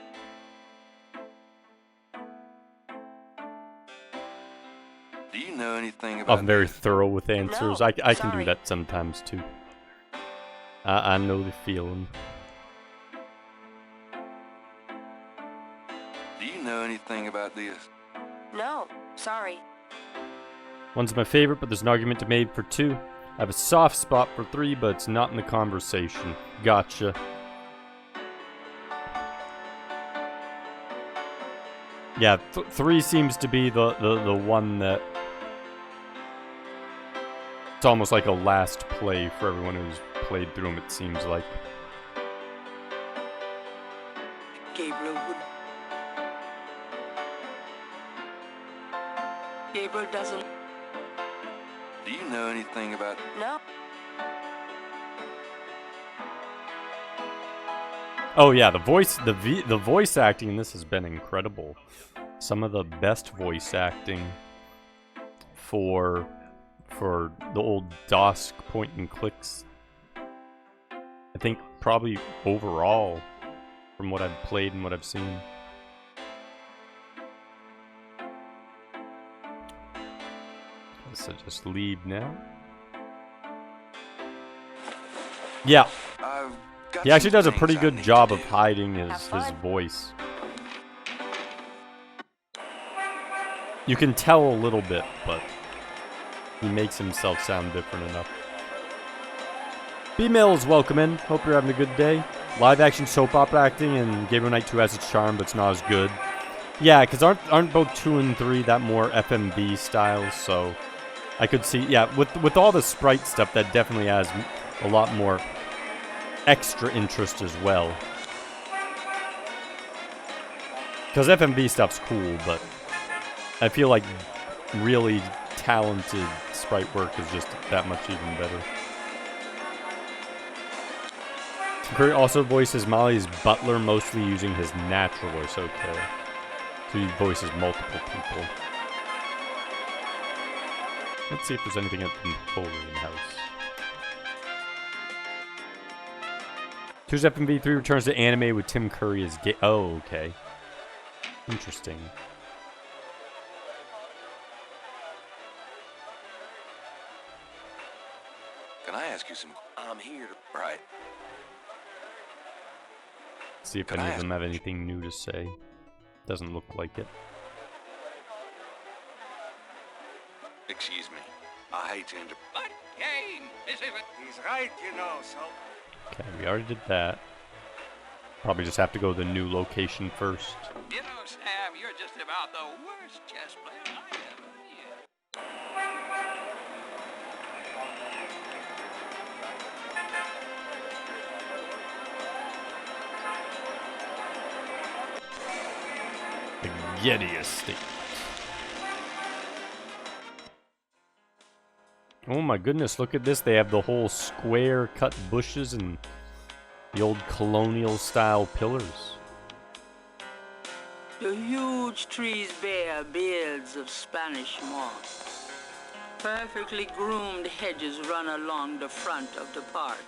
Do you know anything about I'm very thorough with answers. No, I can do sorry. that sometimes, too. I know the feeling. Do you know anything about this? No. Sorry. One's my favorite, but there's an argument to be made for 2. I have a soft spot for 3, but it's not in the conversation. Gotcha. Yeah, 3 seems to be the one that... It's almost like a last play for everyone who's played through them, it seems like. Gabriel doesn't... Do you know anything about... No. Oh yeah, the voice acting in this has been incredible. Some of the best voice acting for the old DOS point and clicks. I think probably overall from what I've played and what I've seen. So just leave now. Yeah. He actually does a pretty good job of hiding his voice. You can tell a little bit, but he makes himself sound different enough. B-Mills, welcome in. Hope you're having a good day. Live action soap opera acting and Gabriel Knight 2 has its charm, but it's not as good. Yeah, because aren't both 2 and 3 that more FMV styles, so I could see, yeah, with all the sprite stuff, that definitely has a lot more extra interest as well. Because FMV stuff's cool, but I feel like really talented sprite work is just that much even better. Curry also voices Molly's butler, mostly using his natural voice. Okay. So he voices multiple people. Let's see if there's anything at the Napoleon house. 2's FMV 3 returns to anime with Tim Curry as oh, okay. Interesting. Can I ask you some... I'm here to... Right. See if any of them have anything new to say. Doesn't look like it. Excuse me. I hate to interrupt. But game, is it? He's right, you know, so... Okay, we already did that. Probably just have to go to the new location first. You know, Sam, you're just about the worst chess player I ever knew. The Getty Estate. Oh my goodness, look at this. They have the whole square cut bushes and the old colonial style pillars. The huge trees bear beards of Spanish moss. Perfectly groomed hedges run along the front of the park.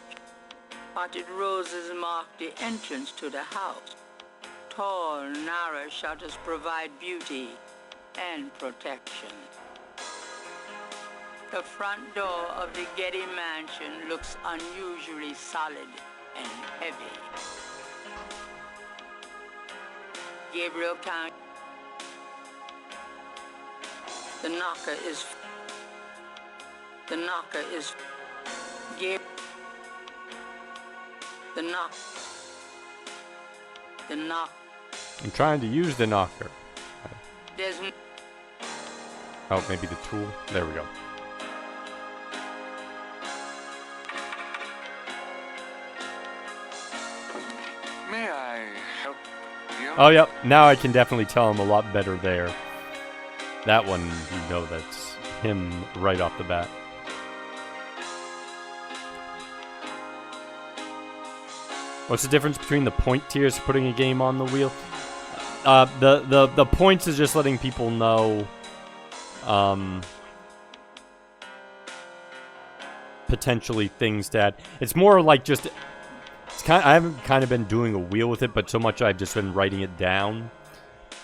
Potted roses mark the entrance to the house. Tall, narrow shutters provide beauty and protection. The front door of the Getty mansion looks unusually solid and heavy. Gabriel County. The knocker is the knock. I'm trying to use the knocker. There's oh, maybe the tool. There we go. May I help you? Oh, yep. Now I can definitely tell him a lot better there. That one, you know, that's him right off the bat. What's the difference between the point tiers for putting a game on the wheel? The points is just letting people know potentially things that it's more like just I haven't kind of been doing a wheel with it, but so much I've just been writing it down.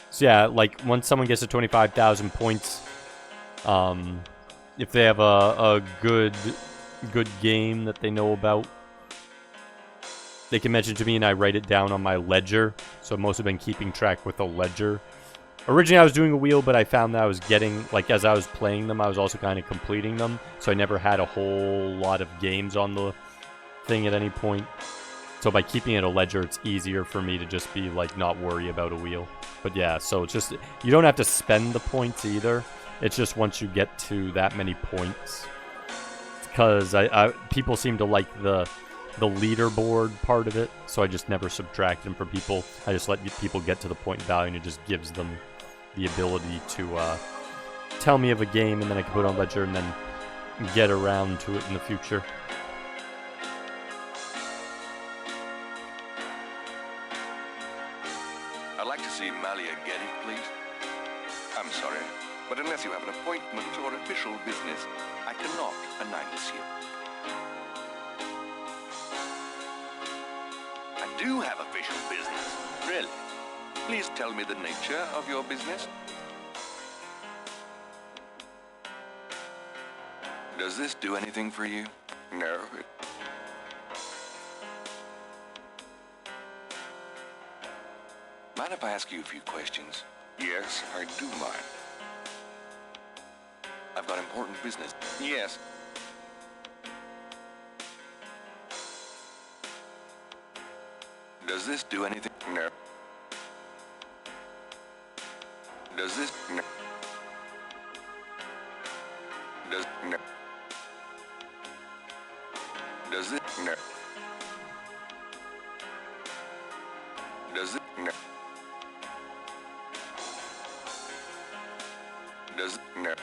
So yeah, like once someone gets to 25,000 points, if they have a good game that they know about, they can mention to me and I write it down on my ledger. So I've mostly been keeping track with a ledger. Originally I was doing a wheel, but I found that I was getting, like as I was playing them, I was also kind of completing them. So I never had a whole lot of games on the thing at any point. So by keeping it a ledger, it's easier for me to just be like not worry about a wheel. But yeah, so it's just, you don't have to spend the points either. It's just once you get to that many points. Because people seem to like the leaderboard part of it, so I just never subtract them for people. I just let people get to the point value, and it just gives them the ability to tell me of a game, and then I can put it on Ledger and then get around to it in the future. I'd like to see Malia Getty, please. I'm sorry, but unless you have an appointment or official business, I cannot announce you. I do have official business, really. Please tell me the nature of your business. Does this do anything for you? No. Mind if I ask you a few questions? Yes, I do mind. I've got important business. Yes. Does this do anything? No. Does this? No. Does no. Does it? No. Does it? No. Does it? No.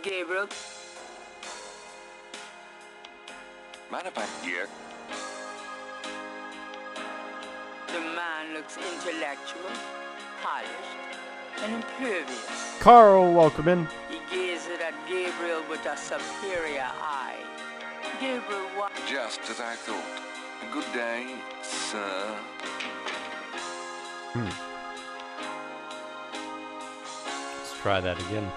Gabriel? Mind if I? Yeah. The man looks intellectual, polished, and impervious. Carl, welcome in. He gazed at Gabriel with a superior eye. Gabriel what? Just as I thought. Good day, sir. Let's try that again.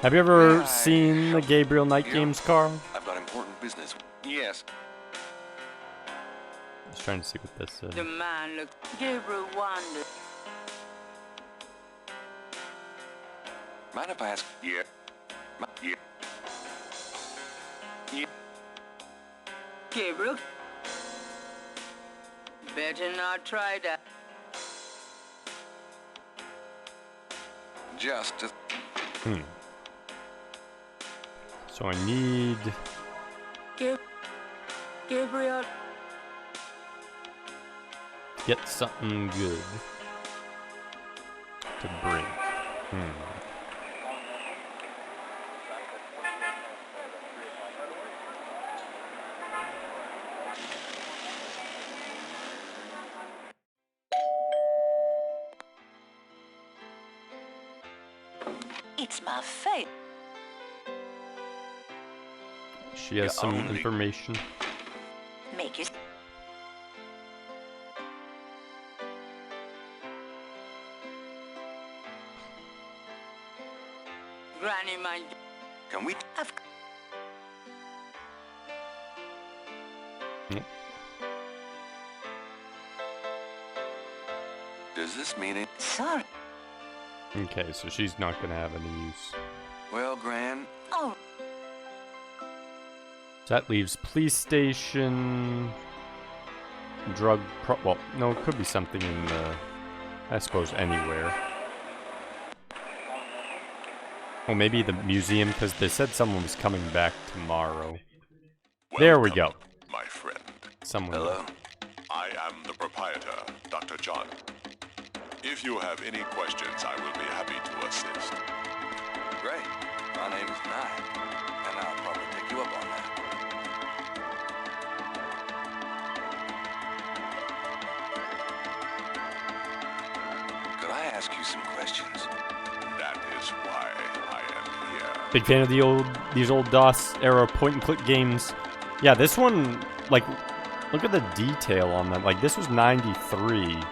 Have you ever seen the Gabriel Night games, Carl? I've got important business. Yes. I was trying to see what this is. The man looked. Gabriel wondered. Mind if I ask? Yeah. Yeah. Yeah. Gabriel? Better not try that. Just as... So I need... Gabriel? Get something good to bring. It's my fate. She has some information. Make you... Granny, my... Can we... Does this mean it? Sorry. Okay, so she's not gonna have any use. Well, Gran... Oh. So that leaves police station... well, no, it could be something in the... I suppose anywhere. Well, maybe the museum, because they said someone was coming back tomorrow. There we go. My friend. Someone. Hello? I am the proprietor, Dr. John. If you have any questions, I will be happy to assist. Great. My name is Nye, and I'll probably pick you up on that. Could I ask you some questions? That is why I am here. Big fan of these old DOS era point and click games. Yeah, this one, like, look at the detail on that. Like, this was 93.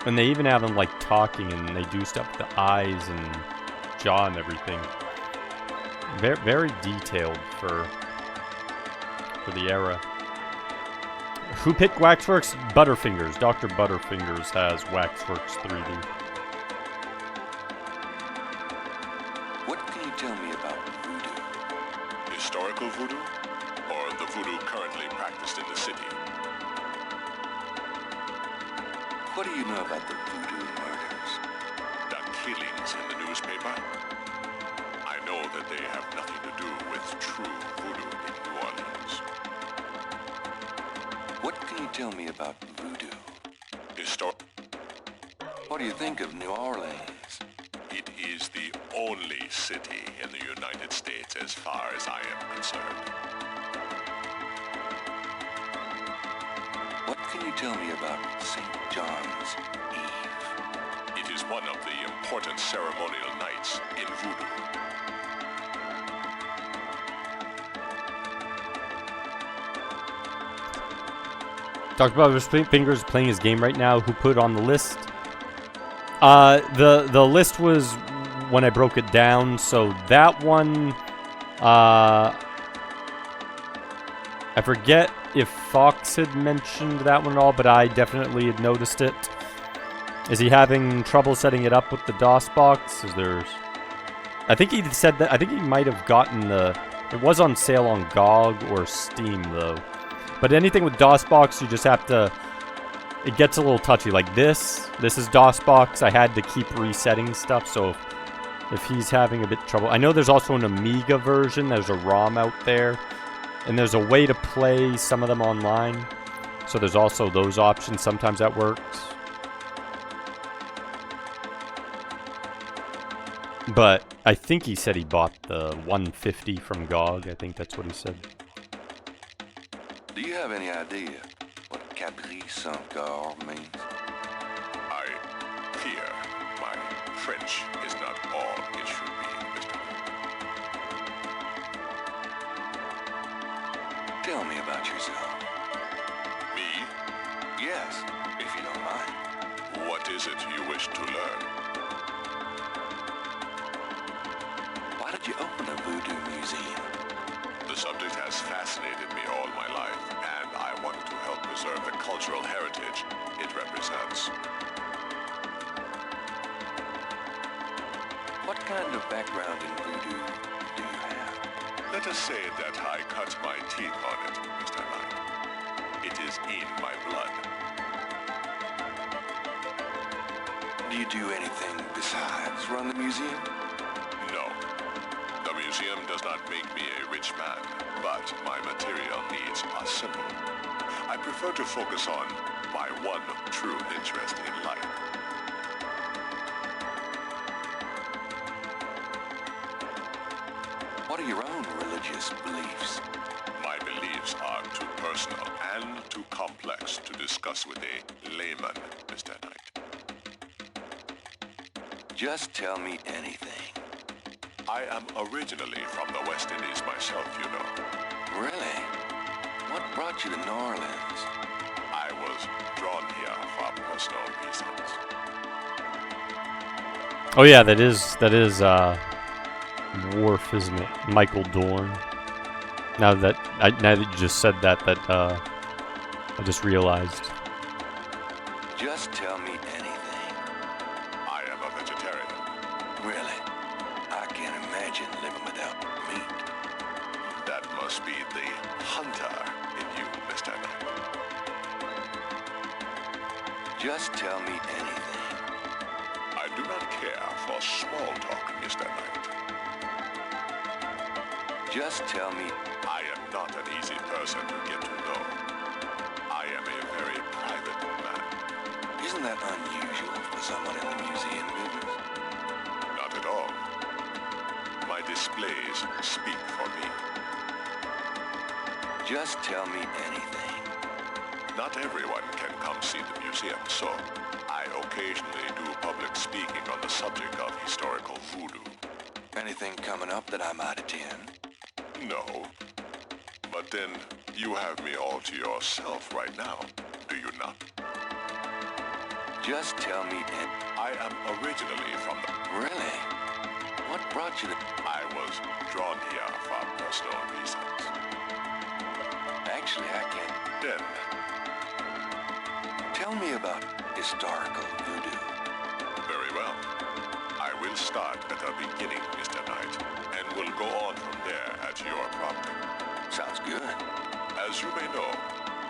And they even have them, like, talking, and they do stuff with the eyes and jaw and everything. Very, very detailed for the era. Who picked Waxworks? Butterfingers. Dr. Butterfingers has Waxworks 3D. What can you you tell me about voodoo? Historical voodoo? Or the voodoo currently practiced in the city? What do you know about the voodoo murders? The killings in the newspaper? I know that they have nothing to do with true voodoo in New Orleans. What can you tell me about voodoo? What do you think of New Orleans? It is the only city in the United States as far as I am concerned. What can you tell me about St. John's Eve? It is one of the important ceremonial nights in voodoo. Talked about his fingers playing his game right now. Who put it on the list? The list was when I broke it down. So that one, I forget if Fox had mentioned that one at all, but I definitely had noticed it. Is he having trouble setting it up with the DOS box? I think he said that. I think he might have gotten the. It was on sale on GOG or Steam though. But anything with DOSBox, you just have to... It gets a little touchy. Like this is DOSBox. I had to keep resetting stuff, so if he's having a bit of trouble... I know there's also an Amiga version. There's a ROM out there. And there's a way to play some of them online. So there's also those options. Sometimes that works. But I think he said he bought the 150 from GOG. I think that's what he said. Do you have any idea what Caprice Saint-Gar means? I fear my French is not all it should be, Mr. Tell me about yourself. Me? Yes, if you don't mind. What is it you wish to learn? Why did you open a voodoo museum? The subject has fascinated me all my life, and I wanted to help preserve the cultural heritage it represents. What kind of background in voodoo do you have? Let us say that I cut my teeth on it, Mr. Knight. It is in my blood. Do you do anything besides run the museum? No. The museum does not make me a rich man, but my material needs are simple. I prefer to focus on my one true interest in life. What are your own religious beliefs? My beliefs are too personal and too complex to discuss with a layman, Mr. Knight. Just tell me anything. I am originally from the West Indies myself, you know. Really? What brought you to New Orleans? I was drawn here for personal reasons. Oh yeah, that is Worf, isn't it? Michael Dorn. Now that you just said that, I just realized. Just tell me anything. I am a vegetarian. Really? I can't imagine living without meat. That must be the hunter in you, Mr. Knight. Just tell me anything. I do not care for small talk, Mr. Knight. Just tell me. I am not an easy person to get to know. I am a very private man. Isn't that unusual for someone in the museum business? Not at all. My displays speak for me. Just tell me anything. Not everyone can come see the museum, so I occasionally do public speaking on the subject of historical voodoo. Anything coming up that I might attend? No. But then, you have me all to yourself right now, do you not? Just tell me I am originally from the... Really? What brought you to... I was drawn here for personal reasons. Actually, I can't... Then... Tell me about historical voodoo. Very well. I will start at the beginning, Mr. Knight, and will go on from there at your prompting. Sounds good. As you may know,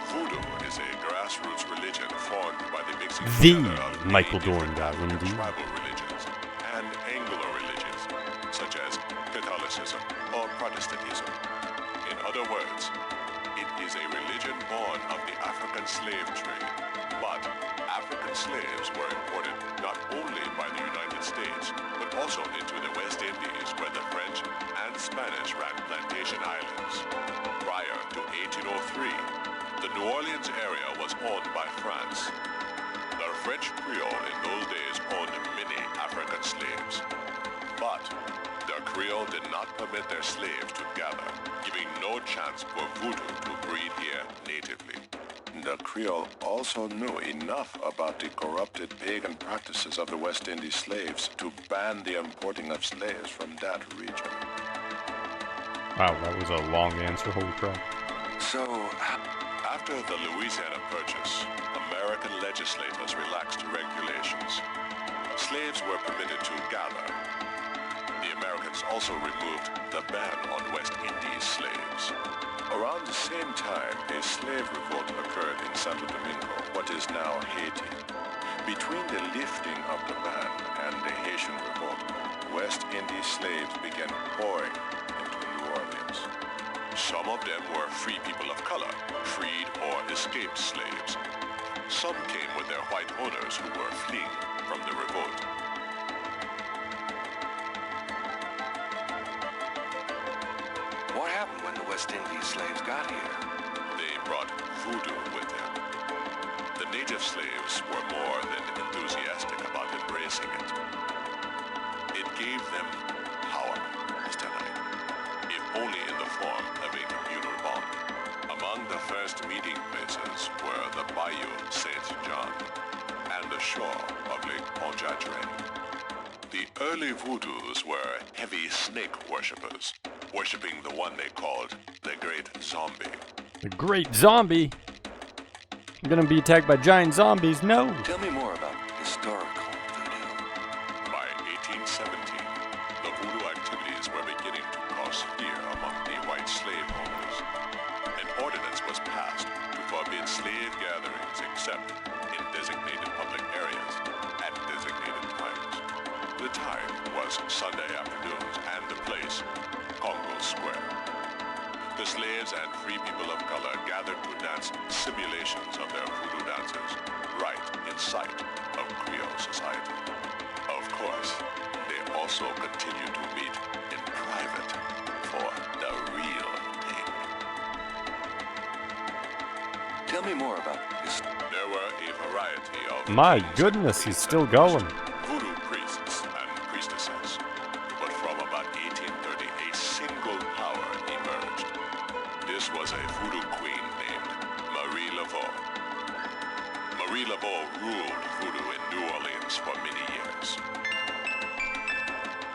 voodoo is a grassroots religion formed by the mixing The together of Michael many Dorn different guy, African indeed. tribal religions and Anglo-religions, such as Catholicism or Protestantism. In other words, it is a religion born of the African slave trade. But African slaves were imported not only by the United States, but also into the West Indies, where the French and Spanish ran plantation islands. Prior to 1803, the New Orleans area was owned by France. The French Creole in those days owned many African slaves. But the Creole did not permit their slaves to gather, giving no chance for voodoo to breed here natively. The Creole also knew enough about the corrupted pagan practices of the West Indies slaves to ban the importing of slaves from that region. Wow, that was a long answer. Holy crap. So, after the Louisiana Purchase, American legislators relaxed regulations. Slaves were permitted to gather. The Americans also removed the ban on West Indies slaves. Around the same time, a slave revolt occurred in Santo Domingo, what is now Haiti. Between the lifting of the ban and the Haitian revolt, West Indies slaves began pouring into New Orleans. Some of them were free people of color, freed or escaped slaves. Some came with their white owners who were fleeing from the revolt. what happened when the West Indies slaves got here? They brought voodoo with them. The native slaves were more than enthusiastic about embracing it. It gave them power, Mr. Knight, if only in the form of a communal bond. Among the first meeting places were the Bayou Saint John and the shore of Lake Pontchartrain. The early voodoos were heavy snake worshippers, worshipping the one they called the Great Zombie. The Great Zombie? I'm gonna be attacked by giant zombies? No! Tell me more about historical voodoo. By 1817, the voodoo activities were beginning to cause fear among the white slave owners. An ordinance was passed to forbid slave gatherings except in designated public areas at designated times. The time was Sunday afternoons and the place, Congo Square. The slaves and free people of color gathered to dance simulations of their voodoo dances right in sight of Creole society. Of course, they also continued to meet in private for the real thing. Tell me more about this. There were a variety of My goodness, he's still going. voodoo priests and priestesses. But from about 1830, a single power emerged. This was a voodoo queen named Marie Laveau. Marie Laveau ruled voodoo in New Orleans for many years.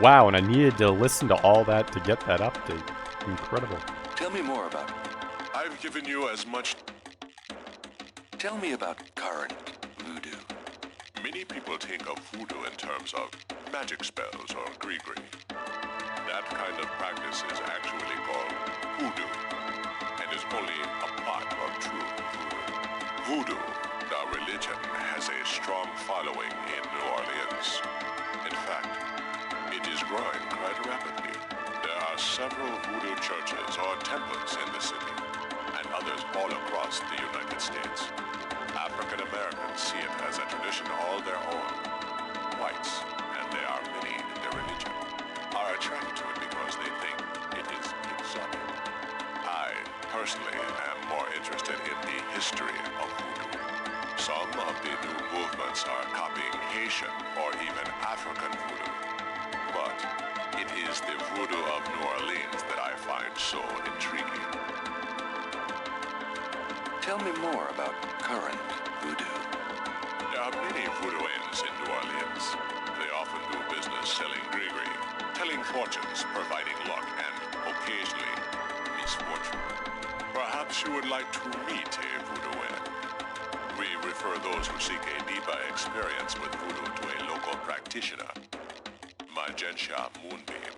Wow, and I needed to listen to all that to get that update. Incredible. Tell me more about. I've given you as much. Tell me about current voodoo. Many people think of voodoo in terms of magic spells or gree-gree. That kind of practice is actually called hoodoo, and is only a part of true voodoo. Voodoo, the religion, has a strong following in New Orleans. In fact, it is growing quite rapidly. There are several voodoo churches or temples in the city, and others all across the United States. African Americans see it as a tradition all their own. Whites, and there are many in their religion, are attracted to it because they think it is exotic. I, personally, am more interested in the history of voodoo. Some of the new movements are copying Haitian or even African voodoo. But it is the voodoo of New Orleans that I find so intriguing. Tell me more about current voodoo. There are many voodooians in New Orleans. They often do business selling gree-gree, telling fortunes, providing luck, and occasionally misfortune. Perhaps you would like to meet a voodooian. We refer those who seek a deeper experience with voodoo to a local practitioner. my Gensha Moonbeam.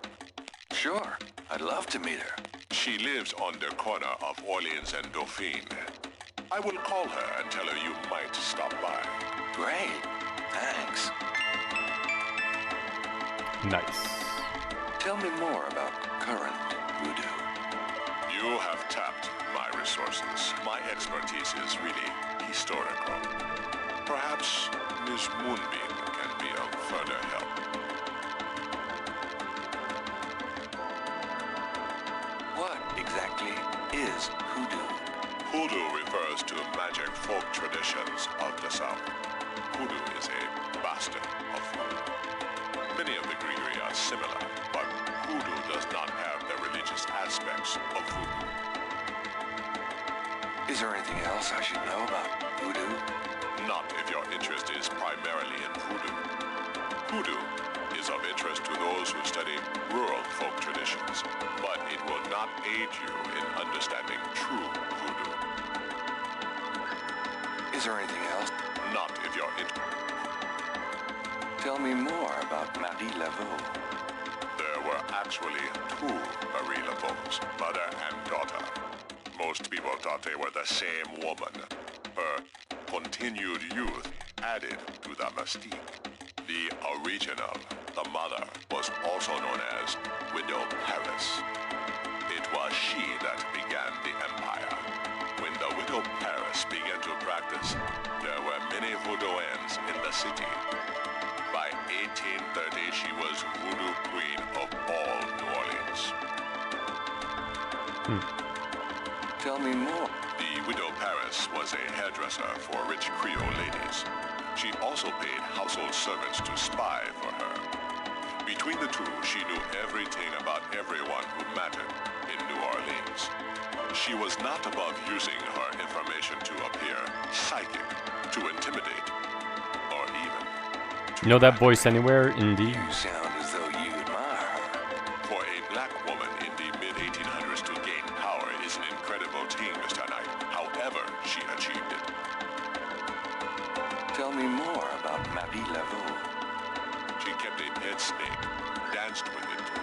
Sure, I'd love to meet her. She lives on the corner of Orleans and Dauphine. I will call her and tell her you might stop by. Great, thanks. Nice. Tell me more about current voodoo. You have tapped my resources. My expertise is really historical. Perhaps Ms. Moonbeam can be of further help. What exactly is hoodoo? Hoodoo refers to magic folk traditions of the South. Hoodoo is a bastard of voodoo. Many of the grigri are similar, but hoodoo does not have the religious aspects of voodoo. Is there anything else I should know about voodoo? Not if your interest is primarily in voodoo. Hoodoo is of interest to those who study rural folk traditions, but it will not aid you in understanding true voodoo. Is there anything else? Not if you're interested. Tell me more about Marie Laveau. There were actually two Marie Laveaus, mother and daughter. Most people thought they were the same woman. Her continued youth added to the mystique. The original, the mother, was also known as Widow Paris. It was she that began the empire. When the Widow Paris began to practice, there were many voodooans in the city. By 1830, she was voodoo queen of all New Orleans. Tell me more. The Widow Paris was a hairdresser for rich Creole ladies. She also paid household servants to spy for her. Between the two, she knew everything about everyone who mattered in New Orleans. She was not above using her information to appear psychic, to intimidate, or even to... You know that voice anywhere? Indeed. You sound as though you admire her. For a black woman in the mid-1800s to gain power is an incredible thing, Mr. Knight. However, she achieved it. Tell me more about Marie Laveau. She kept a pet snake, danced with it too.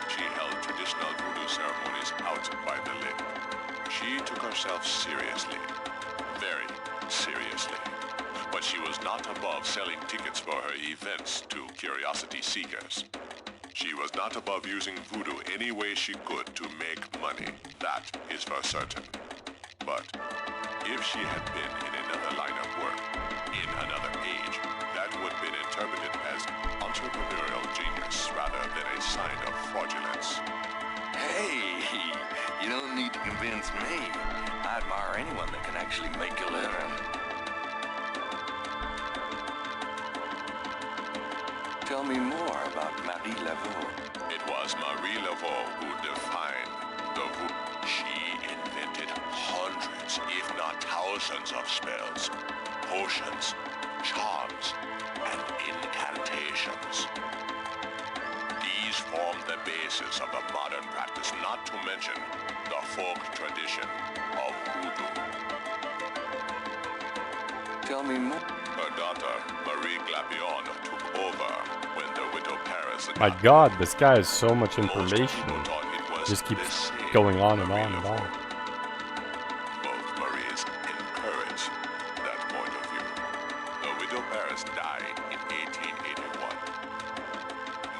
She held traditional voodoo ceremonies out by the lake. She took herself seriously, very seriously. But she was not above selling tickets for her events to curiosity seekers. She was not above using voodoo any way she could to make money. That is for certain. But if she had been in another line of work, in another age, that would have been interpreted as entrepreneurial genius rather than a sign of fraudulence. Hey, you don't need to convince me. I admire anyone that can actually make a living. Tell me more about Marie Laveau. It was Marie Laveau who defined the voodoo. She invented hundreds, if not thousands of spells, potions, charms, and incantations. These formed the basis of the modern practice, not to mention the folk tradition of voodoo. Tell me more. Her daughter, Marie Glapion, took over when the Widow Paris... My god, this guy has so much information. Just keeps going on and on and on. Both Maries encouraged that point of view. The Widow Paris died in 1881.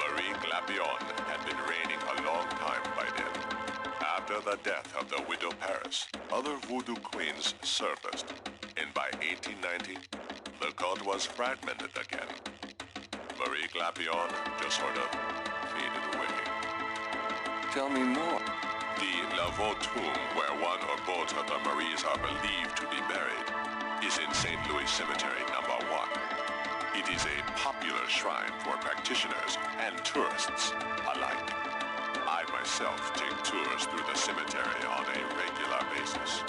Marie Glapion had been reigning a long time by then. After the death of the Widow Paris, other voodoo queens surfaced, and by 1890, the cult was fragmented again. Marie Glapion just sort of faded away. Tell me more. The Laveau tomb, where one or both of the Maries are believed to be buried, is in St. Louis Cemetery No. 1. It is a popular shrine for practitioners and tourists alike. I myself take tours through the cemetery on a regular basis.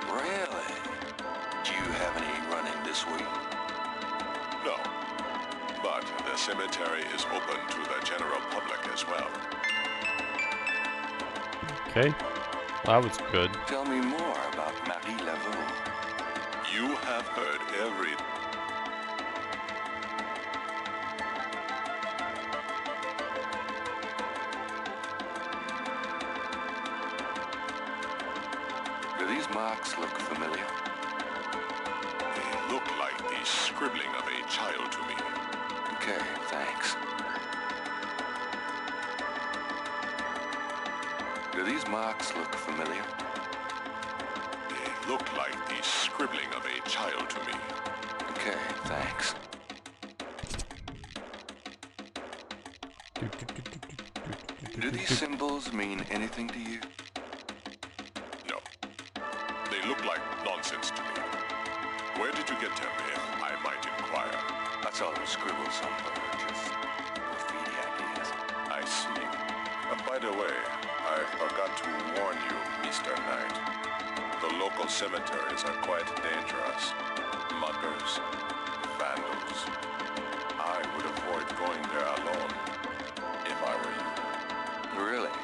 Really? Do you have any running this week? No, but the cemetery is open to the general public as well. Okay, that was good. Tell me more about Marie Laveau. You have heard every... marks look familiar? They look like the scribbling of a child to me. Okay, thanks. Do these marks look familiar? They look like the scribbling of a child to me. Okay, thanks. Do these symbols mean anything to you? No. They look like nonsense to me. Where did you get them, if I might inquire? I saw them scribbled somewhere, just graffiti, I guess. I see. By the way, I forgot to warn you, Mr. Knight. The local cemeteries are quite dangerous. Muggers, vandals. I would avoid going there alone, if I were you. Really?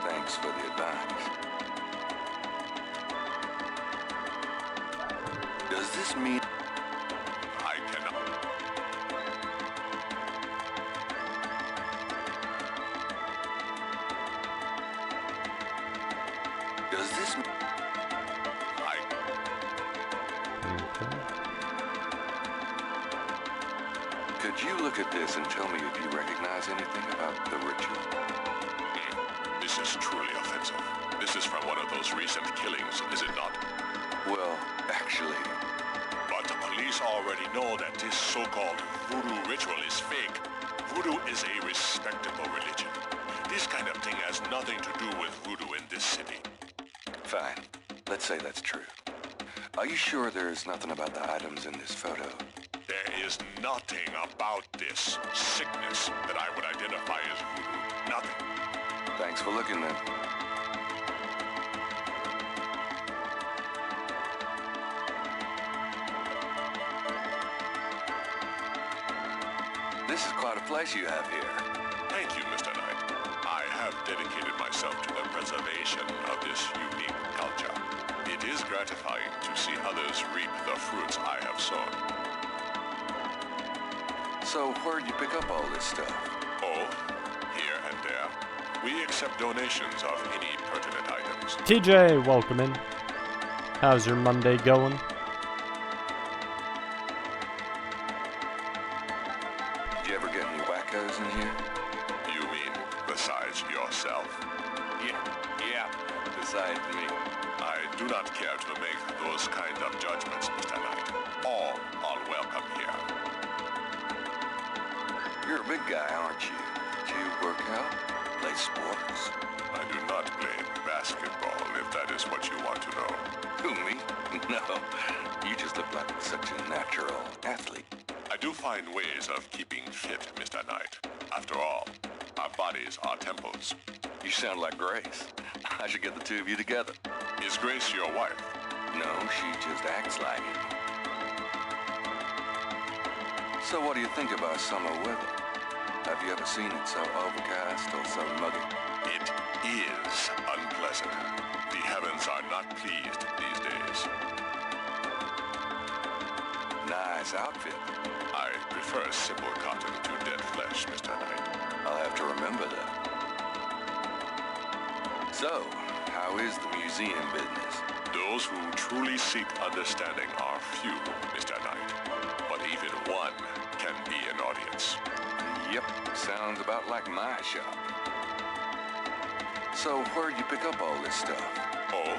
Thanks for the advice. Does this mean... I cannot... Does this... Could you look at this and tell me if you recognize anything about the ritual? This is truly offensive. This is from one of those recent killings, is it not? Well, actually... But the police already know that this so-called voodoo ritual is fake. Voodoo is a respectable religion. This kind of thing has nothing to do with voodoo in this city. Fine. Let's say that's true. Are you sure there's nothing about the items in this photo? There is nothing about this sickness that I would identify as voodoo. Nothing. Thanks for looking then. This is quite a place you have here. Thank you, Mr. Knight. I have dedicated myself to the preservation of this unique culture. It is gratifying to see others reap the fruits I have sown. So where'd you pick up all this stuff? Oh, here and there. We accept donations of any pertinent items. TJ, welcome in. How's your Monday going? Did you ever get any wackos in here? You mean besides yourself? Yeah, besides me. I do not care to make those kind of judgments, Mr. Knight. All are welcome here. You're a big guy, aren't you? Do you work out? Play sports? I do not play basketball, if that is what you want to know. Who, me? No. You just look like such a natural athlete. I do find ways of keeping fit, Mr. Knight. After all, our bodies are temples. You sound like Grace. I should get the two of you together. Is Grace your wife? No, she just acts like it. So what do you think about summer weather? Have you ever seen it so overcast or so muggy? It is unpleasant. The heavens are not pleased these days. Nice outfit. I prefer simple cotton to dead flesh, Mr. Knight. I'll have to remember that. So, how is the museum business? Those who truly seek understanding are few, Mr. Knight. But even one can be an audience. Yep, sounds about like my shop. So where'd you pick up all this stuff? Oh,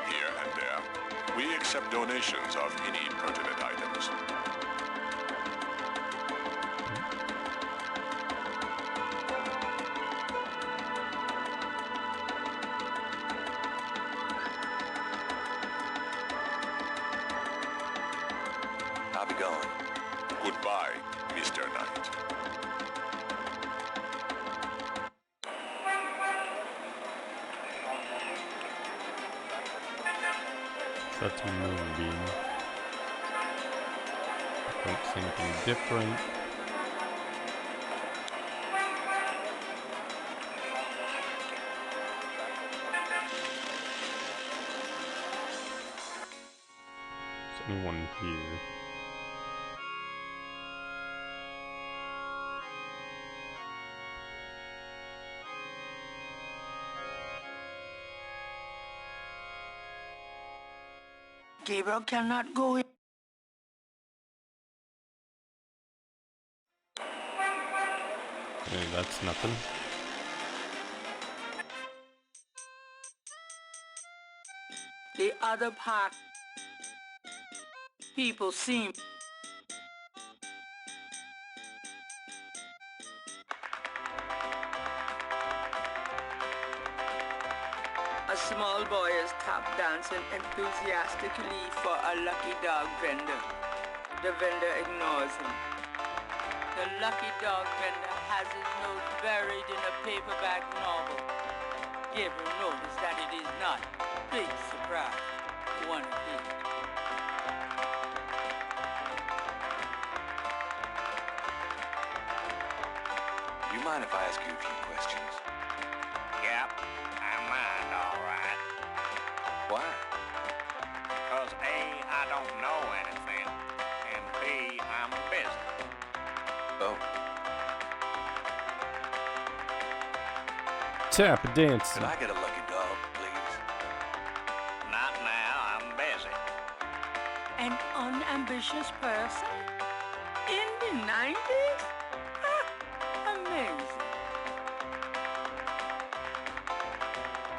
here and there. We accept donations of any pertinent items. I'll be going. Goodbye, Mr. Knight. That's a moonbeam. Don't see anything different. Is anyone here? Gabriel cannot go in. Okay, that's nothing. The other park people seem a small boy is tap dancing enthusiastically for a lucky dog vendor. The vendor ignores him. The lucky dog vendor has his nose buried in a paperback novel. Gabriel noticed that it is not. Big surprise. One of these. You mind if I ask you a few questions? Yep, I mind, all right. Why? Because A, I don't know anything, and B, I'm busy. Oh. Tap dancing. Can I get a lucky dog, please? Not now, I'm busy. An unambitious person? In the 90s? Amazing.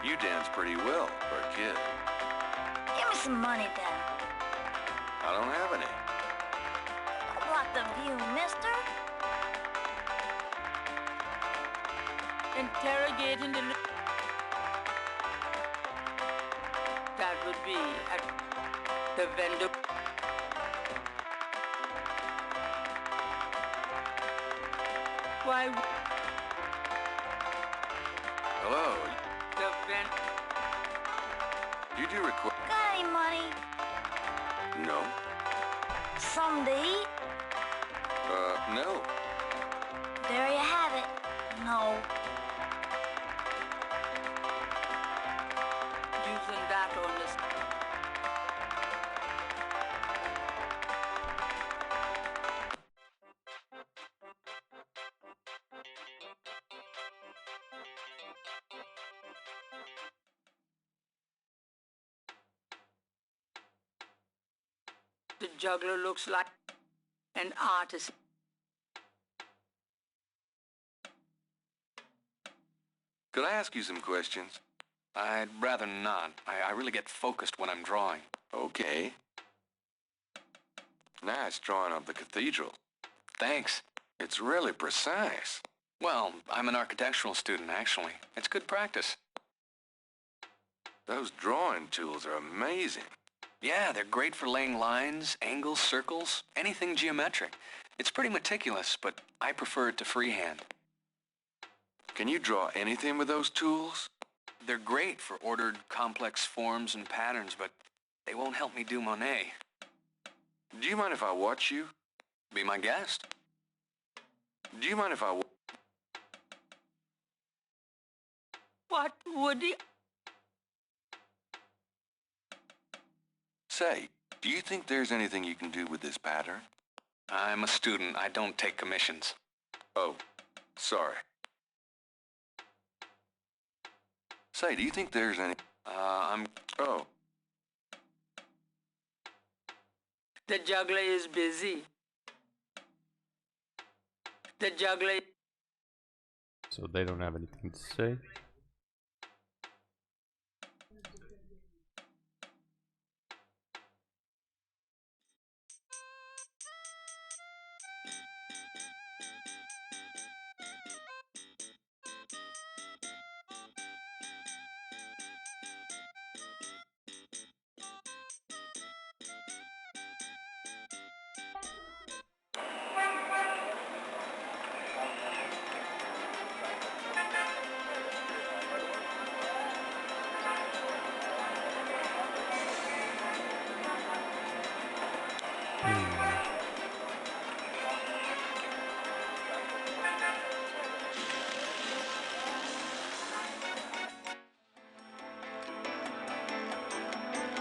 You dance pretty well for a kid. Give me some money then. I don't have any. Don't block the view, mister. Interrogating the... That would be at the vendor. Why? Hello. The vendor. You do record? Got any money? No. Something to eat? No. There you have it. No. Using that on this. The juggler looks like an artist. Could I ask you some questions? I'd rather not. I really get focused when I'm drawing. Okay. Nice drawing of the cathedral. Thanks. It's really precise. Well, I'm an architectural student, actually. It's good practice. Those drawing tools are amazing. Yeah, they're great for laying lines, angles, circles, anything geometric. It's pretty meticulous, but I prefer it to freehand. Can you draw anything with those tools? They're great for ordered, complex forms and patterns, but they won't help me do Monet. Do you mind if I watch you? Be my guest. Do you mind if I... What would he... Say, do you think there's anything you can do with this pattern? I'm a student. I don't take commissions. Oh, sorry. Say, do you think there's any... Oh. The juggler is busy. The juggler... So they don't have anything to say.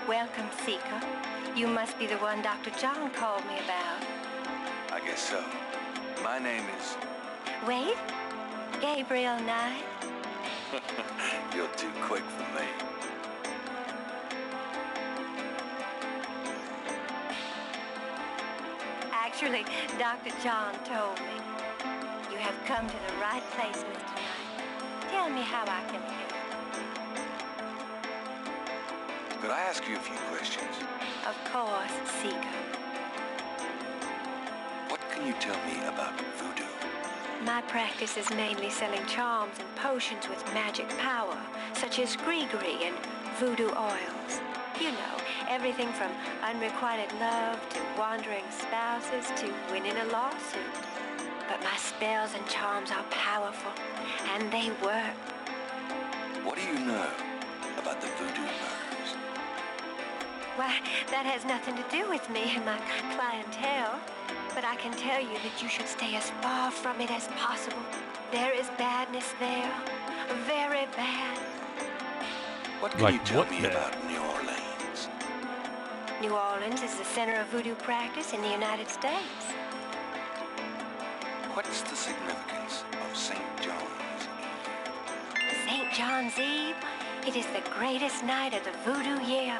Welcome, Seeker. You must be the one Dr. John called me about. I guess so. My name is... Wait, Gabriel Knight. You're too quick for me. Actually, Dr. John told me. You have come to the right place, Mr. Knight. Tell me how I can help. Could I ask you a few questions? Of course, Seeker. What can you tell me about voodoo? My practice is mainly selling charms and potions with magic power, such as gree-gree and voodoo oils. You know, everything from unrequited love to wandering spouses to winning a lawsuit. But my spells and charms are powerful, and they work. What do you know about the voodoo murders? Why, that has nothing to do with me and my clientele. But I can tell you that you should stay as far from it as possible. There is badness there. Very bad. What can you tell me about New Orleans? New Orleans is the center of voodoo practice in the United States. What's the significance of St. John's Eve? St. John's Eve? It is the greatest night of the voodoo year.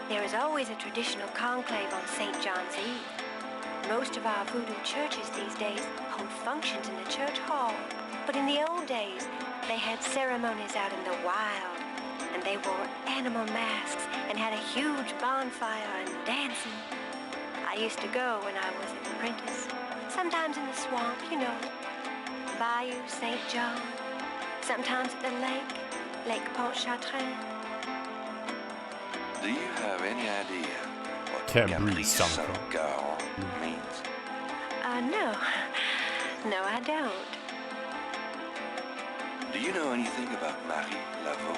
There is always a traditional conclave on St. John's Eve. Most of our voodoo churches these days hold functions in the church hall. But in the old days, they had ceremonies out in the wild. And they wore animal masks and had a huge bonfire and dancing. I used to go when I was an apprentice. Sometimes in the swamp, you know. Bayou St. John. Sometimes at the lake, Lake Pontchartrain. Do you have any idea what Cabri Sanko means? No. No, I don't. Do you know anything about Marie Laveau?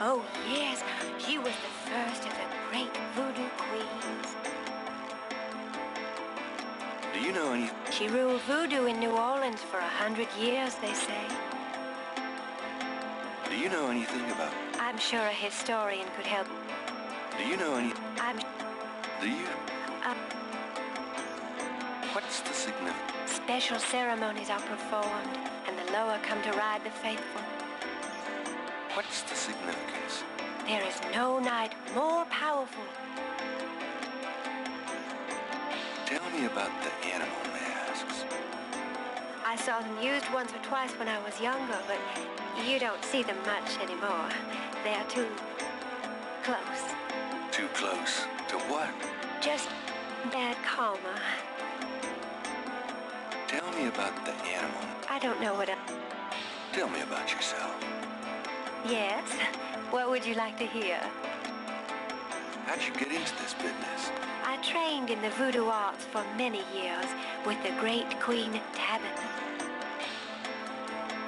Oh, yes. She was the first of the great voodoo queens. Do you know any... She ruled voodoo in New Orleans for 100 years, they say. Do you know anything about... I'm sure a historian could help. Do you know any... Do you... What's the significance? Special ceremonies are performed, and the lower come to ride the faithful. What's the significance? There is no night more powerful. Tell me about the animal masks. I saw them used once or twice when I was younger, but you don't see them much anymore. They are too close. Too close to what? Just bad karma. Tell me about the animal. I don't know what Tell me about yourself. Yes? What would you like to hear? How'd you get into this business? I trained in the voodoo arts for many years with the great Queen Tabitha.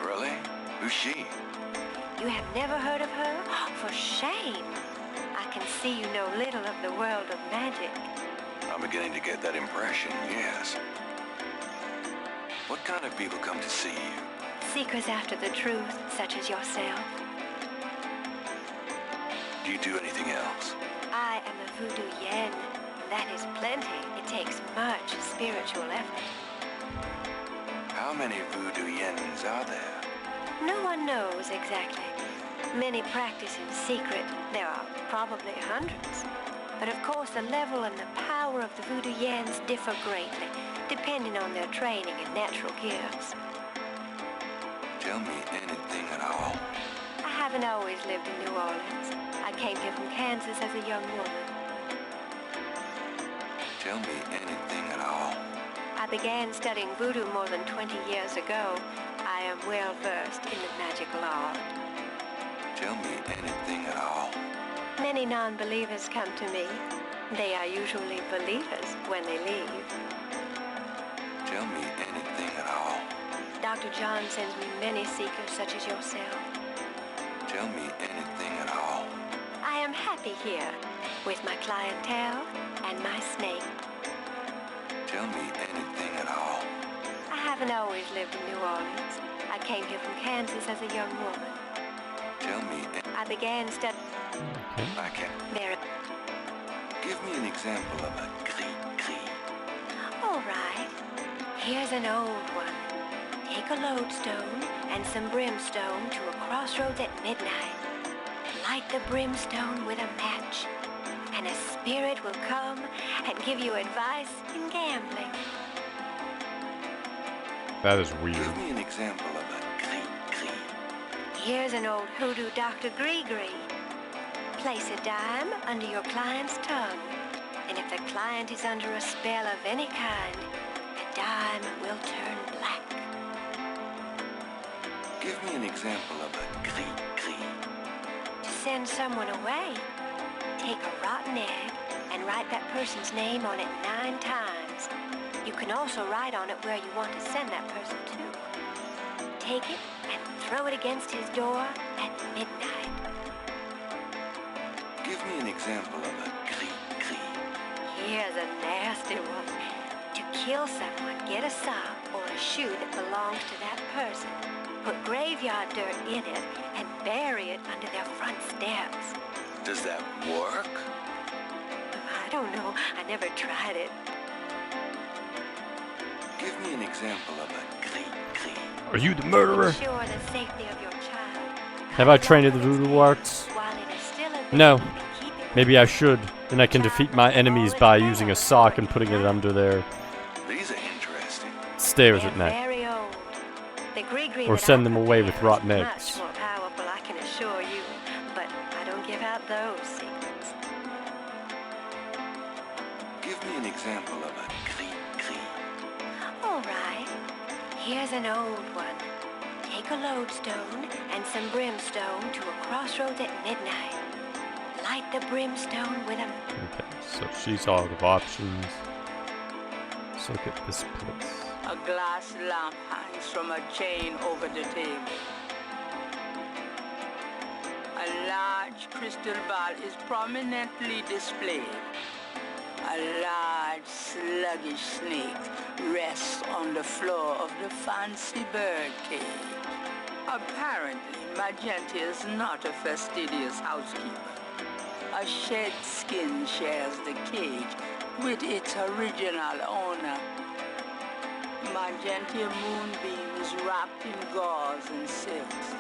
Really? Who's she? You have never heard of her? For shame. I can see you know little of the world of magic. I'm beginning to get that impression, yes. What kind of people come to see you? Seekers after the truth, such as yourself. Do you do anything else? I am a voodoo yen. That is plenty. It takes much spiritual effort. How many voodoo yens are there? No one knows exactly. Many practice in secret. There are probably hundreds. But of course, the level and the power of the voodoo yens differ greatly, depending on their training and natural gifts. Tell me anything at all. I haven't always lived in New Orleans. I came here from Kansas as a young woman. Tell me anything at all. I began studying voodoo more than 20 years ago. I am well versed in the magical art. Tell me anything at all. Many non-believers come to me. They are usually believers when they leave. Tell me anything at all. Dr. John sends me many seekers such as yourself. Tell me anything at all. I am happy here with my clientele and my snake. Tell me anything at all. I haven't always lived in New Orleans. I came here from Kansas as a young woman. Tell me. I began studying. I can't. There. Give me an example of a gris-gris. All right. Here's an old one. Take a lodestone and some brimstone to a crossroads at midnight. Light the brimstone with a match. and a spirit will come and give you advice in gambling. That is weird. Give me an example of a gree-gree. Here's an old hoodoo Dr. Gree-Gree. Place a dime under your client's tongue, and if the client is under a spell of any kind, the dime will turn black. Give me an example of a gree-gree. To send someone away, take a rotten egg and write that person's name on it 9 times. You can also write on it where you want to send that person to. Take it and throw it against his door at midnight. Give me an example of a gree-gree. Here's a nasty one. To kill someone, get a sock or a shoe that belongs to that person. Put graveyard dirt in it and bury it under their front steps. Does that work? I don't know. I never tried it. Give me an example of a gree-gree. Are you the murderer? Ensure the safety of your child. Have I trained at the voodoo arts? While it is still a baby, No. and keep it Maybe I should. Then I can defeat my enemies by using a sock and putting it under their These are interesting. stairs at They're night. very old. The gree-gree Or that send I them away prepare with rotten is eggs. Much more powerful, I can assure you. But I don't give out those secrets. Give me an example of a gree-gree. All right. Here's an old one. Take a lodestone and some brimstone to a crossroads at midnight. Light the brimstone with a... Okay, so she's out of options. Let's look at this place. A glass lamp hangs from a chain over the table. A large crystal ball is prominently displayed. A large, sluggish snake rests on the floor of the fancy bird cage. Apparently, Magenta is not a fastidious housekeeper. A shed skin shares the cage with its original owner. Magenta Moonbeam is wrapped in gauze and silks.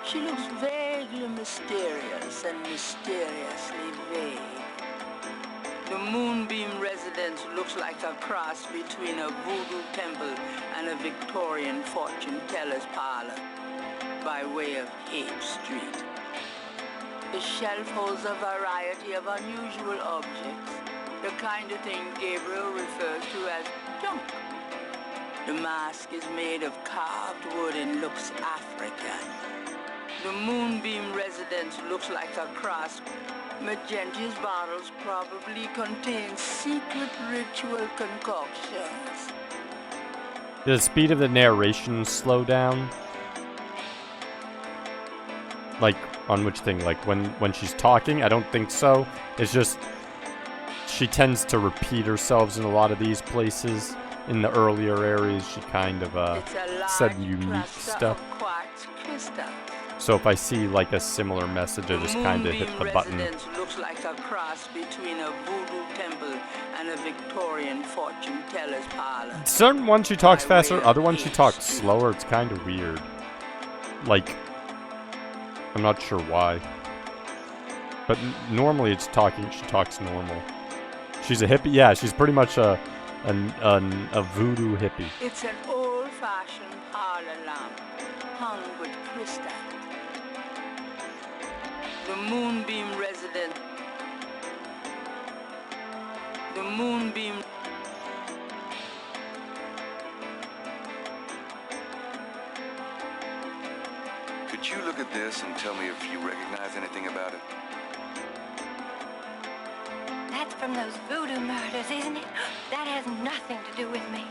She looks vaguely mysterious and mysteriously vague. The Moonbeam residence looks like a cross between a voodoo temple and a Victorian fortune teller's parlor by way of H Street. The shelf holds a variety of unusual objects, the kind of thing Gabriel refers to as junk. The mask is made of carved wood and looks African. The Moonbeam residence looks like a cross. Magenta's bottles probably contain secret ritual concoctions. Does the speed of the narration slow down? Like, on which thing? Like, when she's talking? I don't think so. It's just, she tends to repeat herself in a lot of these places. In the earlier areas, she kind of, said unique stuff. So if I see, like, a similar message, I just kind of hit the button. Looks like a cross between a voodoo temple and a Victorian fortune teller's parlor. Certain ones she talks faster, other ones she talks slower. It's kind of weird. Like, I'm not sure why. But normally it's talking, she talks normal. She's a hippie? Yeah, she's pretty much a voodoo hippie. It's an old-fashioned parlor lamp hung with crystal. The Moonbeam resident. The Moonbeam. Could you look at this and tell me if you recognize anything about it? That's from those voodoo murders, isn't it? That has nothing to do with me.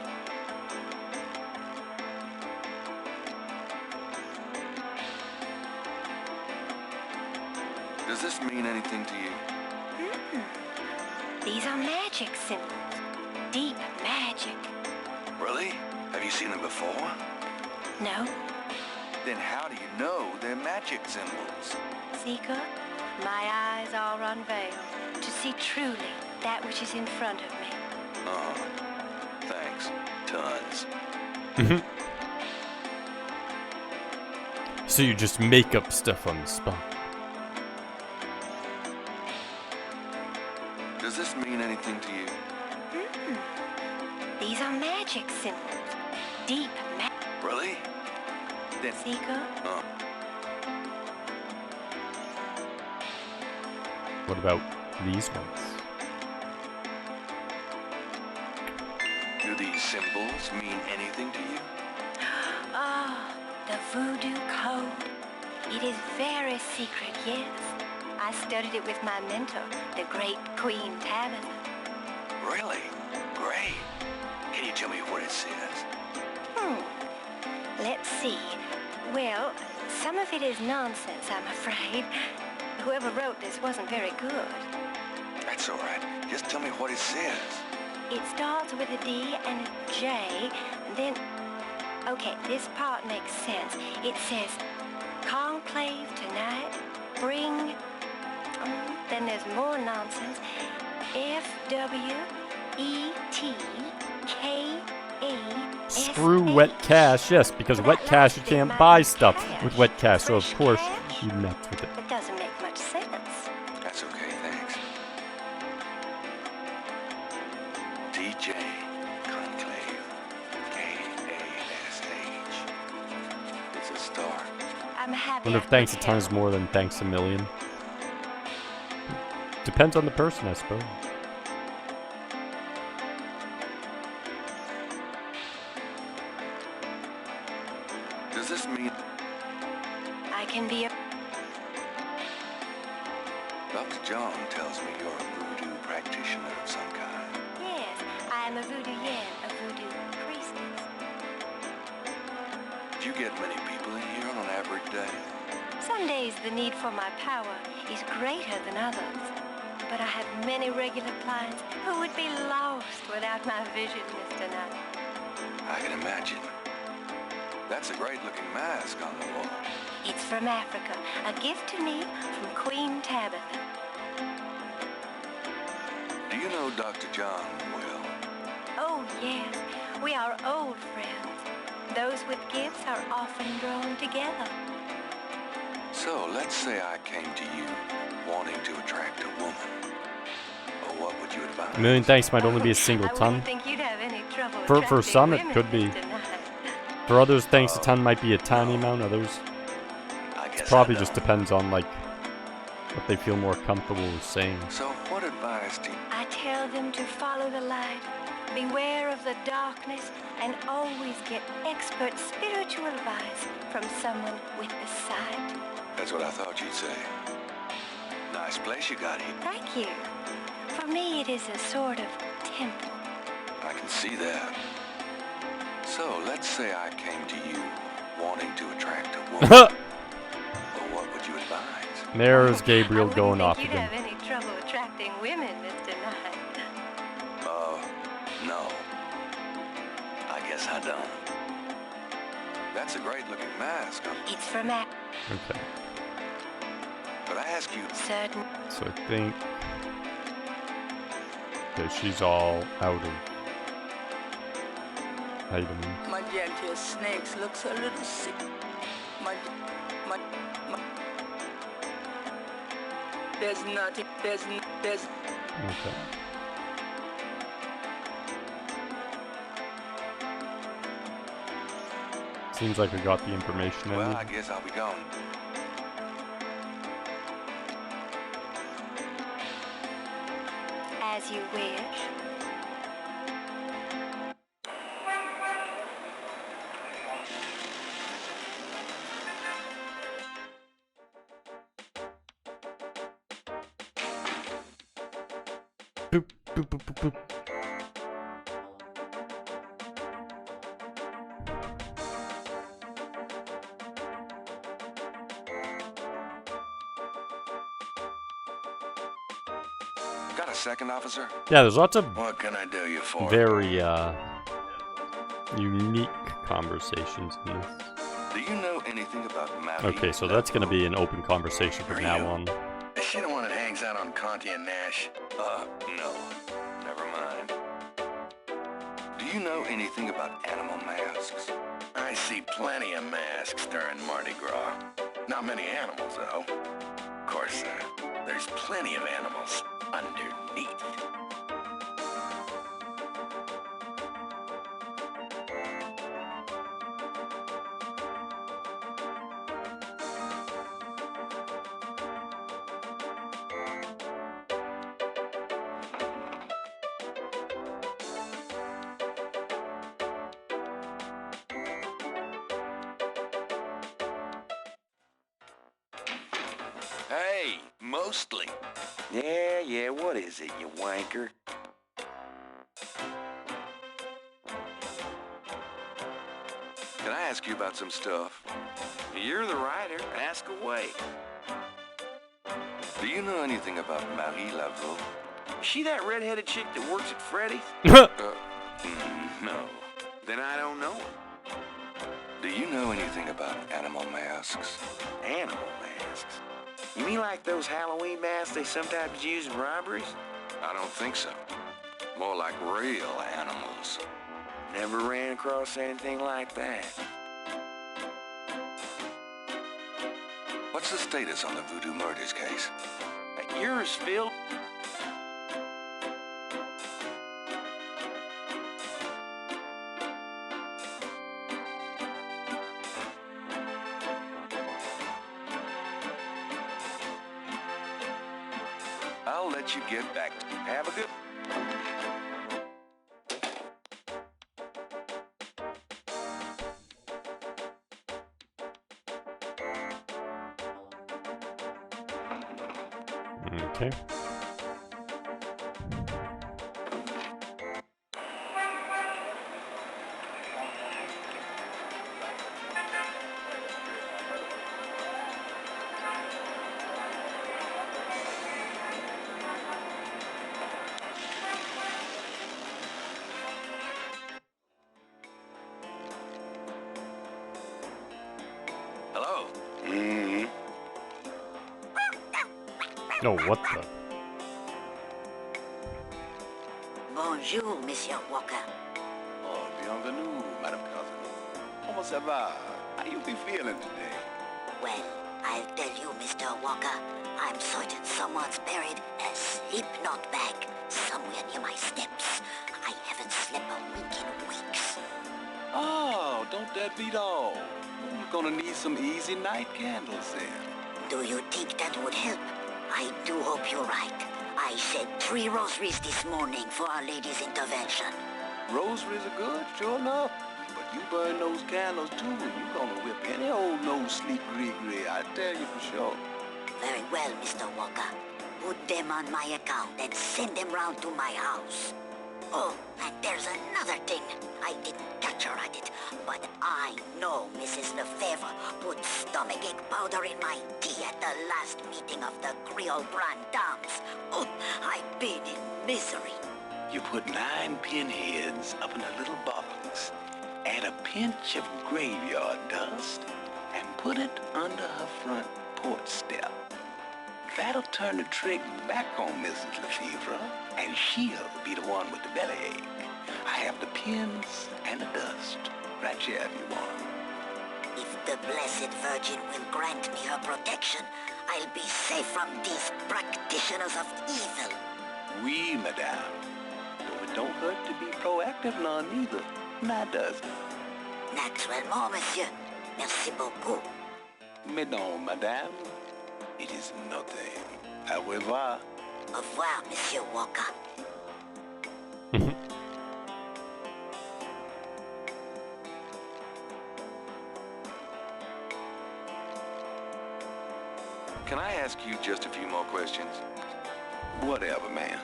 Does this mean anything to you? These are magic symbols. Deep magic. Really? Have you seen them before? No? Then how do you know they're magic symbols? Seeker, my eyes are unveiled to see truly that which is in front of me. Oh, thanks. Tons. So you just make up stuff on the spot. Does this mean anything to you? These are magic symbols. Deep magic. Really? Then... Seeker? What about these ones? Do these symbols mean anything to you? Oh, the voodoo code. It is very secret, yes. I studied it with my mentor, the great Queen Tabitha. Really? Great. Can you tell me what it says? Let's see. Well, some of it is nonsense, I'm afraid. Whoever wrote this wasn't very good. That's all right. Just tell me what it says. It starts with a D and a J, and then... Okay, this part makes sense. It says, conclave tonight, bring... then there's more nonsense. FWETKA. Screw wet cash, yes, because wet cash, you can't buy stuff with wet cash, so of course you mess with it. It doesn't make much sense. That's okay, thanks. DJ Conclave KASH. It's a start. I'm I happy. wonder if thanks a ton is more than thanks a million. Depends on the person, I suppose. Does this mean... I can be a... Dr. John tells me you're a voodoo practitioner of some kind. Yes, I am a voodoo yen, a voodoo priestess. Do you get many people in here on an average day? Some days the need for my power is greater than others. But I have many regular clients who would be lost without my vision, Mr. Knight. I can imagine. That's a great-looking mask on the wall. It's from Africa, a gift to me from Queen Tabitha. Do you know Dr. John well? Oh, yes, we are old friends. Those with gifts are often drawn together. So, let's say I came to you wanting to attract a woman. Well, what would you advise? A million thanks might only be a single I ton. wouldn't think you'd have any trouble For attracting some, it women, could be. Mr. Knight. For others, thanks a ton might be a tiny amount. Others, it probably just depends on, like, what they feel more comfortable with saying. So, what advice do you... I tell them to follow the light, beware of the darkness, and always get expert spiritual advice from someone with the sight. That's what I thought you'd say. Nice place you got here. Thank you. For me, it is a sort of temple. I can see that. So, let's say I came to you wanting to attract a woman. Well, what would you advise? There's Gabriel going off You'd again. have any trouble attracting women, Mr. Knight. No. I guess I don't. That's a great-looking mask. It's from Okay. But I ask you... certain... So I think... Okay, she's all out of items. My gentle snakes looks a little sick. My... There's nothing, there's... Okay. Seems like we got the information I Well, need. I guess I'll be gone. As you wish. Boop, boop, boop, boop, boop. Got a second, officer? Yeah, there's lots of What can I do you for? very unique conversations in this. Do you know anything about Mappy? Okay, so that's going to be an open conversation from now on. Is she the one that hangs out on Conti and Nash? No. Never mind. Do you know anything about animal masks? I see plenty of masks during Mardi Gras. Not many animals, though. Of course, there's plenty of animals. underneath. Hey, mostly. Yeah, what is it, you wanker? Can I ask you about some stuff? You're the writer. Ask away. Do you know anything about Marie Laveau? She that red-headed chick that works at Freddy's? No. Then I don't know her. Do you know anything about animal masks? Animal masks? You mean like those Halloween masks they sometimes use in robberies? I don't think so. More like real animals. Never ran across anything like that. What's the status on the Voodoo Murders case? Yours, Phil. I'll let you get back to Have a good... Okay. Hello. Mm-hmm. No, what the? Bonjour, Monsieur Walker. Oh, bienvenue, Madame Cousin. Comment ça va? How you be feeling today? Well, I'll tell you, Mr. Walker, I'm certain someone's buried a sleep note bag somewhere near my steps. I haven't slept a wink in weeks. Oh, don't that beat all? You're gonna need some easy night candles then. Do you think that would help? I do hope you're right. I said 3 rosaries this morning for Our Lady's intervention. Rosaries are good, sure enough. But you burn those candles too, and you're gonna whip any old no-sleep gree-gree, I tell you for sure. Very well, Mr. Walker. Put them on my account and send them round to my house. Oh, and there's another thing. I didn't catch her at it, but I know Mrs. Lefebvre put stomachache powder in my tea at the last meeting of the Creole Brand Dames. Oh, I've been in misery. You put 9 pinheads up in a little box, add a pinch of graveyard dust, and put it under her front porch step. That'll turn the trick back on Mrs. Lefebvre, and she'll be the one with the bellyache. I have the pins and the dust right here if you want them. If the Blessed Virgin will grant me her protection, I'll be safe from these practitioners of evil. Oui, madame. Though it don't hurt to be proactive none either. Now does it? Naturellement, monsieur. Merci beaucoup. Mais non, madame. It is nothing. Au revoir. Au revoir, Monsieur Walker. Can I ask you just a few more questions? Whatever, man.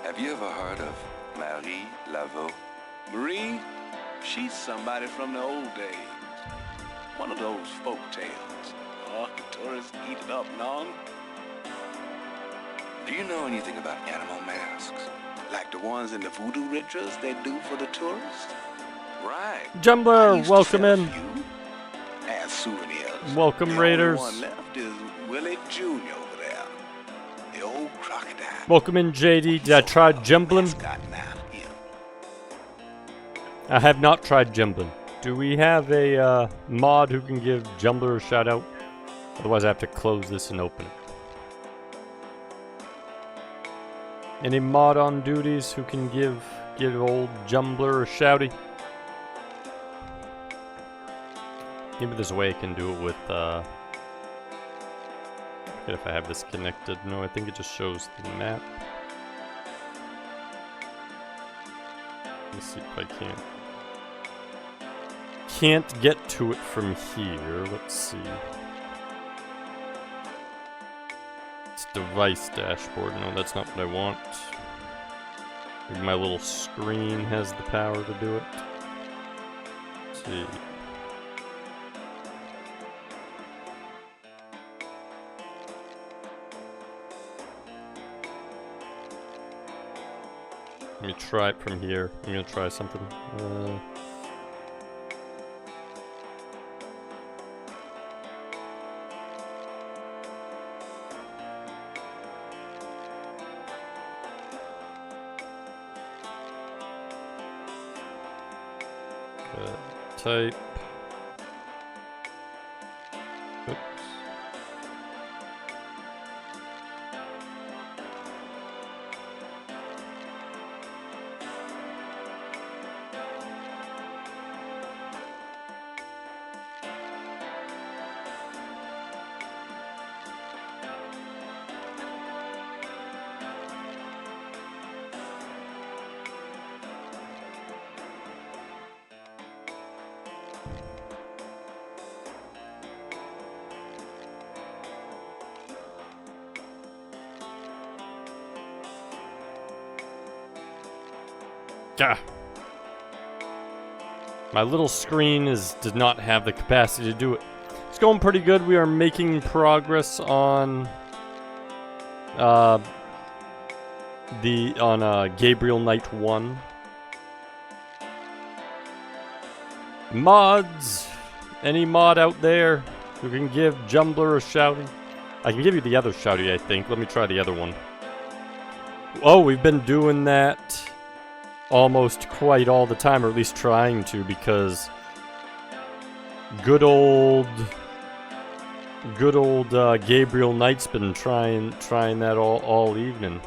Have you ever heard of Marie Laveau? Marie? She's somebody from the old days. One of those folk tales. Oh, the tourists eat it up and on. Do you know anything about animal masks? Like the ones in the voodoo rituals they do for the tourists? Right. Jumbler, welcome in. As souvenirs. Welcome, the Raiders. Only one left is Willie Jr. over there. The old crocodile. Welcome in, JD. Did I try jumbling? I have not tried jumbling. Do we have a mod who can give Jumbler a shout out? Otherwise I have to close this and open it. Any mod on duties who can give old Jumbler a shouty? Maybe there's a way I can do it with, if I have this connected. No, I think it just shows the map. Let's see if I can. Can't get to it from here. Let's see. It's device dashboard. No, that's not what I want. Maybe my little screen has the power to do it. Let's see. Let me try it from here. I'm gonna try something. Type. Oops. Gah. My little screen did not have the capacity to do it. It's going pretty good. We are making progress on Gabriel Knight 1. Mods! Any mod out there who can give Jumbler a shouty? I can give you the other shouty, I think. Let me try the other one. Oh, we've been doing that almost quite all the time, or at least trying to, because good old Gabriel Knight's been trying that all evening.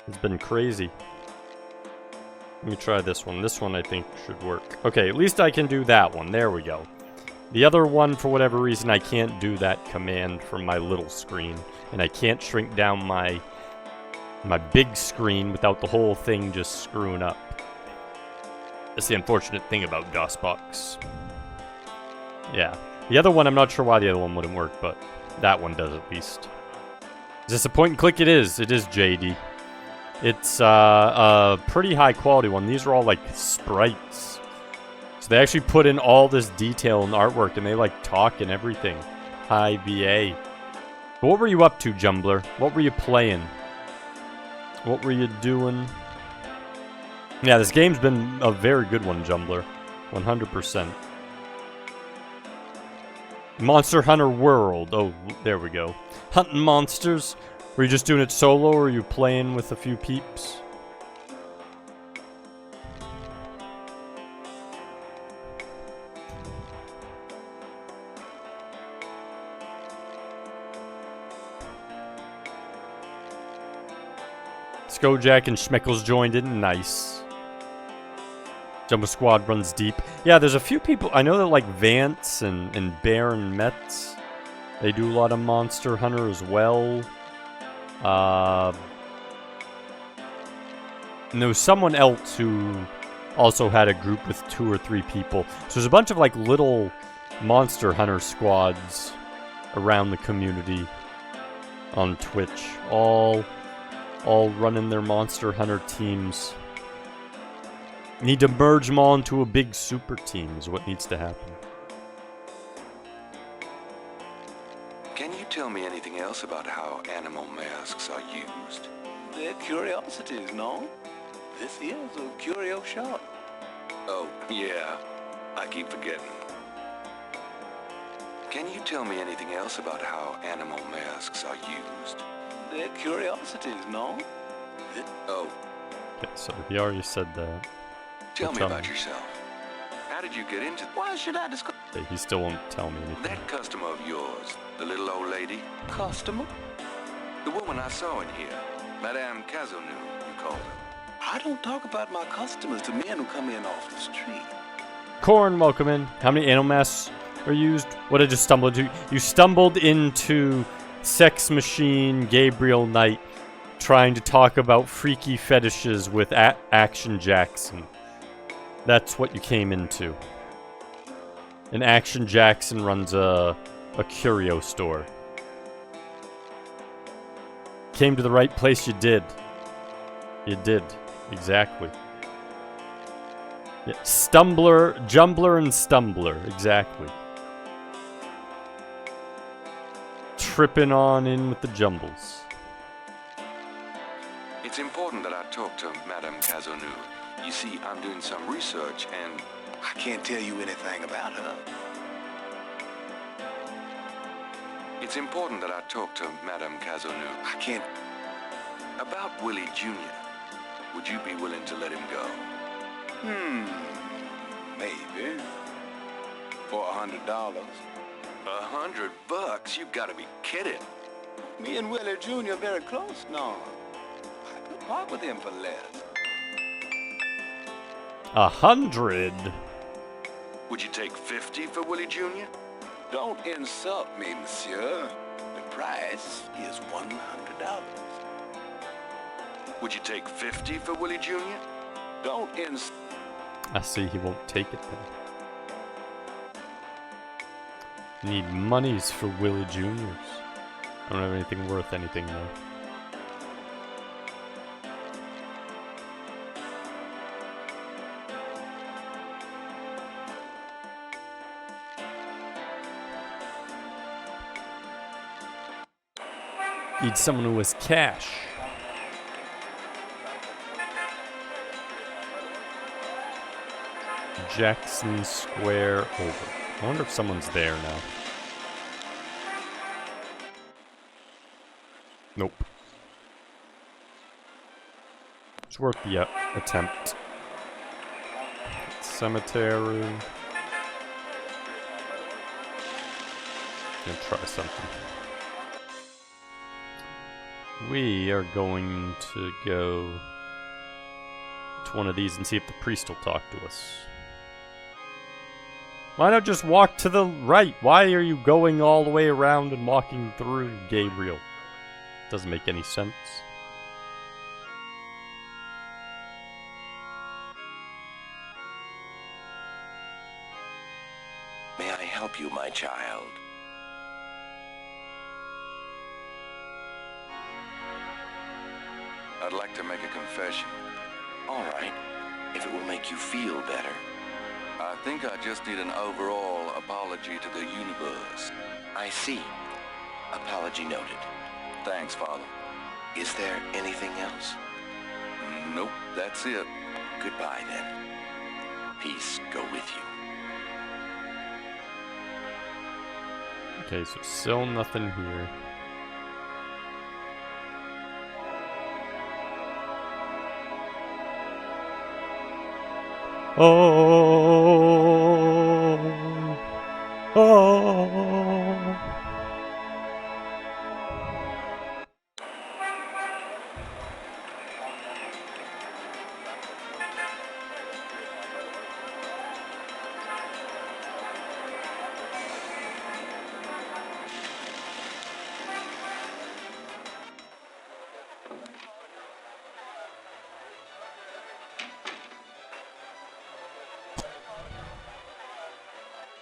It's been crazy. Let me try this one. This one I think should work. Okay, at least I can do that one. There we go. The other one, for whatever reason, I can't do that command from my little screen, and I can't shrink down my big screen without the whole thing just screwing up. That's the unfortunate thing about DOSBox. Yeah. The other one, I'm not sure why the other one wouldn't work, but that one does at least. Is this a point and click? It is. It is JD. It's a pretty high quality one. These are all like sprites. So they actually put in all this detail and artwork, and they like talk and everything. Hi, VA. But what were you up to, Jumbler? What were you playing? What were you doing? Yeah, this game's been a very good one, Jumbler. 100%. Monster Hunter World. Oh, there we go. Hunting monsters. Were you just doing it solo, or were you playing with a few peeps? Skojack and Schmeckles joined in. Nice. Jumbo Squad runs deep. Yeah, there's a few people. I know that like Vance and Bear and Metz, they do a lot of Monster Hunter as well. And there was someone else who also had a group with 2 or 3 people. So there's a bunch of like little Monster Hunter squads around the community on Twitch, all running their Monster Hunter teams. Need to merge them all into a big super team is what needs to happen. Can you tell me anything else about how animal masks are used? They're curiosities, no? This is a curio shop. Oh, yeah. I keep forgetting. Can you tell me anything else about how animal masks are used? They're curiosities, no? Oh. Okay, so he already said that. Tell me about yourself. How did you get into... Why should I discuss... Okay, he still won't tell me anything. That customer of yours, the little old lady. Customer? The woman I saw in here. Madame Cazeneuve, you called her. I don't talk about my customers to men who come in off the street. Corn, welcome in. How many animal masks are used? What did you stumble into? You stumbled into Sex Machine Gabriel Knight trying to talk about freaky fetishes with Action Jackson. That's what you came into. And Action Jackson runs a curio store. Came to the right place, you did. You did. Exactly. Yeah, Jumbler and Stumbler. Exactly. Tripping on in with the jumbles. It's important that I talk to Madame Cazeneuve. You see, I'm doing some research and... I can't tell you anything about her. It's important that I talk to Madame Cazeneuve. I can't... About Willie Jr. Would you be willing to let him go? Maybe. For $100. $100? You've got to be kidding. Me and Willie Jr. are very close now. I could part with him for less. 100? Would you take 50 for Willie Jr.? Don't insult me, monsieur. The price is $100. Would you take 50 for Willie Jr.? Don't insult... I see he won't take it then. Need monies for Willie Juniors. I don't have anything worth anything though. Need someone who has cash. Jackson Square over. I wonder if someone's there now. Nope. It's worth the attempt. Cemetery. Gonna try something. We are going to go to one of these and see if the priest will talk to us. Why not just walk to the right? Why are you going all the way around and walking through, Gabriel? Doesn't make any sense. May I help you, my child? I'd like to make a confession. All right, if it will make you feel better. I think I just need an overall apology to the universe. I see. Apology noted. Thanks, Father. Is there anything else? Nope, that's it. Goodbye, then. Peace go with you. Okay, so still nothing here.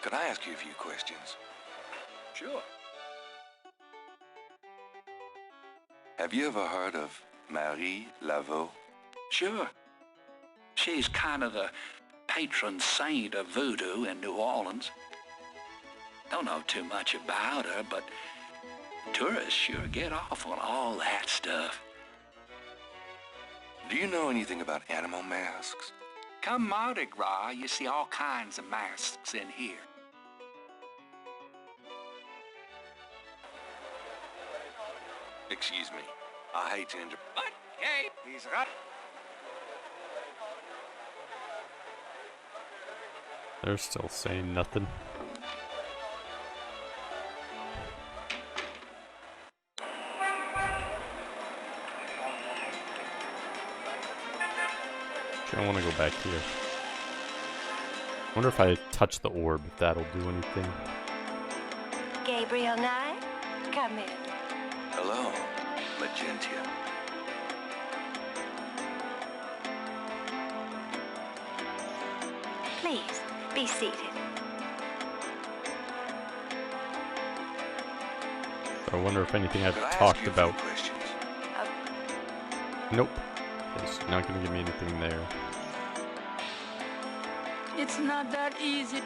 Could I ask you a few questions? Sure. Have you ever heard of Marie Laveau? Sure. She's kind of the patron saint of voodoo in New Orleans. Don't know too much about her, but tourists sure get off on all that stuff. Do you know anything about animal masks? Come Mardi Gras, you see all kinds of masks in here. Excuse me. I hate to interrupt. But, hey, he's right. They're still saying nothing. Actually, I want to go back here. I wonder if I touch the orb, if that'll do anything. Gabriel Knight, come in. Hello, Magentia. Please, be seated. I wonder if anything I've Could I ask talked you a few about. questions? Nope. It's not gonna give me anything there. It's not that easy.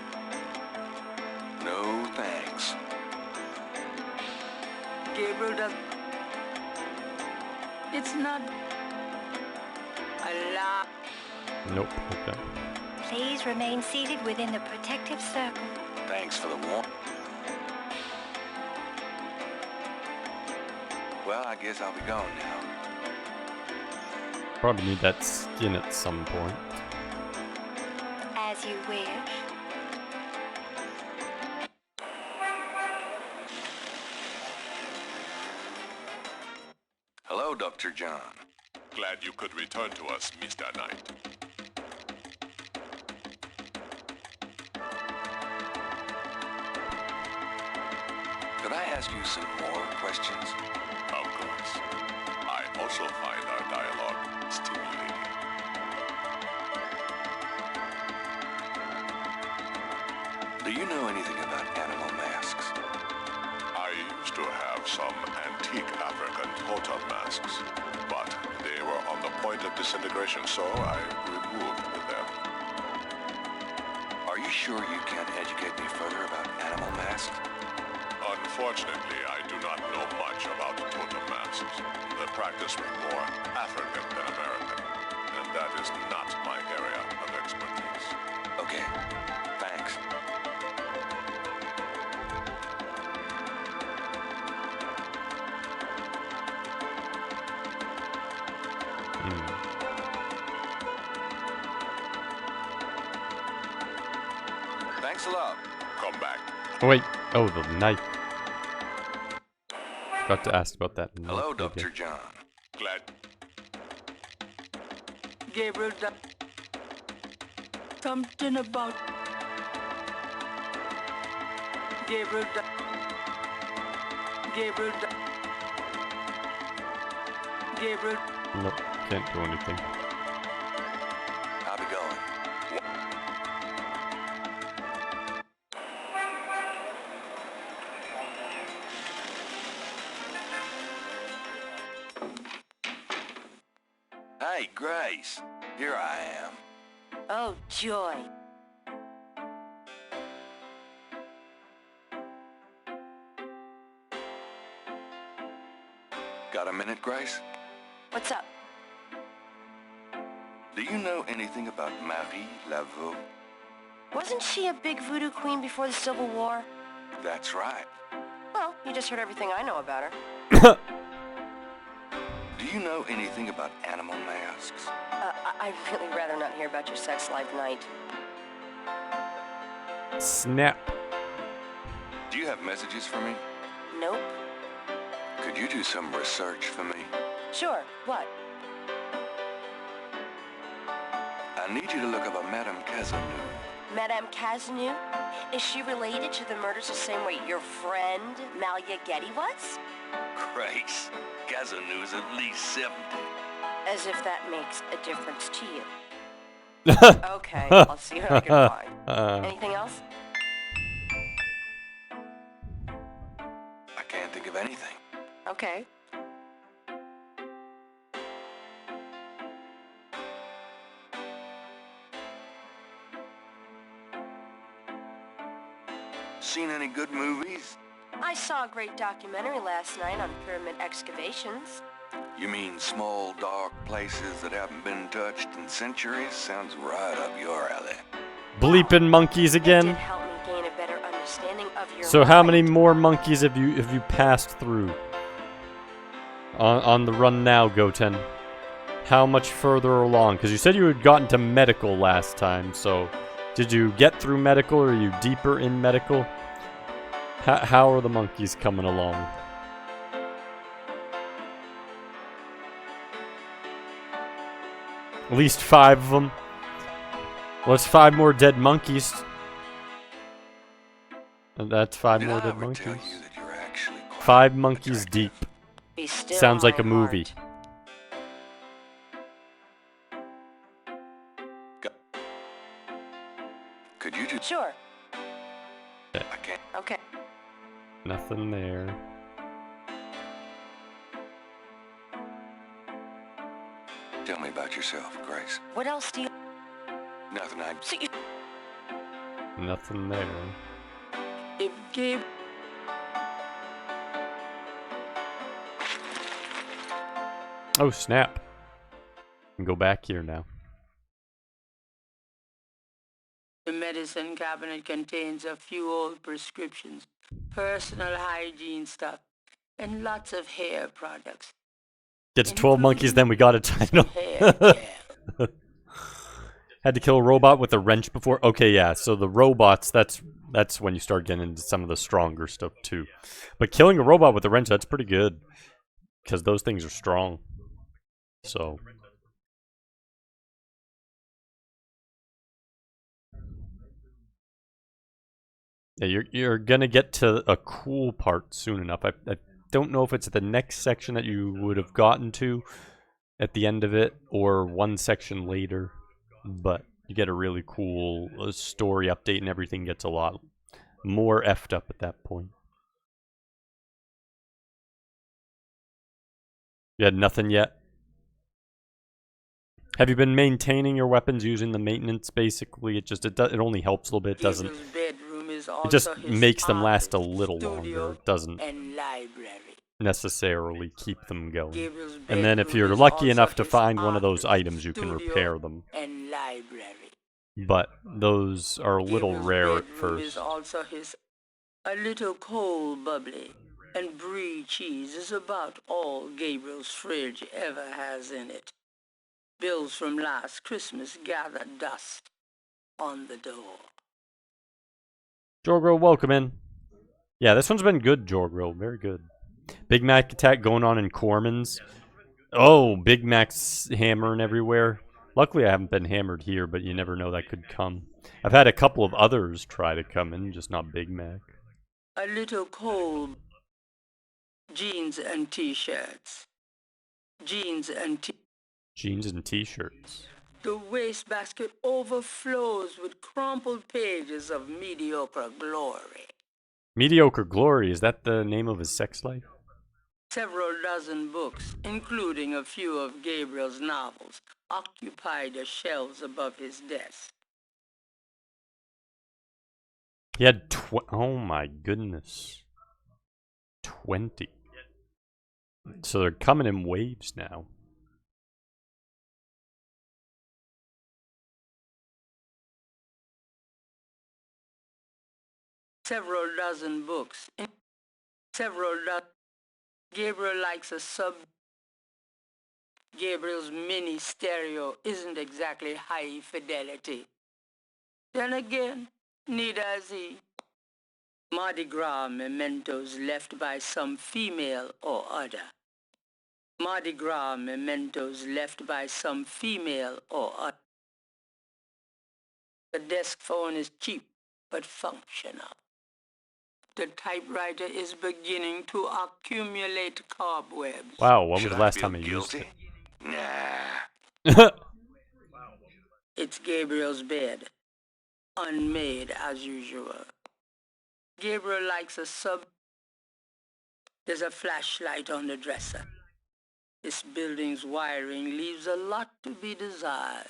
No thanks. Gabriel does. It's not. A lot. Nope. Okay. Please remain seated within the protective circle. Thanks for the warm. Well, I guess I'll be gone now. Probably need that skin at some point. As you wish. Hello, Dr. John. Glad you could return to us, Mr. Knight. Could I ask you some more questions? Of course. I also find our dialogue stimulating. Do you know anything about animal masks? I used to have some antique African totem masks, but they were on the point of disintegration, so I removed them. Are you sure you can't educate me further about animal masks? Unfortunately, I do not know much about totem masks. The practice was more African than American, and that is not my area of expertise. Okay, thanks. Thanks a lot. Come back. Oh, wait. Oh, the knife. Got to ask about that. Hello, Dr. John. Glad. Gabriel does. Something about. Gabriel does. Gabriel does. Gabriel. Nope. Can't do anything. I'll be going. Hey, Grace. Here I am. Oh, joy. Got a minute, Grace? What's up? Do you know anything about Marie Laveau? Wasn't she a big voodoo queen before the Civil War? That's right. Well, you just heard everything I know about her. Do you know anything about animal masks? I'd really rather not hear about your sex life, Knight. Snap. Do you have messages for me? Nope. Could you do some research for me? Sure. What? I need you to look up a Madame Cazeneuve. Madame Cazeneuve? Is she related to the murders the same way your friend, Malia Getty, was? Grace, Cazeneuve's at least 70. As if that makes a difference to you. Okay, I'll see what I can find. Anything else? I can't think of anything. Okay. Seen any good movies? I saw a great documentary last night on pyramid excavations. You mean small, dark places that haven't been touched in centuries? Sounds right up your alley. Bleeping monkeys again. It did help me gain a better understanding of your So how mind. many more monkeys have you passed through? On the run now, Goten. How much further along? Because you said you had gotten to medical last time, so did you get through medical, or are you deeper in medical? How are the monkeys coming along? At least 5 of them. Well, it's 5 more dead monkeys. And that's 5 more dead monkeys. 5 monkeys deep. Be still, Sounds like my a movie. heart. Could you just... Sure. I can't... Okay. Nothing there. Tell me about yourself, Grace. What else do you... Nothing I... So you... Nothing there. If Gabe... Oh, snap. Can go back here now. The medicine cabinet contains a few old prescriptions, personal hygiene stuff, and lots of hair products. Gets 12 monkeys, then we got a title. Had to kill a robot with a wrench before. Okay, yeah. So the robots, that's when you start getting into some of the stronger stuff too. But killing a robot with a wrench, that's pretty good, because those things are strong. So. Yeah, you're gonna get to a cool part soon enough. I don't know if it's the next section that you would have gotten to at the end of it, or one section later, but you get a really cool story update, and everything gets a lot more effed up at that point. You had nothing yet? Have you been maintaining your weapons using the maintenance? Basically, it only helps a little bit. It doesn't. It just makes them last a little longer. It doesn't necessarily keep them going. And then if you're lucky enough to find one of those items, you can repair them. But those are a little rare at first. A little cold bubbly and brie cheese is about all Gabriel's fridge ever has in it. Bills from last Christmas gather dust on the door. Jorgrill, welcome in. Yeah, this one's been good, Jorgrill. Very good. Big Mac attack going on in Corman's. Oh, Big Mac's hammering everywhere. Luckily, I haven't been hammered here, but you never know, that could come. I've had a couple of others try to come in, just not Big Mac. A little cold. Jeans and t-shirts. Jeans and t-shirts. The wastebasket overflows with crumpled pages of mediocre glory. Mediocre Glory, is that the name of his sex life? Several dozen books, including a few of Gabriel's novels, occupy the shelves above his desk. He had oh my goodness. 20. So they're coming in waves now. Several dozen books. Gabriel likes a sub. Gabriel's mini stereo isn't exactly high fidelity. Then again, neither is he. Mardi Gras mementos left by some female or other. Mardi Gras mementos left by some female or other. The desk phone is cheap but functional. The typewriter is beginning to accumulate cobwebs. Wow, when was the last time I used it? Nah. It's Gabriel's bed. Unmade as usual. Gabriel likes a sub. There's a flashlight on the dresser. This building's wiring leaves a lot to be desired.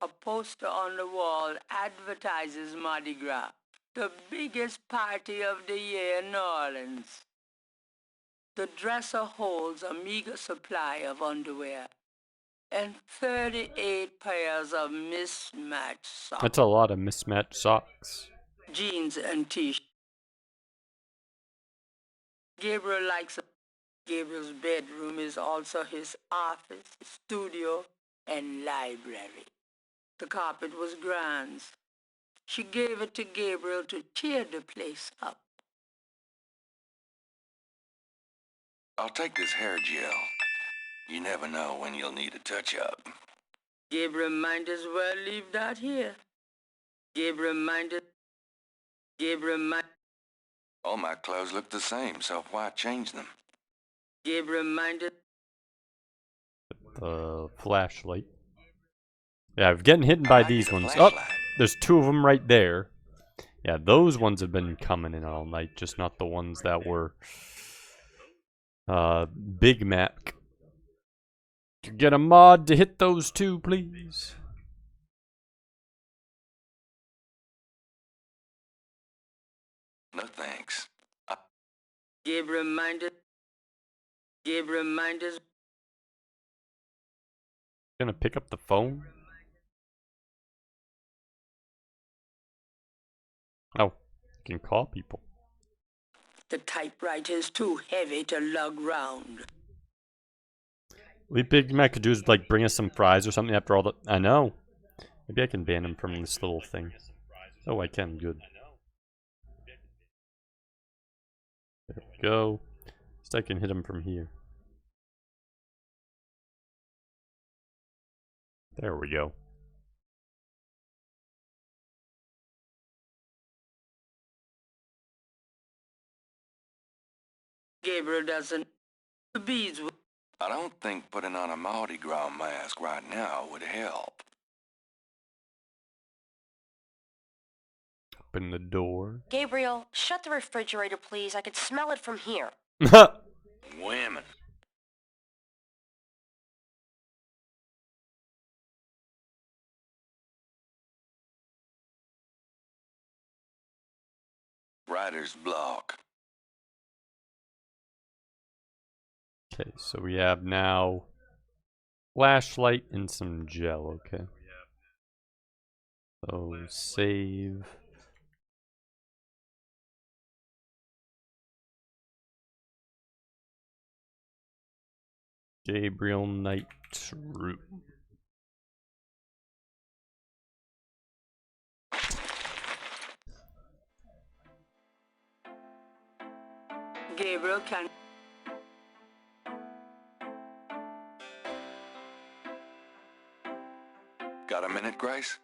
A poster on the wall advertises Mardi Gras, the biggest party of the year in New Orleans. The dresser holds a meager supply of underwear and 38 pairs of mismatched socks. That's a lot of mismatched socks. Jeans and t-shirts. Gabriel likes a... Gabriel's bedroom is also his office, studio, and library. The carpet was Grand's. She gave it to Gabriel to cheer the place up. I'll take this hair gel. You never know when you'll need a touch-up. Gabriel might as well leave that here. Gabriel might. All my clothes look the same, so why change them? Gabriel might. The flashlight. Yeah, I'm getting hidden by these ones. Oh, there's two of them right there. Yeah, those ones have been coming in all night, just not the ones that were Big Mac. Could get a mod to hit those two, please. No thanks. Gabriel minded. Gonna pick up the phone? Oh, you can call people. The typewriter's too heavy to lug round. What Big Mac could do is like bring us some fries or something after all the. I know. Maybe I can ban him from this little thing. Oh, I can. Good. There we go. So I can hit him from here. There we go. Gabriel doesn't. The bees. I don't think putting on a Mardi Gras mask right now would help. Open the door. Gabriel, shut the refrigerator, please. I could smell it from here. Women. Writer's block. Okay, so we have now flashlight and some gel, okay. So save. Gabriel Knight room. Gabriel can. Got a minute, Grace?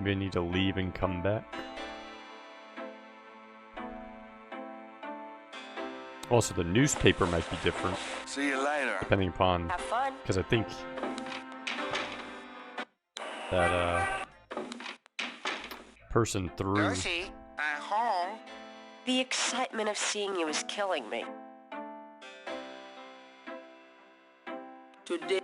We need to leave and come back. Also, the newspaper might be different. See you later. Depending upon. Have fun. Because I think that person threw. Darcy, I'm home. The excitement of seeing you is killing me. Today.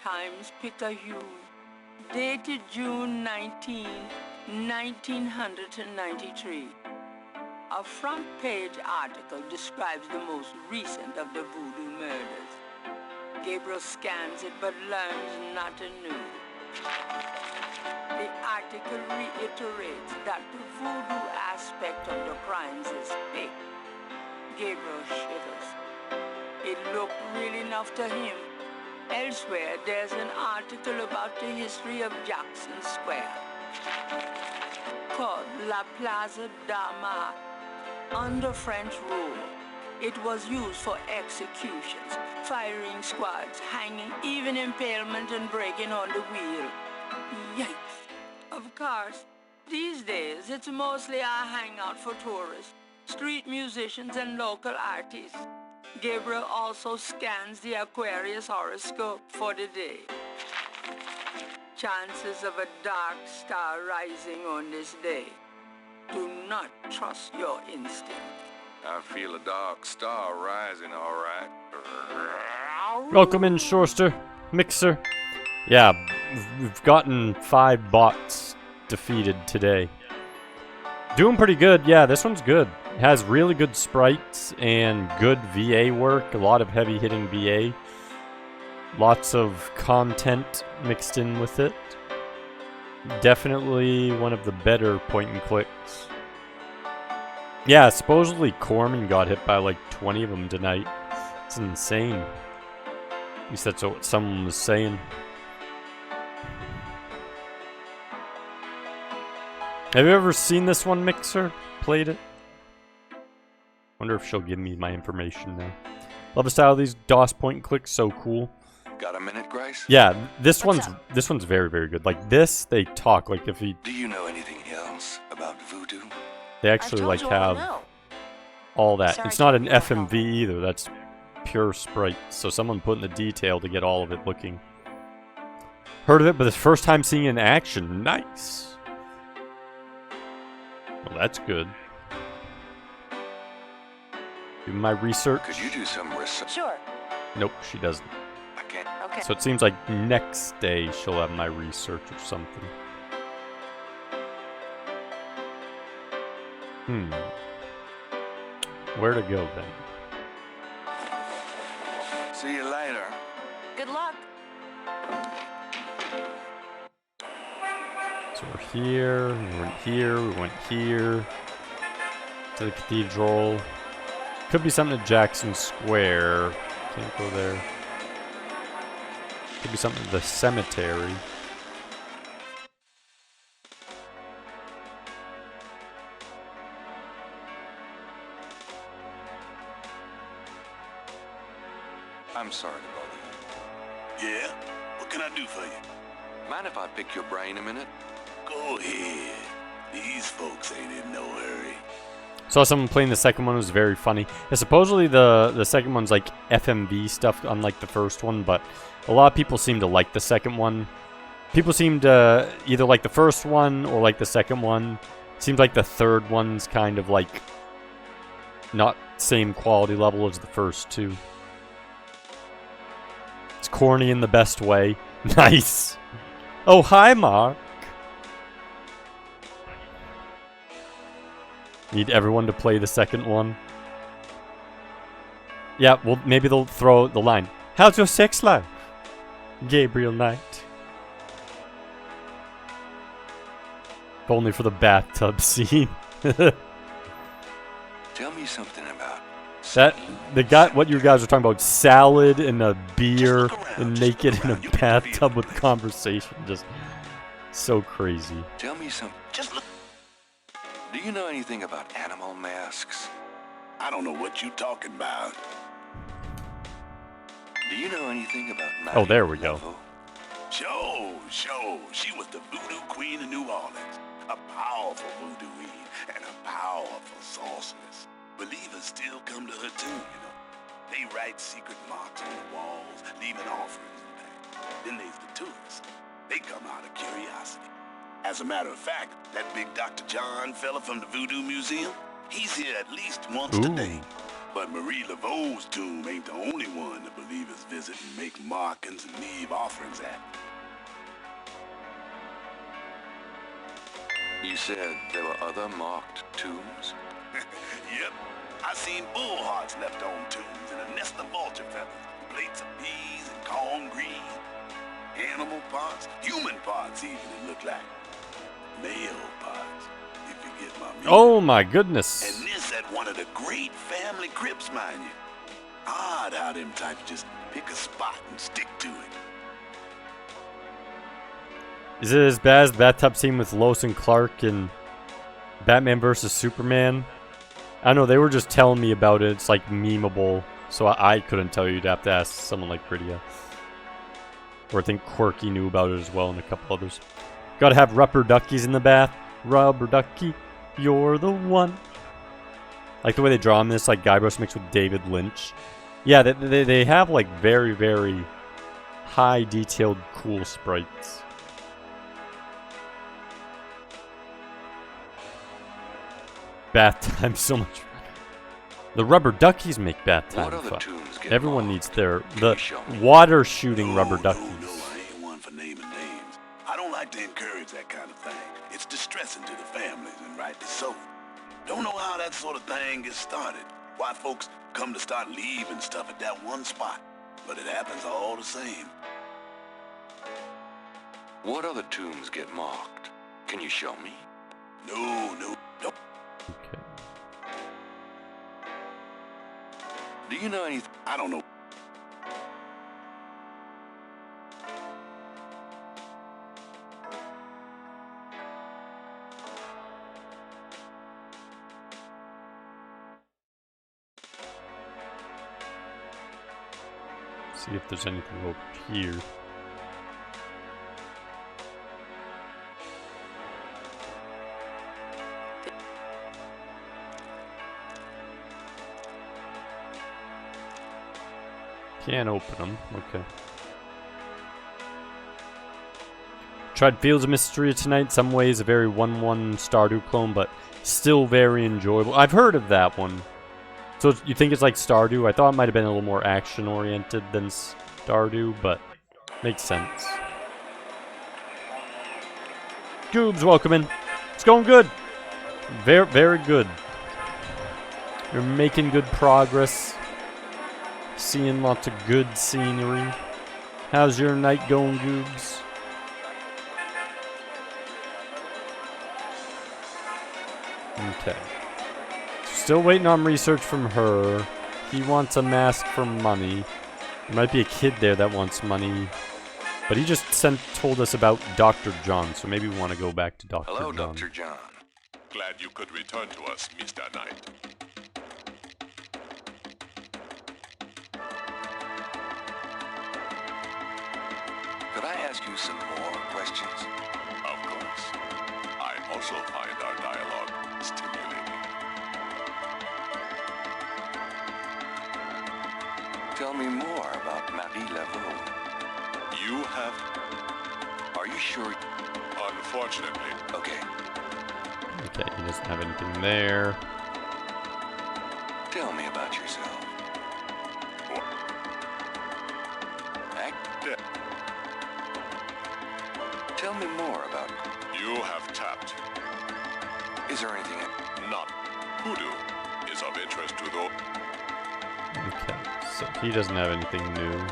Times Picayune, dated June 19, 1993. A front-page article describes the most recent of the voodoo murders. Gabriel scans it but learns not anew. The article reiterates that the voodoo aspect of the crimes is fake. Gabriel shivers. It looked real enough to him. Elsewhere, there's an article about the history of Jackson Square, called La Plaza d'Armas. Under French rule, it was used for executions, firing squads, hanging, even impalement and breaking on the wheel. Yikes! Of course, these days, it's mostly a hangout for tourists, street musicians, and local artists. Gabriel also scans the Aquarius horoscope for the day. Chances of a dark star rising on this day. Do not trust your instinct. I feel a dark star rising, all right. Welcome in, Shorster. Mixer. Yeah, we've gotten 5 bots defeated today. Doing pretty good. Yeah, this one's good. It has really good sprites and good VA work. A lot of heavy hitting VA. Lots of content mixed in with it. Definitely one of the better point and clicks. Yeah, supposedly Corman got hit by like 20 of them tonight. It's insane. At least that's what someone was saying. Have you ever seen this one, Mixer? played it. Wonder if she'll give me my information now. Love the style of these DOS point and click, so cool. Got a minute, Grace? Yeah, this one's very, very good. Like this, they talk like if he. Do you know anything else about voodoo? They actually like have all that. It's not an FMV either. That's pure sprite. So someone put in the detail to get all of it looking. Heard of it, but it's first time seeing it in action. Nice. Well, that's good. Do my research. Could you do some research? Sure. Nope, she doesn't. I can't. Okay. So it seems like next day she'll have my research or something. Where to go then? See you later. Good luck. So we're here, we went here, we went here. To the cathedral. Could be something at Jackson Square. Can't go there. Could be something at the cemetery. I'm sorry to bother Yeah? What can I do for you? Mind if I pick your brain a minute? Go ahead. These folks ain't in no hurry. Saw someone playing the second one, it was very funny. And supposedly the second one's like FMV stuff, unlike the first one, but a lot of people seem to like the second one. People seem to either like the first one or like the second one. Seems like the third one's kind of like not same quality level as the first two. It's corny in the best way. Nice. Oh, hi, Mark. Need everyone to play the second one. Yeah, well, maybe they'll throw the line. How's your sex life, Gabriel Knight? If only for the bathtub scene. Tell me something about what you guys are talking about, salad and a beer and naked in a bathtub with conversation, just so crazy. Tell me something. Just look. Do you know anything about animal masks? I don't know what you talking about. Do you know anything about Oh, there we go. Sure. She was the voodoo queen of New Orleans. A powerful voodooine and a powerful sorceress. Believers still come to her too, you know. They write secret marks on the walls, leaving offerings in there. Then there's the tourists. They come out of curiosity. As a matter of fact, that big Dr. John fella from the Voodoo Museum, he's here at least once today. But Marie Laveau's tomb ain't the only one the believers visit and make markings and leave offerings at. You said there were other marked tombs? Yep. I seen bull hearts left on tombs and a nest of vulture feathers, plates of peas and corn green. Animal parts, human parts even, it looked like. Male parts, if you get my meaning. Oh my goodness. And this at one of the great family crypts, mind you. Odd how them types just pick a spot and stick to it. Is it as bad as the bathtub scene with Lois and Clark in Batman vs. Superman? I don't know, they were just telling me about it. It's like memeable, so I couldn't tell you. You'd have to ask someone like Pridia. Or I think Quirky knew about it as well and a couple others. Gotta have rubber duckies in the bath. Rubber ducky, you're the one. Like the way they draw them, this like Guybrush mixed with David Lynch. Yeah, they have like very, very high detailed cool sprites. Bath time so much. The rubber duckies make bath time fun. Everyone needs the water shooting rubber duckies. No, I ain't one for naming names. I don't like to encourage that kind of thing. It's distressing to the families, and rightly so. Don't know how that sort of thing gets started. Why folks come to start leaving stuff at that one spot. But it happens all the same. What other tombs get marked? Can you show me? No. Okay. Do you know anything? I don't know. See if there's anything over here. Can't open them. Okay. Tried Fields of Mystery tonight. Some ways a very 1-1 Stardew clone, but still very enjoyable. I've heard of that one. So you think it's like Stardew? I thought it might have been a little more action-oriented than Stardew, but makes sense. Goobs, welcome in. It's going good. Very, very good. You're making good progress. Seeing lots of good scenery. How's your night going, Goobs? Okay. Still waiting on research from her. He wants a mask for money. There might be a kid there that wants money. But he just told us about Dr. John, so maybe we want to go back to Dr. John. Hello, Dr. John. Glad you could return to us, Mr. Knight. Could I ask you some more questions? Of course. I also find our dialogue stimulating. Tell me more about Marie Laveau. You have... Are you sure? Unfortunately. Okay. Okay, he doesn't have anything there. Tell me about yourself. Tell me more about... You have tapped. Is there anything... Not. Hoodoo is of interest to the... Okay, so he doesn't have anything new.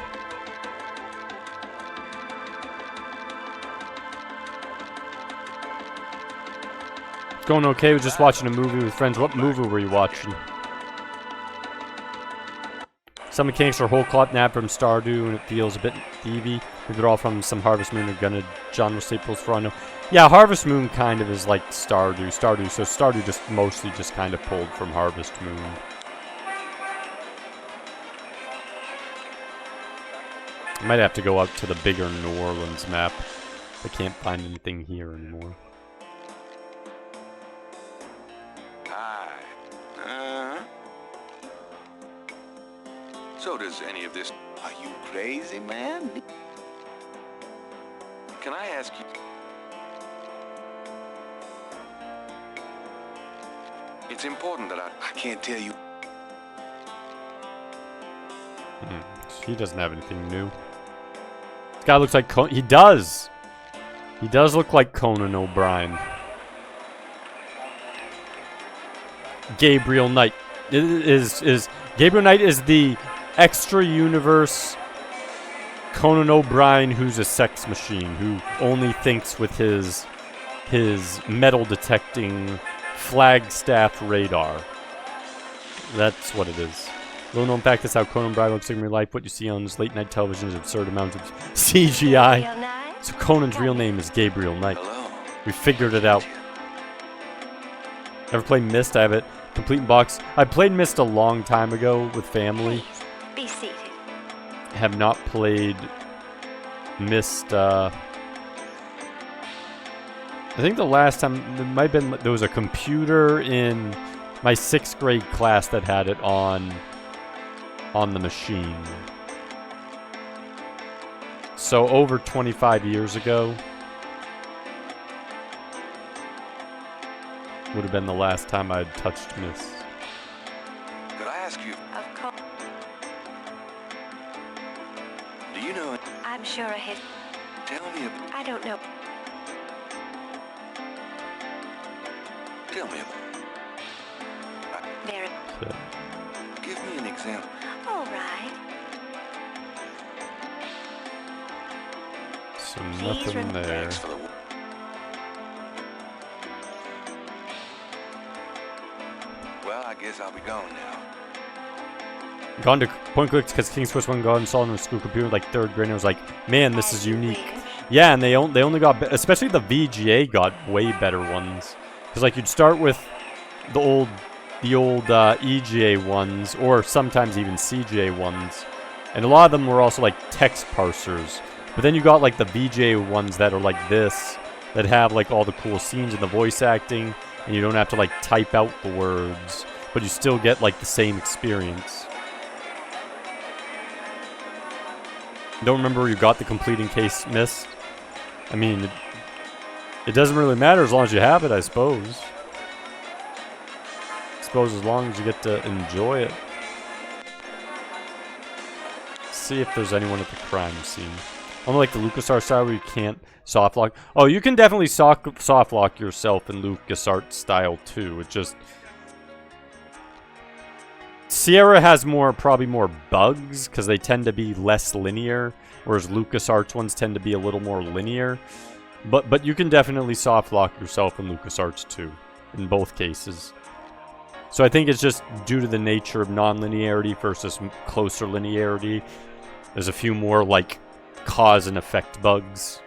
It's going okay. We're just watching a movie with friends. What movie were you watching? Some mechanics are whole cloth nap from Stardew, and it feels a bit thievy. Maybe they're all from some Harvest Moon or Gunna genre staples for all I know. Yeah, Harvest Moon kind of is like Stardew. So Stardew just mostly just kind of pulled from Harvest Moon. I might have to go out to the bigger New Orleans map. I can't find anything here anymore. Hi. So does any of this... Are you crazy, man? Can I ask you... It's important that I can't tell you. He doesn't have anything new. This guy looks like he does! He does look like Conan O'Brien. Gabriel Knight. Gabriel Knight is the extra universe Conan O'Brien who's a sex machine, who only thinks with his metal detecting Flagstaff radar. That's what it is. Little known fact is how Conan O'Brien looks like in real life. What you see on his late night television is absurd amounts of CGI. So Conan's real name is Gabriel Knight. We figured it out. Ever played Myst? I have it complete in box. I played Myst a long time ago with family. Be seated. Have not played Myst. I think the last time it might have been there was a computer in my 6th grade class that had it on the machine. So over 25 years ago would have been the last time I'd touched Myst. Could I ask you... Of course. Do you know... I'm sure of his... Tell me about... I don't know. Tell me about... Very... Give me an example. All right. So nothing there. Well, I guess I'll be gone now. Gone to point click because King's Quest 1 got installed on a school computer like 3rd grade, and I was like, man, this is unique. Yeah, and they only got, especially the VGA got way better ones. Because like you'd start with the old EGA ones, or sometimes even CGA ones, And a lot of them were also like text parsers. But then you got like the VJ ones that are like this, that have like all the cool scenes and the voice acting, and you don't have to like type out the words, but you still get like the same experience. Don't remember where you got the complete in case missed? I mean, it doesn't really matter as long as you have it, I suppose. I suppose as long as you get to enjoy it. See if there's anyone at the crime scene. Unlike the LucasArts style where you can't soft lock. Oh, you can definitely soft lock yourself in LucasArts style too. It just... Sierra has probably more bugs because they tend to be less linear, whereas LucasArts ones tend to be a little more linear. But you can definitely soft lock yourself in LucasArts too, in both cases. So I think it's just due to the nature of non-linearity versus closer linearity. There's a few more like cause and effect bugs.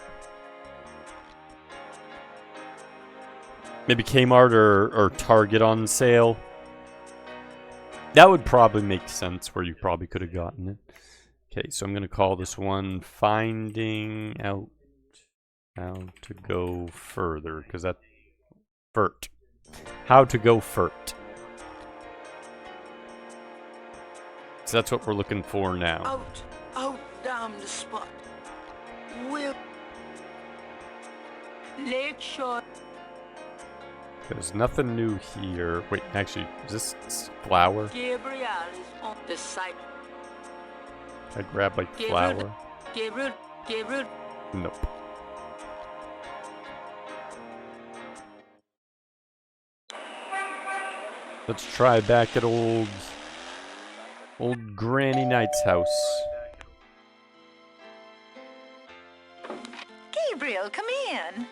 Maybe Kmart or Target on sale. That would probably make sense where you probably could have gotten it. Okay, so I'm going to call this one Finding Out How to Go Further, because that's FERT. How to Go FERT. So that's what we're looking for now. Out down the spot. Will Lakeshore. There's nothing new here. Wait, actually, is this flour? Gabriel is on the site. I grab like flour. Gabriel. Nope. Let's try back at old Granny Knight's house. Gabriel, come in.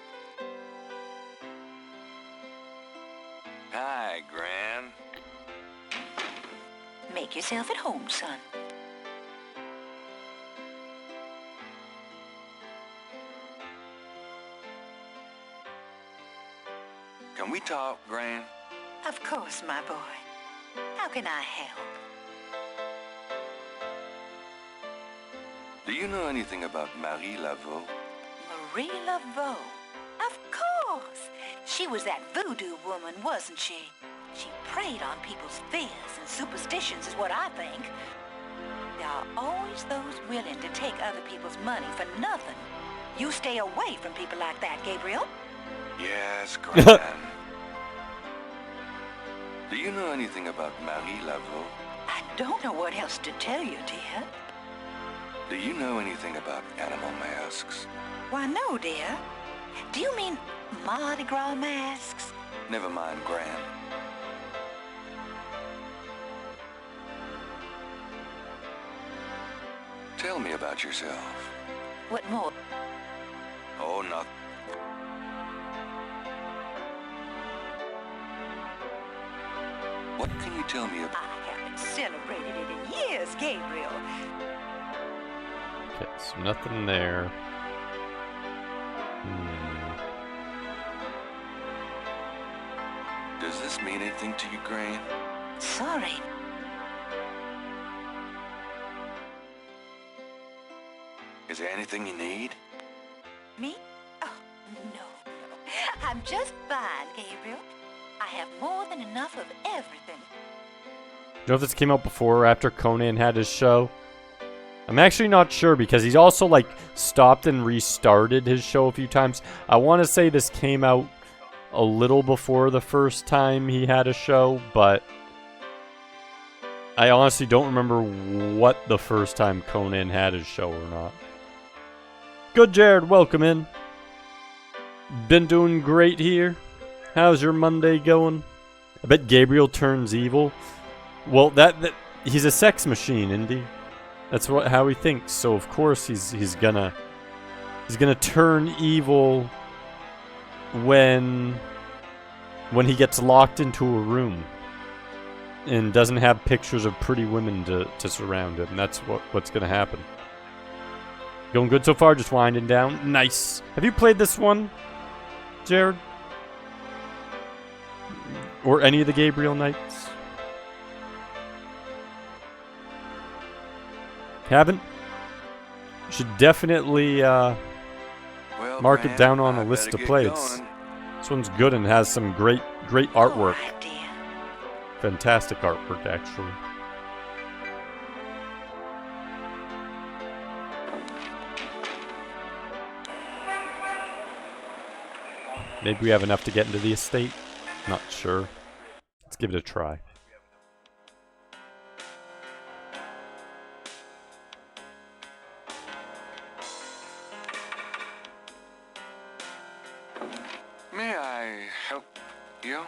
Hi, Gran. Make yourself at home, son. Can we talk, Gran? Of course, my boy. How can I help? Do you know anything about Marie Laveau? Marie Laveau? Of course! She was that voodoo woman, wasn't she? She preyed on people's fears and superstitions is what I think. There are always those willing to take other people's money for nothing. You stay away from people like that, Gabriel. Yes, Gran. Do you know anything about Marie Laveau? I don't know what else to tell you, dear. Do you know anything about animal masks? Why, no, dear. Do you mean Mardi Gras masks? Never mind, Gran. Tell me about yourself. What more? Oh, nothing. What can you tell me about? I haven't celebrated it in years, Gabriel. Okay, so nothing there. Does this mean anything to you, Gran? Sorry. Is there anything you need? Me? Oh, no. I'm just fine, Gabriel. I have more than enough of everything. You know if this came out before or after Conan had his show? I'm actually not sure because he's also like stopped and restarted his show a few times. I want to say this came out a little before the first time he had a show, but I honestly don't remember what the first time Conan had his show or not. Good, Jared. Welcome in. Been doing great here. How's your Monday going? I bet Gabriel turns evil. Well, that he's a sex machine, Indy. That's how he thinks. So of course he's gonna turn evil when he gets locked into a room and doesn't have pictures of pretty women to surround him. That's what's gonna happen. Going good so far, just winding down. Nice. Have you played this one, Jared? Or any of the Gabriel Knights? Haven't? Should definitely Well, mark it Grant, down on a I list better to get play. going. This one's good and has some great artwork. Fantastic artwork, actually. Maybe we have enough to get into the estate. Not sure. Let's give it a try. May I help you?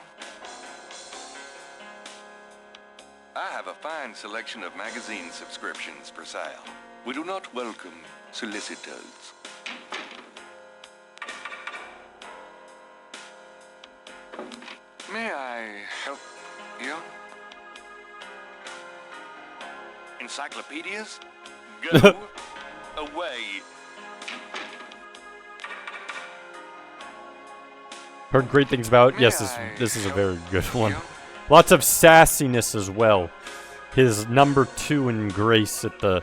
I have a fine selection of magazine subscriptions for sale. We do not welcome solicitors. May I help you? Encyclopedias? Go away. Heard great things about it. Yes, this is a very good one. Lots of sassiness as well. His number 2 in Grace at the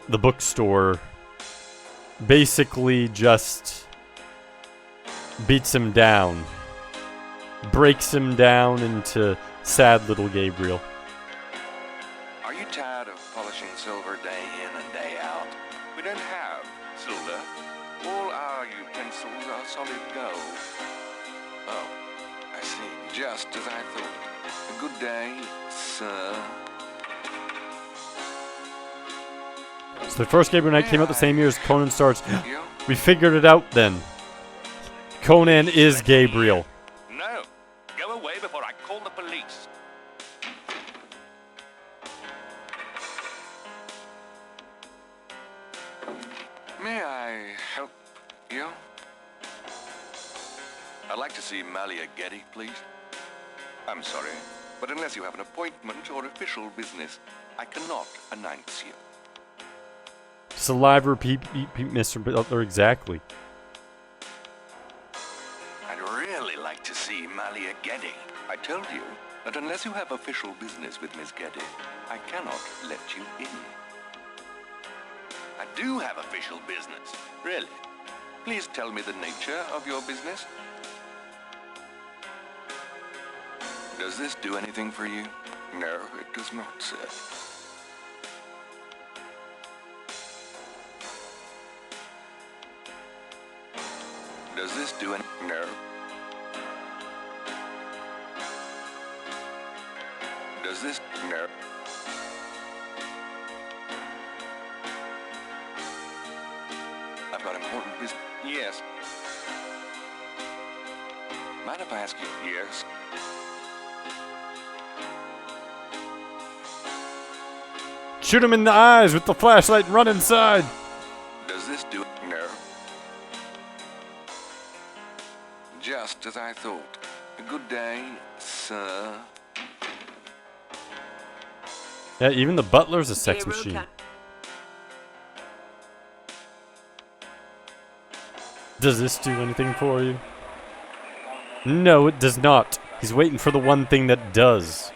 bookstore basically just beats him down, breaks him down into sad little Gabriel. Are you tired of polishing silver day in and day out? We don't have silver. All our utensils are solid gold. Oh, I see. Just as I thought. A good day, sir. So the first Gabriel Knight came out the same year as Conan starts. We figured it out then. Conan is Gabriel. No. Go away before I call the police. May I help you? I'd like to see Malia Getty, please. I'm sorry, but unless you have an appointment or official business, I cannot announce you. Saliva repeat, Mr. Butler, exactly. I'd really like to see Malia Getty. I told you that unless you have official business with Miss Getty, I cannot let you in. I do have official business. Really? Please tell me the nature of your business. Does this do anything for you? No, it does not, sir. Does this do any... No. Does this... No. I've got important business. Yes. Mind if I ask you? Yes. Shoot him in the eyes with the flashlight and run inside. Does this do... No. Just as I thought. A good day, sir. Yeah, even the butler's a sex machine. Does this do anything for you? No, it does not. He's waiting for the one thing that does.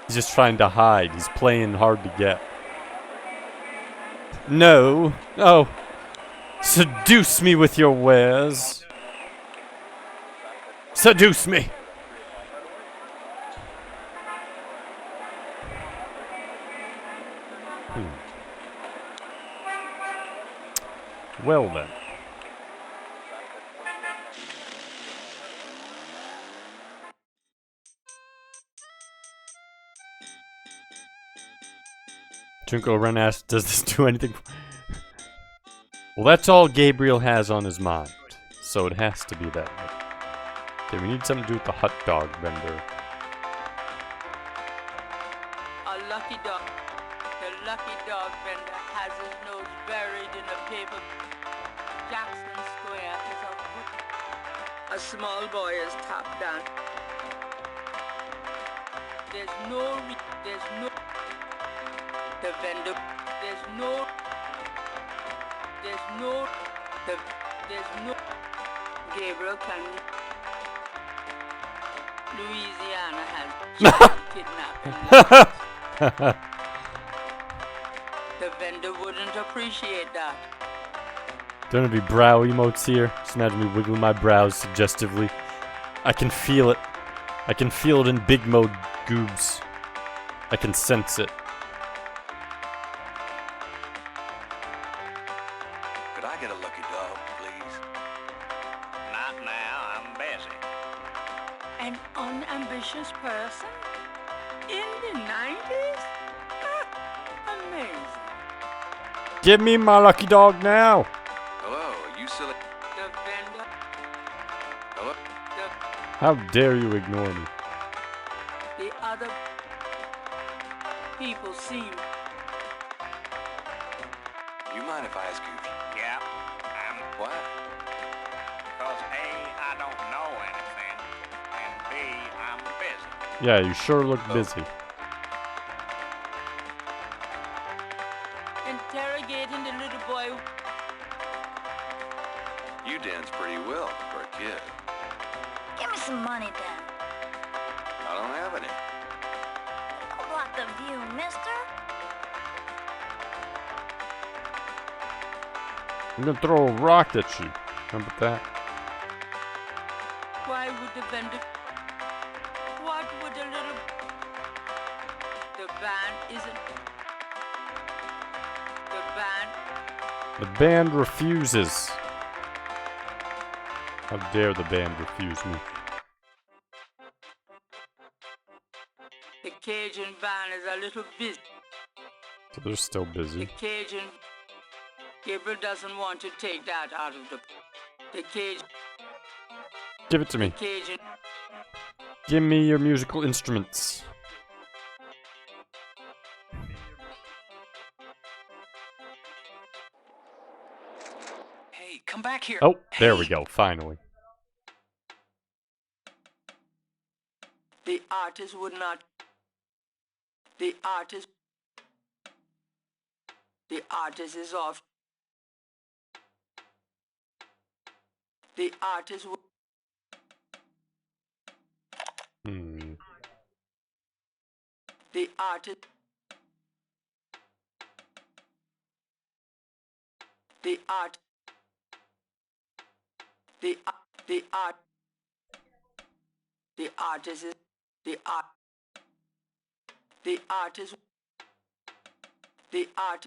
He's just trying to hide. He's playing hard to get. No. Oh. Seduce me with your wares. Seduce me. Well then. Junko Ren asks, does this do anything? Well, that's all Gabriel has on his mind. So it has to be that way. Okay, we need something to do with the hot dog vendor. A lucky dog. The lucky dog vendor has his nose buried in a paper. Jackson Square is a small boy is tapped down. There's no the vendor. There's no Gabriel can. Louisiana has kidnapping. The vendor wouldn't appreciate that. Don't have any brow emotes here. Just imagine me wiggling my brows suggestively. I can feel it. I can feel it in big mode, goobs. I can sense it. Could I get a lucky dog, please? Not now, I'm busy. An unambitious person? In the 90s? Amazing. Give me my lucky dog now! Hello, are you silly? The vendor. Hello? How dare you ignore me? The other people seem. You mind if I ask you? Yeah, What? because A, I don't know anything, and B, I'm busy. Yeah, you sure look busy. Interrogating the little boy. You dance pretty well for a kid. Give me some money, then. I don't have any. Don't block the view, mister. I'm gonna throw a rock at you. How about that? Why would the vendor? What would the little? The band isn't. The band. The band refuses. How dare the band refuse me? The Cajun band is a little busy. So they're still The busy. Cajun. Gabriel doesn't want to take that out of the Cajun. Give it to me. Cajun. Give me your musical instruments. Hey, come back here. Oh, there we go, finally. The artist would not. The artist. The artist is off. The artist. The artist. The art. The art. The artist is the art. The artist. The art.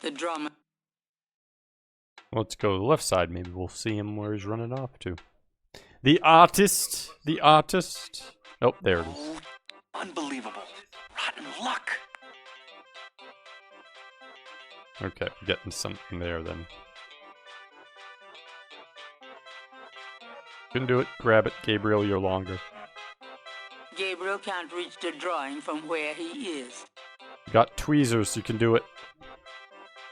The drummer. Let's go to the left side. Maybe we'll see him where he's running off to. The artist. The artist. Oh, there it is. Unbelievable. Rotten luck. Okay, getting something there then. Can do it. Grab it, Gabriel. You're longer. Gabriel can't reach the drawing from where he is. Got tweezers. You can do it.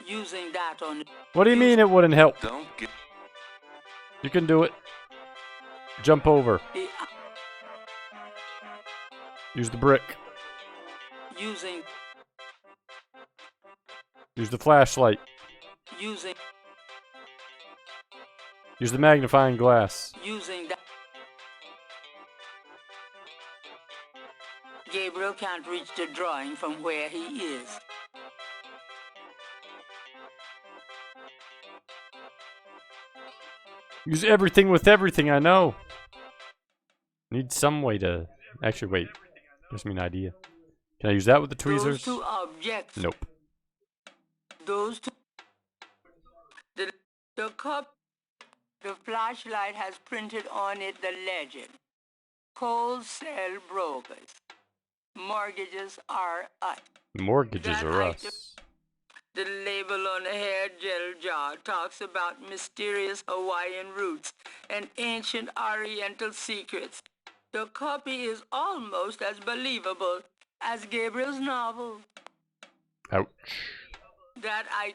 Using that on. What do you mean it wouldn't help? Don't get. You can do it. Jump over. Use the brick. Using. Use the flashlight. Using. Use the magnifying glass. Using that. Gabriel can't reach the drawing from where he is. Use everything with everything, I know. Need some way to... Actually, wait. Gives me an idea. Can I use that with the tweezers? Those two objects. Nope. Those two. The cup. The flashlight has printed on it the legend. Wholesale brokers. Mortgages are us. Mortgages That are item- us. The label on the hair gel jar talks about mysterious Hawaiian roots and ancient Oriental secrets. The copy is almost as believable as Gabriel's novel. Ouch. That I...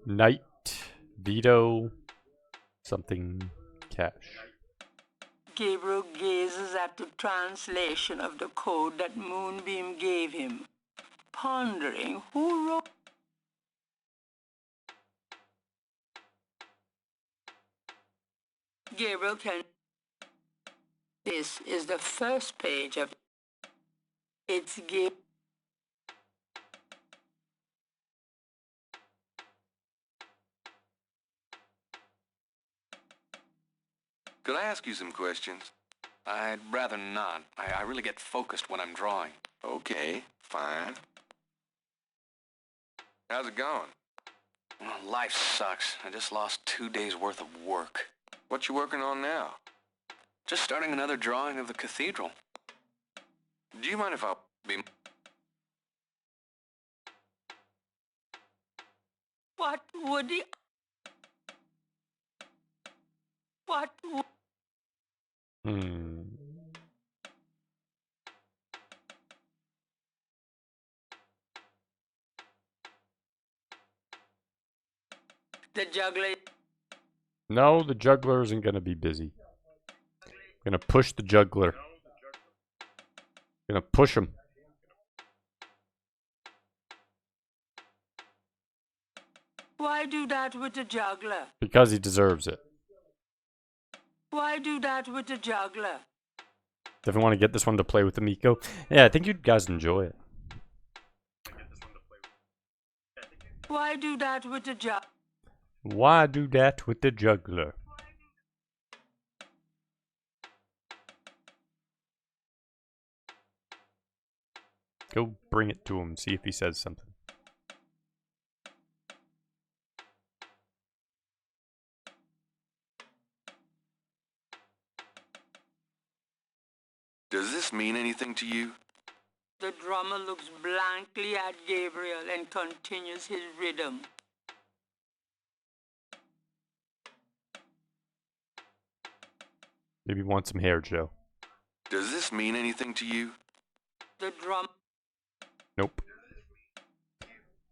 Night. Veto. Something. Cash. Gabriel gazes at the translation of the code that Moonbeam gave him, pondering who wrote. Gabriel can. This is the first page of. It's Gabriel. Could I ask you some questions? I'd rather not. I really get focused when I'm drawing. Okay, fine. How's it going? Well, life sucks. I just lost 2 days' worth of work. What you working on now? Just starting another drawing of the cathedral. Do you mind if I be... What would he... What would... The juggler... No, the juggler isn't gonna be busy. Gonna push the juggler. Gonna push him. Why do that with the juggler? Because he deserves it. Why do that with the juggler? Definitely want to get this one to play with Amico. Yeah, I think you guys enjoy it. Why do that with the juggler? Why do that with the juggler? Go bring it to him, see if he says something. Does this mean anything to you? The drummer looks blankly at Gabriel and continues his rhythm. Maybe want some hair, Joe. Does this mean anything to you? The drum... Nope.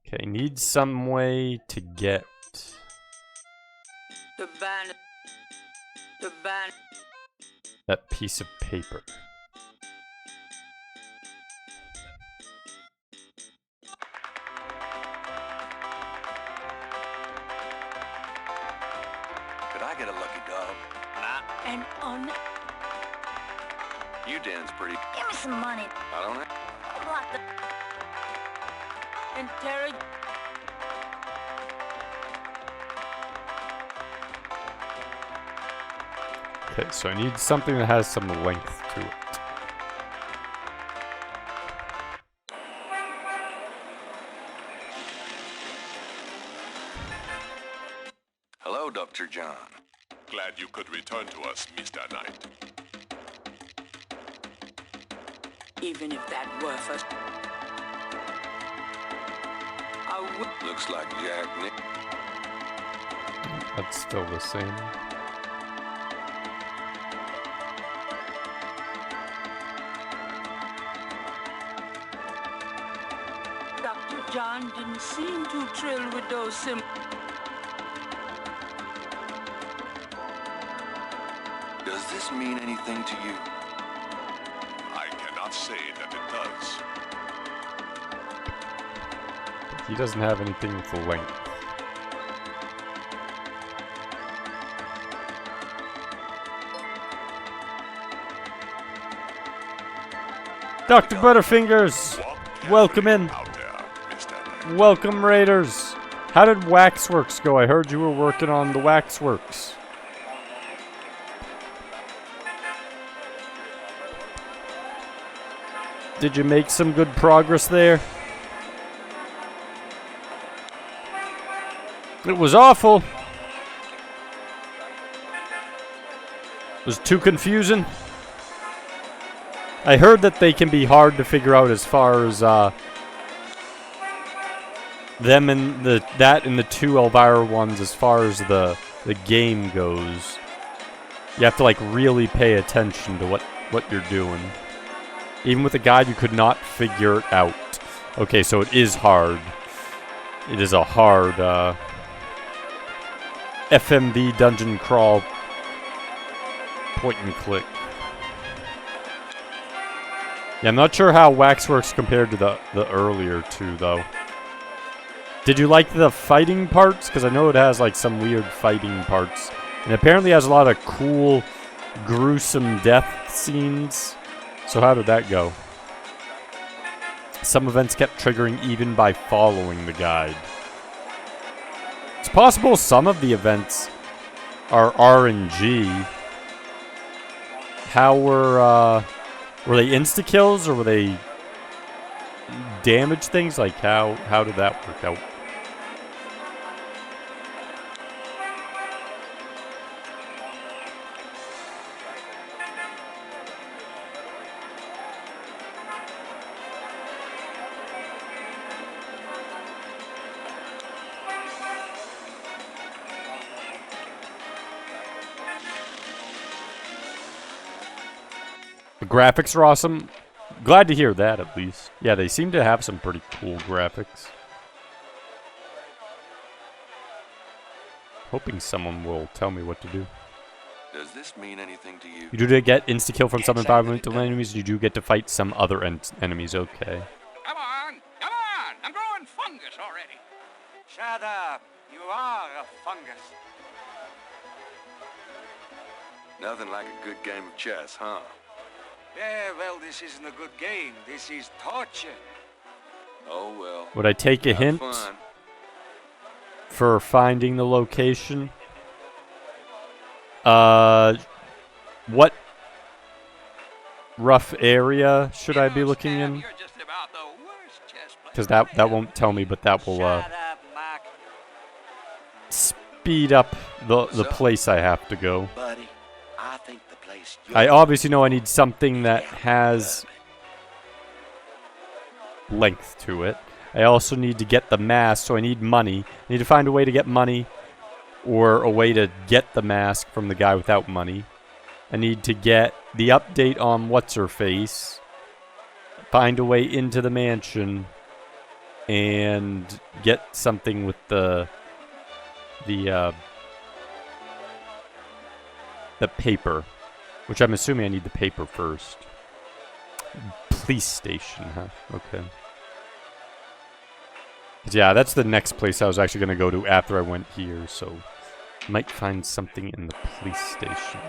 Okay, need some way to get... The band... The band... that piece of paper. Could I get a lucky dog? And on... You dance pretty... Give me some money. I don't have... Block the... Interrogate... Okay, so I need something that has some length to it. Hello, Dr. John. Glad you could return to us, Mr. Knight. Even if that were for... Looks like Jack Nick. That's still the same. Dr. John didn't seem too thrilled with those Does this mean anything to you? I cannot say that it does. He doesn't have anything with the length. Dr. Butterfingers! Welcome in! Welcome, Raiders! How did Waxworks go? I heard you were working on the Waxworks. Did you make some good progress there? It was awful. It was too confusing. I heard that they can be hard to figure out as far as them and that and the two Elvira ones as far as the game goes. You have to like really pay attention to what you're doing. Even with a guide, you could not figure it out. Okay, so it is hard. It is a hard FMV dungeon crawl point and click. Yeah, I'm not sure how Waxworks compared to the earlier two, though. Did you like the fighting parts? Because I know it has, like, some weird fighting parts. And apparently has a lot of cool, gruesome death scenes. So how did that go? Some events kept triggering even by following the guide. It's possible some of the events are RNG. How were they insta-kills or were they damage things? Like how did that work out? The graphics are awesome. Glad to hear that, at least. Yeah, they seem to have some pretty cool graphics. Hoping someone will tell me what to do. Does this mean anything to you? You do get insta-kill from some environmental enemies. You do get to fight some other enemies. Okay. Come on! I'm growing fungus already. Shut up. You are a fungus. Nothing like a good game of chess, huh? Yeah, well, this isn't a good game. This is torture. Oh, well. Would I take a hint for finding the location? What rough area should I be looking in? Because that won't tell me, but that will speed up the place I have to go. Buddy, I think the place I obviously know I need something that has length to it. I also need to get the mask, so I need money. I need to find a way to get money, or a way to get the mask from the guy without money. I need to get the update on What's-Her-Face, find a way into the mansion, and get something with the paper, which I'm assuming I need the paper first. Police station, huh? Okay. Yeah, that's the next place I was actually going to go to after I went here, so might find something in the police station.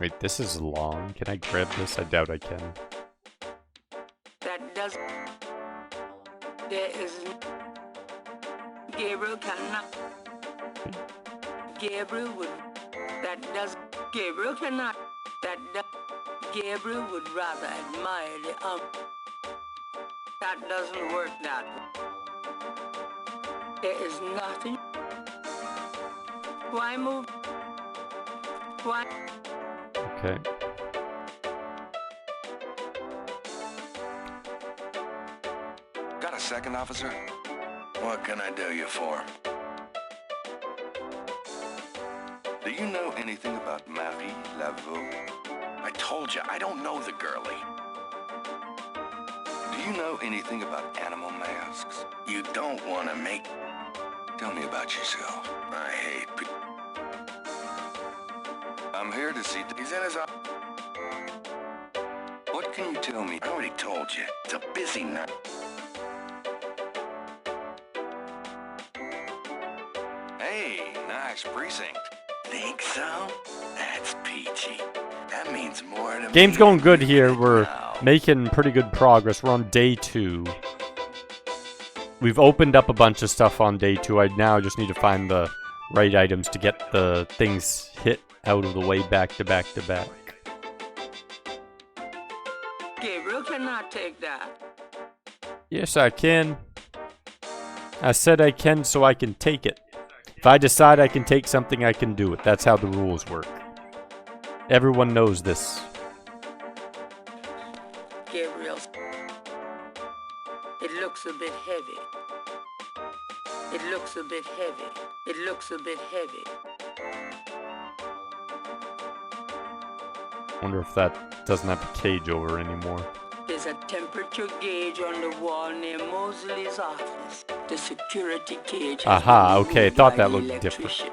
Wait, this is long. Can I grab this? I doubt I can. That does. There is. Gabriel cannot. Gabriel would. That does. Gabriel cannot. That does. Gabriel would rather admire the That doesn't work that way. There is nothing. Why move? Why? Okay. Got a second, officer? What can I do you for? Do you know anything about Marie Laveau? I told you, I don't know the girlie. Do you know anything about animal masks? You don't want to make... Tell me about yourself. I hate people. I'm here to see... He's in his... What can you tell me? I already told you. It's a busy night. Hey, nice precinct. Think so? That's peachy. That means more to me. Game's going good here. We're making pretty good progress. We're on day 2. We've opened up a bunch of stuff on day 2. I now just need to find the right items to get the things hit out of the way back to back to back. Gabriel cannot take that. Yes, I can. I said I can so I can take it. If I decide I can take something, I can do it. That's how the rules work. Everyone knows this. Gabriel. It looks a bit heavy. It looks a bit heavy. It looks a bit heavy. Wonder if that doesn't have the cage over anymore. There's a temperature gauge on the wall near Mosley's office. The security cage has Aha, been okay, removed thought by that the looked different. electrician.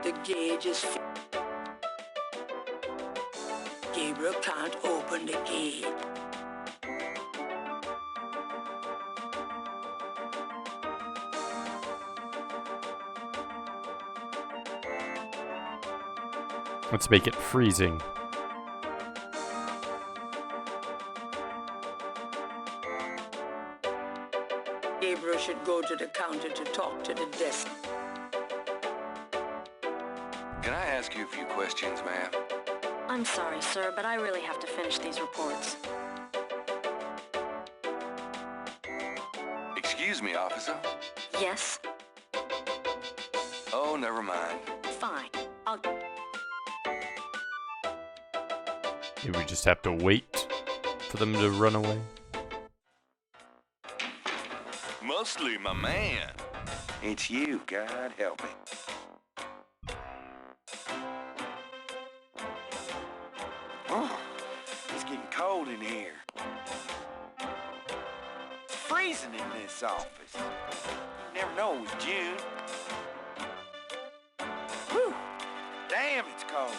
The gauge is Gabriel can't open the gate. Let's make it freezing. Gabriel should go to the counter to talk to the desk. Can I ask you a few questions, ma'am? I'm sorry, sir, but I really have to finish these reports. Excuse me, officer. Yes? Oh, never mind. Fine. I'll... Maybe we just have to wait for them to run away. Mostly my man. It's you, God help me. Oh, it's getting cold in here. It's freezing in this office. You never know it was June. Whew, damn, it's cold.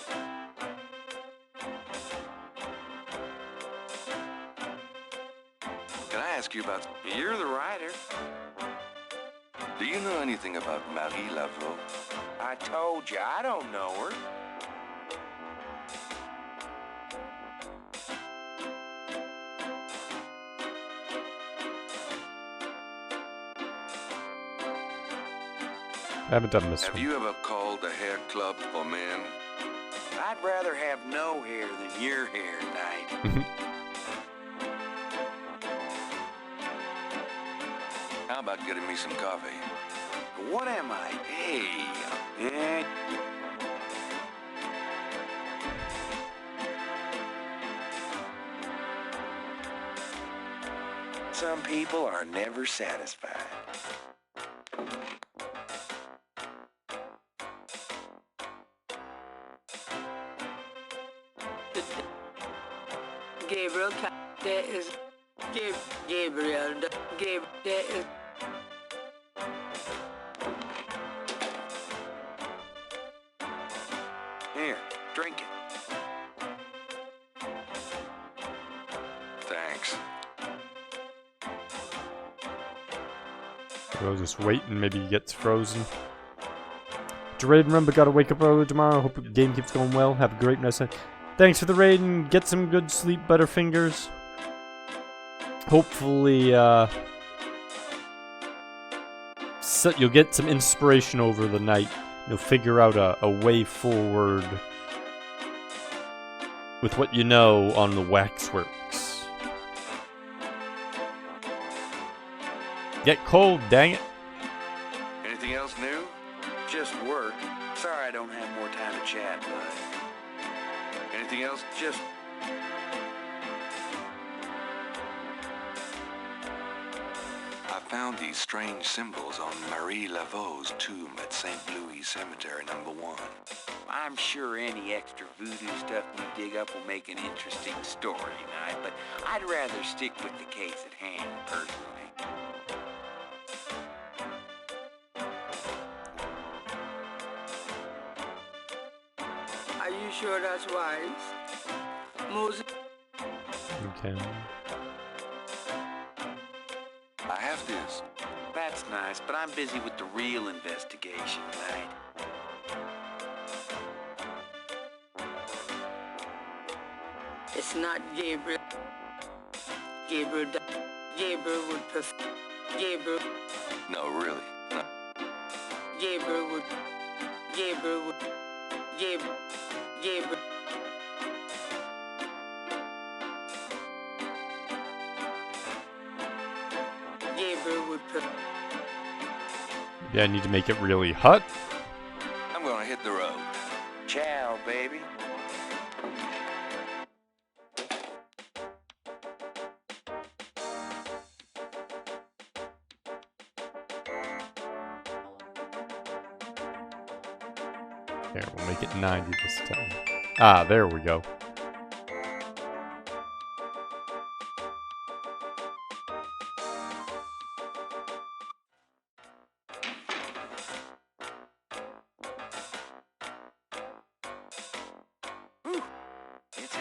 Can I ask you about... You're the writer. Do you know anything about Marie Laveau? I told you, I don't know her. I haven't done this Have one. you ever called a hair club for men? I'd rather have no hair than your hair, Knight. How about getting me some coffee? What am I? Hey, eh? Some people are never satisfied. Gabriel, there is... Gabriel, there is... Here, drink it. Thanks. We'll just wait and maybe he gets frozen. To raid, remember, gotta wake up early tomorrow. Hope the game keeps going well. Have a great night. Thanks for the raid and get some good sleep, Butterfingers. Hopefully, you'll get some inspiration over the night. You'll figure out a way forward with what you know on the waxworks. Get cold, dang it. Anything else new? Just work. Sorry I don't have more time to chat, but... Anything else? Just... I found these strange symbols on Marie Laveau's tomb at St. Louis Cemetery No. 1. I'm sure any extra voodoo stuff we dig up will make an interesting story tonight, but I'd rather stick with the case at hand, personally. Are you sure that's wise? Moses? Okay. I have this. That's nice, but I'm busy with the real investigation tonight. It's not Gabriel. Gabriel would prefer... Gabriel... No, really. No. Gabriel would... Gabriel... Gabriel would prefer... Yeah, I need to make it really hot. I'm gonna hit the road. Ciao, baby. Here, we'll make it 90 this time. Ah, there we go.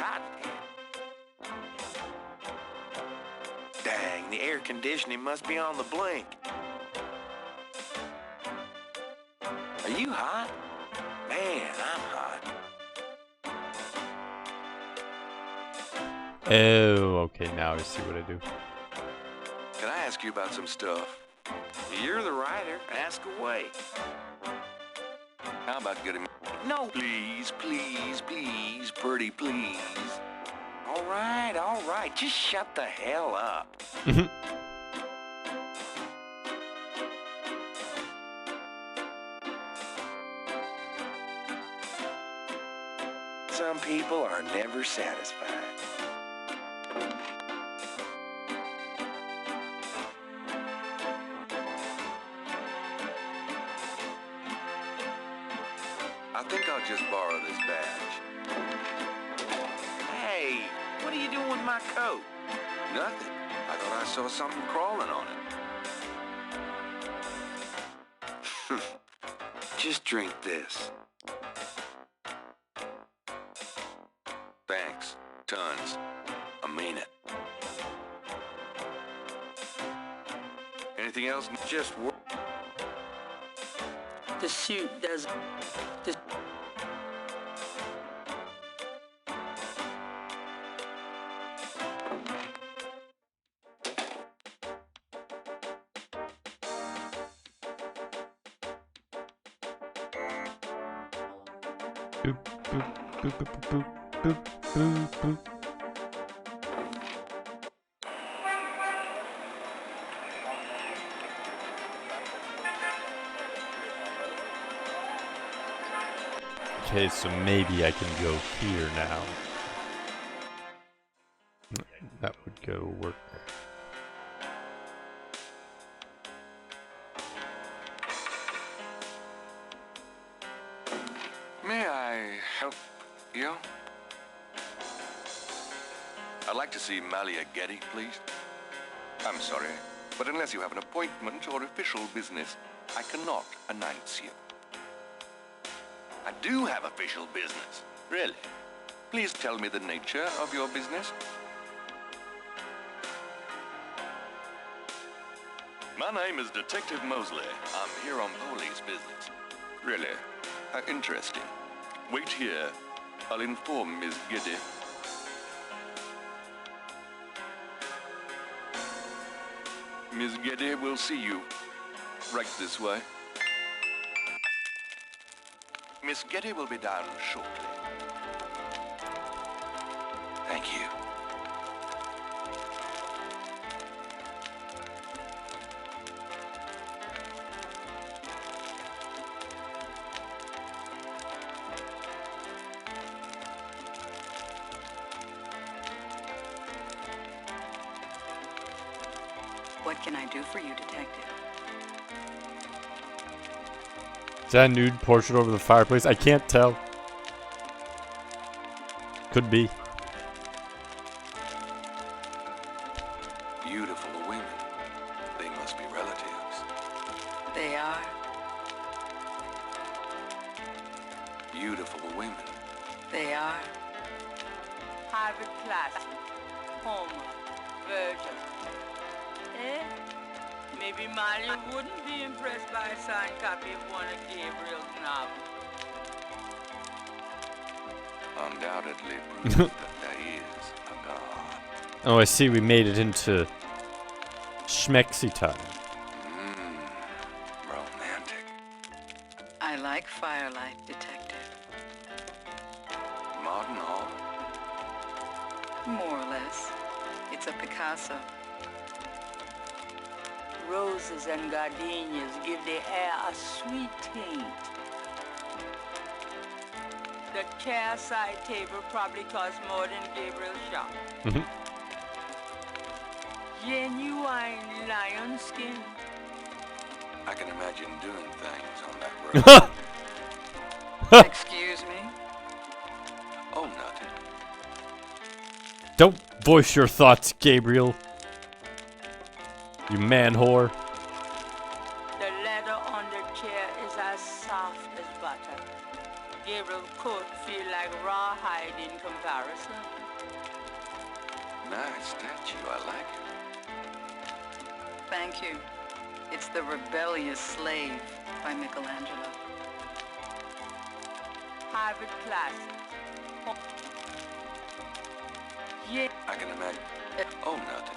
hot in here. Dang, the air conditioning must be on the blink. Are you hot? Man, I'm hot. Oh, okay, now I see what I do. Can I ask you about some stuff? You're the writer. Ask away. How about getting... No, please, please, please, pretty please. All right. Just shut the hell up. Some people are never satisfied. I think I'll just borrow this badge. Hey, what are you doing with my coat? Nothing. I thought I saw something crawling on it. Just drink this. Thanks. Tons. I mean it. Anything else? Just work. The suit does... The... Boop, boop, boop, boop, boop, boop, boop, boop. Okay, so maybe I can go here now. That would go work. May I help you? I'd like to see Malia Getty, please. I'm sorry, but unless you have an appointment or official business, I cannot announce you. I do have official business. Really? Please tell me the nature of your business. My name is Detective Mosley. I'm here on police business. Really? How interesting. Wait here. I'll inform Miss Giddy. Miss Giddy will see you. Right this way. Miss Getty will be down shortly. Thank you. What can I do for you, Detective? Is that a nude portrait over the fireplace? I can't tell. Could be. Beautiful women. They must be relatives. They are. Beautiful women. They are. Harvard classic. Homer. Virgil. Eh? Maybe Molly wouldn't be impressed by a signed copy of one of Gabriel's novels. Undoubtedly proof that there is a God. Oh, I see. We made it into Schmexy time. Romantic. I like firelight, Detective. Modern art. More or less. It's a Picasso. Roses and gardenias give the air a sweet taint. The chair side table probably costs more than Gabriel's shop. Genuine lion skin. I can imagine doing things on that road. Excuse me? Oh, nothing. Don't voice your thoughts, Gabriel. You man whore. The leather on the chair is as soft as butter. Gabriel coat feel like rawhide in comparison. Nice statue, I like it. Thank you. It's The Rebellious Slave by Michelangelo. Harvard classic. Yeah. I can imagine. Oh, nothing.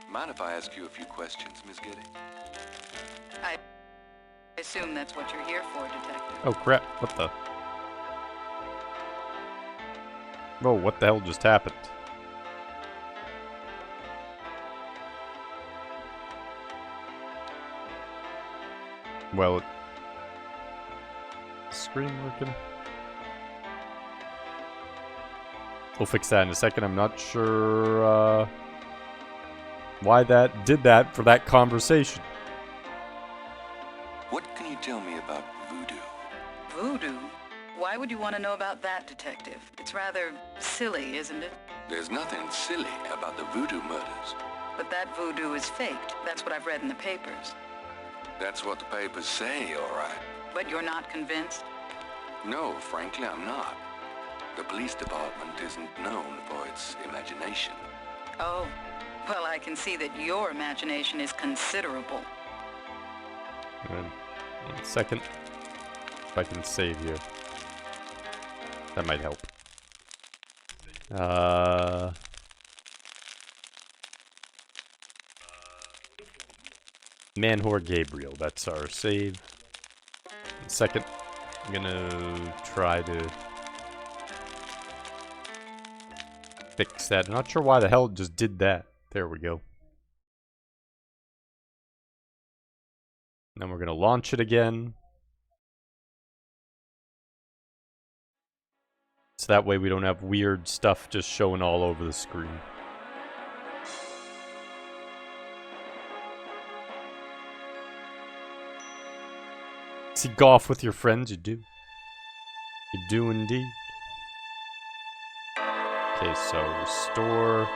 Mind if I ask you a few questions, Miss Getty? I assume that's what you're here for, Detective. Oh crap, what the? Whoa, what the hell just happened? Well, screen working? We'll fix that in a second. I'm not sure why that did that for that conversation. What can you tell me about voodoo? Voodoo? Why would you want to know about that, Detective? It's rather silly, isn't it? There's nothing silly about the voodoo murders. But that voodoo is faked. That's what I've read in the papers. That's what the papers say, all right. But you're not convinced? No, frankly, I'm not. The police department isn't known for its imagination. Oh, well, I can see that your imagination is considerable. 1 second. If I can save here. That might help. Man-whore Gabriel, that's our save. 1 second. I'm gonna try to fix that. I'm not sure why the hell it just did that. There we go. Then we're gonna launch it again. So that way we don't have weird stuff just showing all over the screen. See, golf with your friends, you do. You do indeed. Okay, so restore.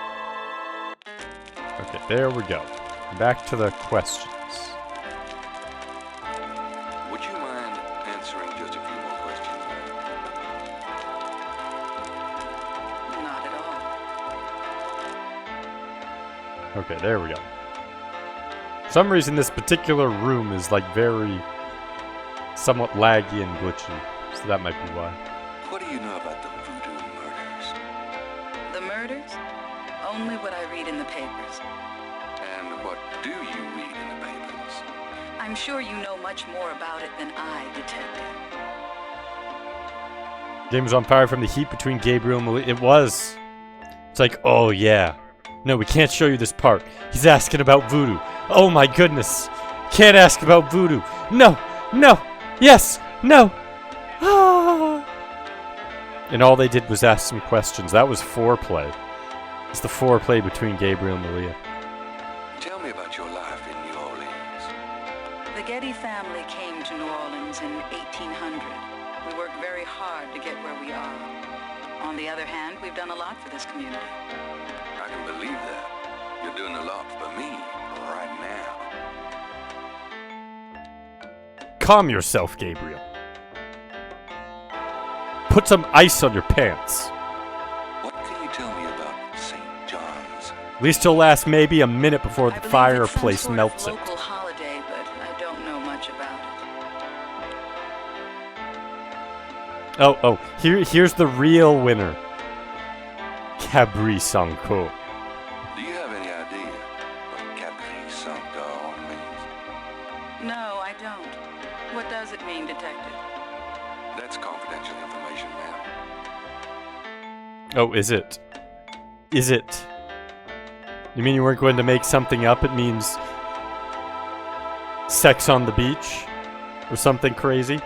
Okay, there we go. Back to the questions. Would you mind answering just a few more questions, ma'am? Not at all. Okay, there we go. For some reason, this particular room is like very somewhat laggy and glitchy, so that might be why. What do you know about the voodoo murders? The murders? Only what I read in the papers. And what do you read in the papers? I'm sure you know much more about it than I, Detective. Game was on fire from the heat between Gabriel and Malia. It was. It's like, oh yeah. No, we can't show you this part. He's asking about voodoo. Oh my goodness. Can't ask about voodoo. No, no, yes, no. Ah. And all they did was ask some questions. That was foreplay. It's the foreplay between Gabriel and Malia. Tell me about your life in New Orleans. The Getty family came to New Orleans in 1800. We worked very hard to get where we are. On the other hand, we've done a lot for this community. I can believe that. You're doing a lot for me right now. Calm yourself, Gabriel. Put some ice on your pants. What can you tell me about St. John's? At least it'll last maybe a minute before the fireplace melts it. Local holiday, but I don't know much about it. Oh, here's the real winner. Cabri Sanko. Do you have any idea what Capri Santo means? No, I don't. What does it mean, Detective? That's confidential information, ma'am. Oh, is it? Is it? You mean you weren't going to make something up? It means sex on the beach? Or something crazy?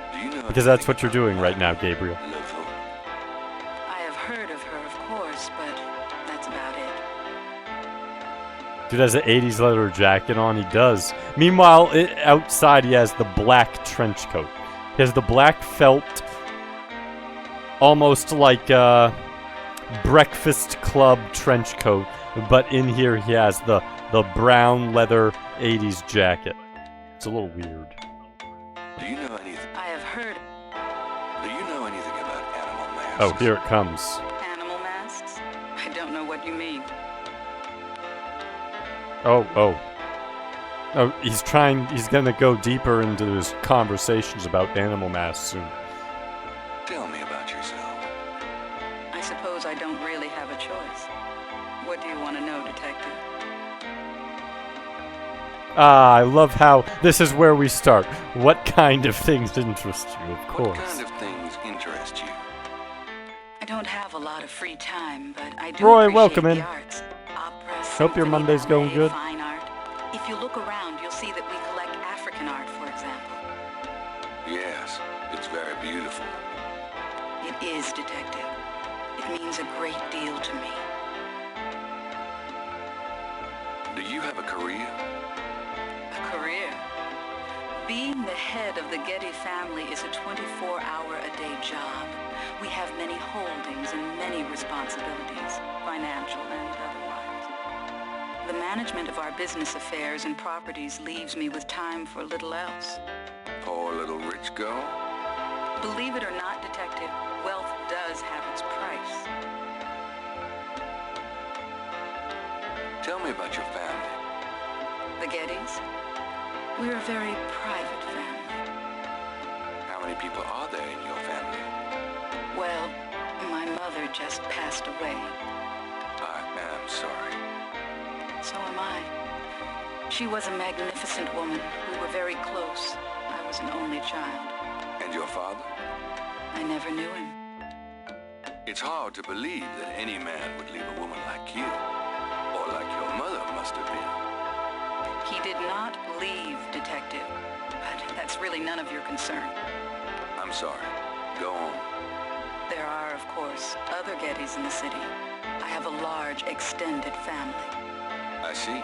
Because that's what you're doing right now, Gabriel. I have heard of her, of course, but that's about it. Dude has an 80s leather jacket on, he does. Meanwhile, outside he has the black trench coat. He has the black felt, almost like a Breakfast Club trench coat, but in here he has the brown leather 80s jacket. It's a little weird. Do you know anything? I have heard. Do you know anything about animal masks? Oh, here it comes. Animal masks? I don't know what you mean. Oh, he's gonna go deeper into his conversations about animal masks soon. Tell me about yourself. I suppose I don't really have a choice. What do you want to know, Detective? Ah, I love how this is where we start. What kind of things interest you, of course. What kind of things interest you? I don't have a lot of free time, but I do Roy, appreciate welcome the in. arts. Opera, Hope your symphony, Monday's going ballet, good. Fine art. If you look around, you'll see that we collect African art, for example. Yes, it's very beautiful. It is, Detective. It means a great deal to me. Do you have a career? A career? Being the head of the Getty family is a 24-hour-a-day job. We have many holdings and many responsibilities, financial and otherwise. The management of our business affairs and properties leaves me with time for little else. Poor little rich girl? Believe it or not, Detective, wealth does have its price. Tell me about your family. The Gettys? We're a very private family. How many people are there in your family? Well, my mother just passed away. I am sorry. So am I. She was a magnificent woman. We were very close. I was an only child. And your father? I never knew him. It's hard to believe that any man would leave a woman like you. Or like your mother must have been. He did not leave, Detective. But that's really none of your concern. I'm sorry. Go on. There are, of course, other Gettys in the city. I have a large, extended family. I see.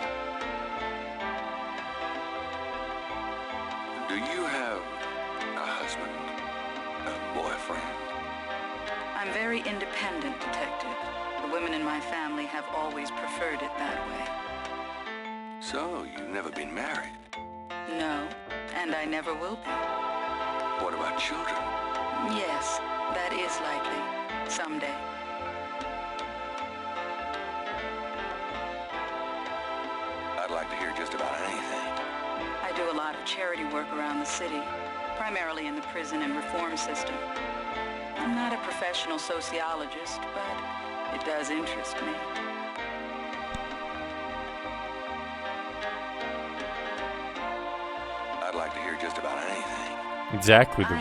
Do you have a husband? A boyfriend? I'm very independent, Detective. The women in my family have always preferred it that way. So, you've never been married? No, and I never will be. What about children? Yes, that is likely. Someday. I'd like to hear just about anything. I do a lot of charity work around the city, primarily in the prison and reform system. I'm not a professional sociologist, but it does interest me. I'd like to hear just about anything. Exactly, the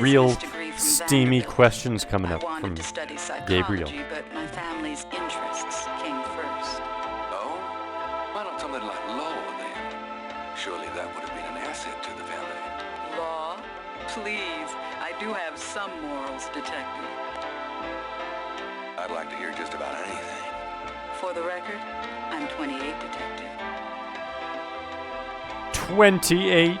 real steamy questions coming up wanted from to study Gabriel. psychology, but my family's interests came first. Oh? Why not something like law, then? Surely that would have been an asset to the family. Law? Please, I do have some morals, Detective. I'd like to hear just about anything. For the record, I'm 28, Detective. 28.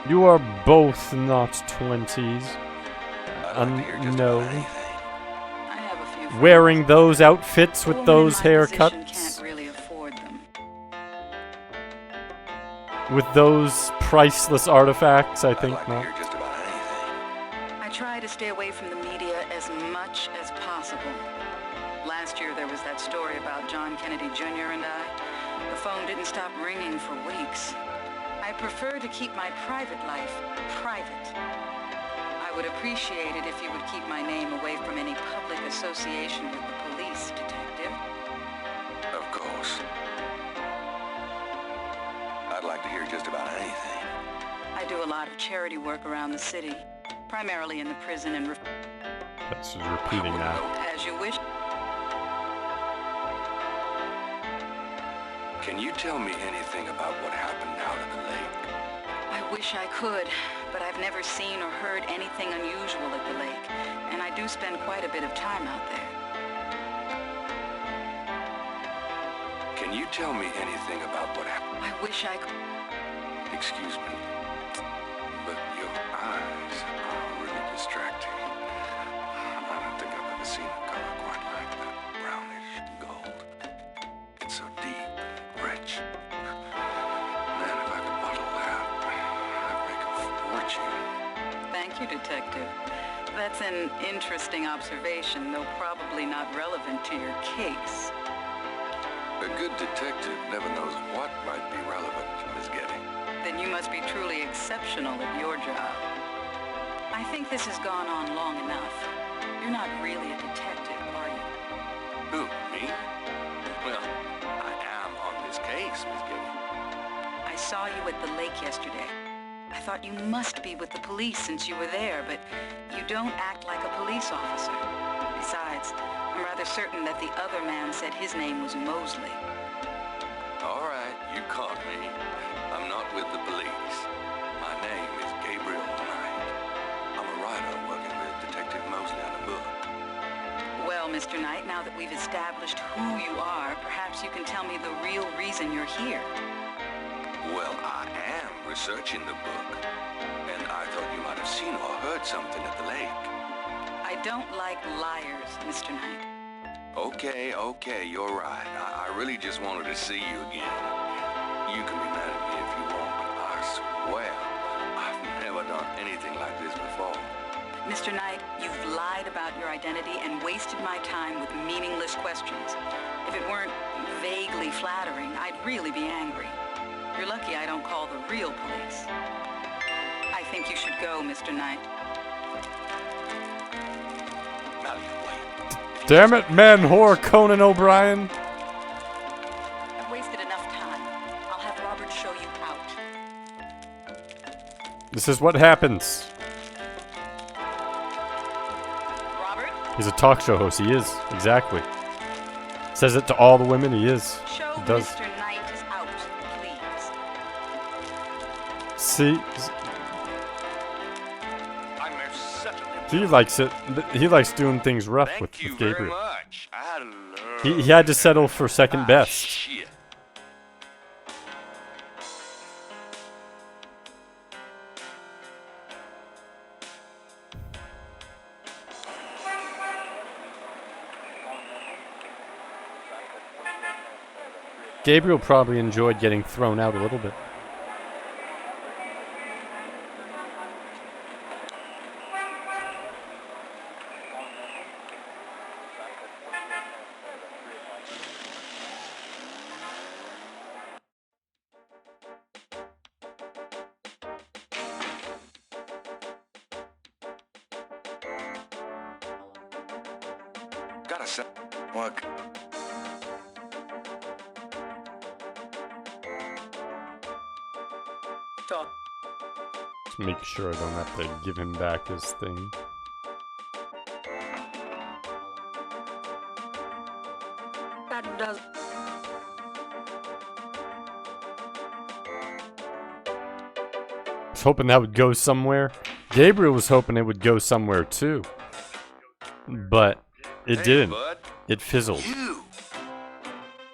You are both not 20s. No. I have a few friends. Wearing those outfits with A woman those in my position haircuts. can't really afford them. With those priceless artifacts, I think not. I try to stay away from the media as much as possible. Last year there was that story about John Kennedy Jr. and I. The phone didn't stop ringing for weeks. I prefer to keep my private life private. I would appreciate it if you would keep my name away from any public association with the police, Detective. Of course. I'd like to hear just about anything. I do a lot of charity work around the city, primarily in the prison and That's just repeating that. as you wish. Can you tell me anything about what happened out at the lake? I wish I could, but I've never seen or heard anything unusual at the lake, and I do spend quite a bit of time out there. Can you tell me anything about what happened? I wish I could. Excuse me, but your eyes are really distracting. I don't think I've ever seen a color quite like that. Brownish gold. It's so deep, rich. Man, if I could bottle that. aren't you? Thank you, Detective. That's an interesting observation, though probably not relevant to your case. A good detective never knows what might be relevant, Miss Getty. Then you must be truly exceptional at your job. I think this has gone on long enough. You're not really a detective, are you? Who, me? Well, I am on this case, Miss Getty. I saw you at the lake yesterday. I thought you must be with the police since you were there, but you don't act like a police officer. Besides, I'm rather certain that the other man said his name was Mosley. All right, you caught me. I'm not with the police. My name is Gabriel Knight. I'm a writer working with Detective Mosley on a book. Well, Mr. Knight, now that we've established who you are, perhaps you can tell me the real reason you're here. Well, I am researching the book, and I thought you might have seen or heard something at the lake. I don't like liars, Mr. Knight. Okay, you're right. I really just wanted to see you again. You can be mad at me if you want, but I swear, I've never done anything like this before. Mr. Knight, you've lied about your identity and wasted my time with meaningless questions. If it weren't vaguely flattering, I'd really be angry. You're lucky I don't call the real police. I think you should go, Mr. Knight. Damn it, man whore Conan O'Brien. I've wasted enough time. I'll have Robert show you out. This is what happens. Robert? He's a talk show host. He is. Exactly. Says it to all the women. He is. Show He does. Mr. Knight out, please. See? I'm such an He likes it. He likes doing things rough Thank with you Gabriel. very much. I love He had to settle for second best. Shit. Gabriel probably enjoyed getting thrown out a little bit. Gotta say, what? Talk. Just make sure I don't have to give him back his thing. That does... I was hoping that would go somewhere. Gabriel was hoping it would go somewhere too. But it Hey, didn't. bud. It fizzled. You!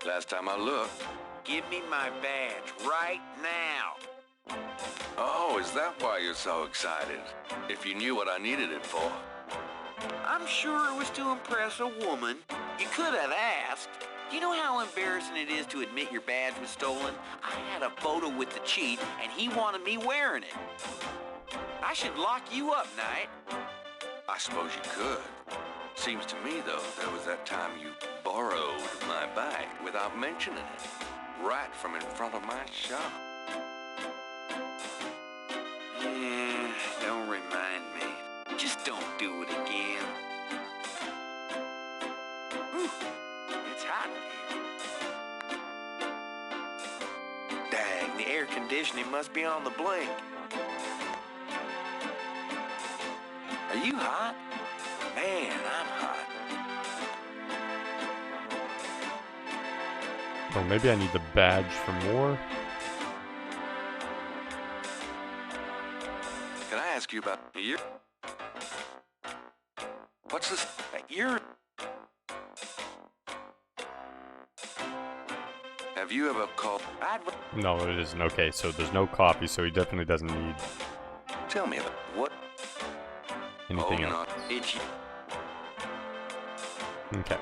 Last time I looked. Give me my badge right now. Oh, is that why you're so excited? If you knew what I needed it for. I'm sure it was to impress a woman. You could have asked. Do you know how embarrassing it is to admit your badge was stolen? I had a photo with the chief, and he wanted me wearing it. I should lock you up, Knight. I suppose you could. Seems to me, though, there was that time you borrowed my bag without mentioning it. Right from in front of my shop. Yeah, don't remind me. Just don't do it again. Ooh, it's hot in here. Dang, the air conditioning must be on the blink. Are you hot? Man, I'm hot. Oh, maybe I need the badge for more. Can I ask you about you? What's this? You're... Have you ever called? No, it isn't. Okay, so there's no coffee, so he definitely doesn't need Tell me about what? anything Oh, else. no. It's you. Okay.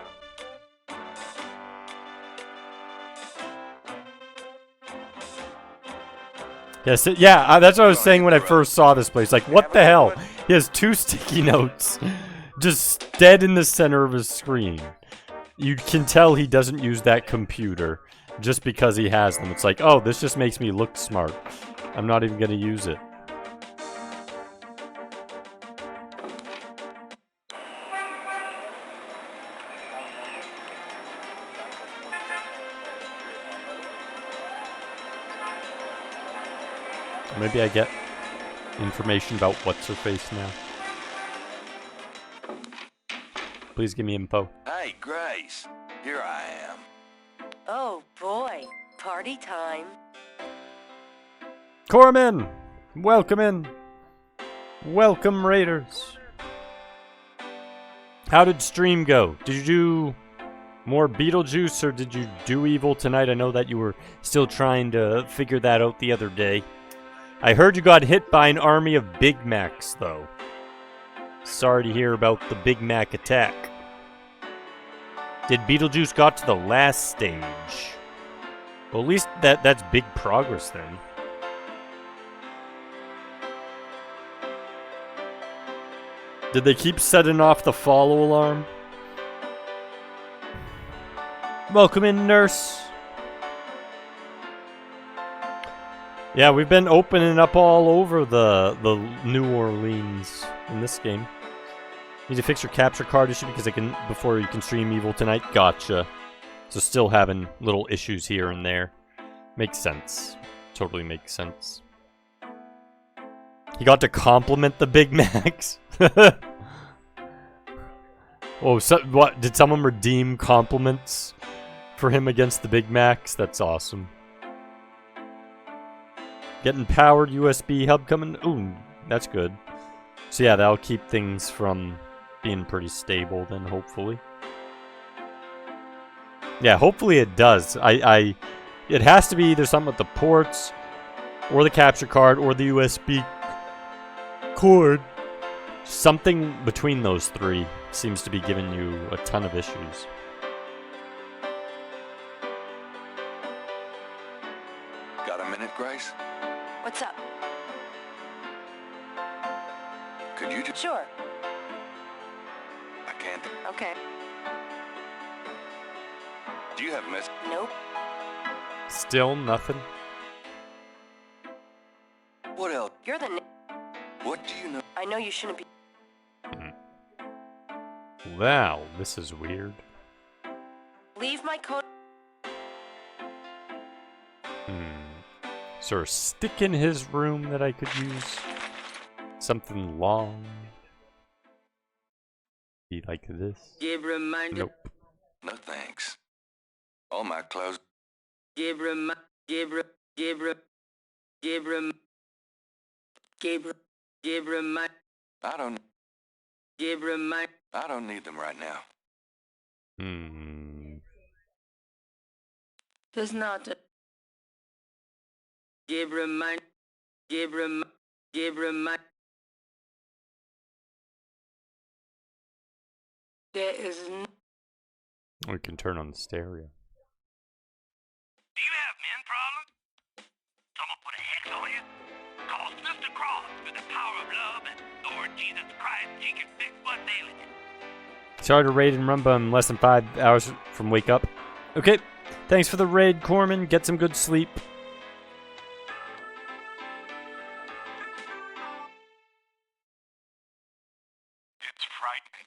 Yes, yeah, that's what I was saying when I first saw this place. Like, what the hell? He has 2 sticky notes just dead in the center of his screen. You can tell he doesn't use that computer just because he has them. It's like, oh, this just makes me look smart. I'm not even going to use it. Maybe I get information about what's-her-face now. Please give me info. Hey, Grace. Here I am. Oh boy, party time. Corman! Welcome in. Welcome, Raiders. How did stream go? Did you do more Beetlejuice or did you do Evil tonight? I know that you were still trying to figure that out the other day. I heard you got hit by an army of Big Macs, though. Sorry to hear about the Big Mac attack. Did Beetlejuice got to the last stage? Well, at least that's big progress then. Did they keep setting off the follow alarm? Welcome in, nurse. Yeah, we've been opening up all over the New Orleans in this game. Need to fix your capture card issue because before you can stream Evil tonight. Gotcha. So still having little issues here and there. Makes sense. Totally makes sense. He got to compliment the Big Macs. Oh, so, what? Did someone redeem compliments for him against the Big Macs? That's awesome. Getting powered USB hub coming. Ooh, that's good. So yeah, that'll keep things from being pretty stable then, hopefully. Yeah, hopefully it does. It has to be either something with the ports, or the capture card, or the USB cord. Something between those three seems to be giving you a ton of issues. Got a minute, Grace? What's up? Could you just... Sure. I can't... Okay. Do you have miss... Nope. Still nothing? What else? You're the... What do you know? I know you shouldn't be... Wow, this is weird. Leave my code... Is there a stick in his room that I could use? Something long? Be like this? Gabriel, Nope. No thanks. All my clothes... Gabriel, Gabriel, Gabriel, Gabriel, Gabriel, Gabriel, I don't... Gabriel, I don't need them right now. There's not a... Gabriel, Gabriel, Gabriel, there is no... We can turn on the stereo. Do you have men problems? Someone put a hex on you? Call Sister Cross with the power of love and Lord Jesus Christ. She can fix what's ailing you. Sorry to raid and rumba in less than 5 hours from wake up. Okay, thanks for the raid, Corman. Get some good sleep. It's frightening.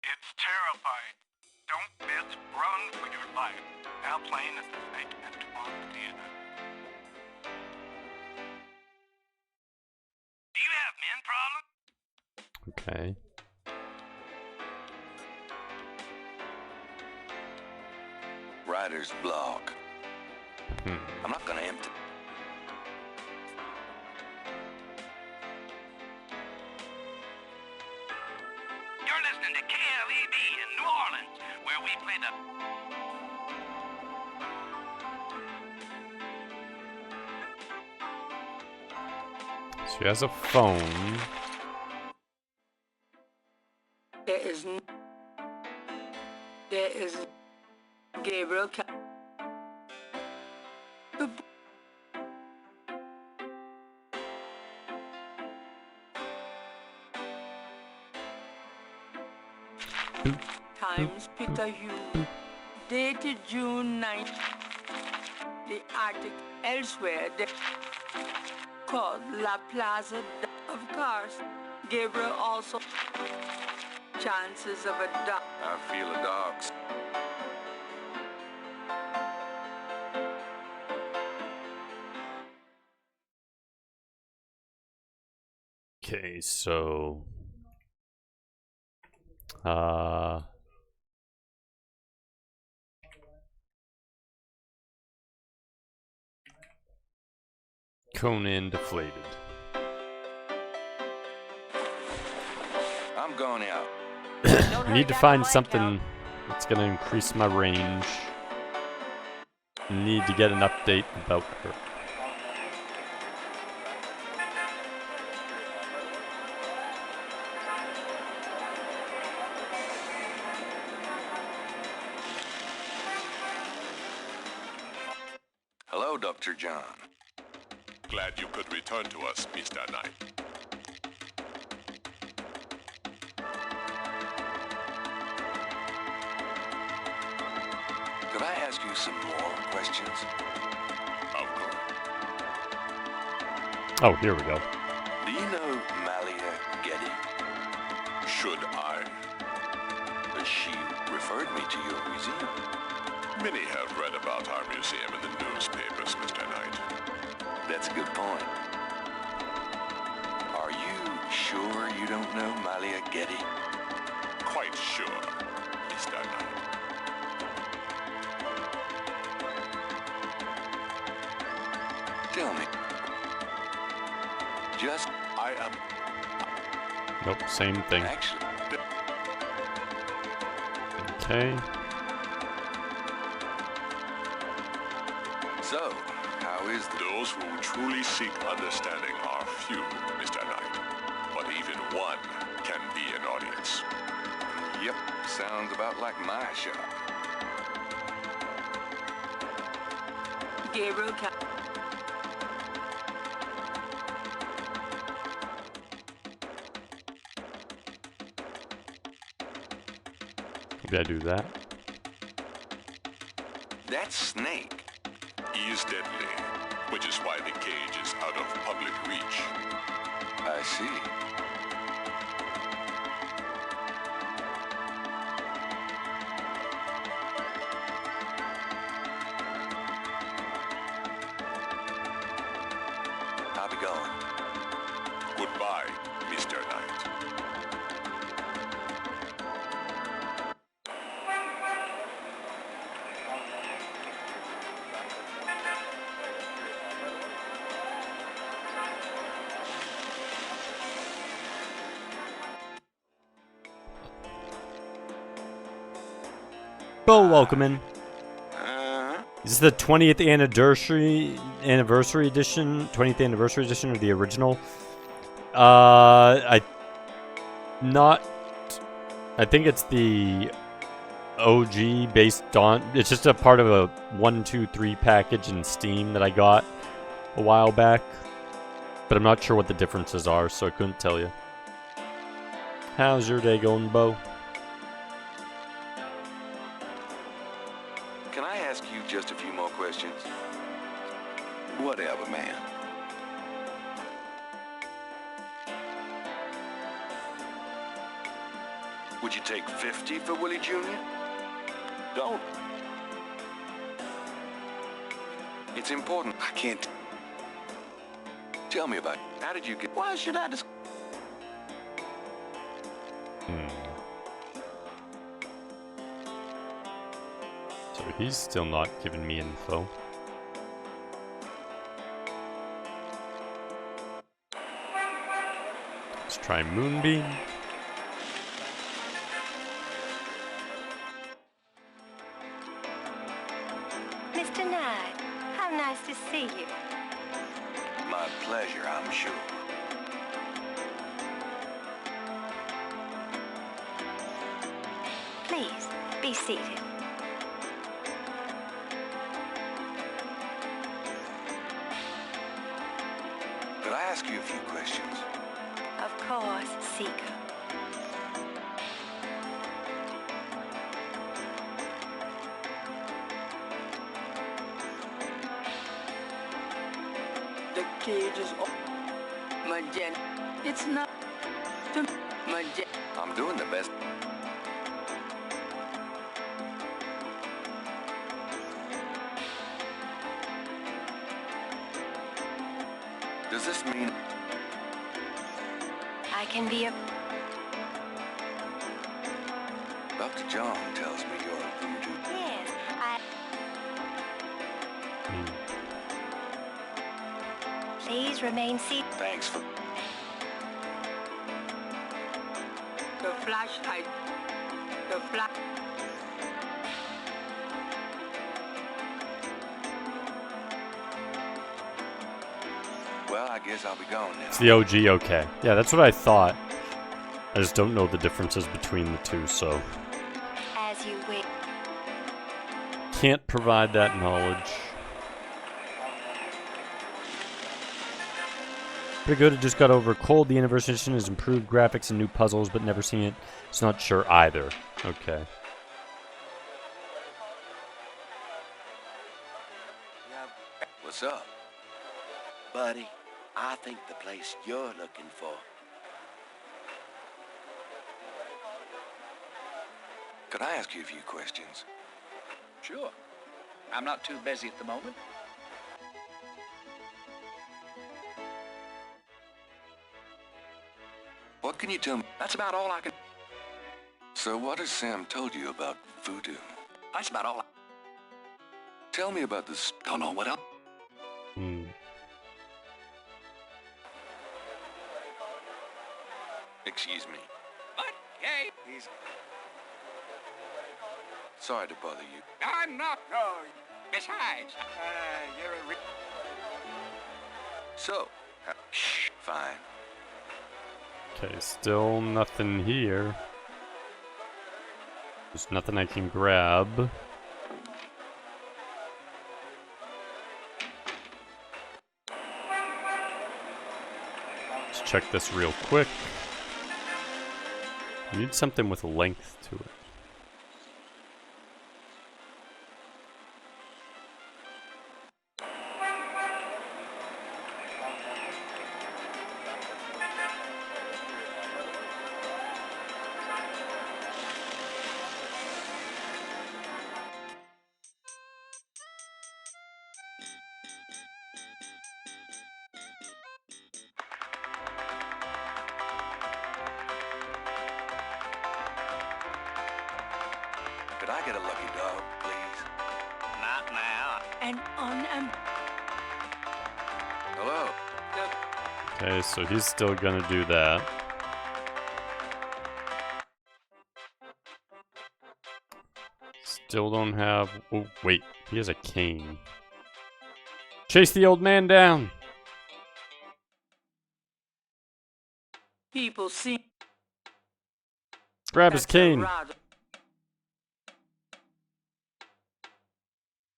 It's terrifying. Don't miss. Run for your life. Now playing at the Snake and Tomorrow Theater. Do you have men problems? Okay. Writer's block. I'm not gonna empty... You're listening to KLEB in New Orleans, where we play the... She has a phone. There is no... There is... Gabriel, Times Peter Hughes, dated June 9th. The article elsewhere called La Plaza, of course. Gabriel also chances of a dog. I feel a dog's. Okay, so Conan deflated. I'm going out. I need to find something that's gonna increase my range. Need to get an update about her. Hello, Dr. John. Glad you could return to us, Mr. Knight. Could I ask you some more questions? Of course. Oh, here we go. Do you know Malia Getty? Should I? She referred me to your museum. Many have read about our museum in the newspapers, Mr. Knight. That's a good point. Are you sure you don't know Malia Getty? Quite sure, Mr. Knight. Tell me. Just... I am... Nope, same thing. Actually... Okay. So, how is Those who truly seek understanding are few, Mr. Knight. But even one can be an audience. Yep, sounds about like my shop. Gabriel Maybe I do that. That snake. He is deadly, which is why the cage is out of public reach. I see. I'll be going. Goodbye, Mr. Knight. Bo, welcome in. Is this the 20th anniversary edition? 20th anniversary edition or the original? I think it's the OG based on. It's just a part of a 1, 2, 3 package in Steam that I got a while back, but I'm not sure what the differences are, so I couldn't tell you. How's your day going, Bo? Can I ask you just a few more questions? Whatever, man. Would you take 50 for Willie Jr.? Don't. It's important. I can't... Tell me about it. How did you get... Why should I just... So he's still not giving me info. Let's try Moonbeam. Mr. Knight, how nice to see you. My pleasure, I'm sure. Please, be seated. Could I ask you a few questions? Of course, Seeker. The cage is open. Magenta. It's not to magenta. I'm doing the best. Does this mean I can be a... Dr. John tells me you're a voodoo? Yes, I... Please remain seated. Thanks for... The flashlight. The flash. Well, I guess I'll be gone now. It's the OG, okay. Yeah, that's what I thought. I just don't know the differences between the two, so... As you wait. Can't provide that knowledge. Pretty good, it just got over a cold. The Anniversary Edition has improved graphics and new puzzles, but never seen it. It's not sure either. Okay. What's up? Buddy, I think the place you're looking for. Could I ask you a few questions? Sure. I'm not too busy at the moment. What can you tell me? That's about all I can... So what has Sam told you about voodoo? That's about all I... Tell me about this... Don't know what else. Excuse me. But, hey, he's... Sorry to bother you. I'm not... No. Besides, you're a... So, shh, fine. Okay, still nothing here. There's nothing I can grab. Let's check this real quick. Need something with length to it. Could I get a lucky dog, please? Not now. And on... Hello? Okay, so he's still gonna do that. Still don't have... Oh, wait. He has a cane. Chase the old man down! People see... Grab his cane.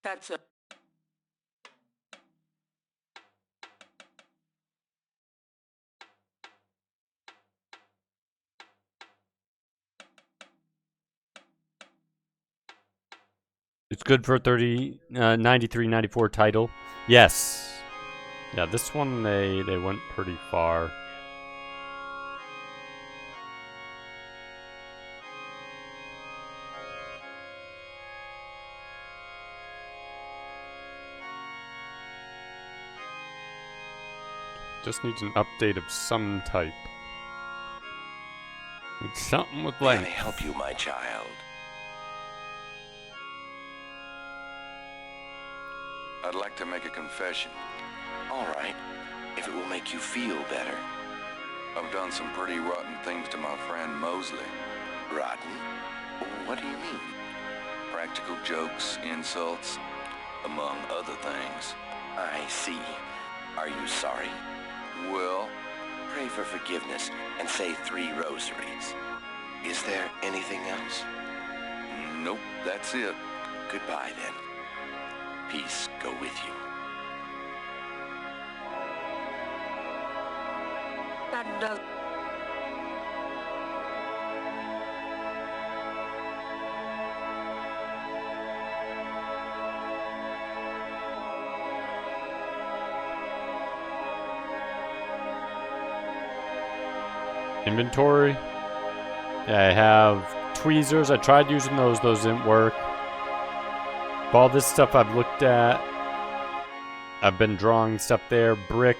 That's a... It's good for a 93-94 title. Yes. Yeah, this one they went pretty far. Just needs an update of some type. It's something with Can I length. help you, my child? I'd like to make a confession. All right, if it will make you feel better. I've done some pretty rotten things to my friend Mosley. Rotten? What do you mean? Practical jokes, insults, among other things. I see. Are you sorry? Well, pray for forgiveness and say 3 rosaries. Is there anything else? Nope, that's it. Goodbye, then. Peace go with you. That does... Inventory. Yeah, I have tweezers. I tried using those. Those didn't work. All this stuff I've looked at. I've been drawing stuff there. Brick.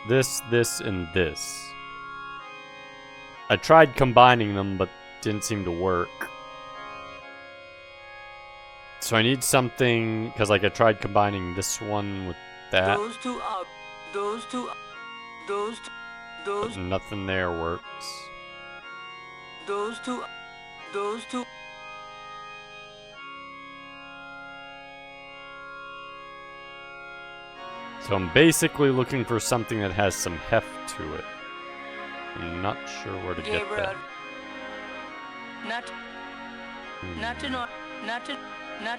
This, and this. I tried combining them, but didn't seem to work. So I need something, because like I tried combining this one with that. Those two up. Those two up. Those. But nothing there works. Those two. Those two. So I'm basically looking for something that has some heft to it. I'm not sure where to get that. Not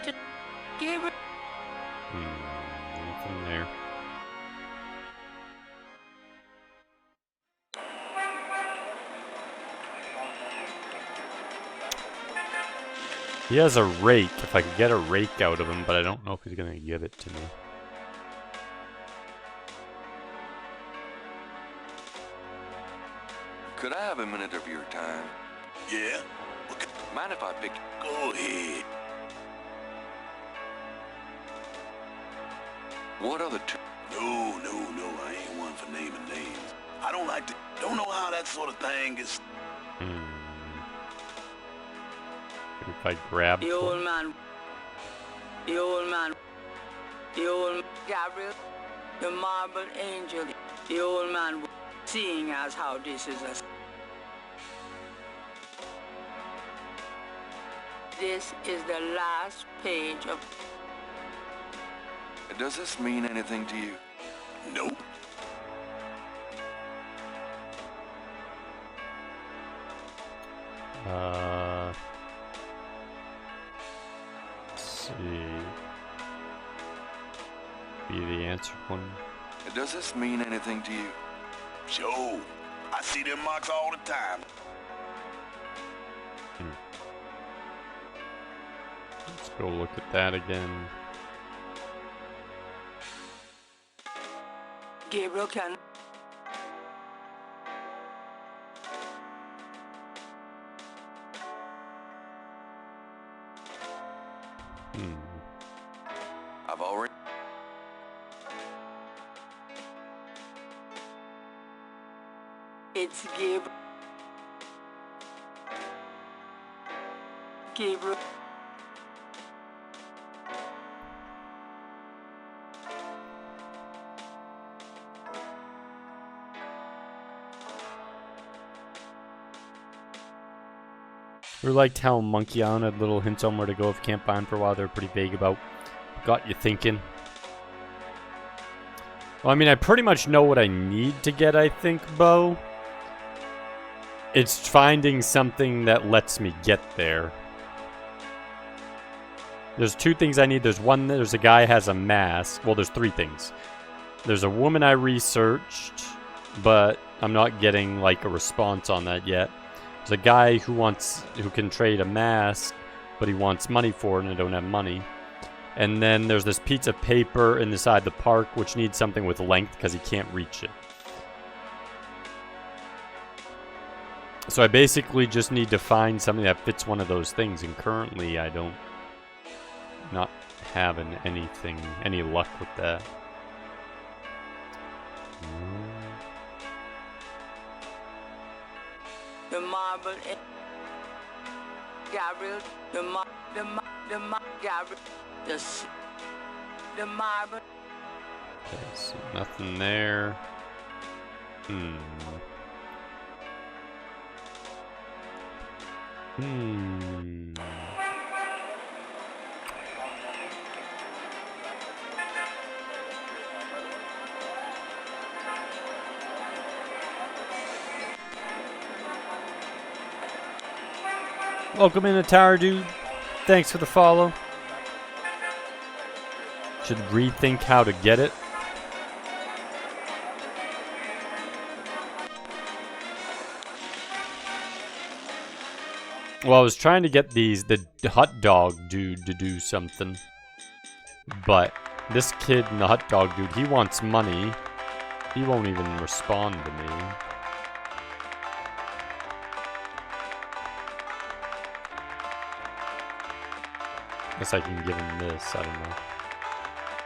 to Gabriel. Nothing there. He has a rake, if I could get a rake out of him, but I don't know if he's gonna give it to me. Could I have a minute of your time? Yeah? Mind if I pick... Go ahead. What other two? No, I ain't one for naming names. I don't like to... Don't know how that sort of thing is... If I grab The old man. The old man. The old Gabriel. The marble angel. The old man. Seeing as how this is a... This is the last page of... Does this mean anything to you? Nope. Let's see. Be the answer one. Does this mean anything to you? Sure. I see them marks all the time. Let's go look at that again. Gabriel can... I've already... It's Gabriel. Gabriel. We liked how Monkey Island had little hints on where to go if you can't find for a while. They're pretty vague about. Got you thinking. Well, I mean, I pretty much know what I need to get, I think, Bo. It's finding something that lets me get there. There's two things I need. There's one, there's a guy who has a mask. Well, there's three things. There's a woman I researched, but I'm not getting, like, a response on that yet. There's a guy who can trade a mask, but he wants money for it, and I don't have money. And then there's this piece of paper inside the park, which needs something with length, because he can't reach it. So I basically just need to find something that fits one of those things, and currently I don't... not having any luck with that. The marble... Gabriel. The Gabriel. The marble. Okay, so nothing there. Welcome in the tower, dude. Thanks for the follow. Should rethink how to get it. Well, I was trying to get the hot dog dude to do something. But this kid and the hot dog dude, he wants money. He won't even respond to me. Guess I can give him this, I don't know.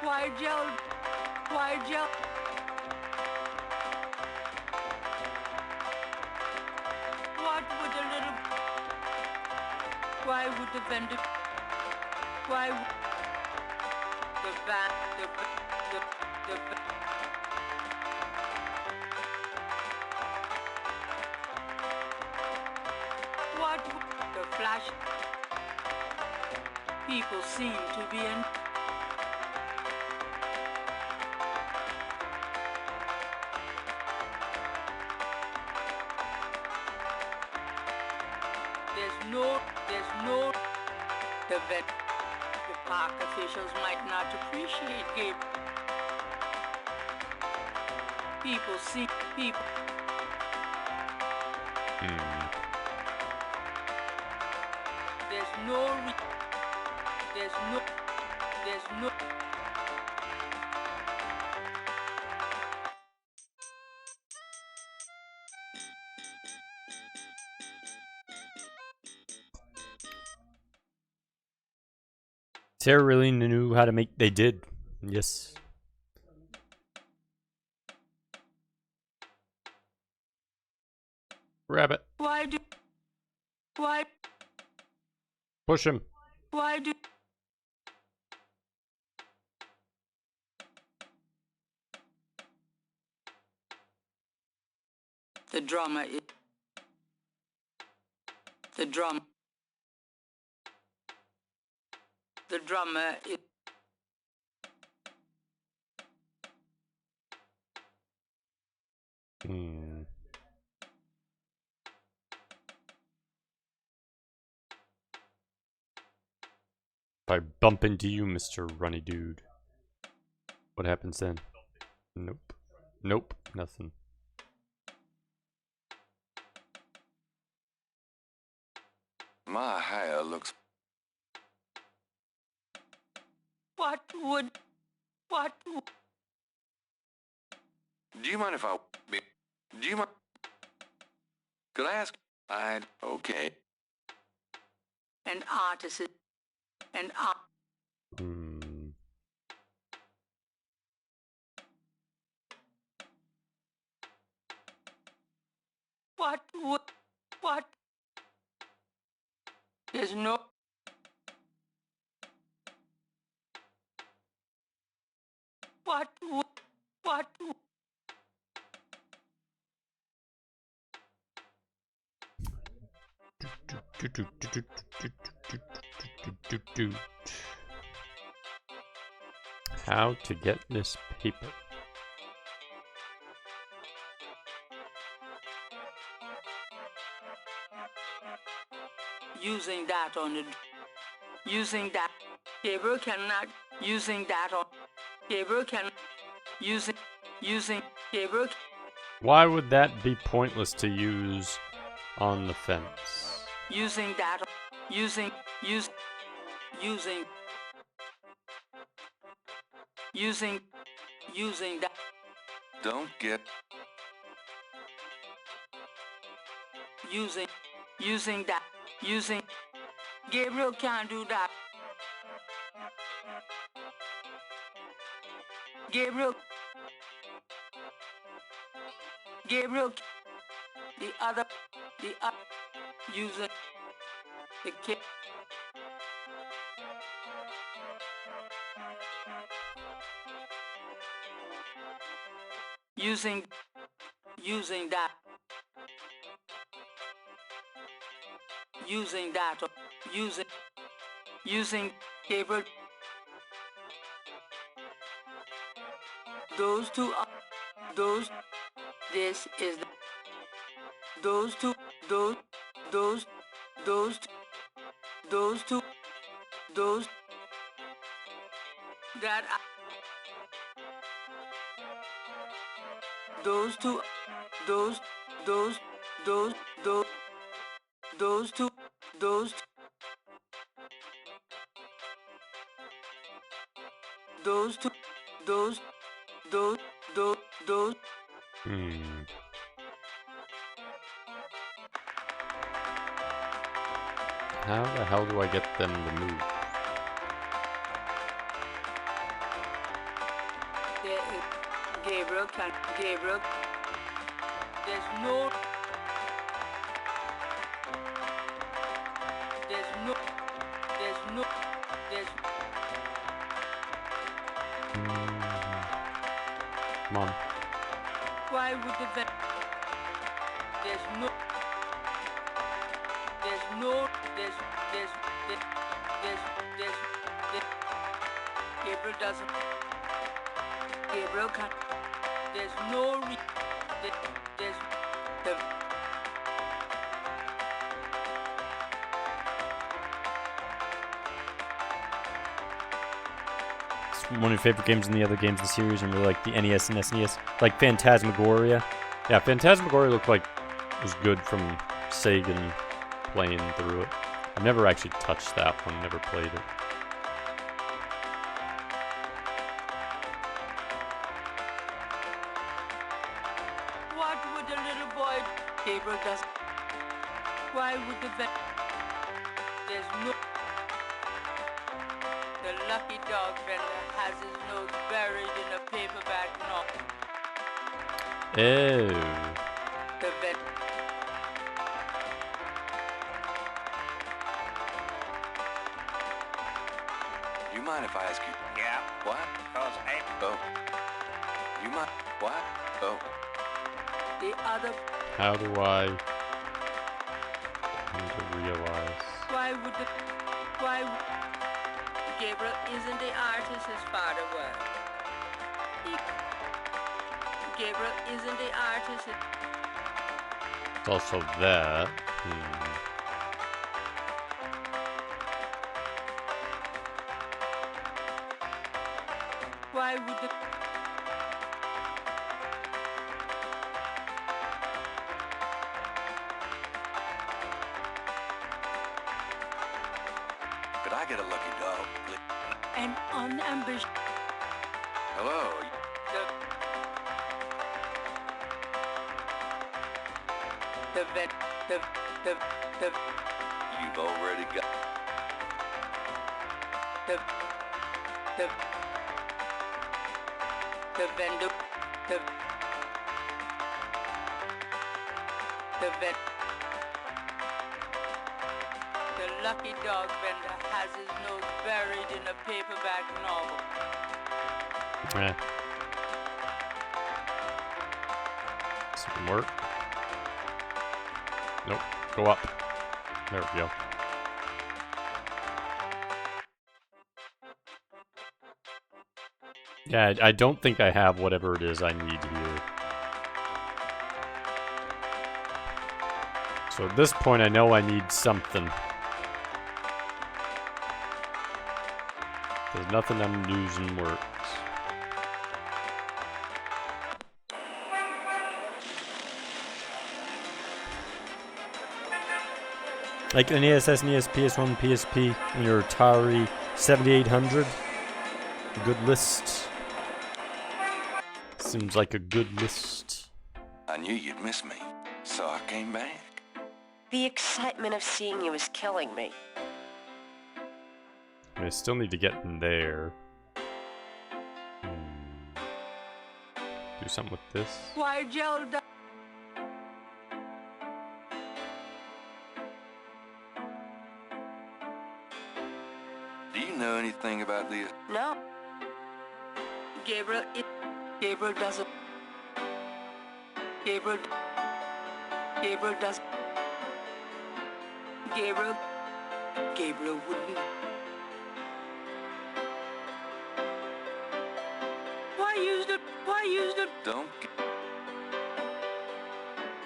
Why, Joe? Why, Joe? What would the little... Why would the vendor... Why would... The van... The... What would the flash... People seem to be in... There's no, the park officials might not appreciate Gabriel. People see, people. There's no, Sarah really knew how to make. They did. Yes. Rabbit. Why? Push him. Why do? The drama is... The drama is... If I bump into you, Mr. Runny Dude, what happens then? Nope. Nope. Nothing. My hair looks... What would... Do you mind if I... Do you mind... Could I ask... Okay. An artist... An art... What would... There's no... What would... How to get this paper? Using that on the... Using that... Gabriel cannot... Using that on... Gabriel can... Using... Gabriel... Why would that be pointless to use on the fence? Using that... Using that... Don't get... Using that... Gabriel can't do that. Gabriel... The other... Using... The kid... Using that... Using Gabriel... Those two are... This is the... Those two... That... Those two... Those two... How the hell do I get them to move? Gabriel can. Gabriel. There's no. There's no. There's no. There's. Come on. Why would the vet? There's no. There's no. There's. Gabriel doesn't. Gabriel can't. There's no. There's. The. It's one of your favorite games in the other games in the series, and really like the NES and SNES. Like Phantasmagoria. Yeah, Phantasmagoria looked like it was good from Sagan playing through it. I've never actually touched that one, never played it. What would the little boy Gabriel does? Why would the vet? There's no. The lucky dog vendor has his nose buried in a paperback novel. Oh. The vet. You mind if I ask you? Yeah. What? Cause I... Oh. You mind? What? Oh. The other. How do I come to realize? Why would the. Why would. Gabriel isn't the artist his father was. Gabriel isn't the artist. It's also that. Why would the. Could I get a lucky dog, please? An unambitious. Hello. The vet. The. You've already got. The vendor. The vet. The lucky dog vendor has his nose buried in a paperback novel. Eh. This can work. Nope. Go up. There we go. Yeah, I don't think I have whatever it is I need here. So at this point, I know I need something. There's nothing I'm using works. Like NES, SNES, PS1, PSP, and your Atari 7800. A good list. Seems like a good list. I knew you'd miss me, so I came back. The excitement of seeing you is killing me. I still need to get in there. Do something with this. Why, Gelda? Do you know anything about this? No. Gabriel doesn't. Gabriel doesn't. Gabriel wouldn't. Why use the. Don't.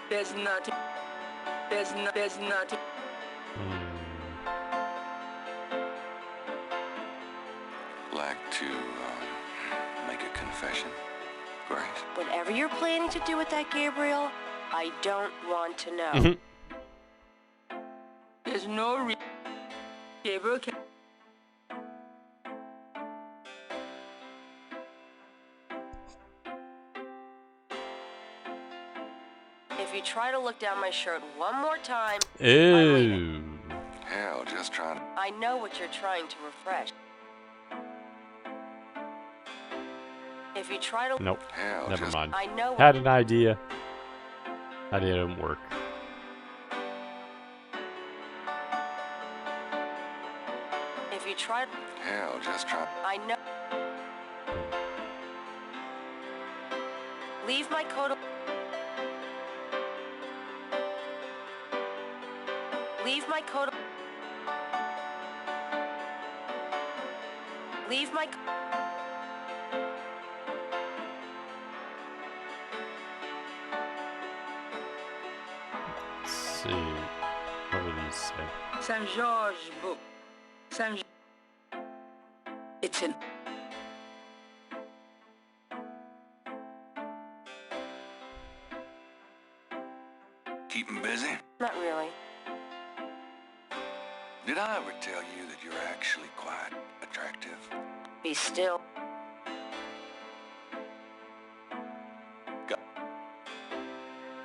There's nothing. There's nothing. Like to make a confession, Grace? Whatever you're planning to do with that, Gabriel, I don't want to know. There's no reason. Gabriel can. If you try to look down my shirt one more time, Ew. Hell, just trying to. I know what you're trying to refresh. If If you try to... Nope. Hell, Never just- mind. I know... Had an idea. Idea didn't work. If you try... Hell, just try. I know... Leave my coat... Leave my coat... Leave my... Let's see. What do these say? Saint George book. Saint. It's an. Keep him busy? Not really. Did I ever tell you that you're actually quite attractive? Be still.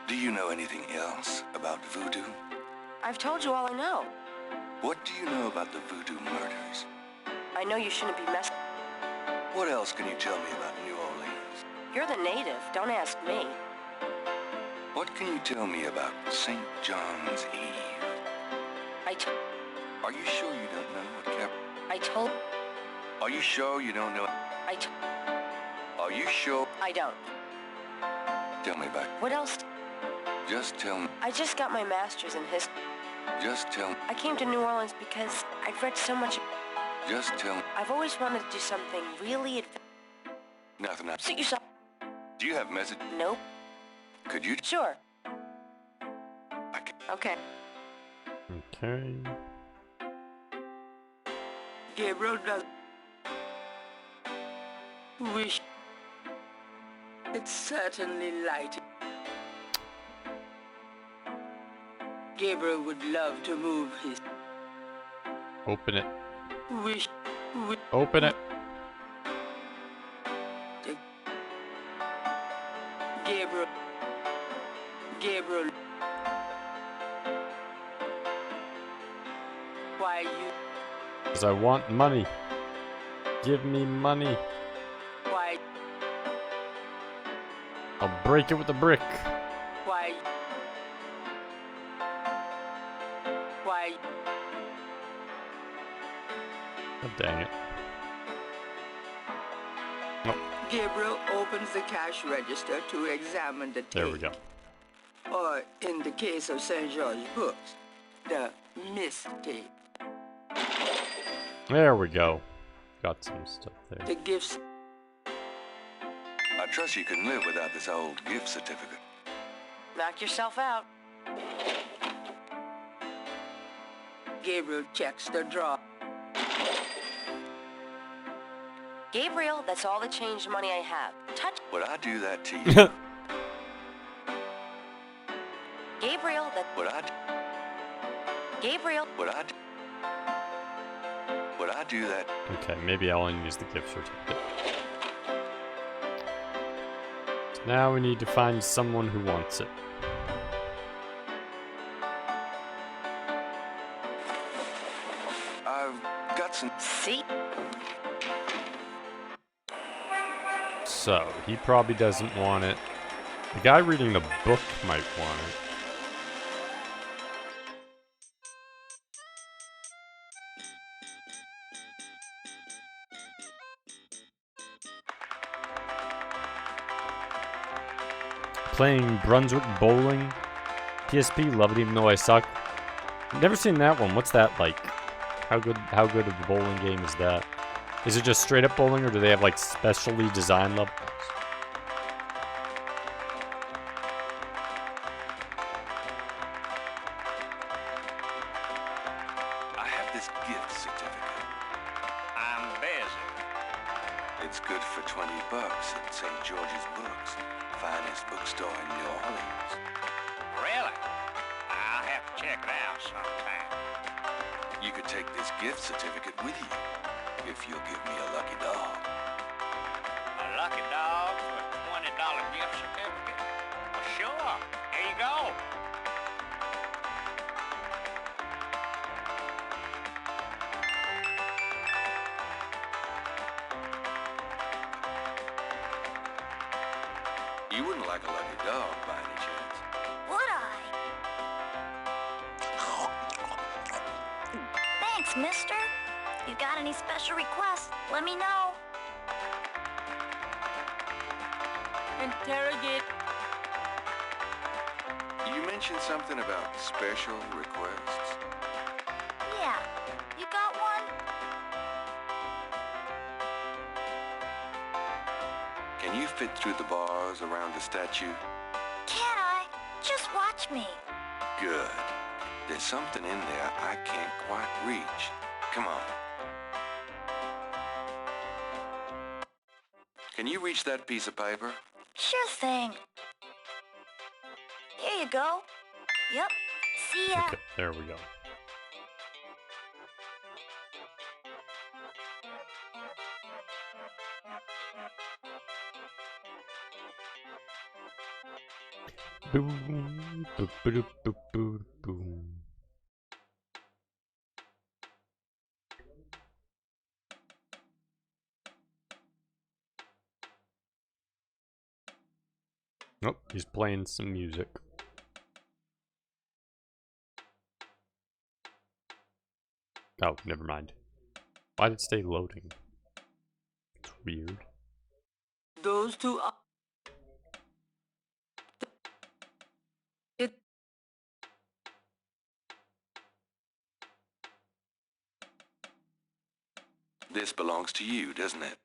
Do you know anything else about voodoo? I've told you all I know. What do you know about the voodoo murders? I know you shouldn't be messing... What else can you tell me about New Orleans? You're the native. Don't ask me. What can you tell me about St. John's Eve? Are you sure you don't know what I told... Are you sure you don't know? Are you sure? I don't. Tell me about... What else? Just tell me. I just got my master's in history. Just tell me. I came to New Orleans because I'd read so much... Just tell me. I've always wanted to do something really Nothing. Suit yourself. Do you have message? Nope. Could you? Sure. Okay. Okay. Gabriel does. Wish. It's certainly light. Gabriel would love to move his. Open it. Wish. Open it. Gabriel. Gabriel. Why you? Because I want money. Give me money. Why? I'll break it with a brick. Why? Why? Oh, dang it. Nope. Gabriel opens the cash register to examine the tape. There we go. Or, in the case of St. George books, the mistape. There we go. Got some stuff there. The gifts. I trust you can live without this old gift certificate. Knock yourself out. Gabriel checks the drawer. Gabriel, that's all the change money I have. Touch. Would I do that to you? Gabriel, that... Would I? Gabriel. Would I? Would I do that? Okay, maybe I'll only use the gift certificate. So now we need to find someone who wants it. I've got some. See? So, he probably doesn't want it. The guy reading the book might want it. Playing Brunswick Bowling. PSP, love it even though I suck. Never seen that one. What's that like? How good of a bowling game is that? Is it just straight up bowling or do they have like specially designed levels? I have this gift certificate. I'm busy. It's good for $20 at St. George's Books, finest bookstore in New Orleans. Really? I'll have to check it out sometime. You could take this gift certificate with you if you'll give me a lucky dog. A lucky dog for a $20 gift certificate? Well, sure. Here you go. You wouldn't like a lucky dog by any chance. Would I? Thanks, mister. You got any special requests, let me know. Interrogate. You mentioned something about special requests. Yeah, you got one? Can you fit through the bars around the statue? Can I? Just watch me. Good. There's something in there I can't quite reach. Come on. Can you reach that piece of paper? Sure thing. Here you go. Yep. See ya. Okay, there we go. Boom, boop, boop, boop, boop, boom. Oh, he's playing some music. Oh, never mind. Why did it stay loading? It's weird. Those two are... This belongs to you, doesn't it?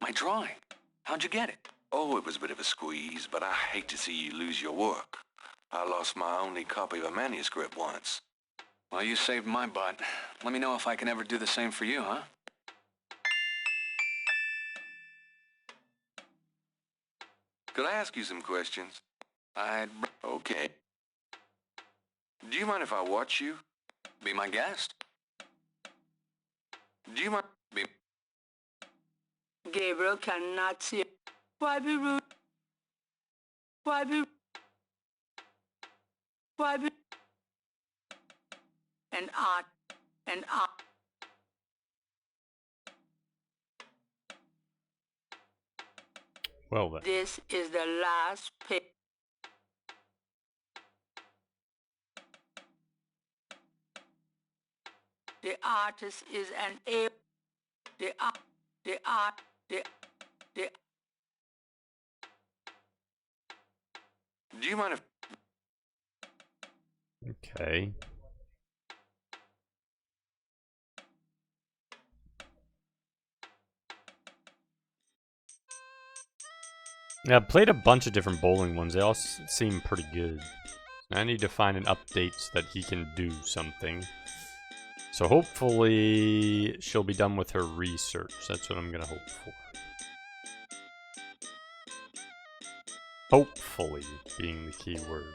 My drawing. How'd you get it? Oh, it was a bit of a squeeze, but I hate to see you lose your work. I lost my only copy of a manuscript once. Well, you saved my butt. Let me know if I can ever do the same for you, huh? Could I ask you some questions? Okay. Do you mind if I watch you? Be my guest. Do you mind? Gabriel cannot see. Why be rude? Why be... Why be... And art. Well then. This is the last page. The artist is an A. The Do you mind if... Okay. Yeah, I've played a bunch of different bowling ones. They all seem pretty good. I need to find an update so that he can do something. So hopefully she'll be done with her research. That's what I'm gonna hope for. Hopefully being the key word.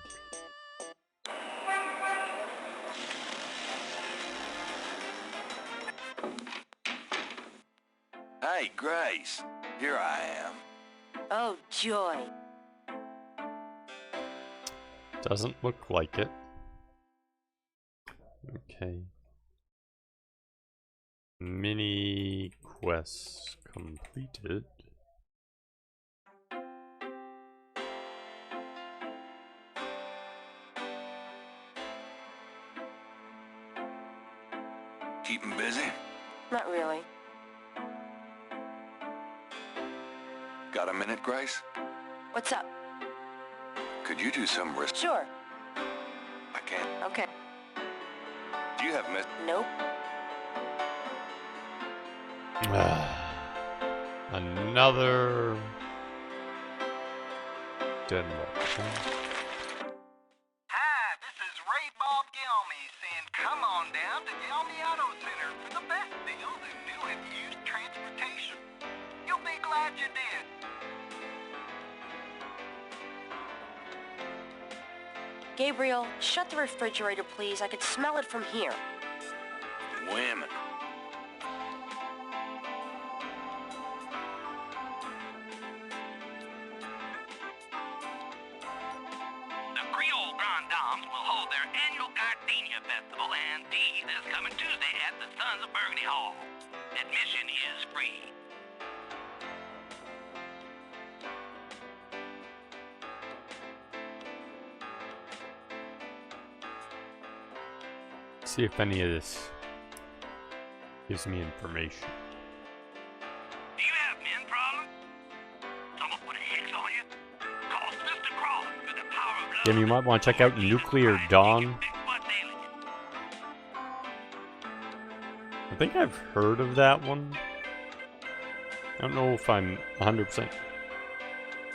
Hey, Grace. Here I am. Oh, joy. Doesn't look like it. Okay. Mini quests completed. Keep 'em busy? Not really. Got a minute, Grace? What's up? Could you do some risk? Sure. I can't. Okay. Do you have miss? Nope. Another Denmark. Hi, this is Ray Bob Gelmy saying come on down to Gelmy Auto Center for the best deals in new and used transportation. You'll be glad you did. Gabriel, shut the refrigerator, please. I could smell it from here. Women. The Creole Grand Dames will hold their annual Gardenia Festival and tea this coming Tuesday at the Sons of Burgundy Hall. Admission is free. See if any of this gives me information. Do you have men problem? Someone put a hex on you? Call Mr. Crawler with the power of love. Again, you might want to check out Nuclear Dawn. I think I've heard of that one. I don't know if I'm 100%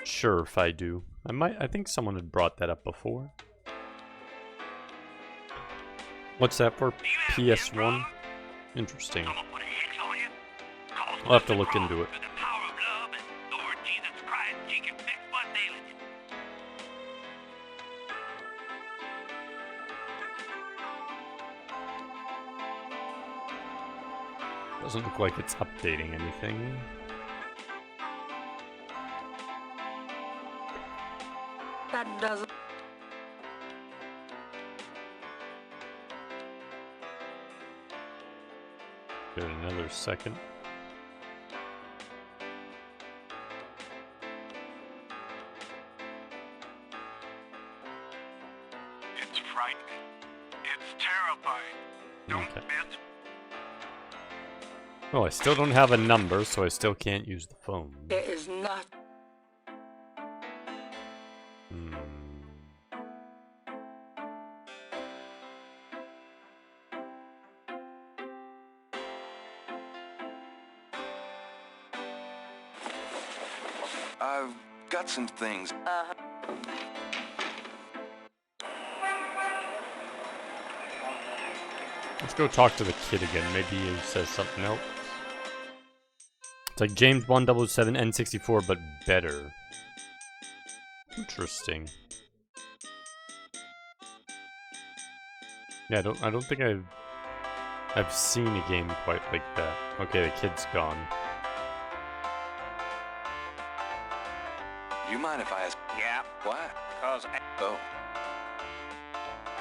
sure if I do. I think someone had brought that up before. What's that for? PS1? Interesting. I'll have to look into it. Doesn't look like it's updating anything. That doesn't... Give it another second. It's frightening. It's terrifying. Don't miss. Oh, I still don't have a number, so I still can't use the phone. There is not... I've got some things. Let's go talk to the kid again. Maybe he says something else. It's like James 107 N64, but better. Interesting. Yeah, I don't think I've seen a game quite like that. Okay, the kid's gone. You mind if I ask? Yeah. Why? Oh.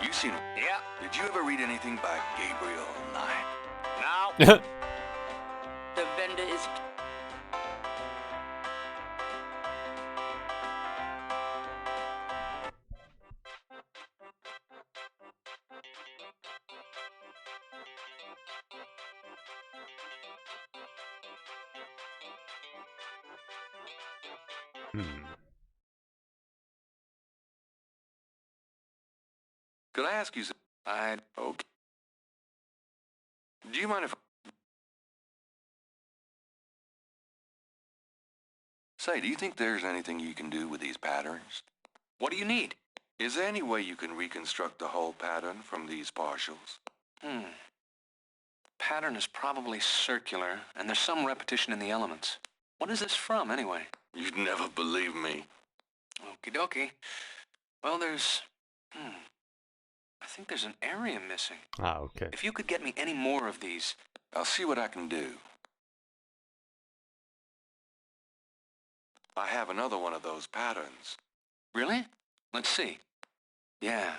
You seen... Yeah. Did you ever read anything by Gabriel Knight? No. The vendor is... Could I ask you something? Okay. Do you mind if... Say, do you think there's anything you can do with these patterns? What do you need? Is there any way you can reconstruct the whole pattern from these partials? Pattern is probably circular, and there's some repetition in the elements. What is this from, anyway? You'd never believe me. Okie dokie. Well, there's... I think there's an area missing. Ah, okay. If you could get me any more of these... I'll see what I can do. I have another one of those patterns. Really? Let's see. Yeah,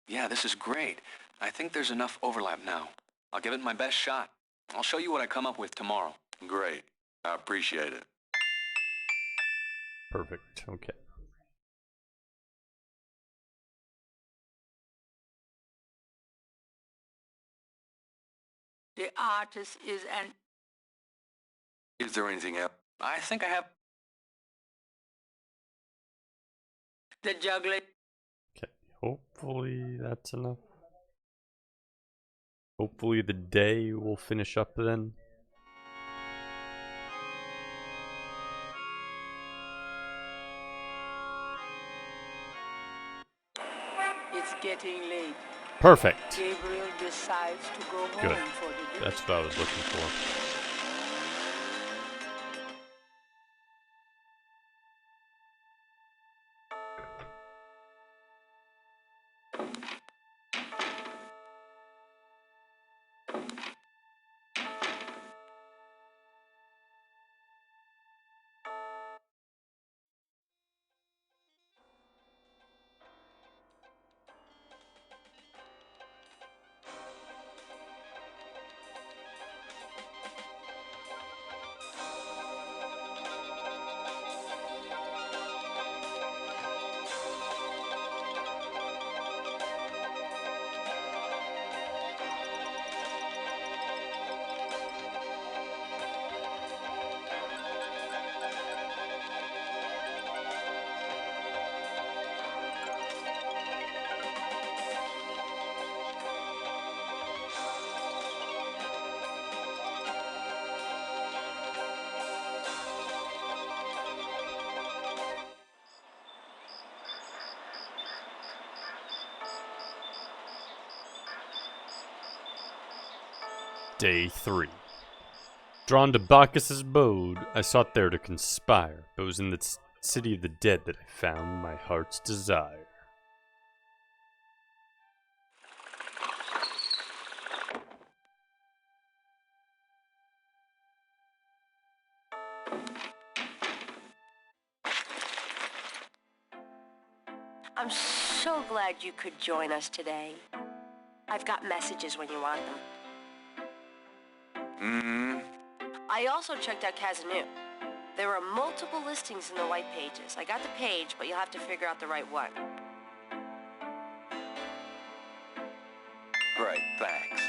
this is great. I think there's enough overlap now. I'll give it my best shot. I'll show you what I come up with tomorrow. Great. I appreciate it. Perfect. Okay. The artist is an... Is there anything else? I think I have... The juggler... Okay. Hopefully that's enough. Hopefully the day will finish up then. It's getting late. Perfect. Gabriel decides to go Good. home for the day. That's what I was looking for. Day 3. Drawn to Bacchus's abode, I sought there to conspire, but it was in the city of the dead that I found my heart's desire. I'm so glad you could join us today. I've got messages when you want them. I also checked out Kazanu. There are multiple listings in the white pages. I got the page, but you'll have to figure out the right one. Great, thanks.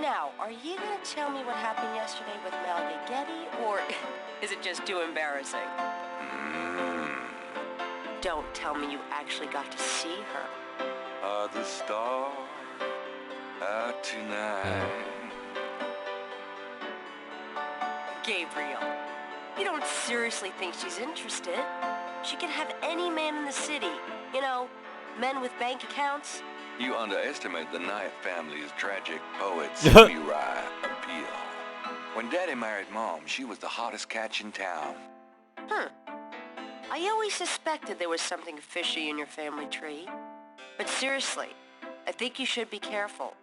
Now, are you gonna tell me what happened yesterday with Malga Getty, or is it just too embarrassing? Don't tell me you actually got to see her. Are the stars out tonight? Gabriel, you don't seriously think she's interested? She can have any man in the city. You know, men with bank accounts. You underestimate the Knight family's tragic poet's Uriah appeal. When Daddy married Mom, she was the hottest catch in town. I always suspected there was something fishy in your family tree. But seriously, I think you should be careful.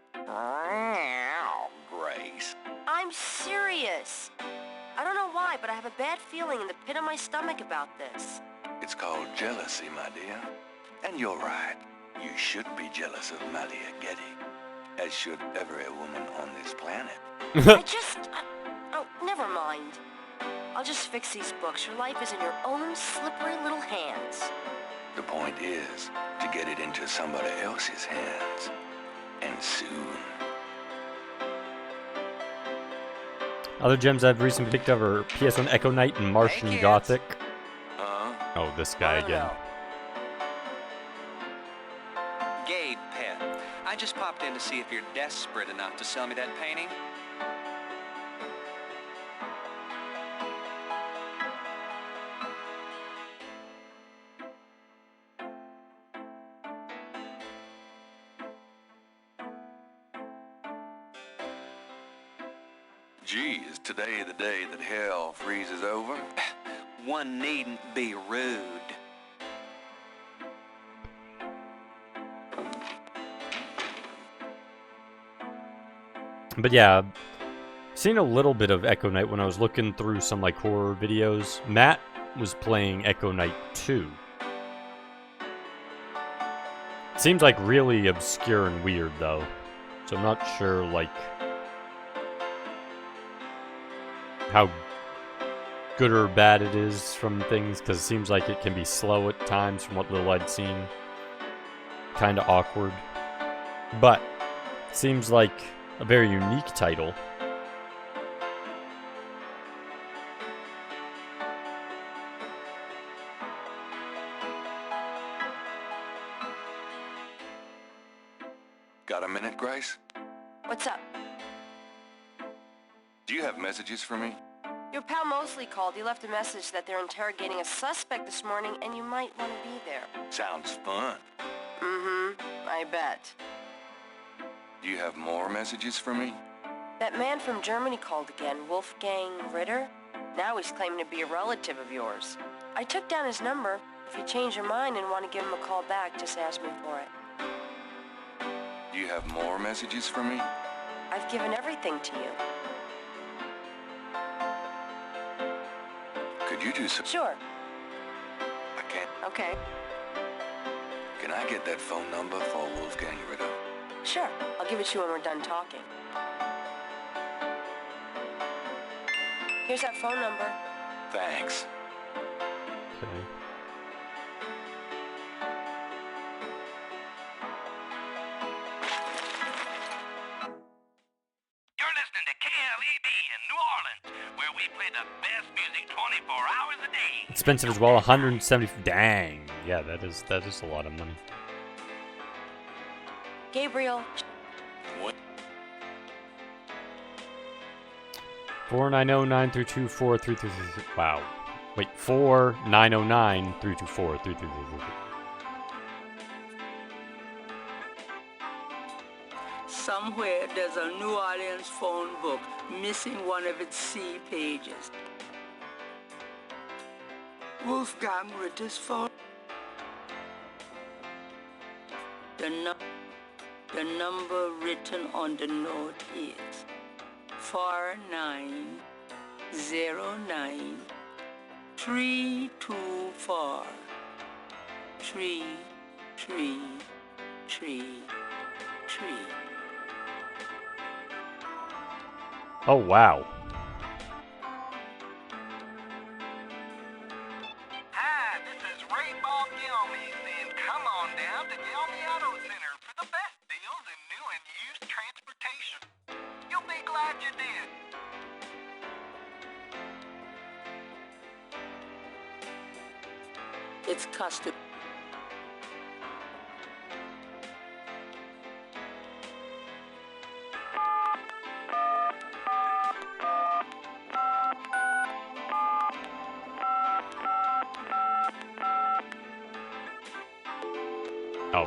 Grace. I'm serious. I don't know why, but I have a bad feeling in the pit of my stomach about this. It's called jealousy, my dear. And you're right. You should be jealous of Malia Getty, as should every woman on this planet. Oh, never mind. I'll just fix these books. Your life is in your own slippery little hands. The point is to get it into somebody else's hands. And soon. Other gems I've recently picked up are PS1 Echo Knight and Martian Gothic. Oh, this guy again. Gabe, pet. I just popped in to see if you're desperate enough to sell me that painting. Gee, is today the day that hell freezes over? One needn't be rude. But yeah, seen a little bit of Echo Knight when I was looking through some like horror videos. Matt was playing Echo Knight 2. It seems like really obscure and weird though. So I'm not sure like how good or bad it is from things, because it seems like it can be slow at times from what little I'd seen. Kinda awkward. But seems like a very unique title. Got a minute, Grace? What's up? Do you have messages for me? Your pal Mosley called. He left a message that they're interrogating a suspect this morning, and you might want to be there. Sounds fun. I bet. Do you have more messages for me? That man from Germany called again, Wolfgang Ritter. Now he's claiming to be a relative of yours. I took down his number. If you change your mind and want to give him a call back, just ask me for it. Do you have more messages for me? I've given everything to you. Could you do some... Sure. I can't... Okay. Can I get that phone number for Wolfgang Ritter? Sure. I'll give it to you when we're done talking. Here's that phone number. Thanks. Okay. You're listening to KLEB in New Orleans, where we play the best music 24 hours a day. Expensive as well, 170. Dang. Yeah, that is a lot of money. Gabriel. What? 4909324333. Wow. Wait, 4 909 324 333. Somewhere there's a New Orleans phone book missing one of its C pages. Wolfgang Ritter's phone. The number written on the note is 4909 324 3333. Oh, wow. Hi, this is Ray Bob Gilmy saying come on down to Gilmy Auto Center for the best deals in new and used transportation. You'll be glad you did. It's custom. Oh.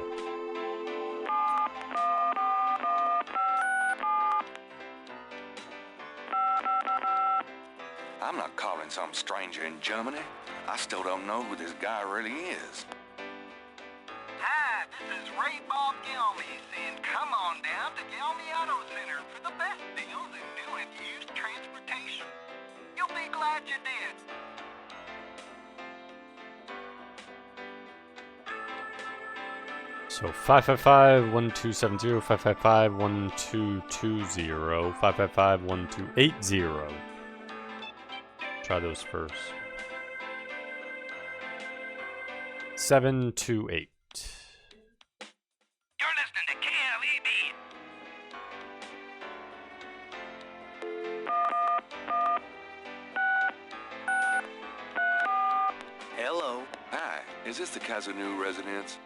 I'm not calling some stranger in Germany. I still don't know who this guy really is. Hi, this is Ray Bob Gilmy saying come on down to Gilmy Auto Center for the best deals in new and used transportation. You'll be glad you did. So 555-1270, 555-1220, 555-1280. Try those first. 728. You're listening to KLEB. Hello. Hi, is this the Kazanu residence?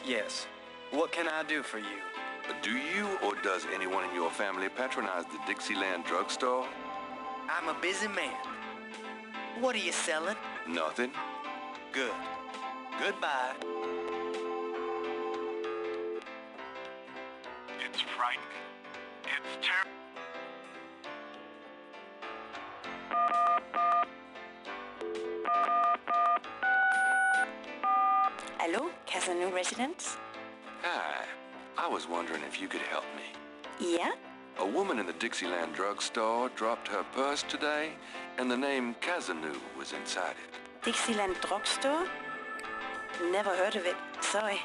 Yes. What can I do for you? Do you or does anyone in your family patronize the Dixieland drugstore? I'm a busy man. What are you selling? Nothing. Good. Goodbye. It's frightening. It's terrible. Hello, Casino Residence? Hi. I was wondering if you could help me. Yeah? A woman in the Dixieland drugstore dropped her purse today, and the name Kazanu was inside it. Dixieland Drugstore? Never heard of it. Sorry.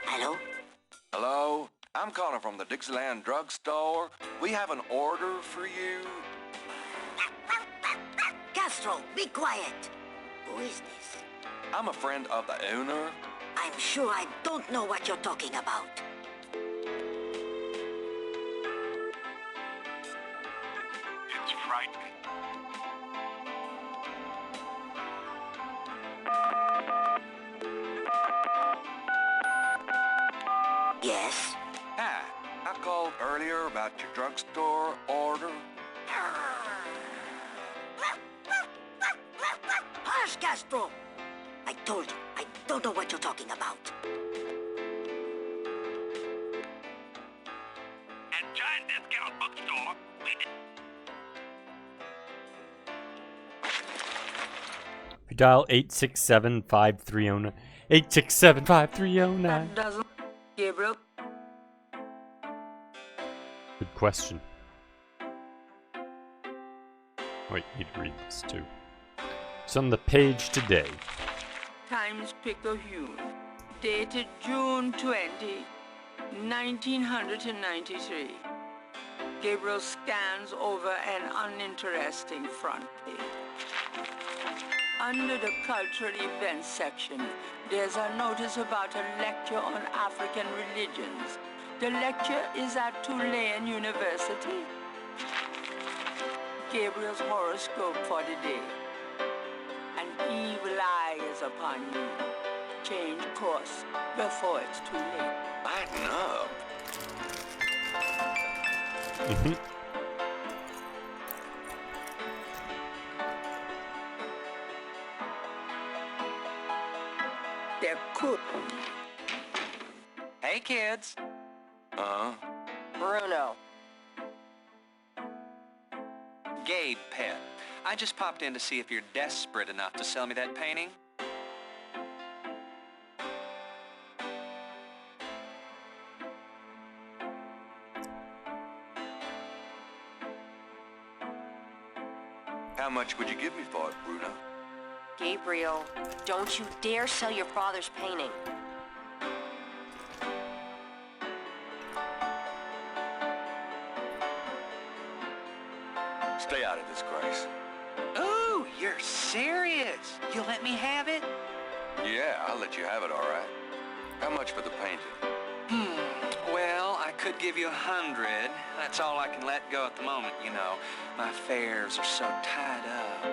Hello? Hello? I'm calling from the Dixieland drugstore. We have an order for you. Castro, be quiet. Who is this? I'm a friend of the owner. I'm sure I don't know what you're talking about. It's frightening. Yes? Hi. I called earlier about your drugstore order. Hush, Castro! I told you, I don't know what you're talking about. At Giant Discount Bookstore, we did. If you dial 867-5309, 867-5309. That doesn't... Gabriel? Good question. Wait, need to read this too. It's on the page today. Times Picayune, dated June 20, 1993. Gabriel scans over an uninteresting front page. Under the cultural events section, there's a notice about a lecture on African religions. The lecture is at Tulane University. Gabriel's horoscope for the day. An evil eye is upon you. change course before it's too late. Lighten up. There could. Hey, kids. Bruno. Gabe, pet. I just popped in to see if you're desperate enough to sell me that painting. How much would you give me for it, Bruno? Gabriel, don't you dare sell your father's painting. Stay out of this, Grace. Ooh, you're serious? You'll let me have it? Yeah, I'll let you have it, all right. How much for the painting? Well, I could give you 100. That's all I can let go at the moment, you know. My fares are so tied up.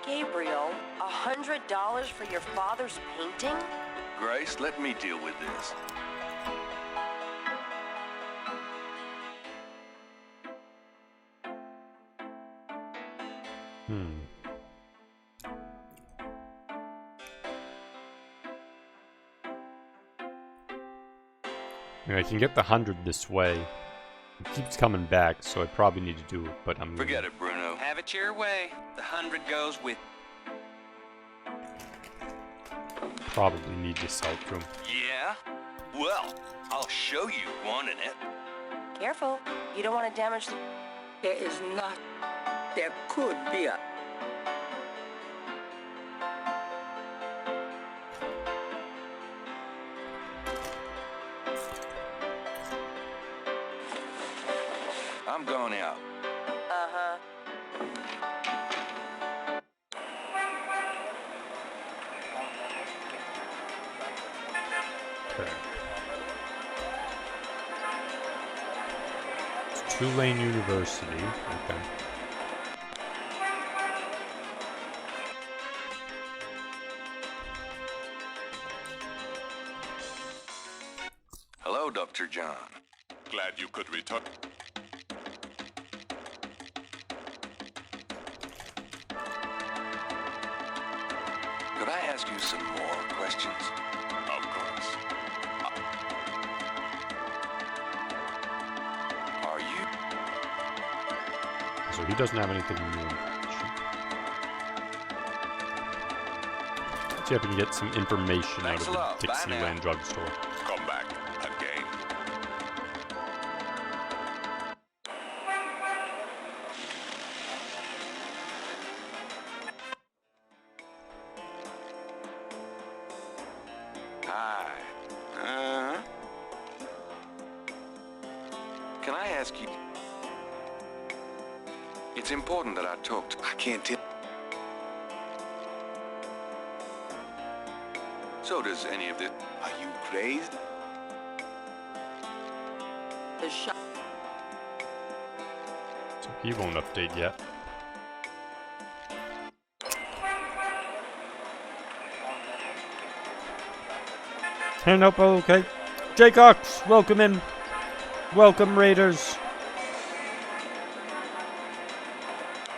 Gabriel, $100 for your father's painting? Grace, let me deal with this. I can get the 100 this way. It keeps coming back, so I probably need to do it, but I'm... Forget it, Bruno. Have it your way. The 100 goes with... Probably need to sell it to him. Yeah? Well, I'll show you wanting it. Careful. You don't want to damage the... There is not. There could be a... I'm going out. Uh-huh. Okay. It's Tulane University. Okay. Hello, Dr. John. Glad you could return. Could I ask you some more questions? Of course. Are you... So he doesn't have anything new. Let's see if I can get some information out of the Dixieland drugstore. Come back again. Hi. Can I ask you... It's important that I talk to... I can't tell. So does any of this... Are you crazy? The shot. So he won't update yet. Hand up, okay. Jay Cox, welcome in. Welcome, Raiders.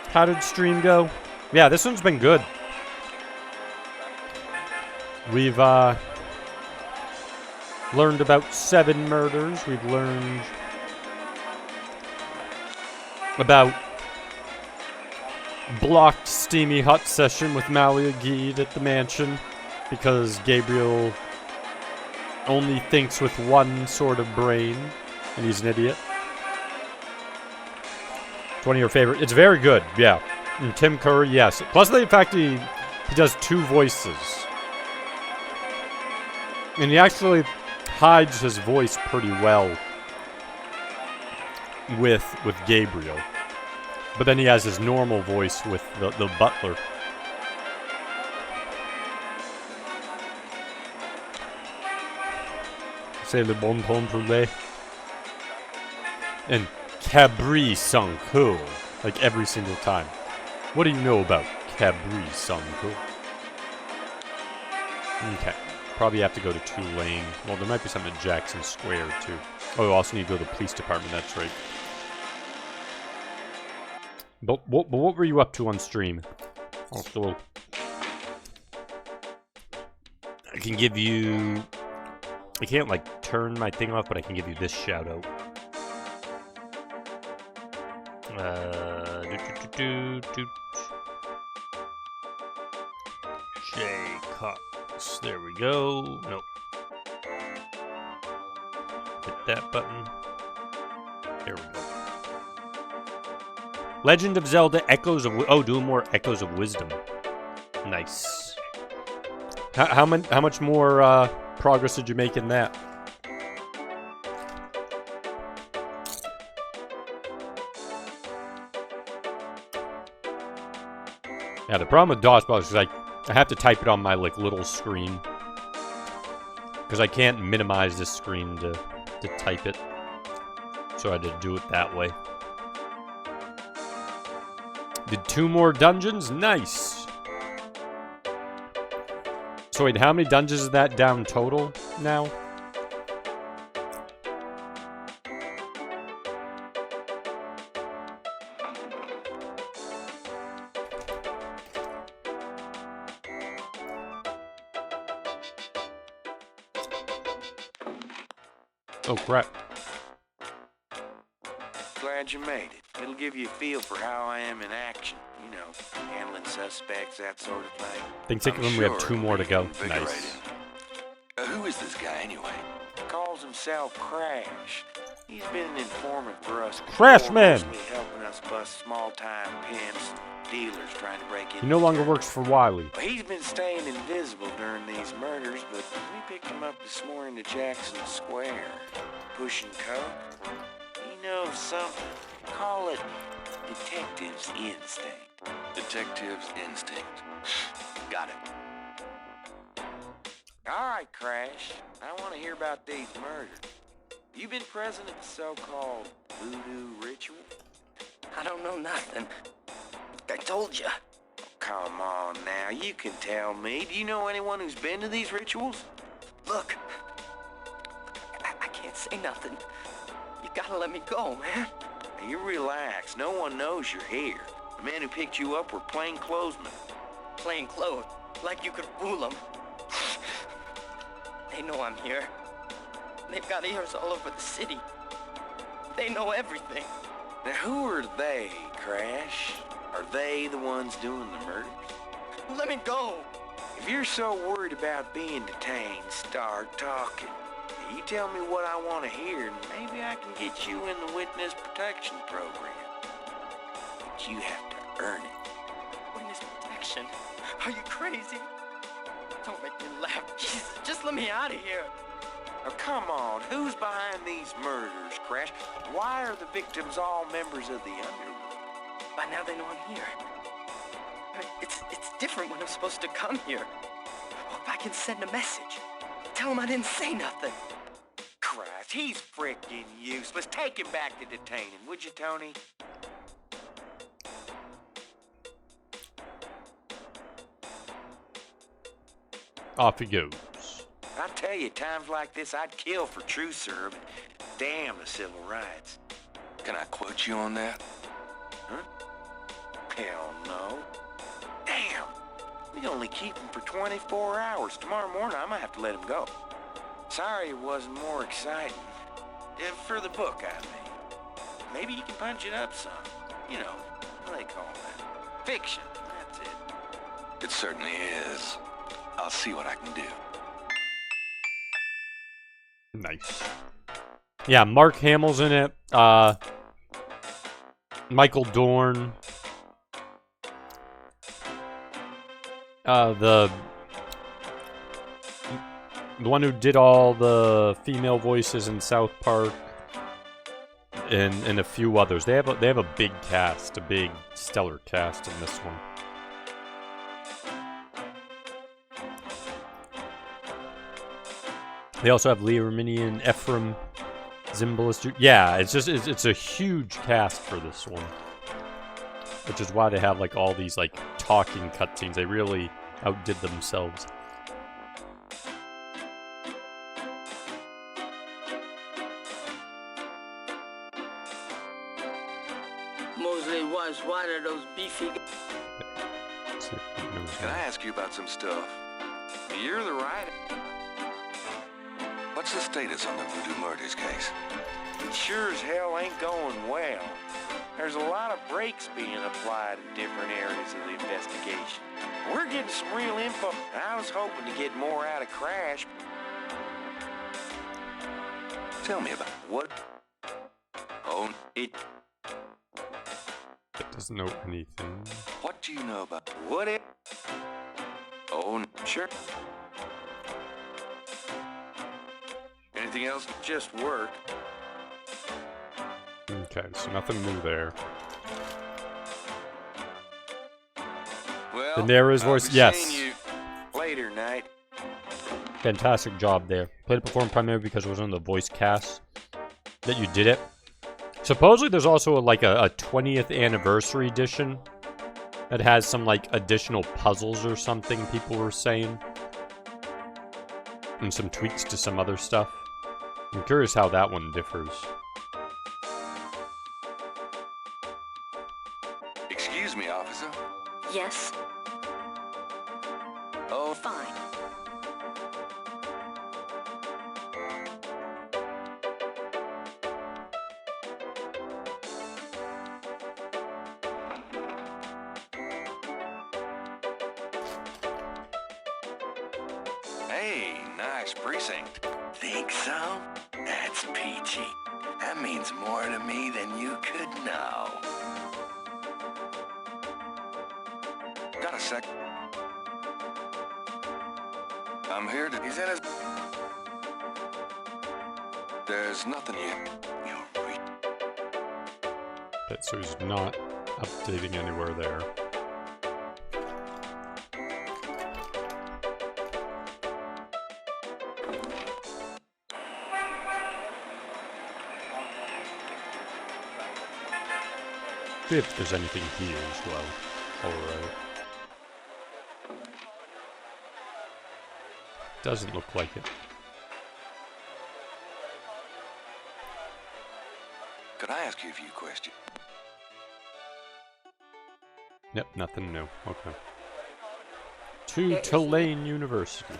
How did stream go? Yeah, this one's been good. We've learned about 7 murders. We've learned about blocked steamy hut session with Malia Geed at the mansion because Gabriel only thinks with one sort of brain and he's an idiot. It's one of your favorite. It's very good, yeah. And Tim Curry, yes. Plus the fact he does 2 voices. And he actually hides his voice pretty well with Gabriel. But then he has his normal voice with the butler. C'est le bon temps poulet. And Cabri Sanko. Like every single time. What do you know about Cabri Sanko? Okay. Probably have to go to Tulane. Well, there might be something at Jackson Square, too. Oh, you also need to go to the police department, that's right. But what were you up to on stream? Also, I can give you... I can't, like, turn my thing off, but I can give you this shout-out. Jay Cox. There we go. Nope. Hit that button. There we go. Legend of Zelda Echoes of... Oh, doing more Echoes of Wisdom. Nice. How much more progress did you make in that? Yeah, the problem with DOS is I have to type it on my like little screen because I can't minimize this screen to type it. So I had to do it that way. Did 2 more dungeons? Nice. So wait, how many dungeons is that down total now? Oh, crap. Glad you made it. It'll give you a feel for how I am in action. You know, handling suspects, that sort of thing. Think of them, we have 2 more to go. Nice. Who is this guy anyway? Calls himself Crash. He's been an informant for us. Crash Man! Mostly helping us bust small-time pimps, dealers trying to break in. He no longer works for Wiley. Well, he's been staying invisible during these murders, but we picked him up this morning to Jackson Square. Pushing coke. He knows something. Call it detective's instinct. Detective's instinct. Got it. All right, Crash. I want to hear about these murders. You been present at the so-called voodoo ritual? I don't know nothing. I told you. Come on now, you can tell me. Do you know anyone who's been to these rituals? Look, I can't say nothing. You gotta let me go, man. Now, you relax. No one knows you're here. The men who picked you up were plainclothesmen. Plain clothes, like you could fool them. They know I'm here. They've got ears all over the city. They know everything. Now, who are they, Crash? Are they the ones doing the murders? Let me go. If you're so worried about being detained, start talking. You tell me what I want to hear, and maybe I can get you in the witness protection program. But you have to earn it. Witness protection? Are you crazy? Don't make me laugh. Jesus, just let me out of here. Now, come on. Who's behind these murders, Crash? Why are the victims all members of the underworld? By now they know I'm here. I mean, it's different when I'm supposed to come here. Well, if I can send a message, tell them I didn't say nothing. Christ, he's freaking useless. Take him back to detain him, would you, Tony? Off he goes. I tell you, times like this, I'd kill for truth, sir, but damn the civil rights. Can I quote you on that? Huh? Hell no. Damn. We only keep him for 24 hours. Tomorrow morning, I might have to let him go. Sorry it wasn't more exciting. For the book, I mean. Maybe you can punch it up some. You know, what do they call that? Fiction. That's it. It certainly is. I'll see what I can do. Nice. Yeah, Mark Hamill's in it. Michael Dorn. The one who did all the female voices in South Park, and a few others. They have a big cast, a big stellar cast in this one. They also have Leah Remini and Ephraim Zimbalist. Yeah, it's a huge cast for this one, which is why they have like all these like talking cutscenes. They really outdid themselves. usually was one of those beefy... Can I ask you about some stuff? You're the right. What's the status on the Voodoo murders case? It sure as hell ain't going well. There's a lot of brakes being applied in different areas of the investigation. We're getting some real info. I was hoping to get more out of Crash. Tell me about what? Oh, It doesn't know anything. What do you know about what it? Oh, sure. Anything else? Just work. Okay, so nothing new there. Well, The narrator's voice, I'll be yes. seeing you later, Knight. Fantastic job there. Played it performed primarily because it was on the voice cast that you did it. Supposedly there's also like a 20th anniversary edition that has some like additional puzzles or something people were saying. And some tweaks to some other stuff. I'm curious how that one differs. Excuse me, officer. Yes? Oh, Fine. hey, nice precinct. Think so? That's peachy. That means more to me than you could know. Got a sec. I'm here to... He's in his... There's nothing yet. Okay, so he's not updating anywhere there. See if there's anything here as well. Alright. Doesn't look like it. Could I ask you a few questions? Yep, nothing new. Okay. To Tulane University.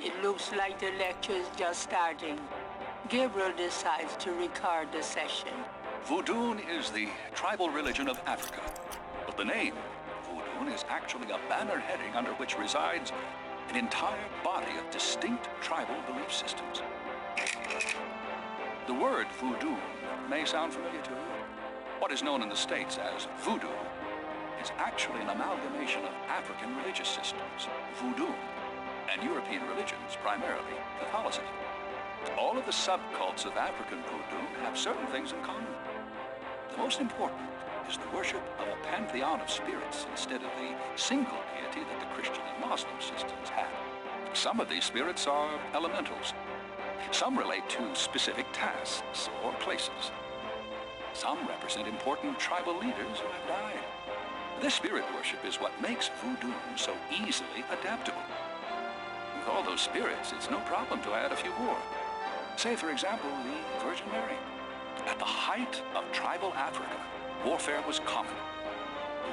It looks like the lecture's just starting. Gabriel decides to record the session. Voodoo is the tribal religion of Africa. But the name, Voodoo, is actually a banner heading under which resides an entire body of distinct tribal belief systems. The word voodoo may sound familiar to you. What is known in the States as voodoo is actually an amalgamation of African religious systems, voodoo, and European religions, primarily Catholicism. All of the subcults of African voodoo have certain things in common. The most important is the worship of a pantheon of spirits instead of the single deity that the Christian and Muslim systems have. Some of these spirits are elementals. Some relate to specific tasks or places. Some represent important tribal leaders who have died. This spirit worship is what makes voodoo so easily adaptable. With all those spirits, it's no problem to add a few more. Say, for example, the Virgin Mary. At the height of tribal Africa, warfare was common.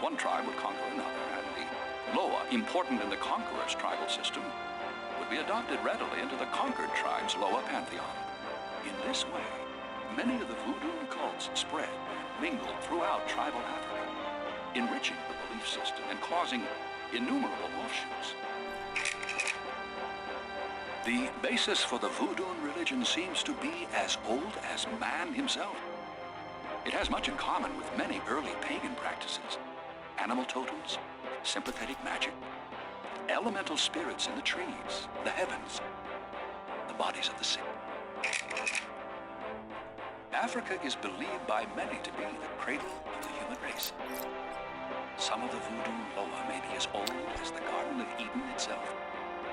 One tribe would conquer another, and the Loa, important in the conqueror's tribal system, would be adopted readily into the conquered tribe's Loa pantheon. In this way, many of the voodoo cults spread and mingled throughout tribal Africa, enriching the belief system and causing innumerable offshoots. The basis for the voodoo religion seems to be as old as man himself. It has much in common with many early pagan practices: animal totems, sympathetic magic, elemental spirits in the trees, the heavens, the bodies of the sick. Africa is believed by many to be the cradle of the human race. Some of the voodoo Loa may be as old as the Garden of Eden itself.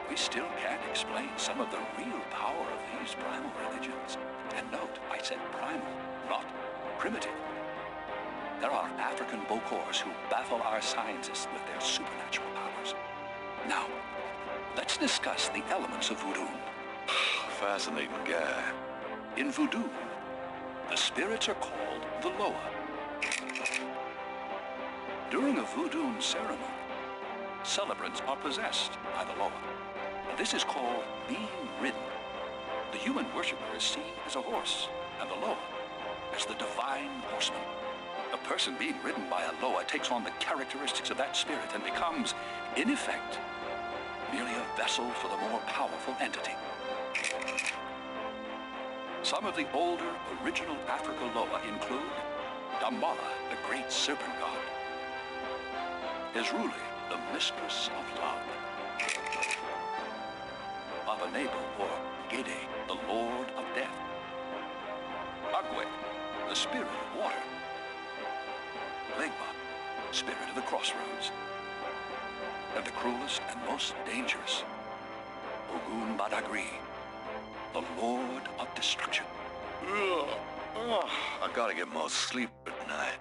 we still can't explain some of the real power of these primal religions. And note, I said primal, not primitive. There are African Bokors who baffle our scientists with their supernatural powers. Now, let's discuss the elements of voodoo. Fascinating guy. In voodoo, the spirits are called the Loa. During a voodoo ceremony, celebrants are possessed by the Loa. This is called being ridden. The human worshiper is seen as a horse, and the Loa as the divine horseman. A person being ridden by a Loa takes on the characteristics of that spirit and becomes, in effect, merely a vessel for the more powerful entity. Some of the older, original Africa Loa include Dambala, the great serpent god; Ezruli, the mistress of love; Babanebo, or Gede, the lord of death; Agwe, the spirit of water; Legba, spirit of the crossroads; and the cruelest and most dangerous, Ogun Badagri, the lord of destruction. I gotta get more sleep at night.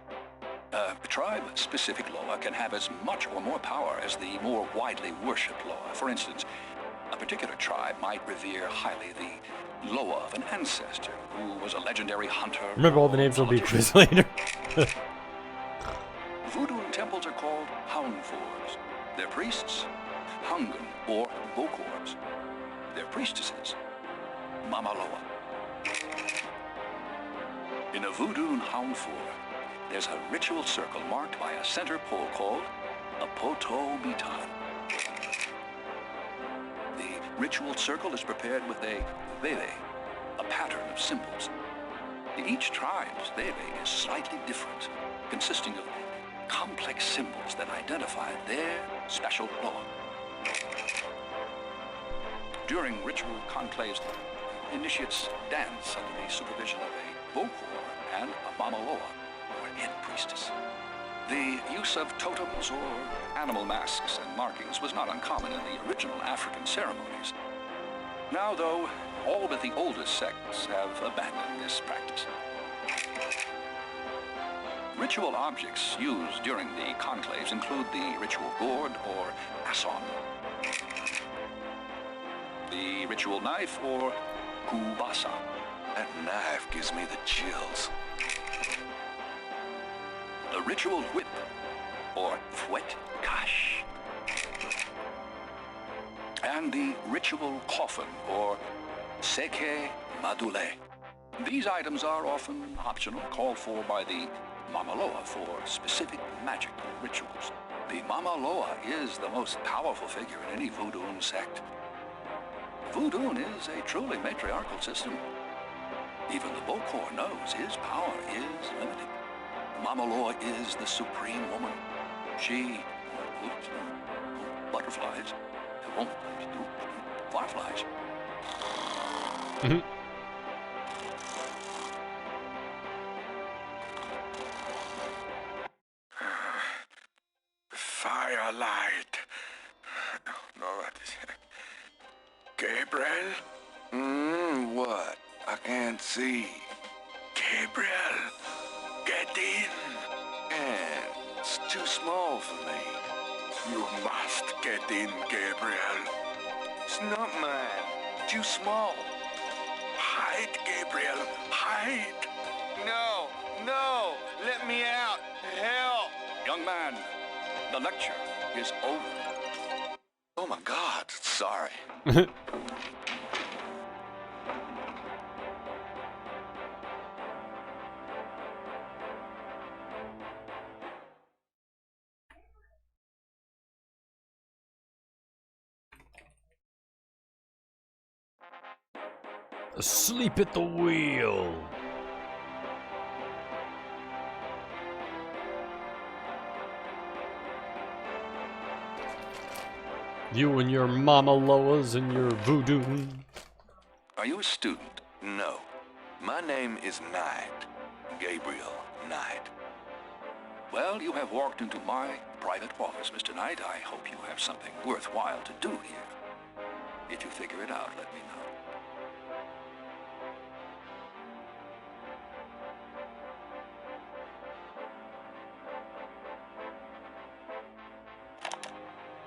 A tribe-specific Loa can have as much or more power as the more widely worshipped Loa. For instance, a particular tribe might revere highly the Loa of an ancestor who was a legendary hunter. Remember, all the names will be quiz later. Voodoo temples are called Houndfors. Their priests, Hungan or Bokors. Their priestesses, Mama Loa. In a voodoo Houndfor, there's a ritual circle marked by a center pole called a poto bitan. The ritual circle is prepared with a veve, a pattern of symbols. Each tribe's veve is slightly different, consisting of complex symbols that identify their special Loa. During ritual conclaves, initiates dance under the supervision of a Bokor and a Mama Loa, or head priestess. The use of totems or animal masks and markings was not uncommon in the original African ceremonies. Now, though, all but the oldest sects have abandoned this practice. Ritual objects used during the conclaves include the ritual gourd or asson, the ritual knife or kubasa. That knife gives me the chills. The ritual whip or fouet kash, and the ritual coffin or seke madule. These items are often optional, called for by the Mama Loa for specific magical rituals. The Mama Loa is the most powerful figure in any voodoo sect. Voodoo is a truly matriarchal system. Even the Bokor knows his power is limited. Mama Loa is the supreme woman. She won't butterflies, won't fireflies. Firelight. No, Gabriel? What? I can't see. Gabriel, get in. And it's too small for me. You must get in, Gabriel. It's not mine. Too small. Hide, Gabriel, hide. No, no, let me out. Help. Young man, the lecture is over. Oh my God, sorry. Asleep at the wheel. You and your Mama Loas and your voodoo. Are you a student? No. My name is Knight. Gabriel Knight. Well, you have walked into my private office, Mr. Knight. I hope you have something worthwhile to do here. If you figure it out, let me know.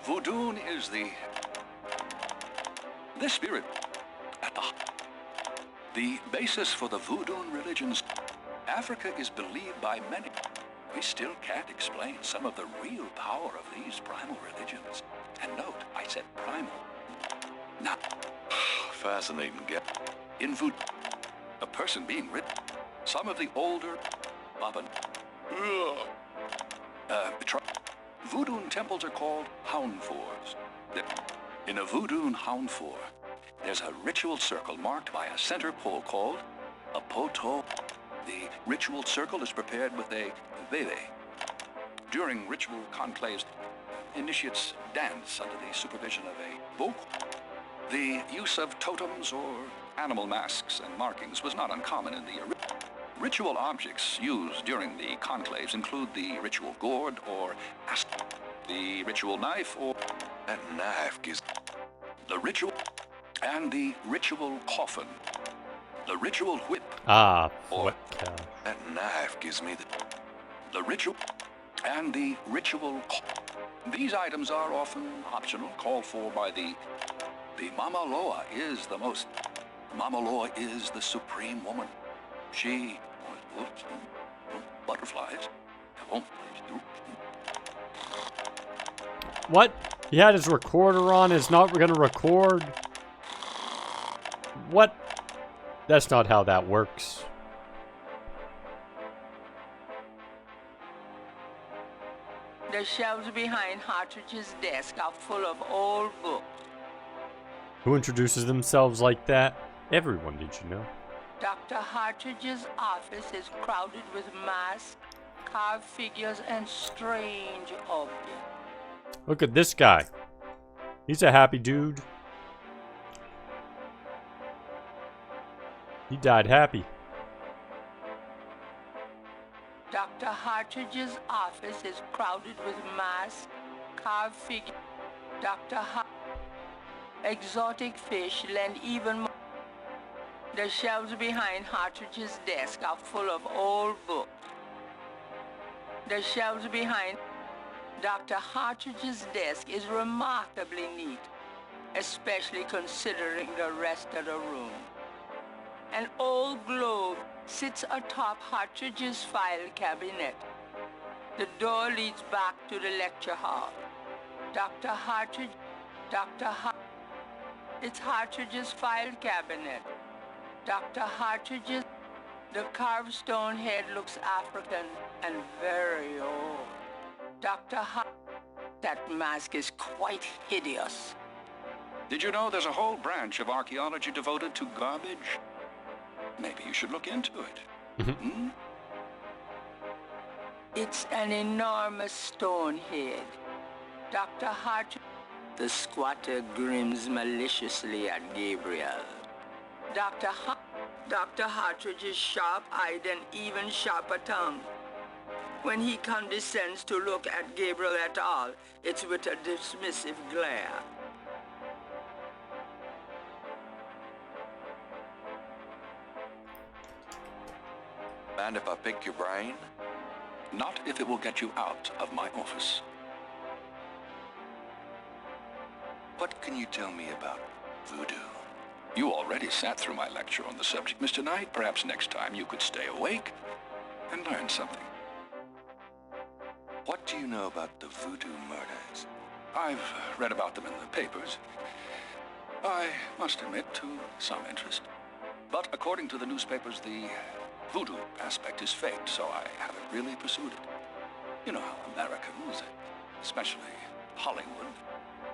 Voodoo is the spirit at the basis for the voodoo religions. Africa is believed by many. We still can't explain some of the real power of these primal religions. And note, I said primal. Now, Fascinating, in voodoo, a person being written, some of the older voodoo temples are called hound fours. In a voodoo hound four, there's a ritual circle marked by a center pole called a poto. The ritual circle is prepared with a veve. During ritual conclaves, initiates dance under the supervision of a vocal. The use of totems or animal masks and markings was not uncommon in the ritual objects used during the conclaves include the ritual gourd or the ritual knife or that knife gives the ritual and the ritual coffin. The ritual whip. What? That knife gives me the ritual and the ritual. These items are often optional, called for by the Mama Loa is the most. Mama Loa is the supreme woman. She butterflies. What? He had his recorder on, is not gonna record? What? That's not how that works. The shelves behind Hartridge's desk are full of old books. Who introduces themselves like that? Everyone, did you know? Dr. Hartridge's office is crowded with masks, carved figures, and strange objects. Look at this guy. He's a happy dude. He died happy. Dr. Hartridge's office is crowded with masks, carved figures. Exotic fish lend even more. The shelves behind Hartridge's desk are full of old books. The shelves behind Dr. Hartridge's desk is remarkably neat, especially considering the rest of the room. An old globe sits atop Hartridge's file cabinet. The door leads back to the lecture hall. It's Hartridge's file cabinet. Dr. Hartridge's, the carved stone head looks African and very old. That mask is quite hideous. Did you know there's a whole branch of archaeology devoted to garbage? Maybe you should look into it. It's an enormous stone head. Dr. Hartridge. The squatter grins maliciously at Gabriel. Dr. Hartridge is sharp-eyed and even sharper tongue. When he condescends to look at Gabriel at all, it's with a dismissive glare. Mind if I pick your brain? Not if it will get you out of my office. What can you tell me about voodoo? You already sat through my lecture on the subject, Mr. Knight. Perhaps next time you could stay awake and learn something. What do you know about the voodoo murders? I've read about them in the papers. I must admit to some interest. But according to the newspapers, the voodoo aspect is faked, so I haven't really pursued it. You know how Americans, especially Hollywood,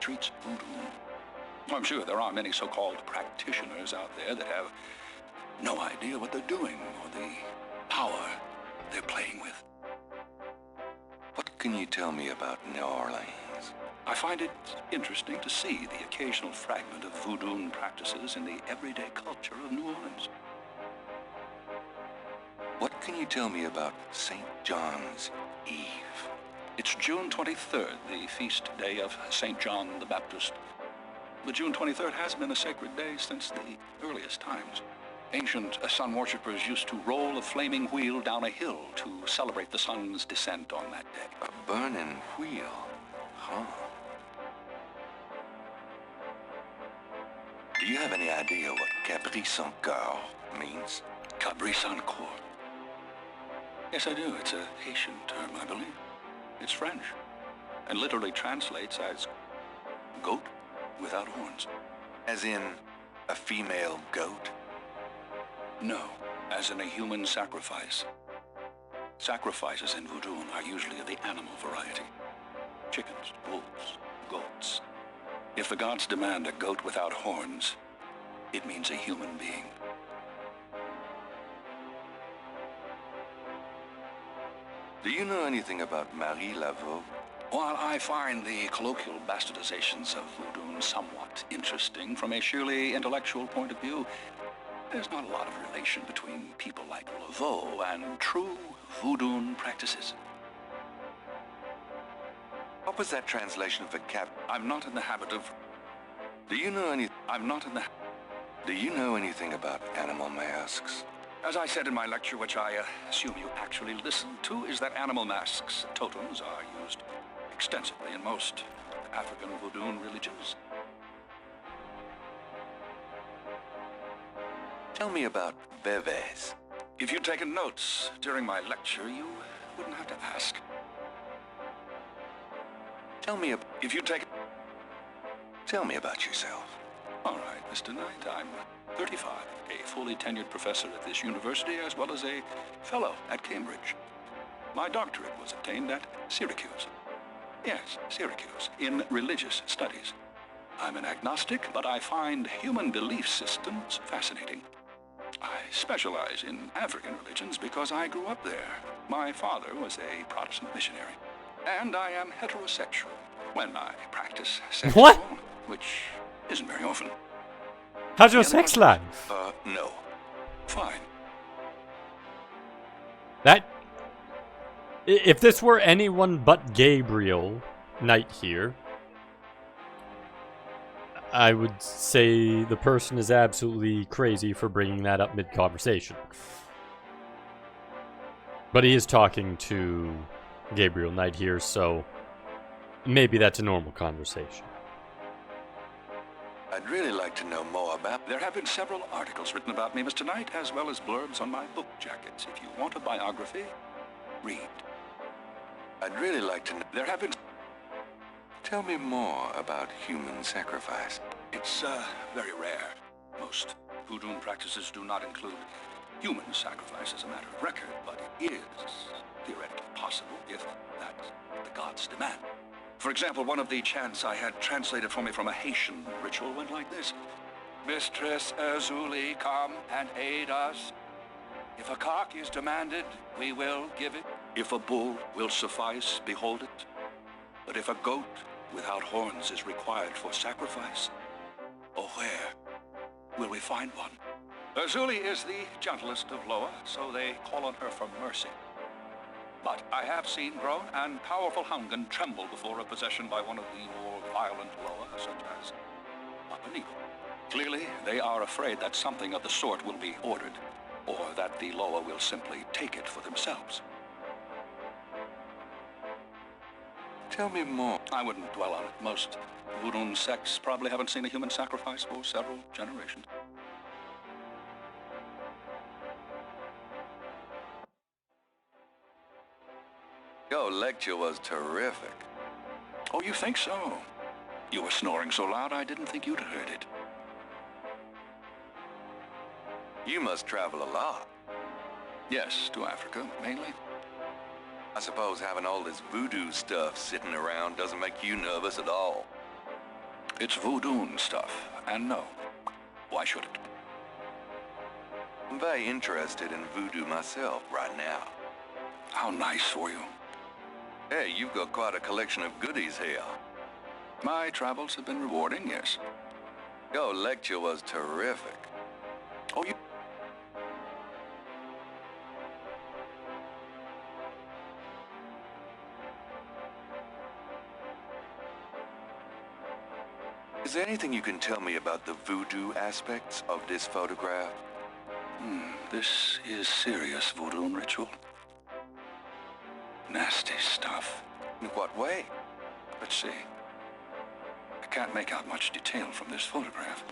treats voodoo. I'm sure there are many so-called practitioners out there that have no idea what they're doing or the power they're playing with. What can you tell me about New Orleans? I find it interesting to see the occasional fragment of voodoo practices in the everyday culture of New Orleans. What can you tell me about St. John's Eve? It's June 23rd, the feast day of St. John the Baptist. But June 23rd has been a sacred day since the earliest times. Ancient sun worshippers used to roll a flaming wheel down a hill to celebrate the sun's descent on that day. A burning wheel? Huh. Do you have any idea what Capri-Saint-Corps means? Capri-Saint-Corps? Yes, I do. It's a Haitian term, I believe. It's French, and literally translates as goat without horns. As in a female goat? No, as in a human sacrifice. Sacrifices in voodoo are usually of the animal variety. Chickens, wolves, goats. If the gods demand a goat without horns, it means a human being. Do you know anything about Marie Laveau? While I find the colloquial bastardizations of voodoo somewhat interesting from a sheerly intellectual point of view, there's not a lot of relation between people like Laveau and true voodoo practices. What was that translation for cap? I'm not in the habit of... Do you know any... I'm not in the... Do you know anything about animal masks? As I said in my lecture, which I assume you actually listened to, is that animal masks, totems, are used extensively in most African voodoo religions. Tell me about bebés. If you'd taken notes during my lecture, you wouldn't have to ask. Tell me about yourself. All right, Mr. Knight, I'm 35, a fully tenured professor at this university, as well as a fellow at Cambridge. My doctorate was obtained at Syracuse. Yes, Syracuse, in religious studies. I'm an agnostic, but I find human belief systems fascinating. I specialize in African religions because I grew up there. My father was a Protestant missionary. And I am heterosexual when I practice sex What? alone, which isn't very often. How's your sex life? No. Fine. That... If this were anyone but Gabriel Knight here, I would say the person is absolutely crazy for bringing that up mid-conversation. But he is talking to Gabriel Knight here, so maybe that's a normal conversation. I'd really like to know more about... There have been several articles written about me, Mr. Knight, as well as blurbs on my book jackets. If you want a biography, read. I'd really like to know... There have been... Tell me more about human sacrifice. It's, very rare. Most voodoo practices do not include human sacrifice as a matter of record, but it is theoretically possible if that's what the gods demand. For example, one of the chants I had translated for me from a Haitian ritual went like this. Mistress Azuli, come and aid us. If a cock is demanded, we will give it. If a bull will suffice, behold it. But if a goat without horns is required for sacrifice, oh, where will we find one? Azuli is the gentlest of Loa, so they call on her for mercy. But I have seen grown and powerful Hungan tremble before a possession by one of the more violent Loa, such as Papanico. Clearly, they are afraid that something of the sort will be ordered, or that the Loa will simply take it for themselves. Tell me more. I wouldn't dwell on it. Most voodoo sects probably haven't seen a human sacrifice for several generations. Your lecture was terrific. Oh, you think so? You were snoring so loud I didn't think you'd heard it. You must travel a lot. Yes, to Africa, mainly. I suppose having all this voodoo stuff sitting around doesn't make you nervous at all. It's voodoo stuff, and no. Why should it? I'm very interested in voodoo myself right now. How nice for you. Hey, you've got quite a collection of goodies here. My travels have been rewarding, yes. Your lecture was terrific. Oh, you... Is there anything you can tell me about the voodoo aspects of this photograph? This is serious voodoo ritual. Nasty stuff. In what way? Let's see. I can't make out much detail from this photograph.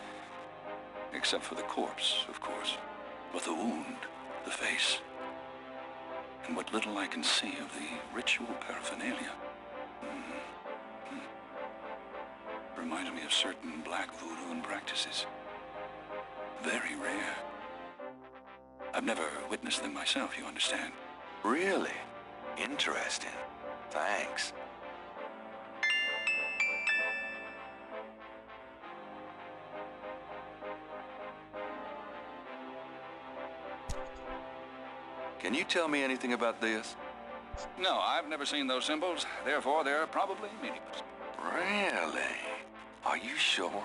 Except for the corpse, of course. But the wound, the face, and what little I can see of the ritual paraphernalia. Reminded me of certain black voodoo practices. Very rare. I've never witnessed them myself, you understand? Really? Interesting. Thanks. Can you tell me anything about this? No, I've never seen those symbols. Therefore, they're probably meaningless. Really? Are you sure?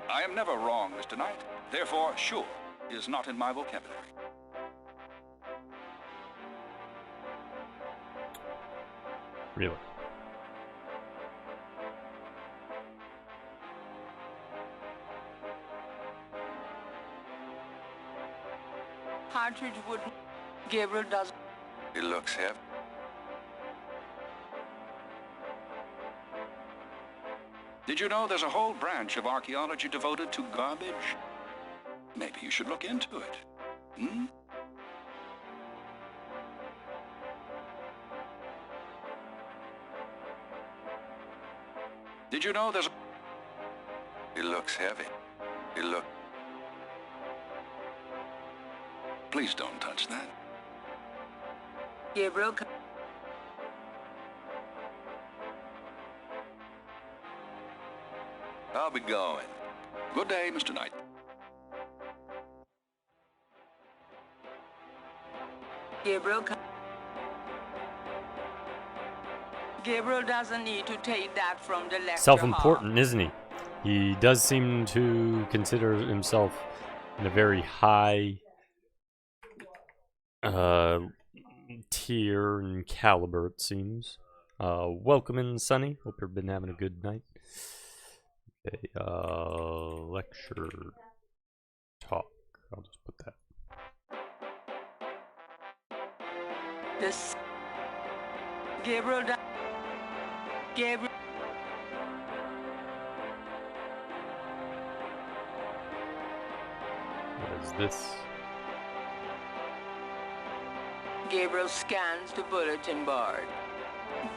I am never wrong, Mr. Knight. Therefore, sure is not in my vocabulary. Really? Partridge wouldn't. Gabriel doesn't. It looks heavy. Did you know there's a whole branch of archaeology devoted to garbage? Maybe you should look into it. Did you know there's a... It looks heavy. It look... Please don't touch that. Gabriel. I'll be going. Good day, Mr. Knight. Gabriel. Gabriel doesn't need to take that from the lecture Self-important, isn't he? He does seem to consider himself in a very high tier and caliber, it seems. Welcome in, Sonny. Hope you've been having a good night. Okay, lecture talk. I'll just put that. This Gabriel. Gabriel. What is this? Gabriel scans the bulletin board.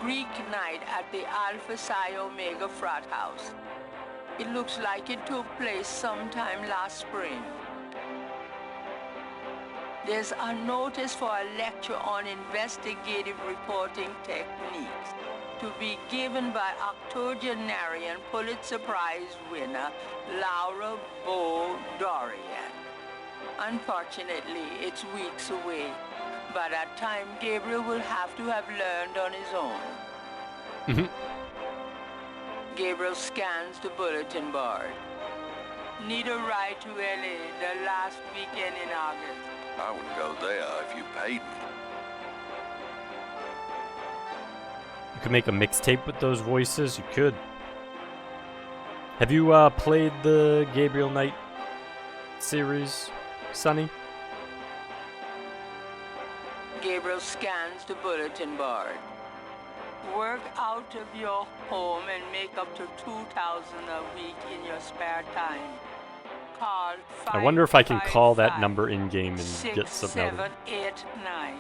Greek night at the Alpha Psi Omega frat house. It looks like it took place sometime last spring. There's a notice for a lecture on investigative reporting techniques to be given by octogenarian Pulitzer Prize winner Laura Bo Dorian. Unfortunately, it's weeks away. By that time, Gabriel will have to have learned on his own. Gabriel scans the bulletin board. Need a ride to LA the last weekend in August. I would go there if you paid me. You could make a mixtape with those voices. You could. Have you played the Gabriel Knight series, Sonny? Gabriel scans the bulletin board. Work out of your home and make up to $2,000 a week in your spare time. Call I wonder if I can call that number in-game and get some notice. 6789.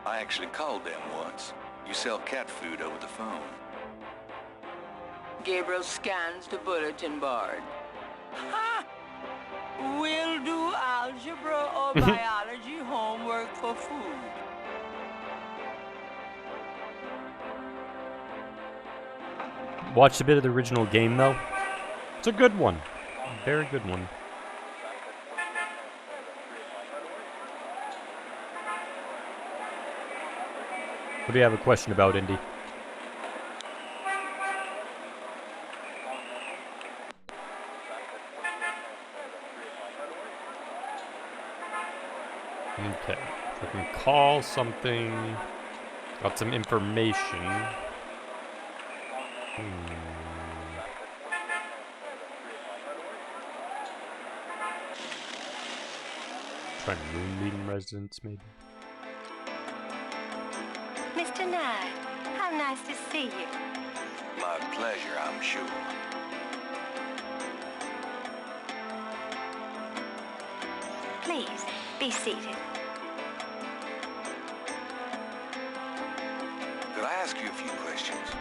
I actually called them once. You sell cat food over the phone. Gabriel scans the bulletin board. Ha! We'll do algebra or biology homework for food. Watched a bit of the original game, though. It's a good one. A very good one. What do you have a question about, Indy? Okay, so I can call something, got some information. Try moonbeam residence, maybe? Mr. Knight, how nice to see you. My pleasure, I'm sure. Please, be seated. Could I ask you a few questions?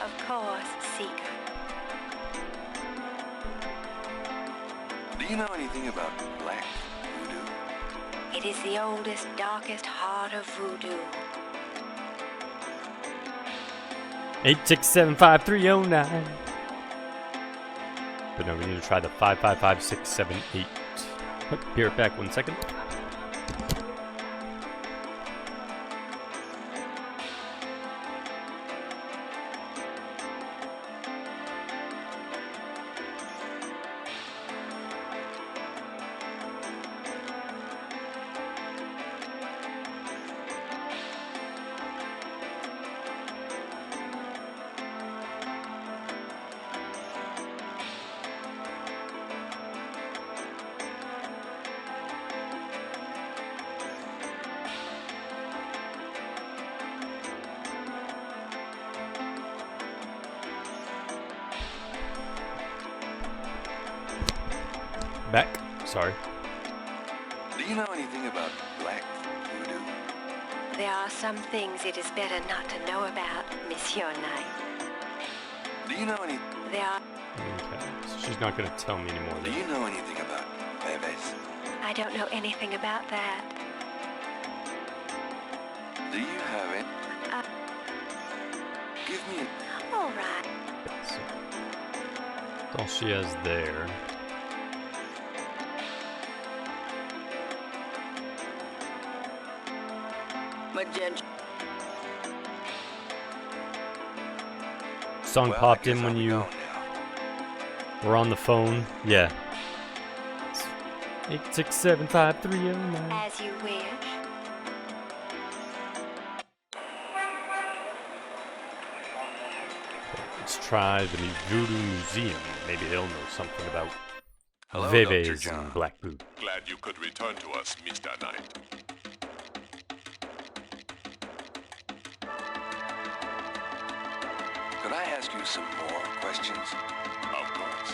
Of course, Seeker. Do you know anything about black voodoo? It is the oldest, darkest heart of voodoo. 8675309. But no, we need to try the 555678. Be right back 1 second. Back. Sorry. Do you know anything about black voodoo? There are some things it is better not to know about, Monsieur Knight. Do you know any? There are... Okay, so she's not going to tell me anymore. Do you know anything about bebes? I don't know anything about that. Do you have it? Give me a... All right. That's all she has there. Song popped in when you were on the phone. Yeah. 8675309. As you wish. Let's try the Voodoo Museum. Maybe they'll know something about Hello, Veves Dr. John. and Black Voodoo. Glad you could return to us, Mr. Knight. Could I ask you some more questions? Of course.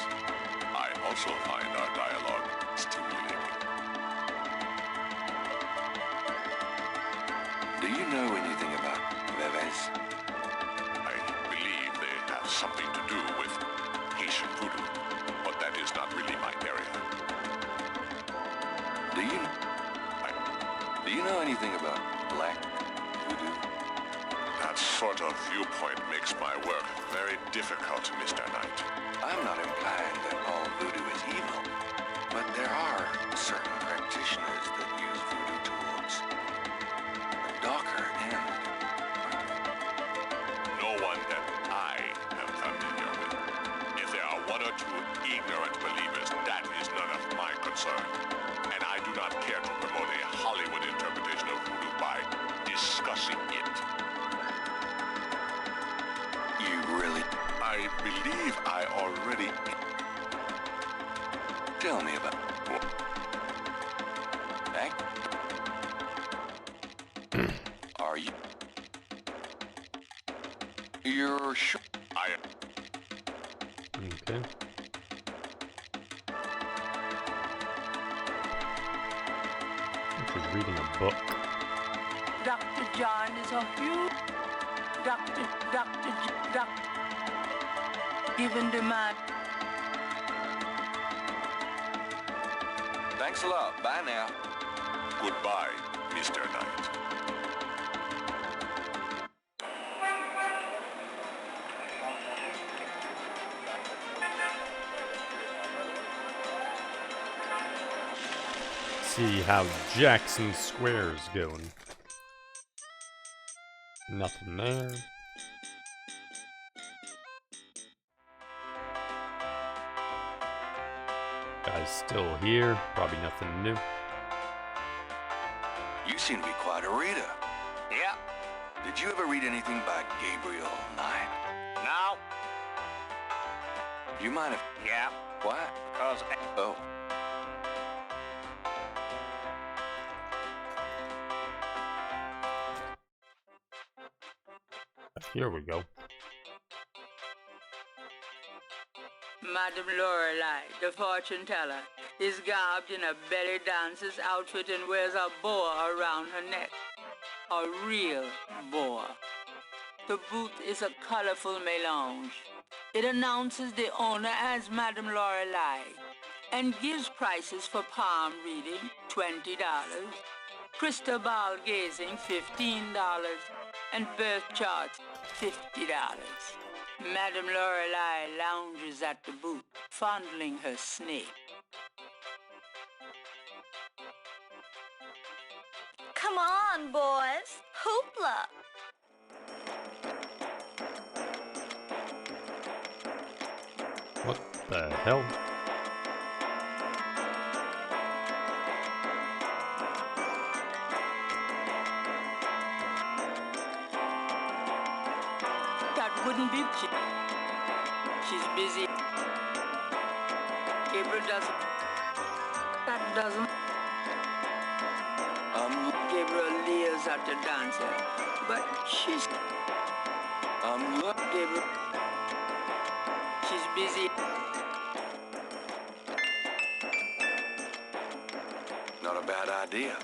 I also find our dialogue stimulating. Do you know anything about bebes? I believe they have something to do with Haitian voodoo, but that is not really my area. Do you know anything about black voodoo? That sort of viewpoint makes my work very difficult, Mr. Knight. I'm not implying that all voodoo is evil, but there are certain practitioners that use voodoo towards the darker end. No one that I am familiar with. If there are one or two ignorant believers, that is none of my concern. And I do not care to promote a Hollywood interpretation of voodoo by discussing it. You really... I believe I already... Tell me about... Are you... You're sure... I am... Okay. She's reading a book. Dr. John is a huge... Doctor... Given the man... Thanks a lot. Bye now. Goodbye, Mr. Knight. See how Jackson Square's going. Nothing there. Guy's still here. Probably nothing new. You seem to be quite a reader. Yeah. Did you ever read anything by Gabriel Knight? No. You might have... Yeah. Why? Because... Oh. Here we go. Madame Lorelei, the fortune teller, is garbed in a belly dancer's outfit and wears a boa around her neck. A real boa. The booth is a colorful melange. It announces the owner as Madame Lorelei and gives prices for palm reading, $20, crystal ball gazing, $15, and birth charts, $50. Madame Lorelei lounges at the booth, fondling her snake. Come on, boys. Hoopla. What the hell? That wouldn't be... She's busy. Gabriel doesn't... That doesn't... Gabriel leers at the dancer, but she's... Gabriel... She's busy. Not a bad idea.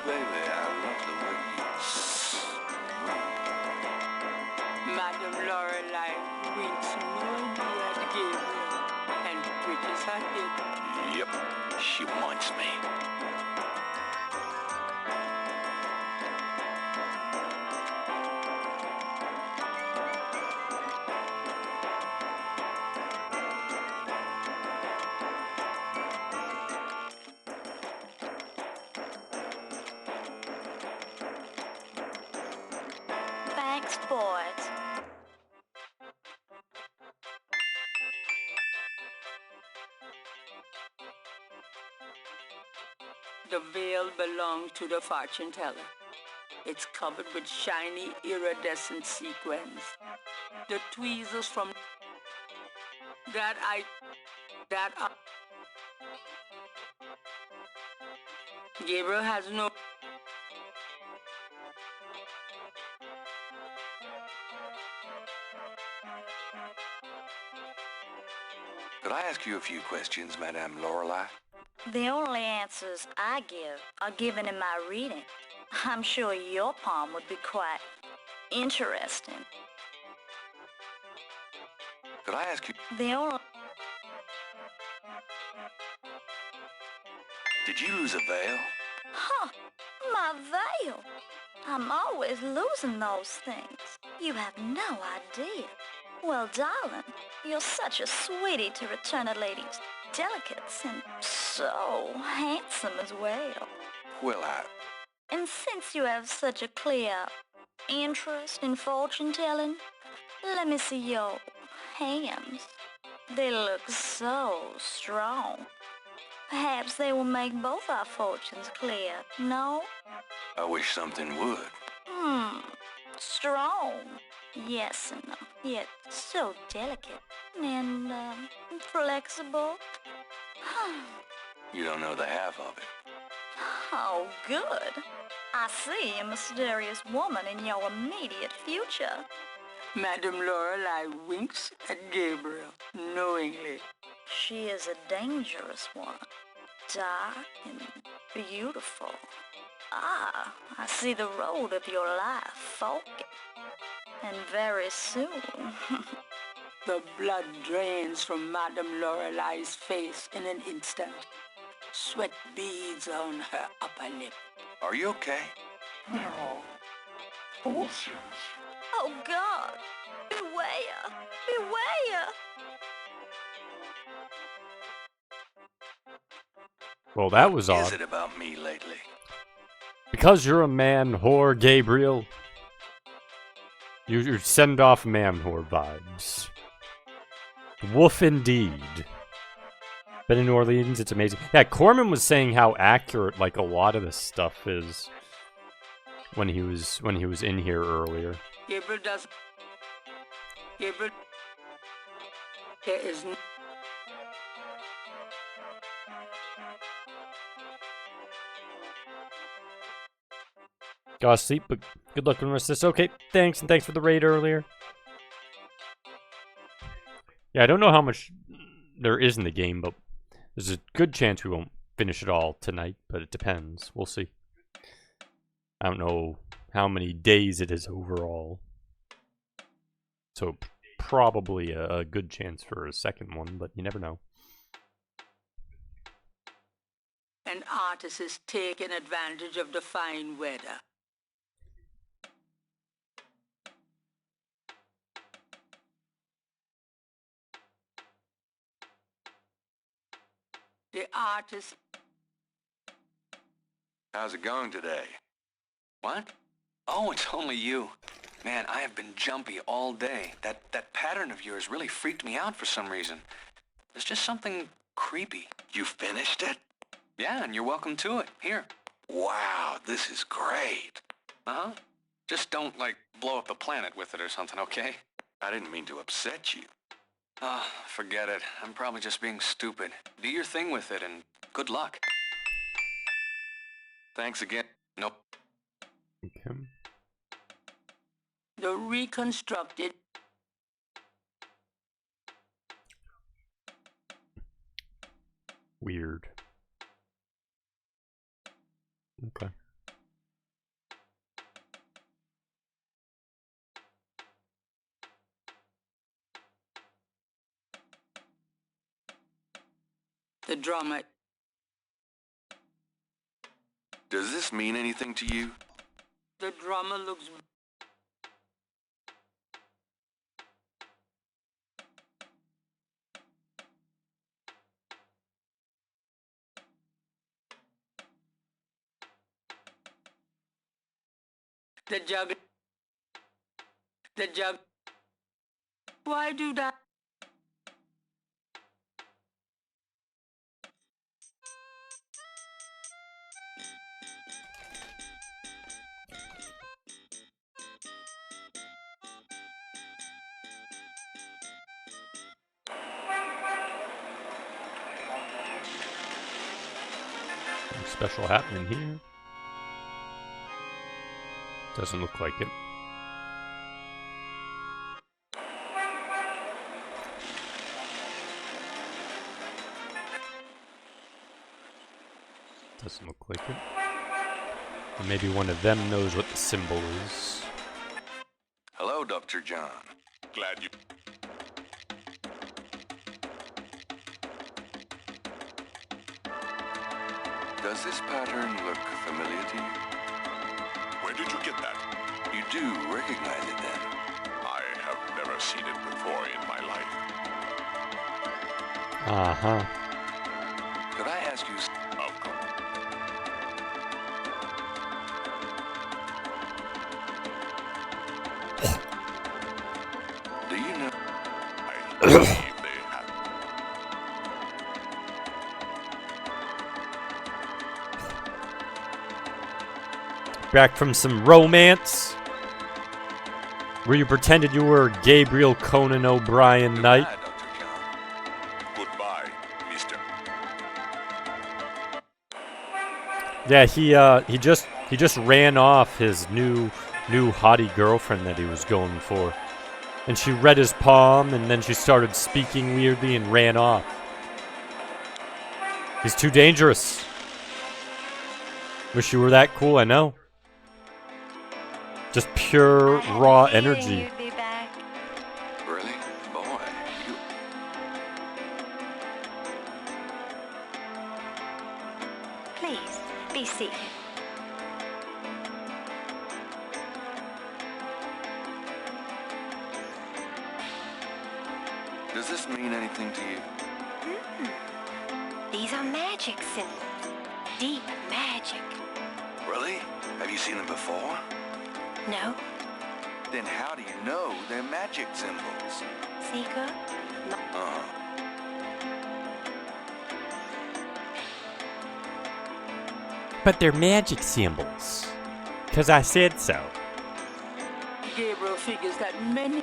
Baby, I love the way you... Madame Lorelei winks moodily at Gabriel and twitches her head. Yep, she wants me. Thanks, boys. The veil belongs to the fortune teller. It's covered with shiny, iridescent sequins. The tweezers from that Gabriel has no... Could I ask you a few questions, Madame Lorelei? The only answers I give are given in my reading. I'm sure your palm would be quite interesting. Could I ask you... The only... Did you lose a veil? Huh, my veil. I'm always losing those things. You have no idea. Well, darling, you're such a sweetie to return a lady's delicates and so handsome as well. Well, And since you have such a clear interest in fortune-telling, let me see your hands. They look so strong. Perhaps they will make both our fortunes clear, no? I wish something would. Strong. Yes, and yet so delicate and flexible. You don't know the half of it. Oh, good. I see a mysterious woman in your immediate future. Madame Lorelei winks at Gabriel knowingly. She is a dangerous one. Dark and beautiful. Ah, I see the road of your life forking. And very soon. The blood drains from Madame Lorelei's face in an instant. Sweat beads on her upper lip. Are you okay? No. Bullshit. Oh, God. Beware. Beware. Well, that was What odd. is it about me lately? Because you're a man whore, Gabriel. You send off man whore vibes. Woof indeed. Been in New Orleans, it's amazing. Yeah, Corman was saying how accurate like a lot of this stuff is when he was in here earlier. Gabriel does. Gabriel. There is no. Gotta sleep, but good luck on the rest of this. Okay, thanks, and thanks for the raid earlier. Yeah, I don't know how much there is in the game, but there's a good chance we won't finish it all tonight, but it depends. We'll see. I don't know how many days it is overall. So probably a good chance for a second one, but you never know. And artist is taking advantage of the fine weather. The artist... How's it going today? What? Oh, it's only you. Man, I have been jumpy all day. That pattern of yours really freaked me out for some reason. There's just something creepy. You finished it? Yeah, and you're welcome to it. Here. Wow, this is great. Uh-huh. Just don't, like, blow up the planet with it or something, okay? I didn't mean to upset you. Oh, forget it. I'm probably just being stupid. Do your thing with it, and good luck. Thanks again. Nope. Okay. The reconstructed... Weird. Okay. The drummer... Does this mean anything to you? The drummer looks... The jug... The jug... Why do that? Something special happening here. Doesn't look like it. Doesn't look like it. Or maybe one of them knows what the symbol is. Hello, Dr. John. Glad you... Does this pattern look familiar to you? Where did you get that? You do recognize it then? I have never seen it before in my life. Uh-huh. Could I ask you... Of course. Do you know... I believe they have... Back from some romance? Where you pretended you were Gabriel Conan O'Brien Knight? Goodbye, mister. Yeah, he just ran off his new hottie girlfriend that he was going for. And she read his palm, and then she started speaking weirdly and ran off. He's too dangerous. Wish you were that cool, I know. Just pure, raw energy. You'd be back. Really? Boy, you... Please, be seated. Does this mean anything to you? These are magic symbols. Deep magic. Really? Have you seen them before? No? Then how do you know they're magic symbols? Seeker? Uh-huh. But they're magic symbols. 'Cause I said so. Gabriel figures that many...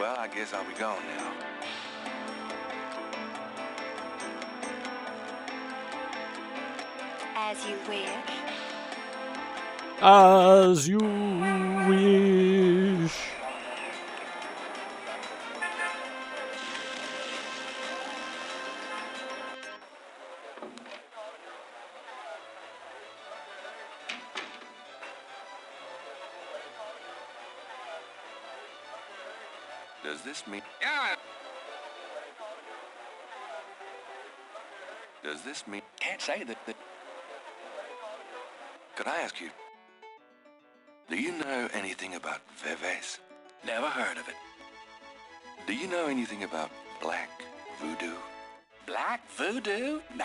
Well, I guess I'll be gone now. As As you wish. As you wish. Does this mean... Yeah. Does this mean... Can't say that... Could I ask you, do you know anything about Veves? Never heard of it. Do you know anything about black voodoo? Black voodoo? Nah.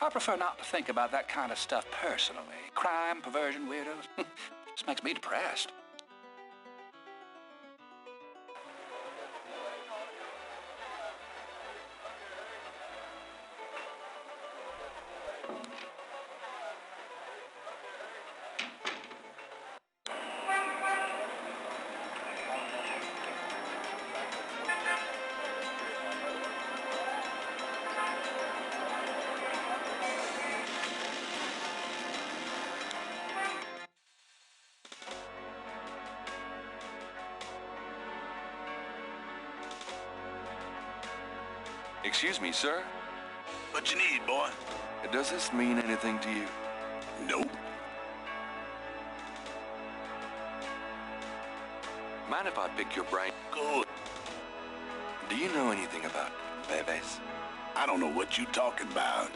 I prefer not to think about that kind of stuff personally. Crime, perversion, weirdos. Just makes me depressed. Excuse me, sir? What you need, boy? Does this mean anything to you? Nope. Mind if I pick your brain? Good. Do you know anything about Veves? I don't know what you talking about.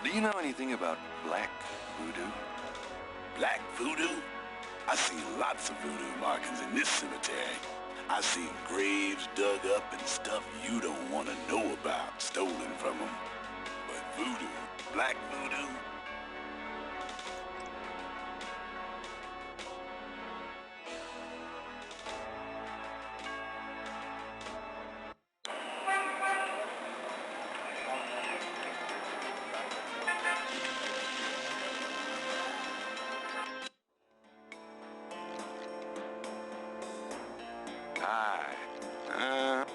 Do you know anything about black voodoo? Black voodoo? I see lots of voodoo markings in this cemetery. I seen graves dug up and stuff you don't want to know about, stolen from them. But voodoo, black voodoo? Hi.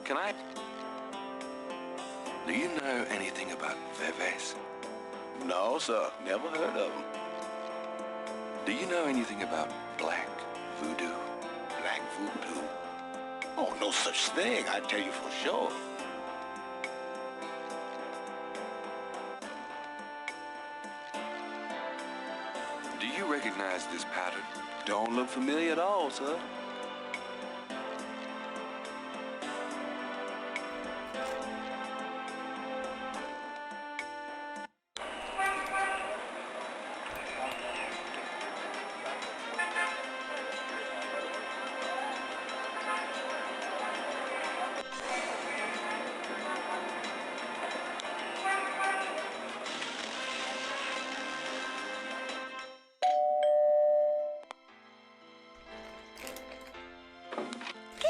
Can I... Do you know anything about Veves? No, sir. Never heard of them. Do you know anything about black voodoo? Black voodoo? Oh, no such thing, I tell you for sure. Do you recognize this pattern? Don't look familiar at all, sir.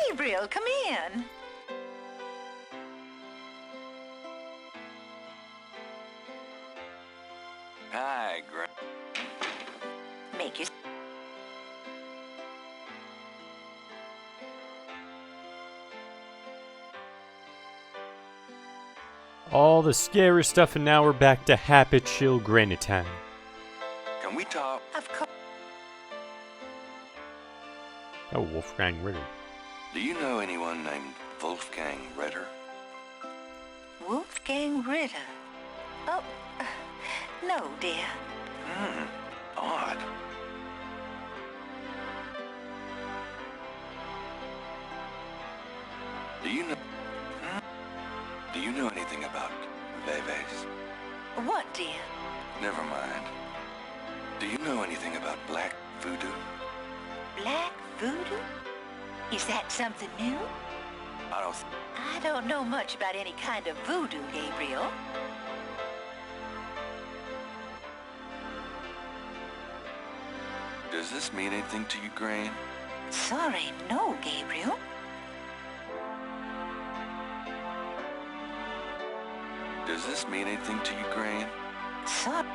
Gabriel, come in. Hi, Gra... Make your... All the scary stuff, and now we're back to happy, chill granny time. Can we talk? Of course. Oh, Wolfgang Ritter. Do you know anyone named Wolfgang Ritter? Wolfgang Ritter. Oh, no, dear. Odd. Do you know... Do you know anything about Veves? What, dear? Never mind. Do you know anything about black voodoo? Black voodoo? Is that something new? I don't know much about any kind of voodoo, Gabriel. Does this mean anything to you, Gran? Sorry, no, Gabriel. Does this mean anything to you, Gran? Sorry.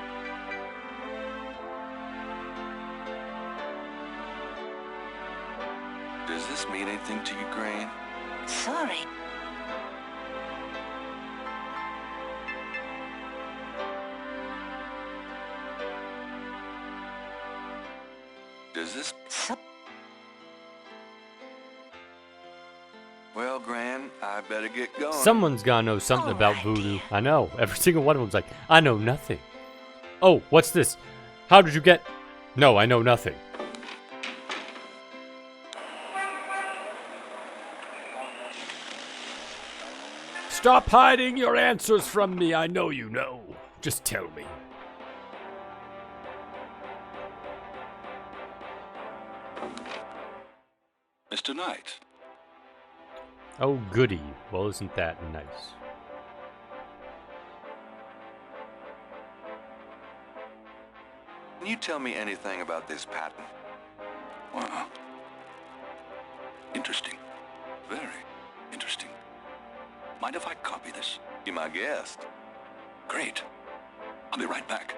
Does this mean anything to you, Gran? Sorry. Does this... Well, Gran, I better get going. Someone's gotta know something about voodoo. I know. Every single one of them's like, I know nothing. Oh, what's this? How did you get... No, I know nothing. Stop hiding your answers from me. I know you know. Just tell me. Mr. Knight. Oh, goody. Well, isn't that nice? Can you tell me anything about this patent? Wow. Interesting. Very interesting. Mind if I copy this? Be my guest. Great. I'll be right back.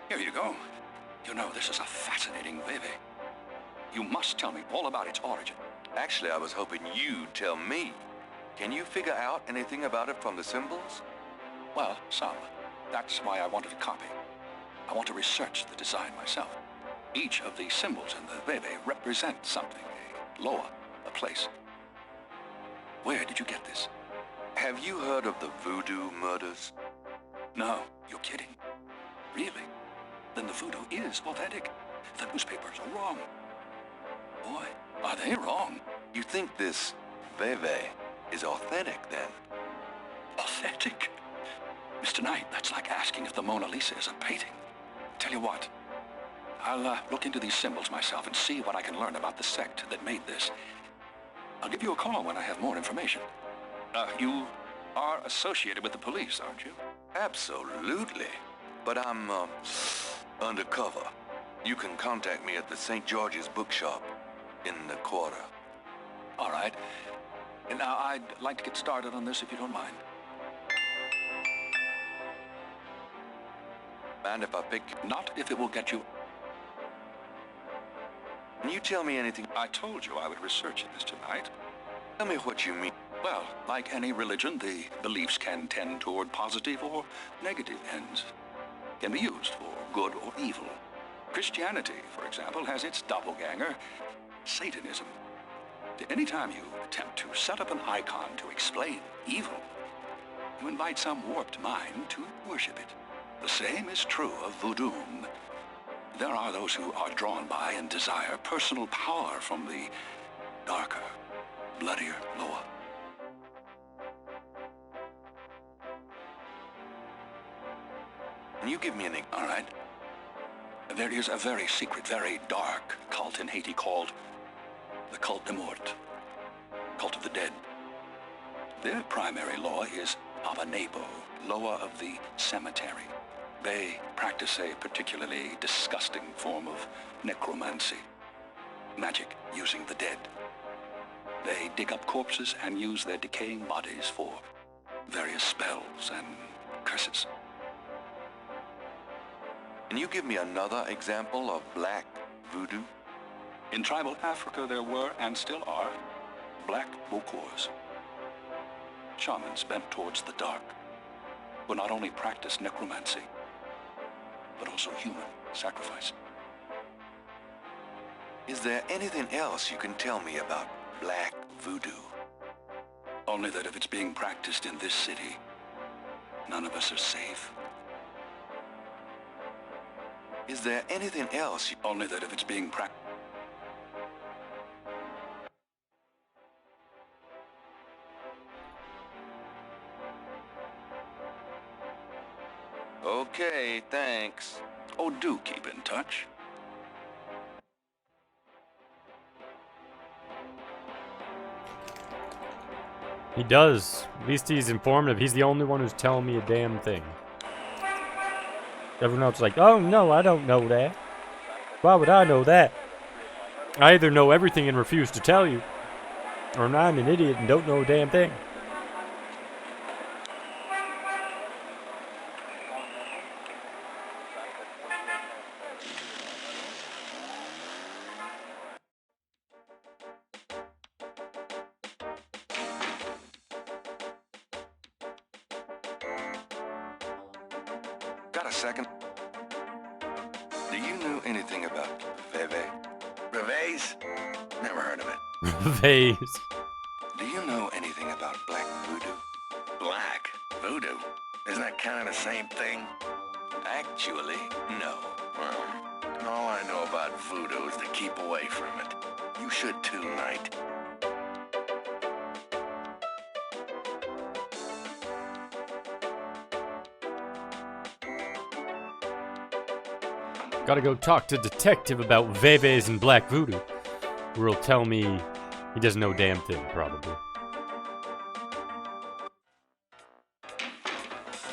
Here you go. You know, this is a fascinating baby. You must tell me all about its origin. Actually, I was hoping you'd tell me. Can you figure out anything about it from the symbols? Well, some. That's why I wanted a copy. I want to research the design myself. Each of the symbols in the bebe represents something. A loa, a place. Where did you get this? Have you heard of the voodoo murders? No, you're kidding. Really? Then the voodoo is authentic. The newspapers are wrong. Boy, are they wrong. You think this bebe is authentic, then? Authentic? Mr. Knight, that's like asking if the Mona Lisa is a painting. Tell you what, I'll look into these symbols myself and see what I can learn about the sect that made this. I'll give you a call when I have more information. You are associated with the police, aren't you? Absolutely. But I'm, undercover. You can contact me at the St. George's bookshop in the quarter. All right. And now I'd like to get started on this if you don't mind. Mind if I pick you? Not if it will get you... Can you tell me anything? I told you I would research it, Mr. Knight. Tell me what you mean. Well, like any religion, the beliefs can tend toward positive or negative ends. Can be used for good or evil. Christianity, for example, has its doppelganger, Satanism. Anytime you attempt to set up an icon to explain evil, you invite some warped mind to worship it. The same is true of voodoo. There are those who are drawn by and desire personal power from the darker, bloodier loa. Can you give me an... All right. There is a very secret, very dark cult in Haiti called the Cult de Mort, Cult of the Dead. Their primary law is Abanebo, Loa of the Cemetery. They practice a particularly disgusting form of necromancy, magic using the dead. They dig up corpses and use their decaying bodies for various spells and curses. Can you give me another example of black voodoo? In tribal Africa, there were, and still are, black bokors. Shamans bent towards the dark, who not only practiced necromancy, but also human sacrifice. Is there anything else you can tell me about black voodoo? Only that if it's being practiced in this city, none of us are safe. Is there anything else? Only that if it's being practiced... Okay, thanks. Oh, do keep in touch. He does. At least he's informative. He's the only one who's telling me a damn thing. Everyone else is like, oh no, I don't know that. Why would I know that? I either know everything and refuse to tell you, or I'm an idiot and don't know a damn thing. Got a second? Do you know anything about Veve? Reve's? Never heard of it. Vase. Do you know anything about black voodoo? Black voodoo? Isn't that kind of the same thing? Actually, no. Well, all I know about voodoo is to keep away from it. You should too, Knight. Gotta go talk to detective about Veves and black voodoo. Or he'll tell me he doesn't know a damn thing, probably.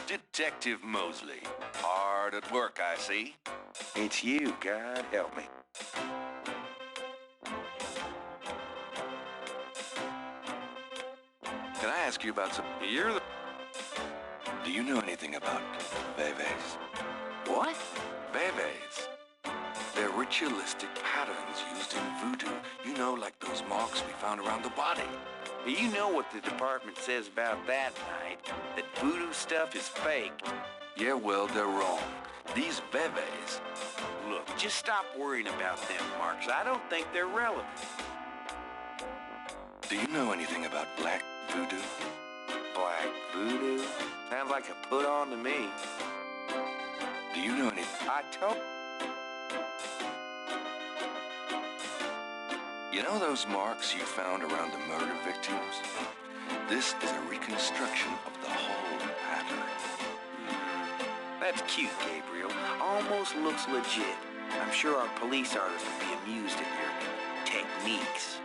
Detective Mosley. Hard at work, I see. It's you, God help me. Can I ask you about some... You're the... Do you know anything about Veves? What? Veves. They're ritualistic patterns used in voodoo. You know, like those marks we found around the body. You know what the department says about that, Knight? That voodoo stuff is fake. Yeah, well, they're wrong. These Veves... Look, just stop worrying about them marks. I don't think they're relevant. Do you know anything about black voodoo? Black voodoo? Sounds like a put on to me. Do you know anything? I told... You know those marks you found around the murder victims? This is a reconstruction of the whole pattern. That's cute, Gabriel. Almost looks legit. I'm sure our police artists would be amused at your techniques.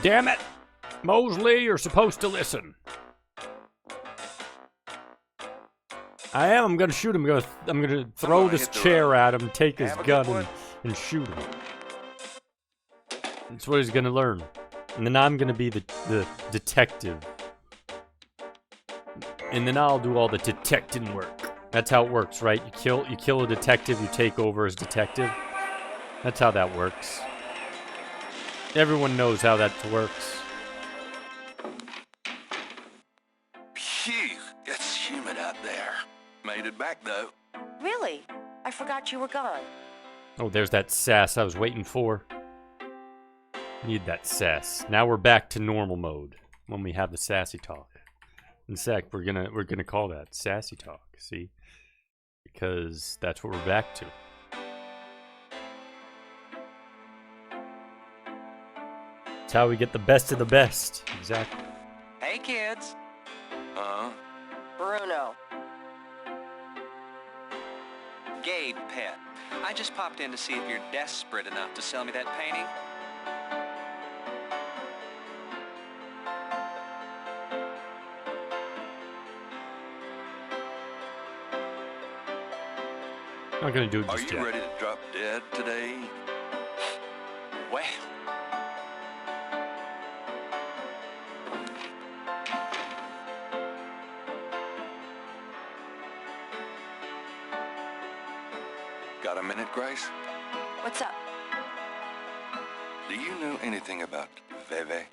Damn it! Mosley, you're supposed to listen. I am. I'm gonna shoot him. I'm gonna throw this chair at him, take his gun, and shoot him. That's what he's gonna learn. And then I'm gonna be the detective. And then I'll do all the detecting work. That's how it works, right? You kill a detective, you take over as detective. That's how that works. Everyone knows how that works. Phew, it's humid out there. Made it back, though. Really? I forgot you were gone. Oh, there's that sass I was waiting for. Need that sass. Now we're back to normal mode when we have the sassy talk. In fact, we're gonna call that sassy talk. See, because that's what we're back to. It's how we get the best of the best. Exactly. Hey, kids. Bruno. Gabe, pet. I just popped in to see if you're desperate enough to sell me that painting. Not gonna do it Are just you yet. ready to drop dead today? Well. Got a minute, Grace? What's up? Do you know anything about Veve?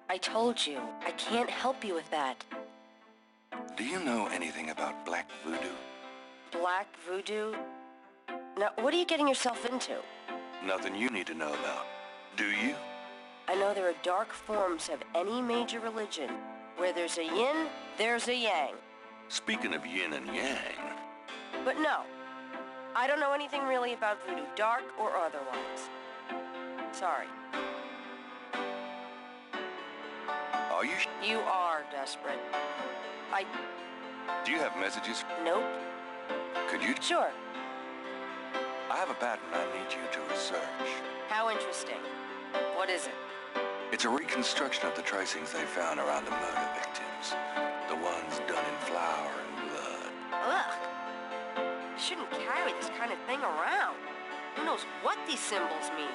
I told you, I can't help you with that. Do you know anything about black voodoo? Black voodoo? Now, what are you getting yourself into? Nothing you need to know about. Do you? I know there are dark forms of any major religion. Where there's a yin, there's a yang. Speaking of yin and yang... But no, I don't know anything really about voodoo, dark or otherwise. Sorry. Are you... You are desperate. Do you have messages? Nope. Could you... Sure. I have a pattern I need you to research. How interesting. What is it? It's a reconstruction of the tracings they found around the murder victims. The ones done in flour and blood. Ugh. You shouldn't carry this kind of thing around. Who knows what these symbols mean?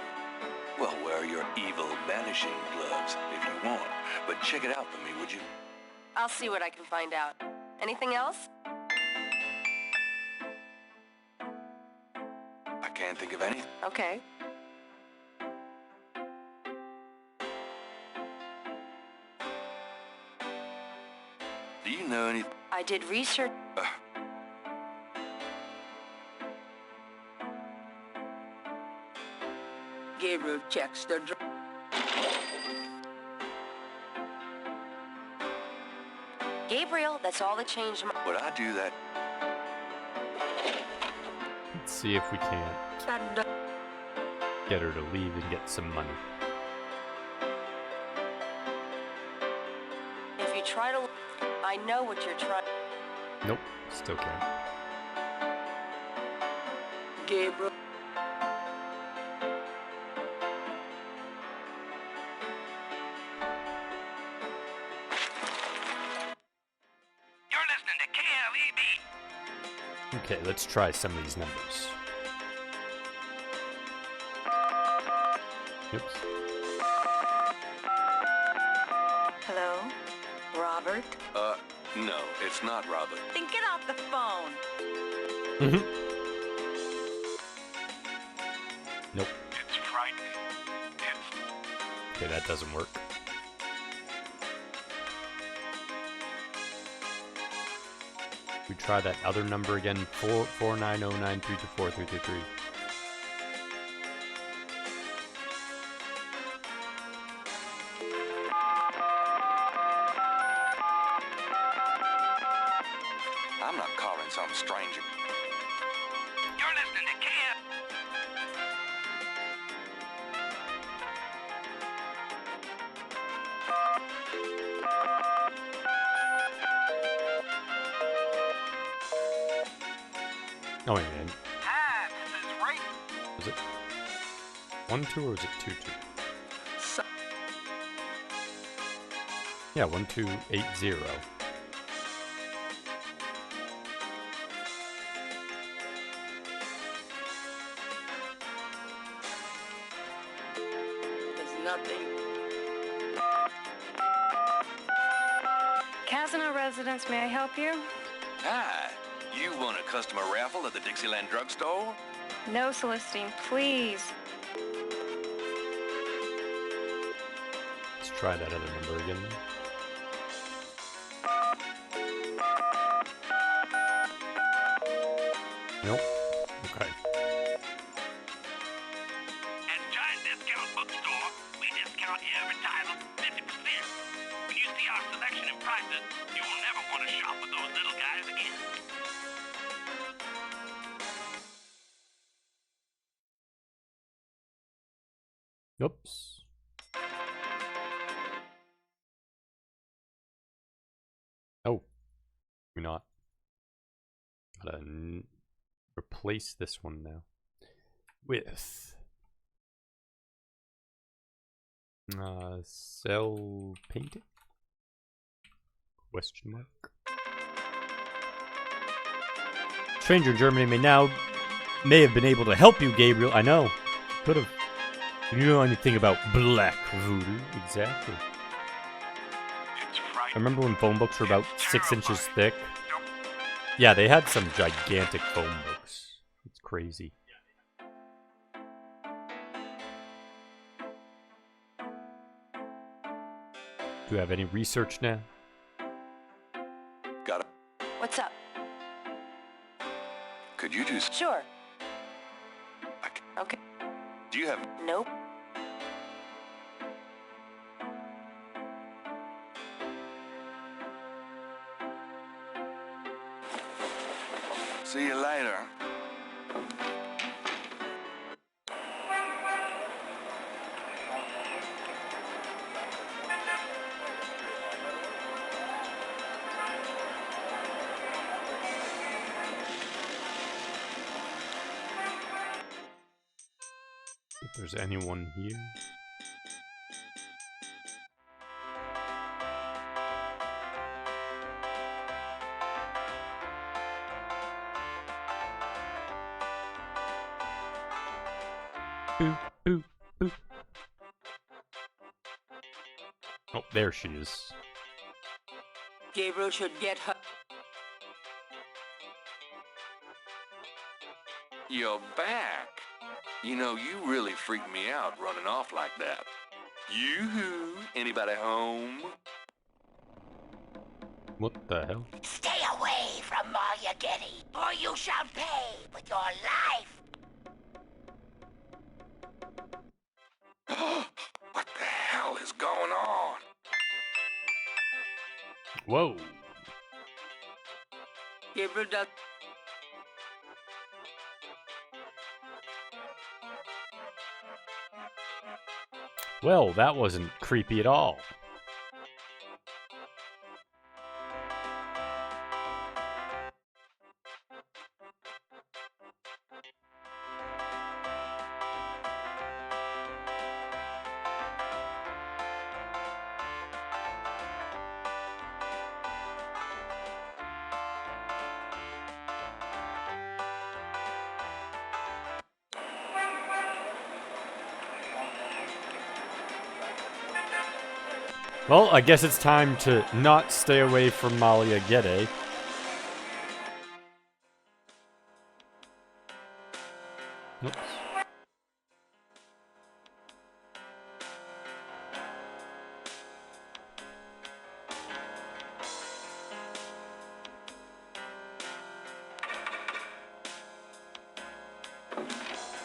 Well, wear your evil vanishing gloves if you want. But check it out for me, would you? I'll see what I can find out. Anything else? I can't think of anything. Okay. Do you know anything? I did research. Gabriel checks the Gabriel, that's all that changed my... Would I do that? Let's see if we can't get her to leave and get some money. If you try to... I know what you're trying... Nope, still can't. Gabriel. You're listening to KLED. Okay, let's try some of these numbers. Oops. Hello? Robert? No, it's not Robert. Then get off the phone. Nope. It's frightening. Okay, that doesn't work. We try that other number again, 44909324333. I'm not calling some stranger. You're listening to KL. Oh wait, man. Hi, this is Ray. Is it 1-2 or is it 2-2? Yeah, 1280. There's nothing. Casino residence, may I help you? Hi. You won a customer raffle at the Dixieland drugstore? No soliciting, please. Let's try that other number again. Nope. Okay. At Giant Discount Bookstore, we discount every title 50%. When you see our selection and prices, you will never want to shop with those little guys again. Oops. Oh. We're not. Gotta replace this one now. With cell painting? Question mark. Stranger in Germany may have been able to help you, Gabriel. I know. Could have. You know anything about black voodoo? Exactly. I remember when phone books were about 6 inches thick. Yeah, they had some gigantic phone books. It's crazy. Do you have any research now? Got it. What's up? Could you do... Sure. Okay. Do you have... Nope. See you later. If there's anyone here. Boo, boo, boo. Oh, there she is. Gabriel should get her. You're back. You know, you really freaked me out running off like that. Yoo-hoo! Anybody home? What the hell? Stay away from Malia Getty, or you shall pay with your life. What the hell is going on? Whoa. Gabriel does. Well, that wasn't creepy at all. Well, I guess it's time to not stay away from Malia Gede. Oops.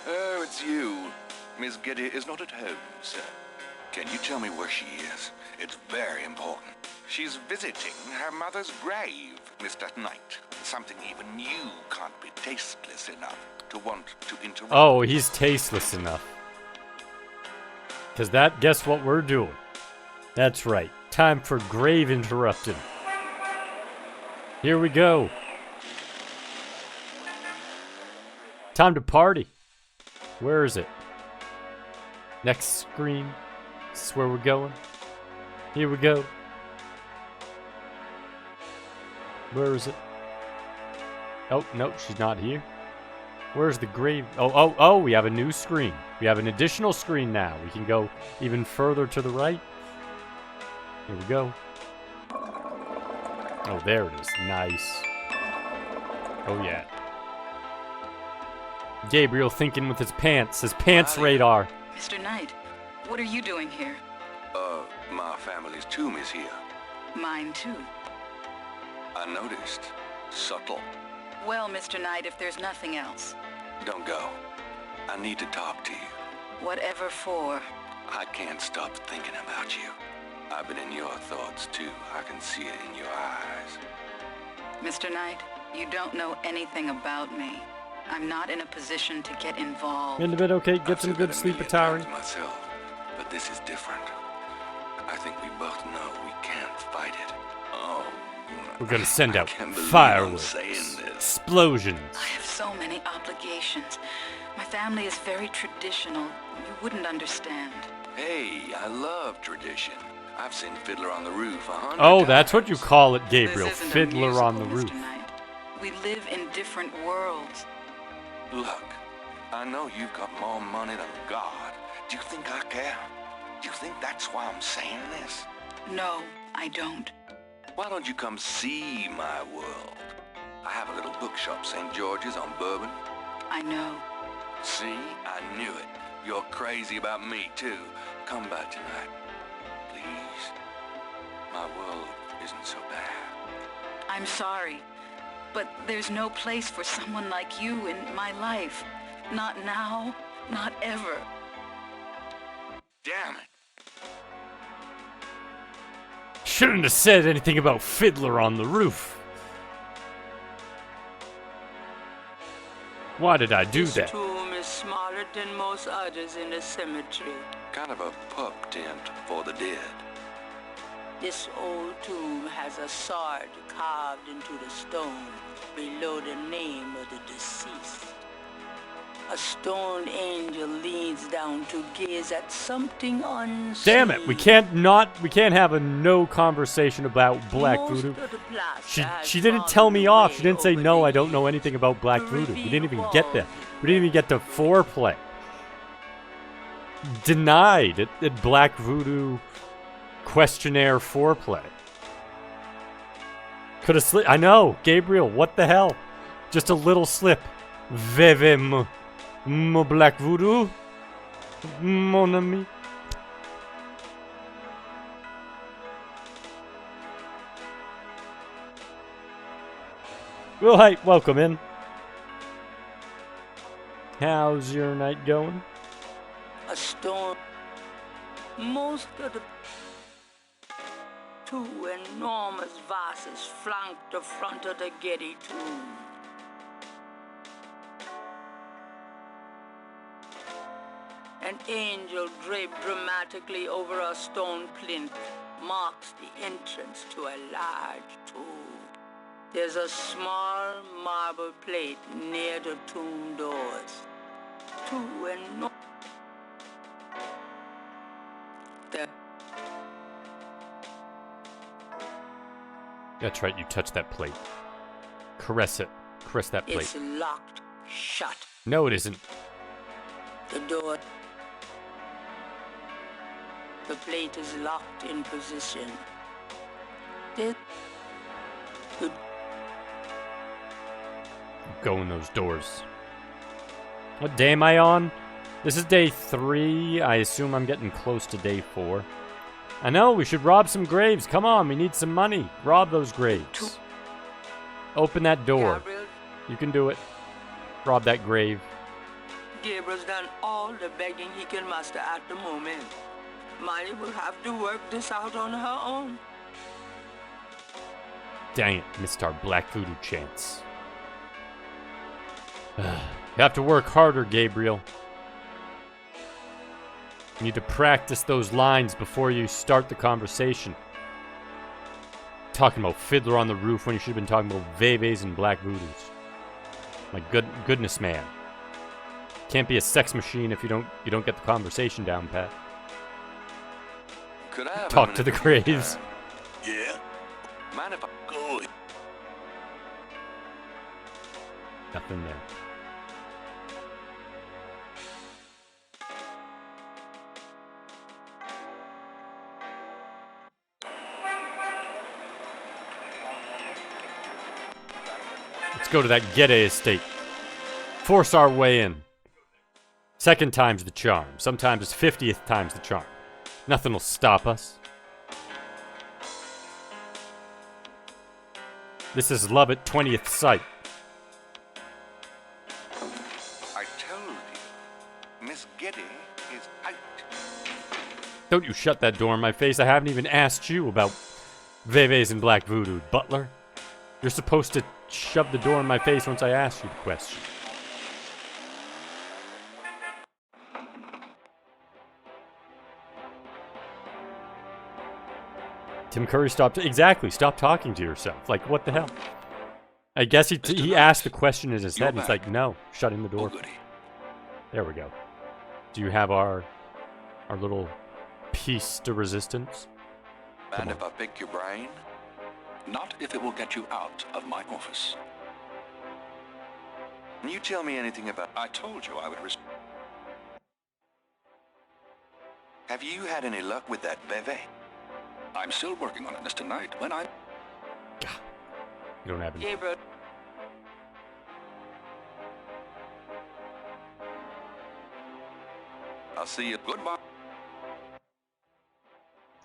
Oh, it's you. Miss Getty is not at home, sir. Can you tell me where she is? It's very important. She's visiting her mother's grave, Mr. Knight. Something even you can't be tasteless enough to want to interrupt. Oh, he's tasteless enough. Cause guess what we're doing? That's right. Time for grave interrupting. Here we go. Time to party. Where is it? Next screen. This is where we're going. Here we go. Where is it? Oh, no, she's not here. Where's the grave? Oh, we have a new screen. We have an additional screen now. We can go even further to the right. Here we go. Oh, there it is. Nice. Oh, yeah. Gabriel thinking with his pants. His pants radar. Mr. Knight, what are you doing here? My family's tomb is here. Mine too. I noticed. Subtle. Well, Mr. Knight, if there's nothing else. Don't go. I need to talk to you. Whatever for. I can't stop thinking about you. I've been in your thoughts too. I can see it in your eyes. Mr. Knight, you don't know anything about me. I'm not in a position to get involved. In the bed, okay? Get some good sleep, Atari. Myself, but this is different. I think we both know we can't fight it. Oh, we're gonna send out fireworks, explosions. I have so many obligations. My family is very traditional. You wouldn't understand. Hey, I love tradition. I've seen Fiddler on the Roof 100 Oh, times. that's what you call it, Gabriel. This isn't Fiddler on the a musical, Roof. Mr. Knight. We live in different worlds. Look, I know you've got more money than God. Do you think I care? Do you think that's why I'm saying this? No, I don't. Why don't you come see my world? I have a little bookshop, St. George's on Bourbon. I know. See? I knew it. You're crazy about me, too. Come by tonight. Please. My world isn't so bad. I'm sorry, but there's no place for someone like you in my life. Not now, not ever. Damn it. Shouldn't have said anything about Fiddler on the Roof. Why did I do This that? tomb is smaller than most others in the cemetery. Kind of a pup tent for the dead. This old tomb has a sword carved into the stone below the name of the deceased. A stone angel leans down to gaze at something unseen. Damn it! We can't have a no conversation about Black Voodoo. She didn't tell me off. She didn't say no. I don't know anything about Black Voodoo. We didn't even get that. We didn't even get to foreplay. Denied at Black Voodoo questionnaire foreplay. Could have slipped. I know, Gabriel. What the hell? Just a little slip. Vevem. Mo Black Voodoo? Mon ami? Well, hey, welcome in. How's your night going? A storm. Most of the two enormous vases flanked the front of the Getty tomb. An angel draped dramatically over a stone plinth marks the entrance to a large tomb. There's a small marble plate near the tomb doors. Two enormous... That's right, you touch that plate. Caress it. Caress that plate. It's locked shut. No, it isn't. The door... The plate is locked in position. Go in those doors. What day am I on? This is day 3. I assume I'm getting close to day 4. I know, we should rob some graves. Come on, we need some money. Rob those graves. Open that door. Gabriel, You can do it. Rob that grave. Gabriel's done all the begging he can muster at the moment. Molly will have to work this out on her own. Dang it, missed our black voodoo chance. You have to work harder, Gabriel. You need to practice those lines before you start the conversation. Talking about Fiddler on the Roof when you should have been talking about Veves and Black Voodoos. My goodness, man. Can't be a sex machine if you don't get the conversation down, Pat. Could I have Talk to the graves. Yeah? Mind if I Go. Nothing there. Let's go to that Gede estate. Force our way in. Second time's the charm. Sometimes it's 50th time's the charm. Nothing will stop us. This is love at 20th sight. I told you, Miss Getty is out. Don't you shut that door in my face. I haven't even asked you about Veves and Black Voodoo, Butler. You're supposed to shove the door in my face once I ask you the question. Tim Curry stopped. Exactly. Stop talking to yourself. Like, what the hell? I guess he asked the question in his head. And he's like, no, shutting the door. There we go. Do you have our little piece de resistance? mind if I pick your brain? Not if it will get you out of my office. Can you tell me anything about... I told you I would risk... Have you had any luck with that beve? I'm still working on it, Mr. Knight. When I'm... You don't have any. Gabriel. I'll see you. Goodbye.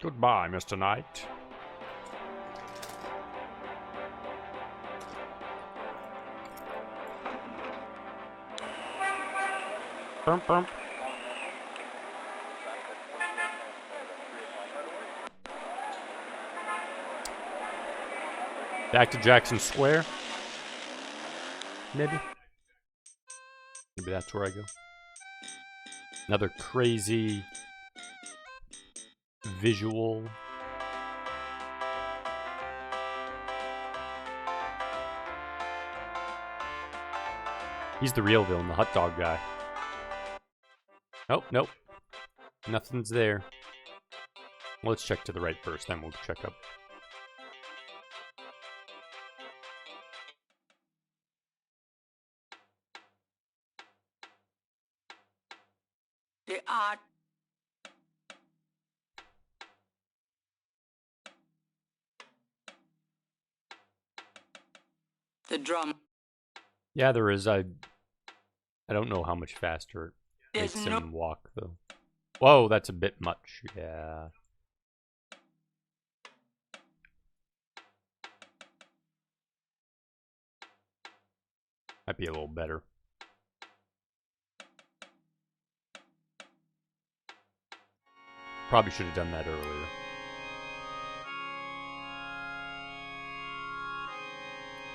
Goodbye, Mr. Knight. Bump, bump. Back to Jackson Square. Maybe. Maybe that's where I go. Another crazy visual. He's the real villain, the hot dog guy. Nope, nope. Nothing's there. Well, let's check to the right first, then we'll check up. The art. The drum. Yeah, there is. I don't know how much faster it There's makes no- him walk, though. Whoa, that's a bit much. Yeah. Might be a little better. Probably should have done that earlier.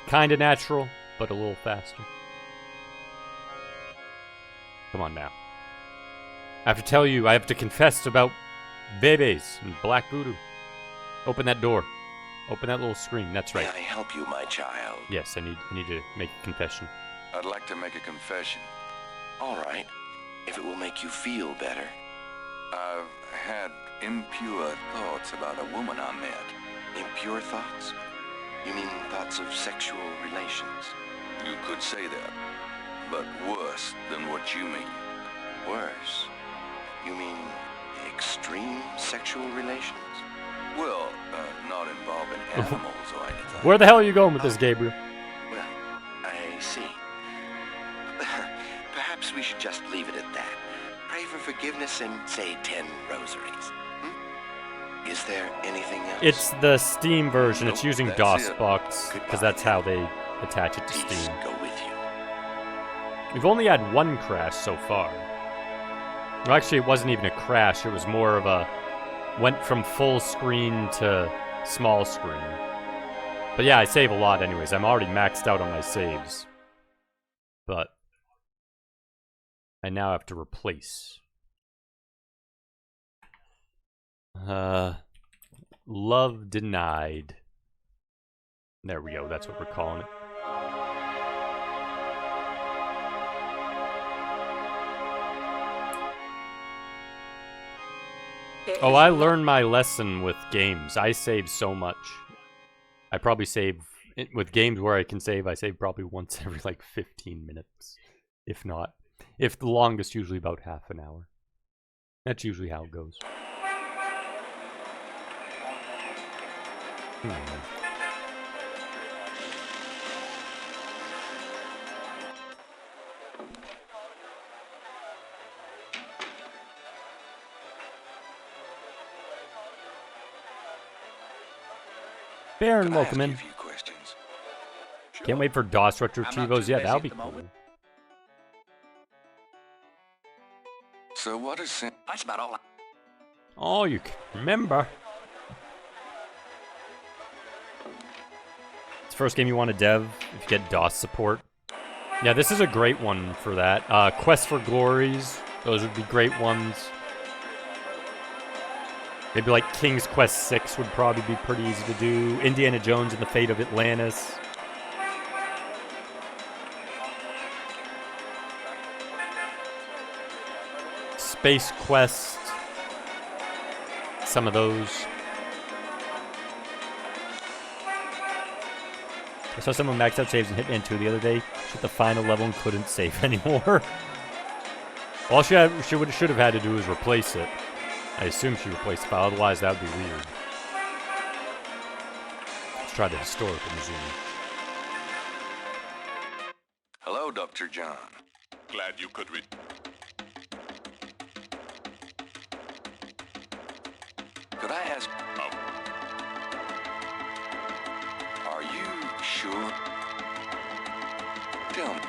Kinda natural, but a little faster. Come on now. I have to tell you, I have to confess about babies and black voodoo. Open that door. Open that little screen. That's right. May I help you, my child? Yes, I need to make a confession. I'd like to make a confession. All right. If it will make you feel better. I've had impure thoughts about a woman I met. Impure thoughts? You mean thoughts of sexual relations? You could say that, but worse than what you mean. Worse? You mean extreme sexual relations? Well, not involving animals or anything. Where the hell are you going with this, Gabriel? Well, I see. Perhaps we should just leave it at that. Pray for forgiveness and say 10 rosaries. Is there anything else? It's the Steam version. It's using that's DOSBox, because that's how they attach it to Peace Steam. go with you. We've only had one crash so far. Well, actually, it wasn't even a crash. It was more of a... went from full screen to small screen. But yeah, I save a lot anyways. I'm already maxed out on my saves. But... I now have to replace. Love denied. There we go, that's what we're calling it. Oh, I learned my lesson with games. I save so much. I probably save... with games where I can save, I save probably once every like 15 minutes. If not. If the longest, usually about half an hour. That's usually how it goes. Baron, welcome in. Can't wait for DOS Retrotivos. Yeah, that'll be cool. So what is... That's about all. Oh, you can remember. It's the first game you want to dev if you get DOS support. Yeah, this is a great one for that. Quest for Glories. Those would be great ones. Maybe like King's Quest 6 would probably be pretty easy to do. Indiana Jones and the Fate of Atlantis. Space Quest. Some of those. I saw someone max out saves in Hitman 2 the other day. She hit the final level and couldn't save anymore. All she should have had to do is replace it. I assume she replaced the file, otherwise that would be weird. Let's try the historical museum. Hello, Dr. John. Glad you could read. Could I ask... Are you sure? Tell me.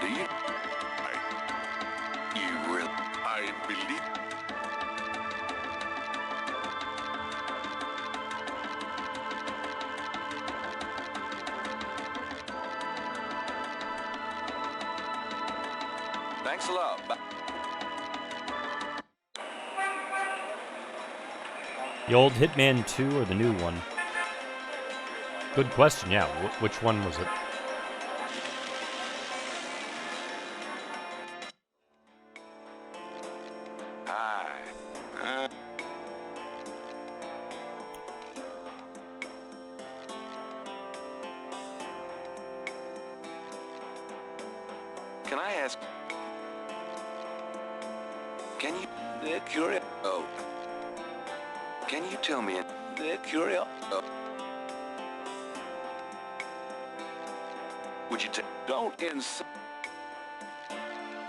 Do you... You really... I believe... Thanks a lot. Bye. The old Hitman 2 or the new one? Good question, yeah. Which one was it? Hi. Can I ask... Can you... Curious. Oh. Can you tell me... Curious. Would you Don't insult...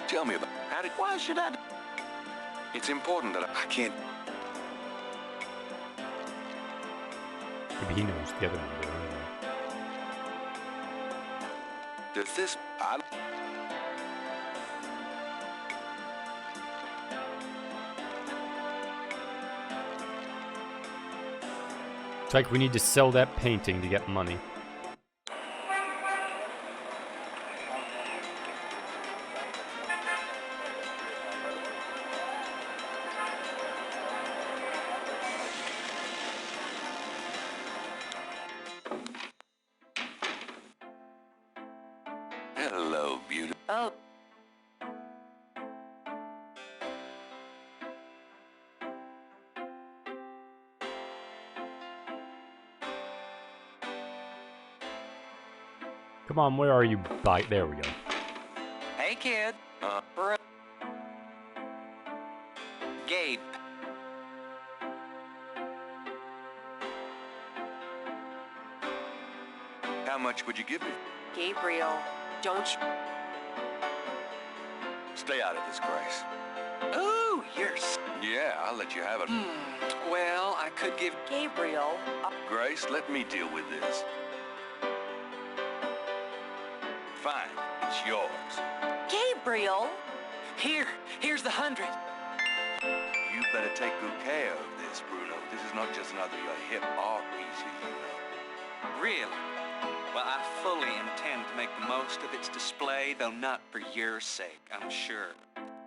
tell me about... Why should I... It's important that I can't... Maybe he knows the other one. Does this... It's like we need to sell that painting to get money. Hello, beauty. Oh. Come on, where are you? Bye. There we go. Hey, kid. Gabe. How much would you give me? Gabriel, don't you... Stay out of this, Grace. Ooh, you're... Yeah, I'll let you have it. Well, I could give... Gabriel... Grace, let me deal with this. Fine, it's yours. Gabriel! Here's the 100. You better take good care of this, Bruno. This is not just another of your hip art pieces, you know. Really? Well, I fully intend to make the most of its display, though not for your sake, I'm sure.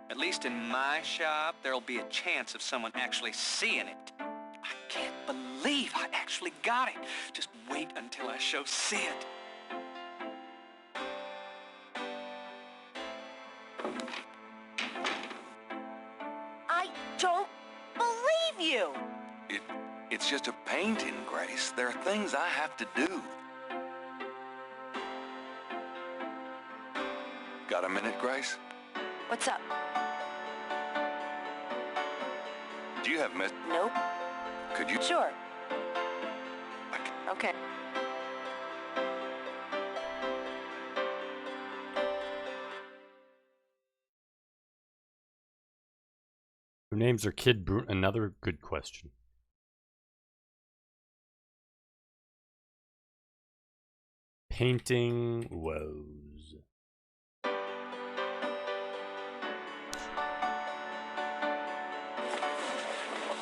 At least in my shop, there'll be a chance of someone actually seeing it. I can't believe I actually got it. Just wait until I show Sid. I don't believe you! It's just a painting, Grace. There are things I have to do. Got a minute, Grace? What's up? Do you have a minute? Nope. Could you... Sure. Okay. Who names her kid Bruno? Another good question. Painting woes.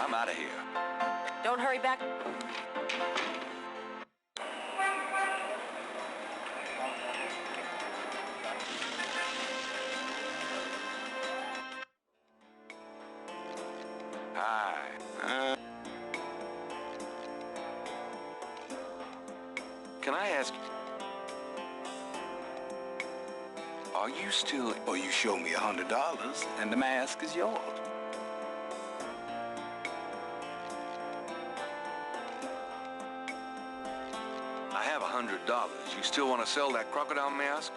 I'm out of here. Don't hurry back. Hi. Can I ask... Are you still... Or you show me $100 and the mask is yours. I have $100. You still want to sell that crocodile mask?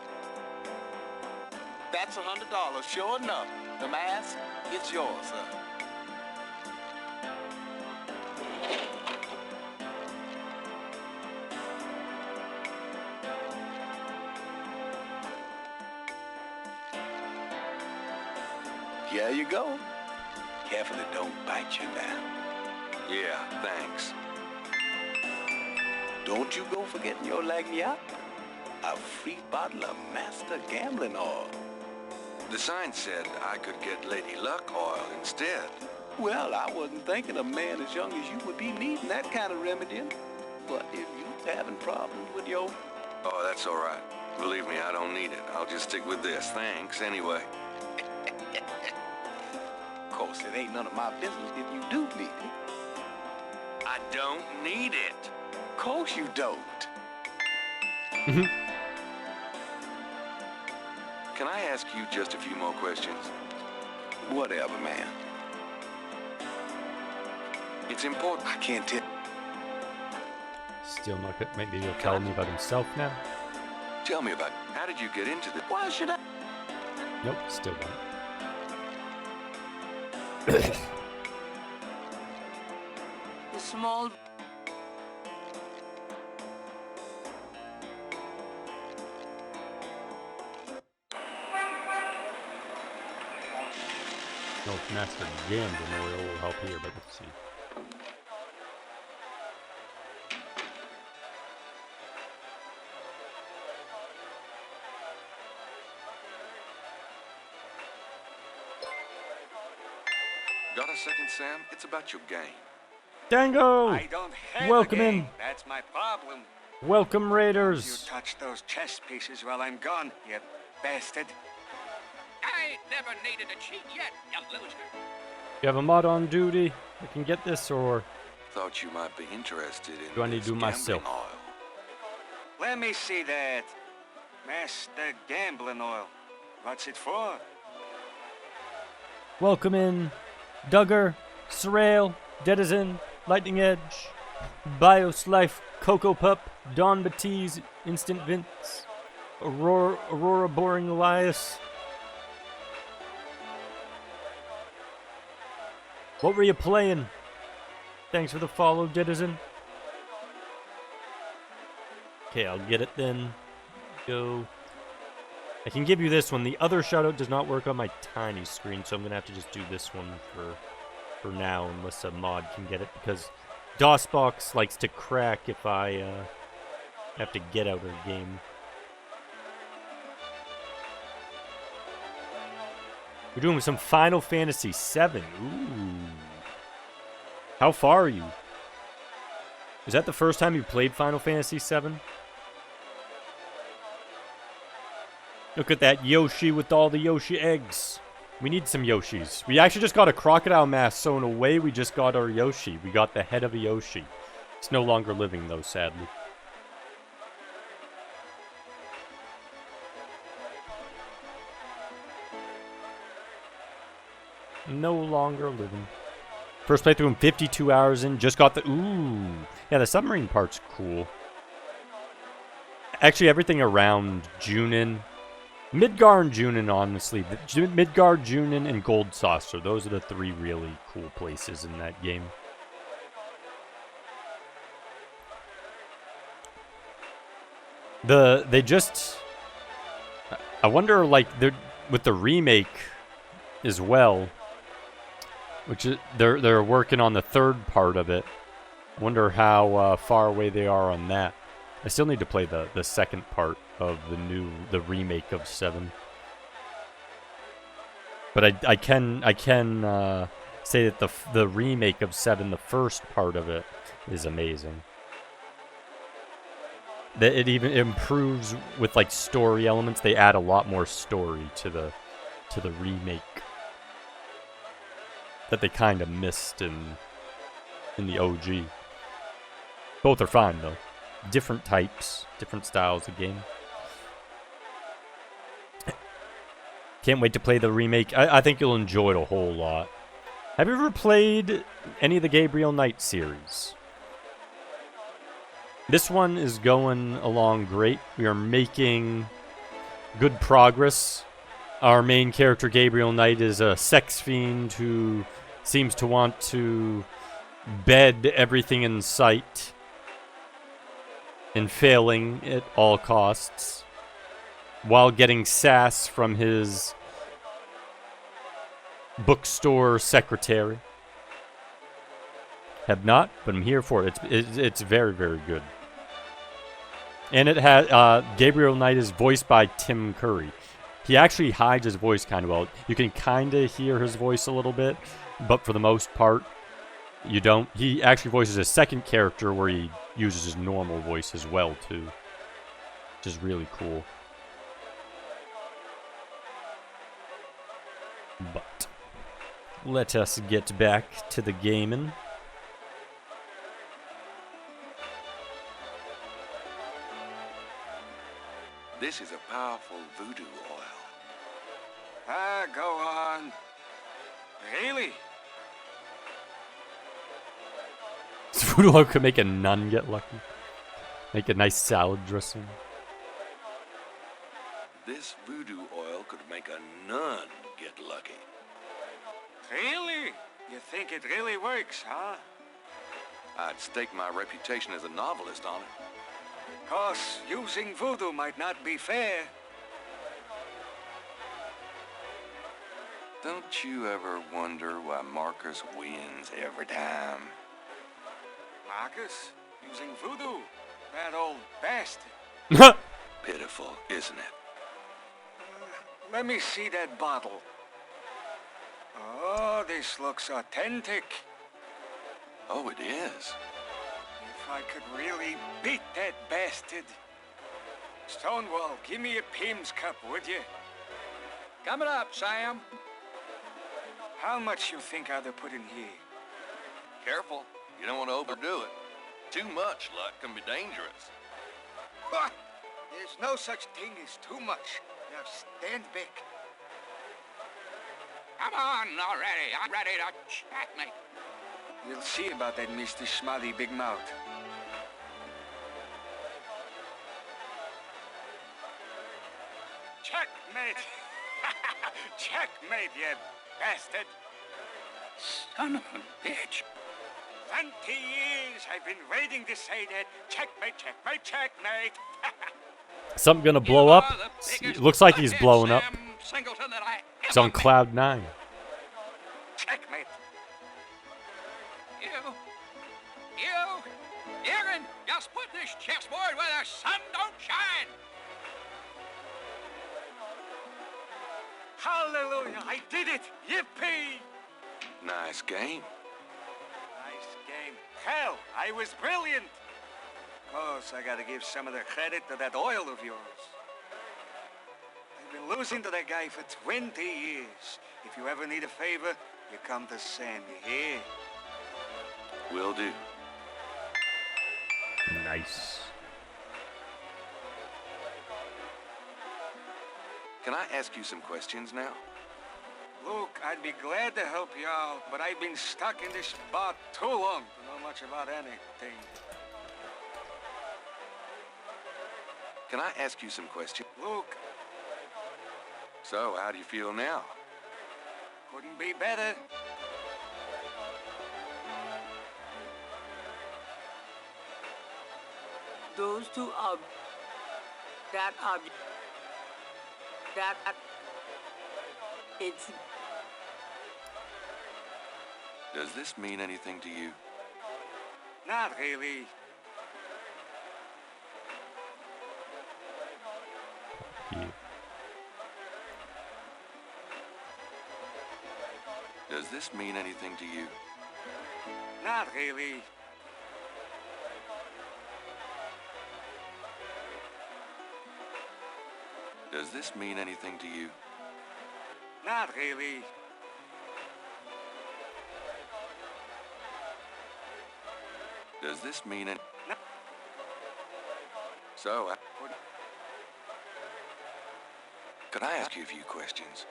That's $100, sure enough. The mask, it's yours, sir. Here you go. Careful it don't bite you now. Yeah, thanks. Don't you go forgetting your lagniappe. A free bottle of Master Gambling Oil. The sign said I could get Lady Luck oil instead. Well, I wasn't thinking a man as young as you would be needing that kind of remedying. But if you're having problems with your... Oh, that's all right. Believe me, I don't need it. I'll just stick with this. Thanks, anyway. Of course, it ain't none of my business if you do need it. I don't need it. Of course you don't. Can I ask you just a few more questions? Whatever, man. It's important. I can't tell. Still not good. Maybe he'll tell me about himself now. Tell me about how did you get into this? Why should I? Nope, still won't. The small... No, if Master Gambling Oil will help here, but let's see. Got a second, Sam? It's about your game. Dango! I don't have Welcome a game. in. That's my problem. Welcome, You Raiders. touch those chess pieces while I'm gone, you bastard. I ain't never needed to cheat yet, you loser. You have a mod on duty? I can get this, or Thought you might be interested in do I need this to do myself? gambling oil. Let me see that. Master Gambling Oil. What's it for? Welcome in, Duggar, Sorrel, Denizen, Lightning Edge, Bios Life, Cocoa Pup, Don Batiz, Instant Vince, Aurora Boring Elias. What were you playing? Thanks for the follow, Denizen. Okay, I'll get it then. Go. I can give you this one. The other shoutout does not work on my tiny screen, so I'm gonna have to just do this one for now, unless a mod can get it, because DOSBox likes to crack if I have to get out of the game. We're doing some Final Fantasy VII. Ooh. How far are you? Is that the first time you played Final Fantasy VII? Look at that Yoshi with all the Yoshi eggs. We need some Yoshis. We actually just got a crocodile mask, so in a way we just got our Yoshi. We got the head of a Yoshi. It's no longer living though, sadly. No longer living. First playthrough in 52 hours in. Just got the... Ooh. Yeah, the submarine part's cool. Actually, everything around Junin... Midgar and Junin, honestly. Midgar, Junin, and Gold Saucer. Those are the three really cool places in that game. They just... I wonder, like, with the remake as well, which is, they're working on the third part of it. I wonder how far away they are on that. I still need to play the second part of the remake of 7. But I can say that the remake of 7, the first part of it, is amazing. That it even improves with like story elements. They add a lot more story to the remake that they kind of missed in the OG. Both are fine though. Different types, different styles of game. Can't wait to play the remake. I think you'll enjoy it a whole lot. Have you ever played any of the Gabriel Knight series? This one is going along great. We are making good progress. Our main character, Gabriel Knight, is a sex fiend who seems to want to bed everything in sight and failing at all costs while getting sass from his bookstore secretary. Have not, but I'm here for it. It's very, very good. And it has Gabriel Knight is voiced by Tim Curry. He actually hides his voice kind of well. You can kind of hear his voice a little bit, but for the most part, you don't. He actually voices a second character where he uses his normal voice as well, too. Which is really cool. But let us get back to the gaming. This is a powerful voodoo oil. Ah, go on. Really? This voodoo oil could make a nun get lucky. Make a nice salad dressing. This voodoo oil could make a nun get lucky. Really? You think it really works, huh? I'd stake my reputation as a novelist on it. 'Cause using voodoo might not be fair. Don't you ever wonder why Marcus wins every time? Marcus? Using voodoo? That old bastard. Pitiful, isn't it? Let me see that bottle. Oh, this looks authentic. Oh, it is. If I could really beat that bastard. Stonewall, give me a Pim's cup, would you? Coming up, Sam. How much you think I'd put in here? Careful. You don't want to overdo it. Too much luck can be dangerous. What? There's no such thing as too much. Now stand back. Come on already. I'm ready to checkmate. We'll see about that, Mr. Schmally Big Mouth. Checkmate! Checkmate, you bastard! Son of a bitch. 20 years I've been waiting to say that. Checkmate, checkmate, checkmate! Something gonna blow up? It looks like he's blowing up. Singleton that I He's on cloud 9. Checkmate. You can just put this chessboard where the sun don't shine. Hallelujah, I did it! Yippee! Nice game. Nice game. Hell, I was brilliant. Of course, I gotta give some of the credit to that oil of yours. I've been losing to that guy for 20 years. If you ever need a favor, you come to Sam, you hear? Will do. Nice. Can I ask you some questions now? Luke, I'd be glad to help you out, but I've been stuck in this spot too long to know much about anything. Can I ask you some questions? Luke. So, how do you feel now? Couldn't be better. Those two it's... Does this mean anything to you? Not really. Does this mean anything to you? Not really. Does this mean anything to you? Not really. Does this mean it? So, could I ask you a few questions?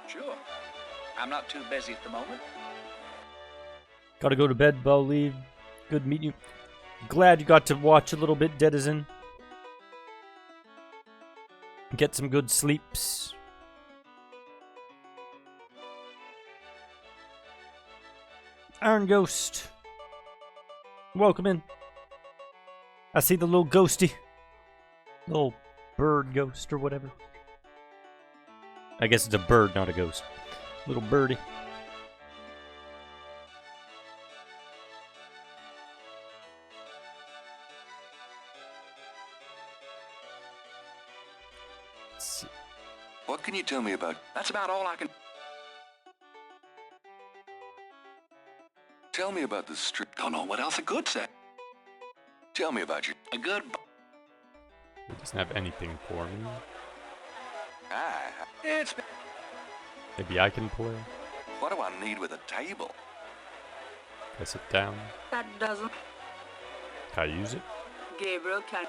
Sure. I'm not too busy at the moment. Gotta go to bed, Bo. Leave. Good meeting you. Glad you got to watch a little bit, Denizen. Get some good sleeps. Iron Ghost. Welcome in. I see the little ghosty. Little bird ghost or whatever. I guess it's a bird, not a ghost. Little birdie. What can you tell me about? That's about all I can... Tell me about the street. Don't know what else I could say. Tell me about your... A good... He doesn't have anything for me. It's... Maybe I can play. What do I need with a table? Can I sit down? That doesn't... Can I use it? Gabriel can...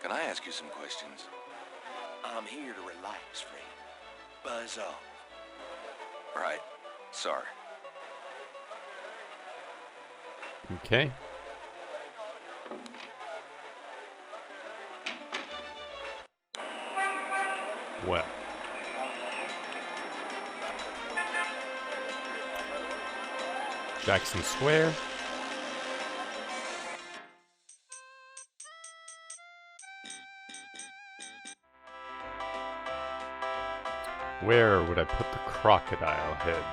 Can I ask you some questions? I'm here to relax, friend. Buzz off. Right. Sorry. Okay. Well. Jackson Square. Where would I put the crocodile head?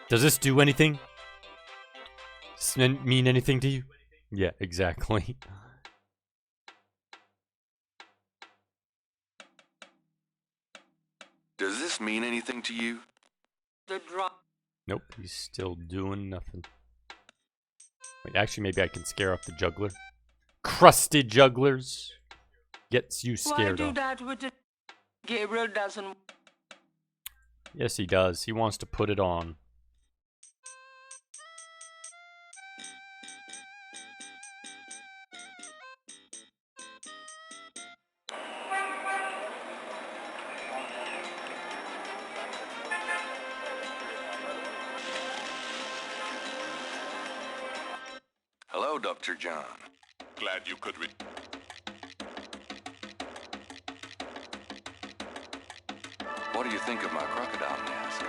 Does this do anything? Does this mean anything to you? Yeah, exactly. Does this mean anything to you? The drop. Nope, he's still doing nothing. Wait, actually, maybe I can scare off the juggler. Crusty jugglers. Gets you Why scared do off. that with the... Gabriel doesn't... Yes, he does. He wants to put it on. Hello, Dr. John. Glad you could What do you think of my crocodile mask?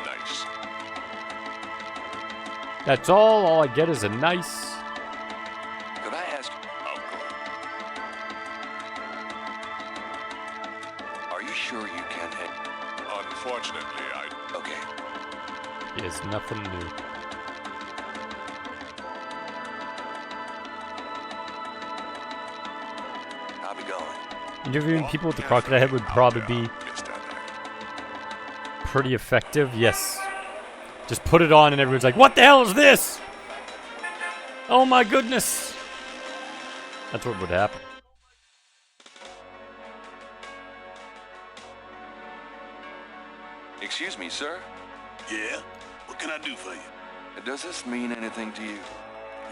Nice. That's all. All I get is a nice... Could I ask... Are you sure you can hit? Unfortunately, Okay. He has nothing new. I'll be going. Interviewing people with the crocodile head would probably be pretty effective. Yes. Just put it on and everyone's like, what the hell is this? Oh my goodness. That's what would happen. Excuse me, sir? Yeah? What can I do for you? Does this mean anything to you?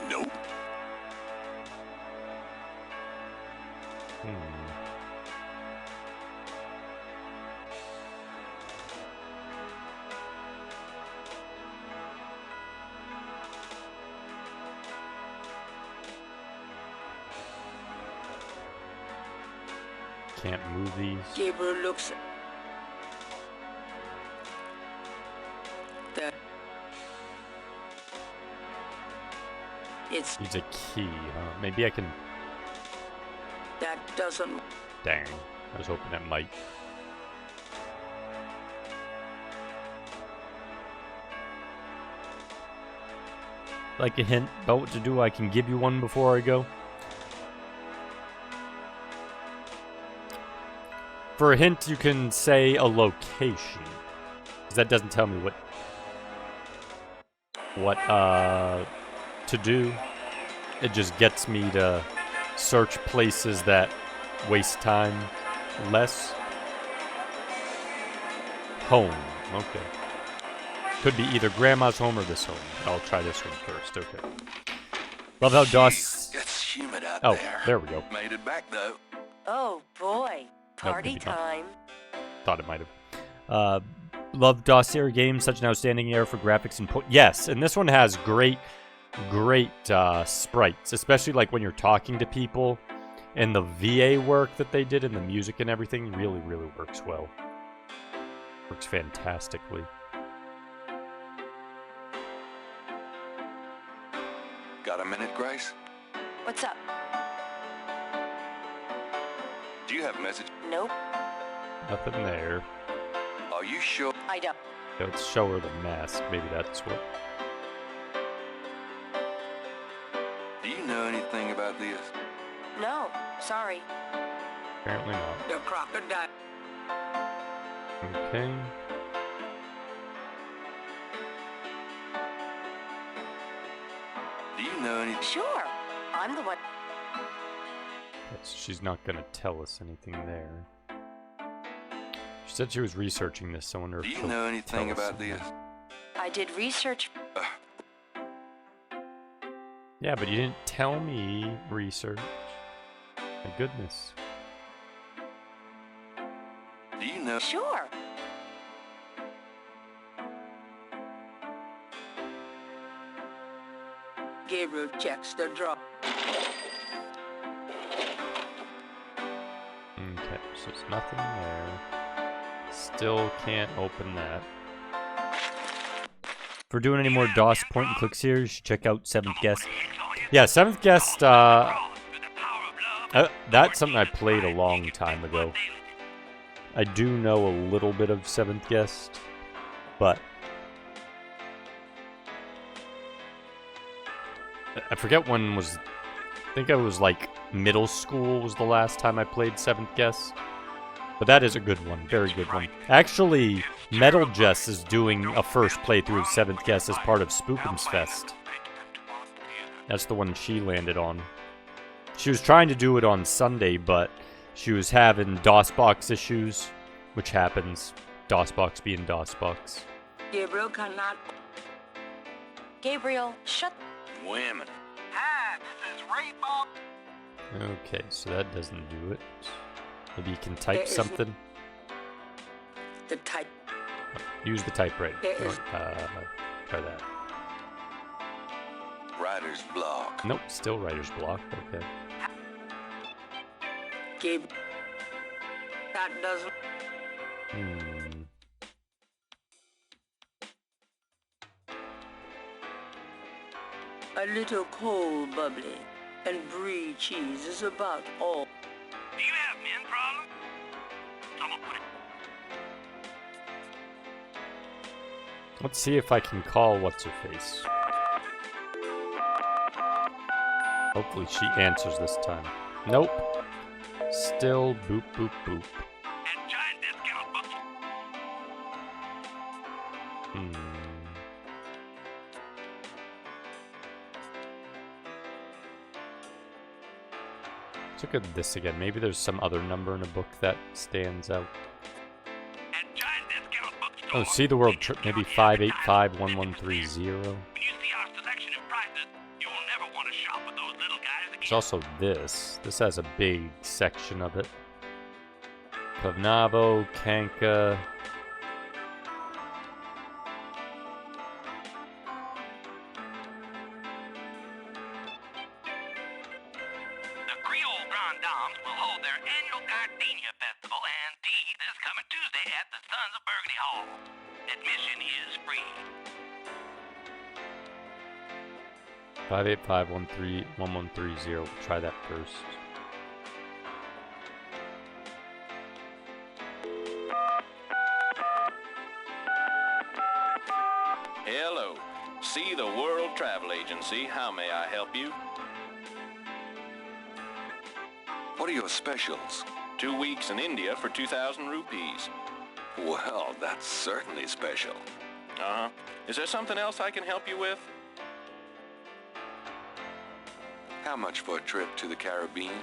Nope. Can't move these. Gabriel looks... That... It's... Needs a key, huh? Maybe I can... That doesn't... Dang. I was hoping that might. Like a hint about what to do, I can give you one before I go. For a hint, you can say a location. 'Cause that doesn't tell me what to do. It just gets me to search places that waste time less. Home. Okay. Could be either grandma's home or this home. I'll try this one first. Okay. Love how Doss... It's humid out Oh, there. there we go. Made it back, though. Oh, boy. Party maybe not. time. Thought it might have. Love Dossier games, such an outstanding era for graphics and yes, and this one has great sprites, especially like when you're talking to people, and the VA work that they did and the music and everything really works well. Works fantastically. Got a minute, Grace? What's up? Do you have a message? Nope. Nothing there. Are you sure? I don't. Let's show her the mask. Maybe that's what. Do you know anything about this? No. Sorry. Apparently not. The crocodile. Okay. Do you know any... Sure. I'm the one... Yes, she's not gonna tell us anything there. She said she was researching this, so I wonder if Do you she'll know anything tell us about something. this? I did research... Yeah, but you didn't tell me research. My goodness. Do you know... Sure. Gabriel checks the drawer. Okay, so it's nothing there. Still can't open that. If we're doing any more DOS point and click series, you should check out 7th Guest. Yeah, 7th Guest, that's something I played a long time ago. I do know a little bit of 7th Guest, but I forget when was... I think I was like middle school was the last time I played 7th Guess. But that is a good one. Very good one. Actually, Metal Jess is doing a first playthrough of 7th Guess as part of Spookums Fest. That's the one she landed on. She was trying to do it on Sunday, but she was having DOSBox issues, which happens. DOSBox being DOSBox. Gabriel cannot. Gabriel, shut. Women. Hi, this is Ray Bob. Okay, so that doesn't do it. Maybe you can type There is something. The type. Use the typewriter. There is- Try that. Writer's block. Nope, still writer's block. Okay. Gabe. That doesn't. Hmm. A little cold bubbly and brie cheese is about all. Do you have men problems? Someone put it. Let's see if I can call what's-her-face. Hopefully she answers this time. Nope. Still boop boop boop. And giant discount books. Let's look at this again. Maybe there's some other number in a book that stands out. And giant discount bookstore. Oh, see the world trip. Maybe 585-1130. When you see our selection and prices, you will never want to shop with those little guys again. There's also this. This has a big section of it. Kavnavo, Kanka. The Creole Grand Dames will hold their annual Gardenia Festival and tea this coming Tuesday at the Sons of Burgundy Hall. Admission is free. 585-13-1130. Try that first. Hello. See the World Travel Agency. How may I help you? What are your specials? 2 weeks in India for 2,000 rupees. Well, that's certainly special. Uh-huh. Is there something else I can help you with? How much for a trip to the Caribbean?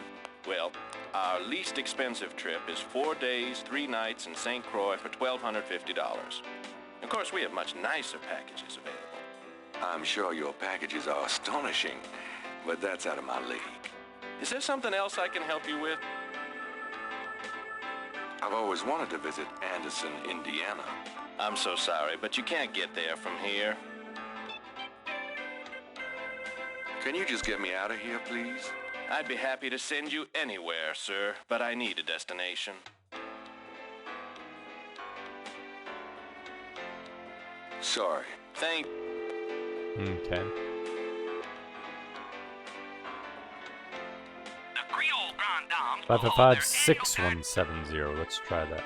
Well, our least expensive trip is 4 days, 3 nights in St. Croix for $1,250. Of course, we have much nicer packages available. I'm sure your packages are astonishing, but that's out of my league. Is there something else I can help you with? I've always wanted to visit Anderson, Indiana. I'm so sorry, but you can't get there from here. Can you just get me out of here, please? I'd be happy to send you anywhere, sir, but I need a destination. Sorry. Thank... Okay. The Creole Grand Dames 555-6170. Let's try that.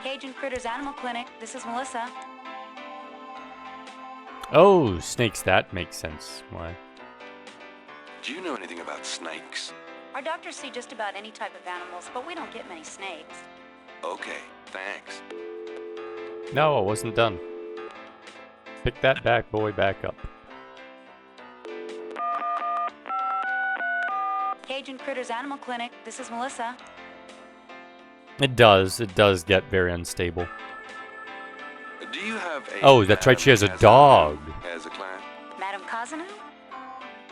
Cajun Critters Animal Clinic. This is Melissa. Oh, snakes. That makes sense. Why? Do you know anything about snakes? Our doctors see just about any type of animals, but we don't get many snakes. Okay, thanks. No, I wasn't done. Pick that back boy back up. Cajun Critters Animal Clinic. This is Melissa. It does get very unstable. Do you have a... Oh, that's right, she has a dog. As a client? Madame Kazanu?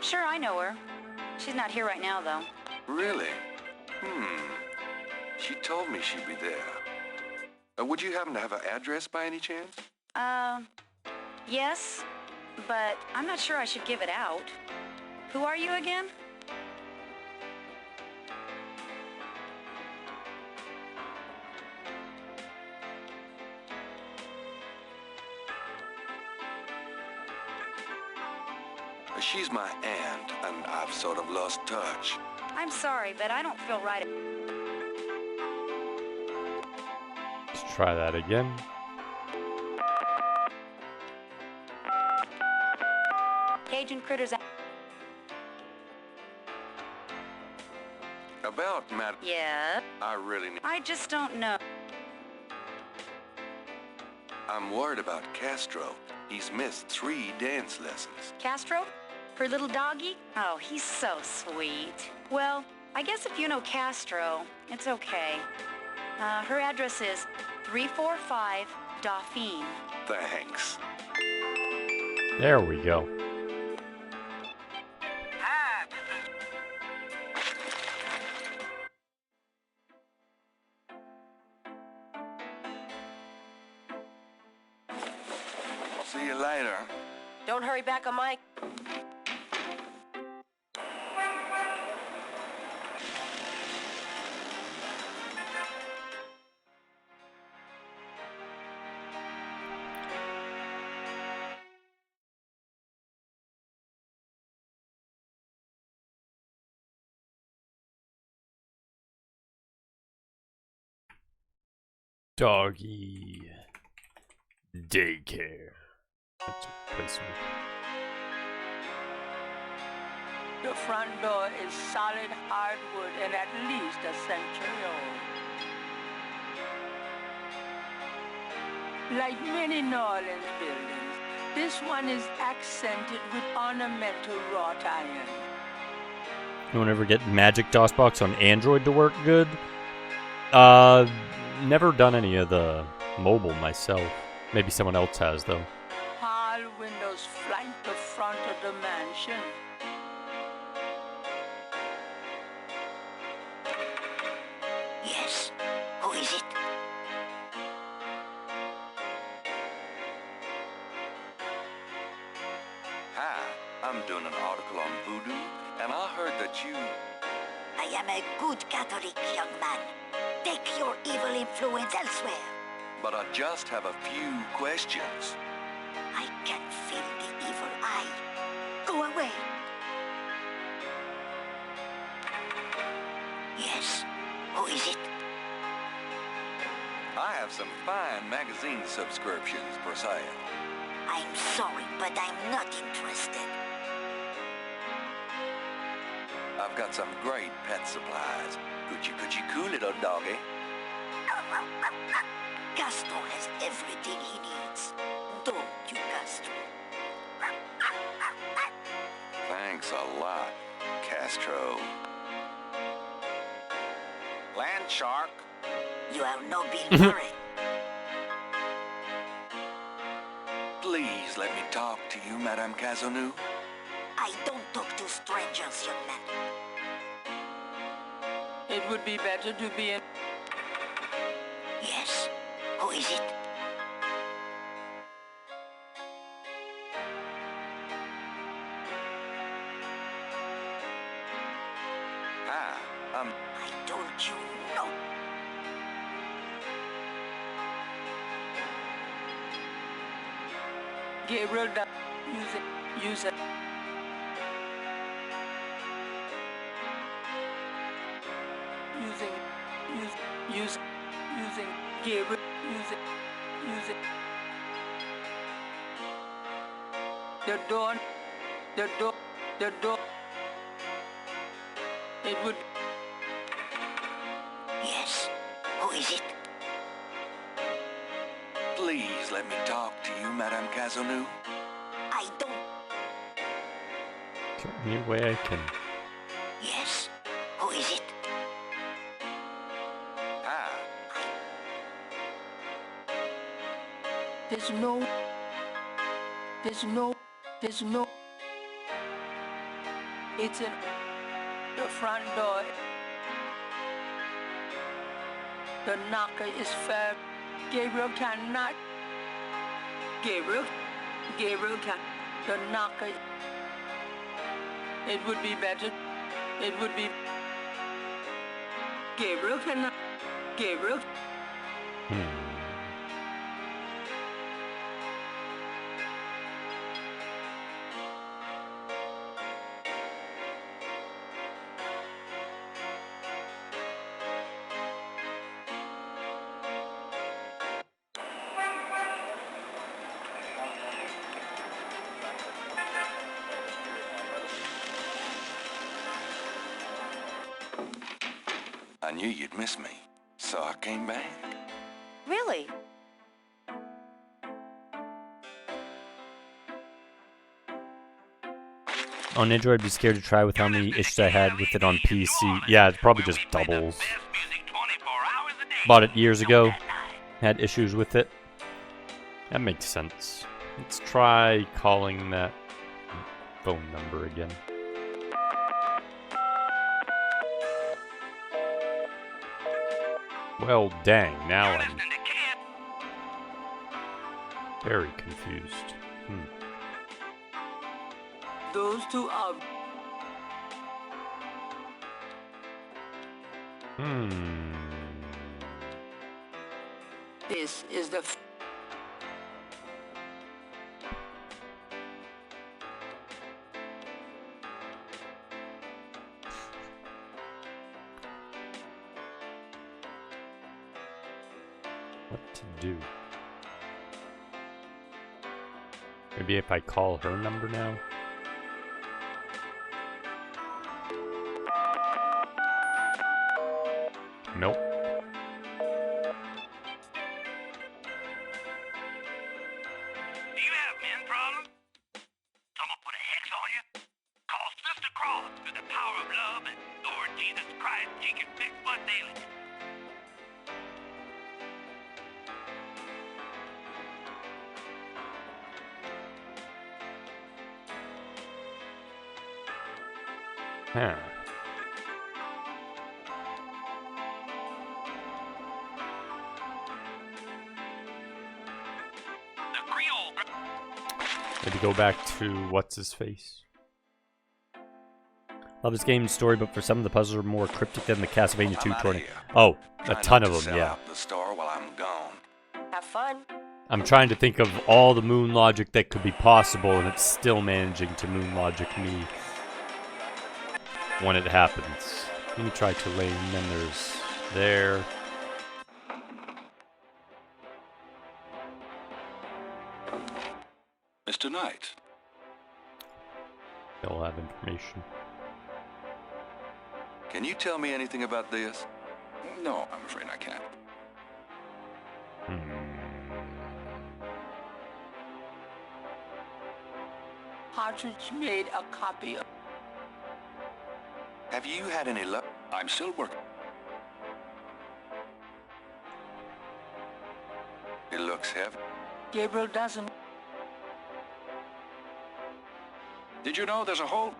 Sure, I know her. She's not here right now, though. Really? She told me she'd be there. Would you happen to have her address by any chance? Yes, but I'm not sure I should give it out. Who are you again? She's my aunt, and I've sort of lost touch. I'm sorry, but I don't feel right. Let's try that again. Cajun critters. About Matt. Yeah. I really need. I just don't know. I'm worried about Castro. He's missed 3 dance lessons. Castro? Her little doggy? Oh, he's so sweet. Well, I guess if you know Castro, it's okay. Her address is 345 Dauphine. Thanks. There we go. See you later. Don't hurry back on Mike. Doggy daycare. That's a placement. The front door is solid hardwood and at least a century old. Like many New Orleans buildings, this one is accented with ornamental wrought iron. You won't ever get Magic DOSBox on Android to work good? Never done any of the mobile myself. Maybe someone else has, though. Tall windows flank the front of the mansion. Yes. Who is it? Hi, I'm doing an article on voodoo, and I heard that you... I am a good Catholic young man. Take your evil influence elsewhere. But I just have a few questions. I can feel the evil eye. Go away. Yes. Who is it? I have some fine magazine subscriptions for sale. I'm sorry, but I'm not interested. I've got some great pet supplies. Coochie coo little doggy. Castro has everything he needs. Don't you, Castro? Thanks a lot, Castro. Land shark. You have no Bill Murray. Please let me talk to you, Madame Cazanou. I don't talk to strangers, young man. It would be better to be in... Yes. Who is it? Hi, I told you no. Gabriel, use it. Using Gabriel, use it. The door. It would. Yes. Who is it? please let me talk to you, Madame Cazanou. I don't. Is there any way I can... Yes. Who is it? There's no. It's in the front door. The knocker is fair. Gabriel cannot. Gabriel can. The knocker. It would be better. It would be. Gabriel cannot. Gabriel. knew you'd miss me, so I came back. Really? On Android, I'd be scared to try with how many issues I had with it on PC. Yeah, it's probably just doubles. Bought it years ago. Had issues with it. That makes sense. Let's try calling that phone number again. Well, dang, now I'm very confused. Those two are... This is the... What to do? Maybe if I call her number now? Nope. Do you have men problems? Someone put a hex on you? Call Sister Cross through the power of love and Lord Jesus Christ. He can fix what's ailing you. Huh. Maybe go back to what's his face. Love this game's story, but for some of the puzzles are more cryptic than the Castlevania 2 tornado. Oh, a ton of them, yeah. The store while I'm gone. Have fun. I'm trying to think of all the moon logic that could be possible, and it's still managing to moon logic me when it happens. Let me try Tulane, then there's there. Mr. Knight. They'll have information. Can you tell me anything about this? No, I'm afraid I can't. Partridge made a copy of... Have you had any luck? I'm still working. It looks heavy. Gabriel doesn't... Did you know there's a hole?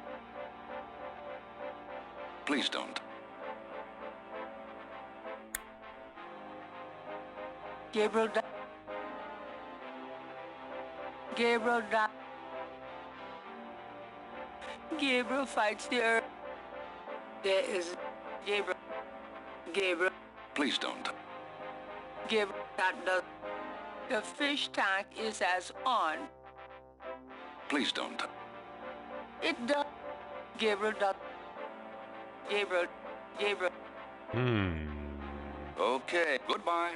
Please don't. Gabriel does... Gabriel does... Gabriel fights the earth. There is... Gabriel... Gabriel... Please don't. Gabriel, that does... The fish tank is as on. Please don't. It does... Gabriel does... Gabriel... Gabriel... Okay. Goodbye.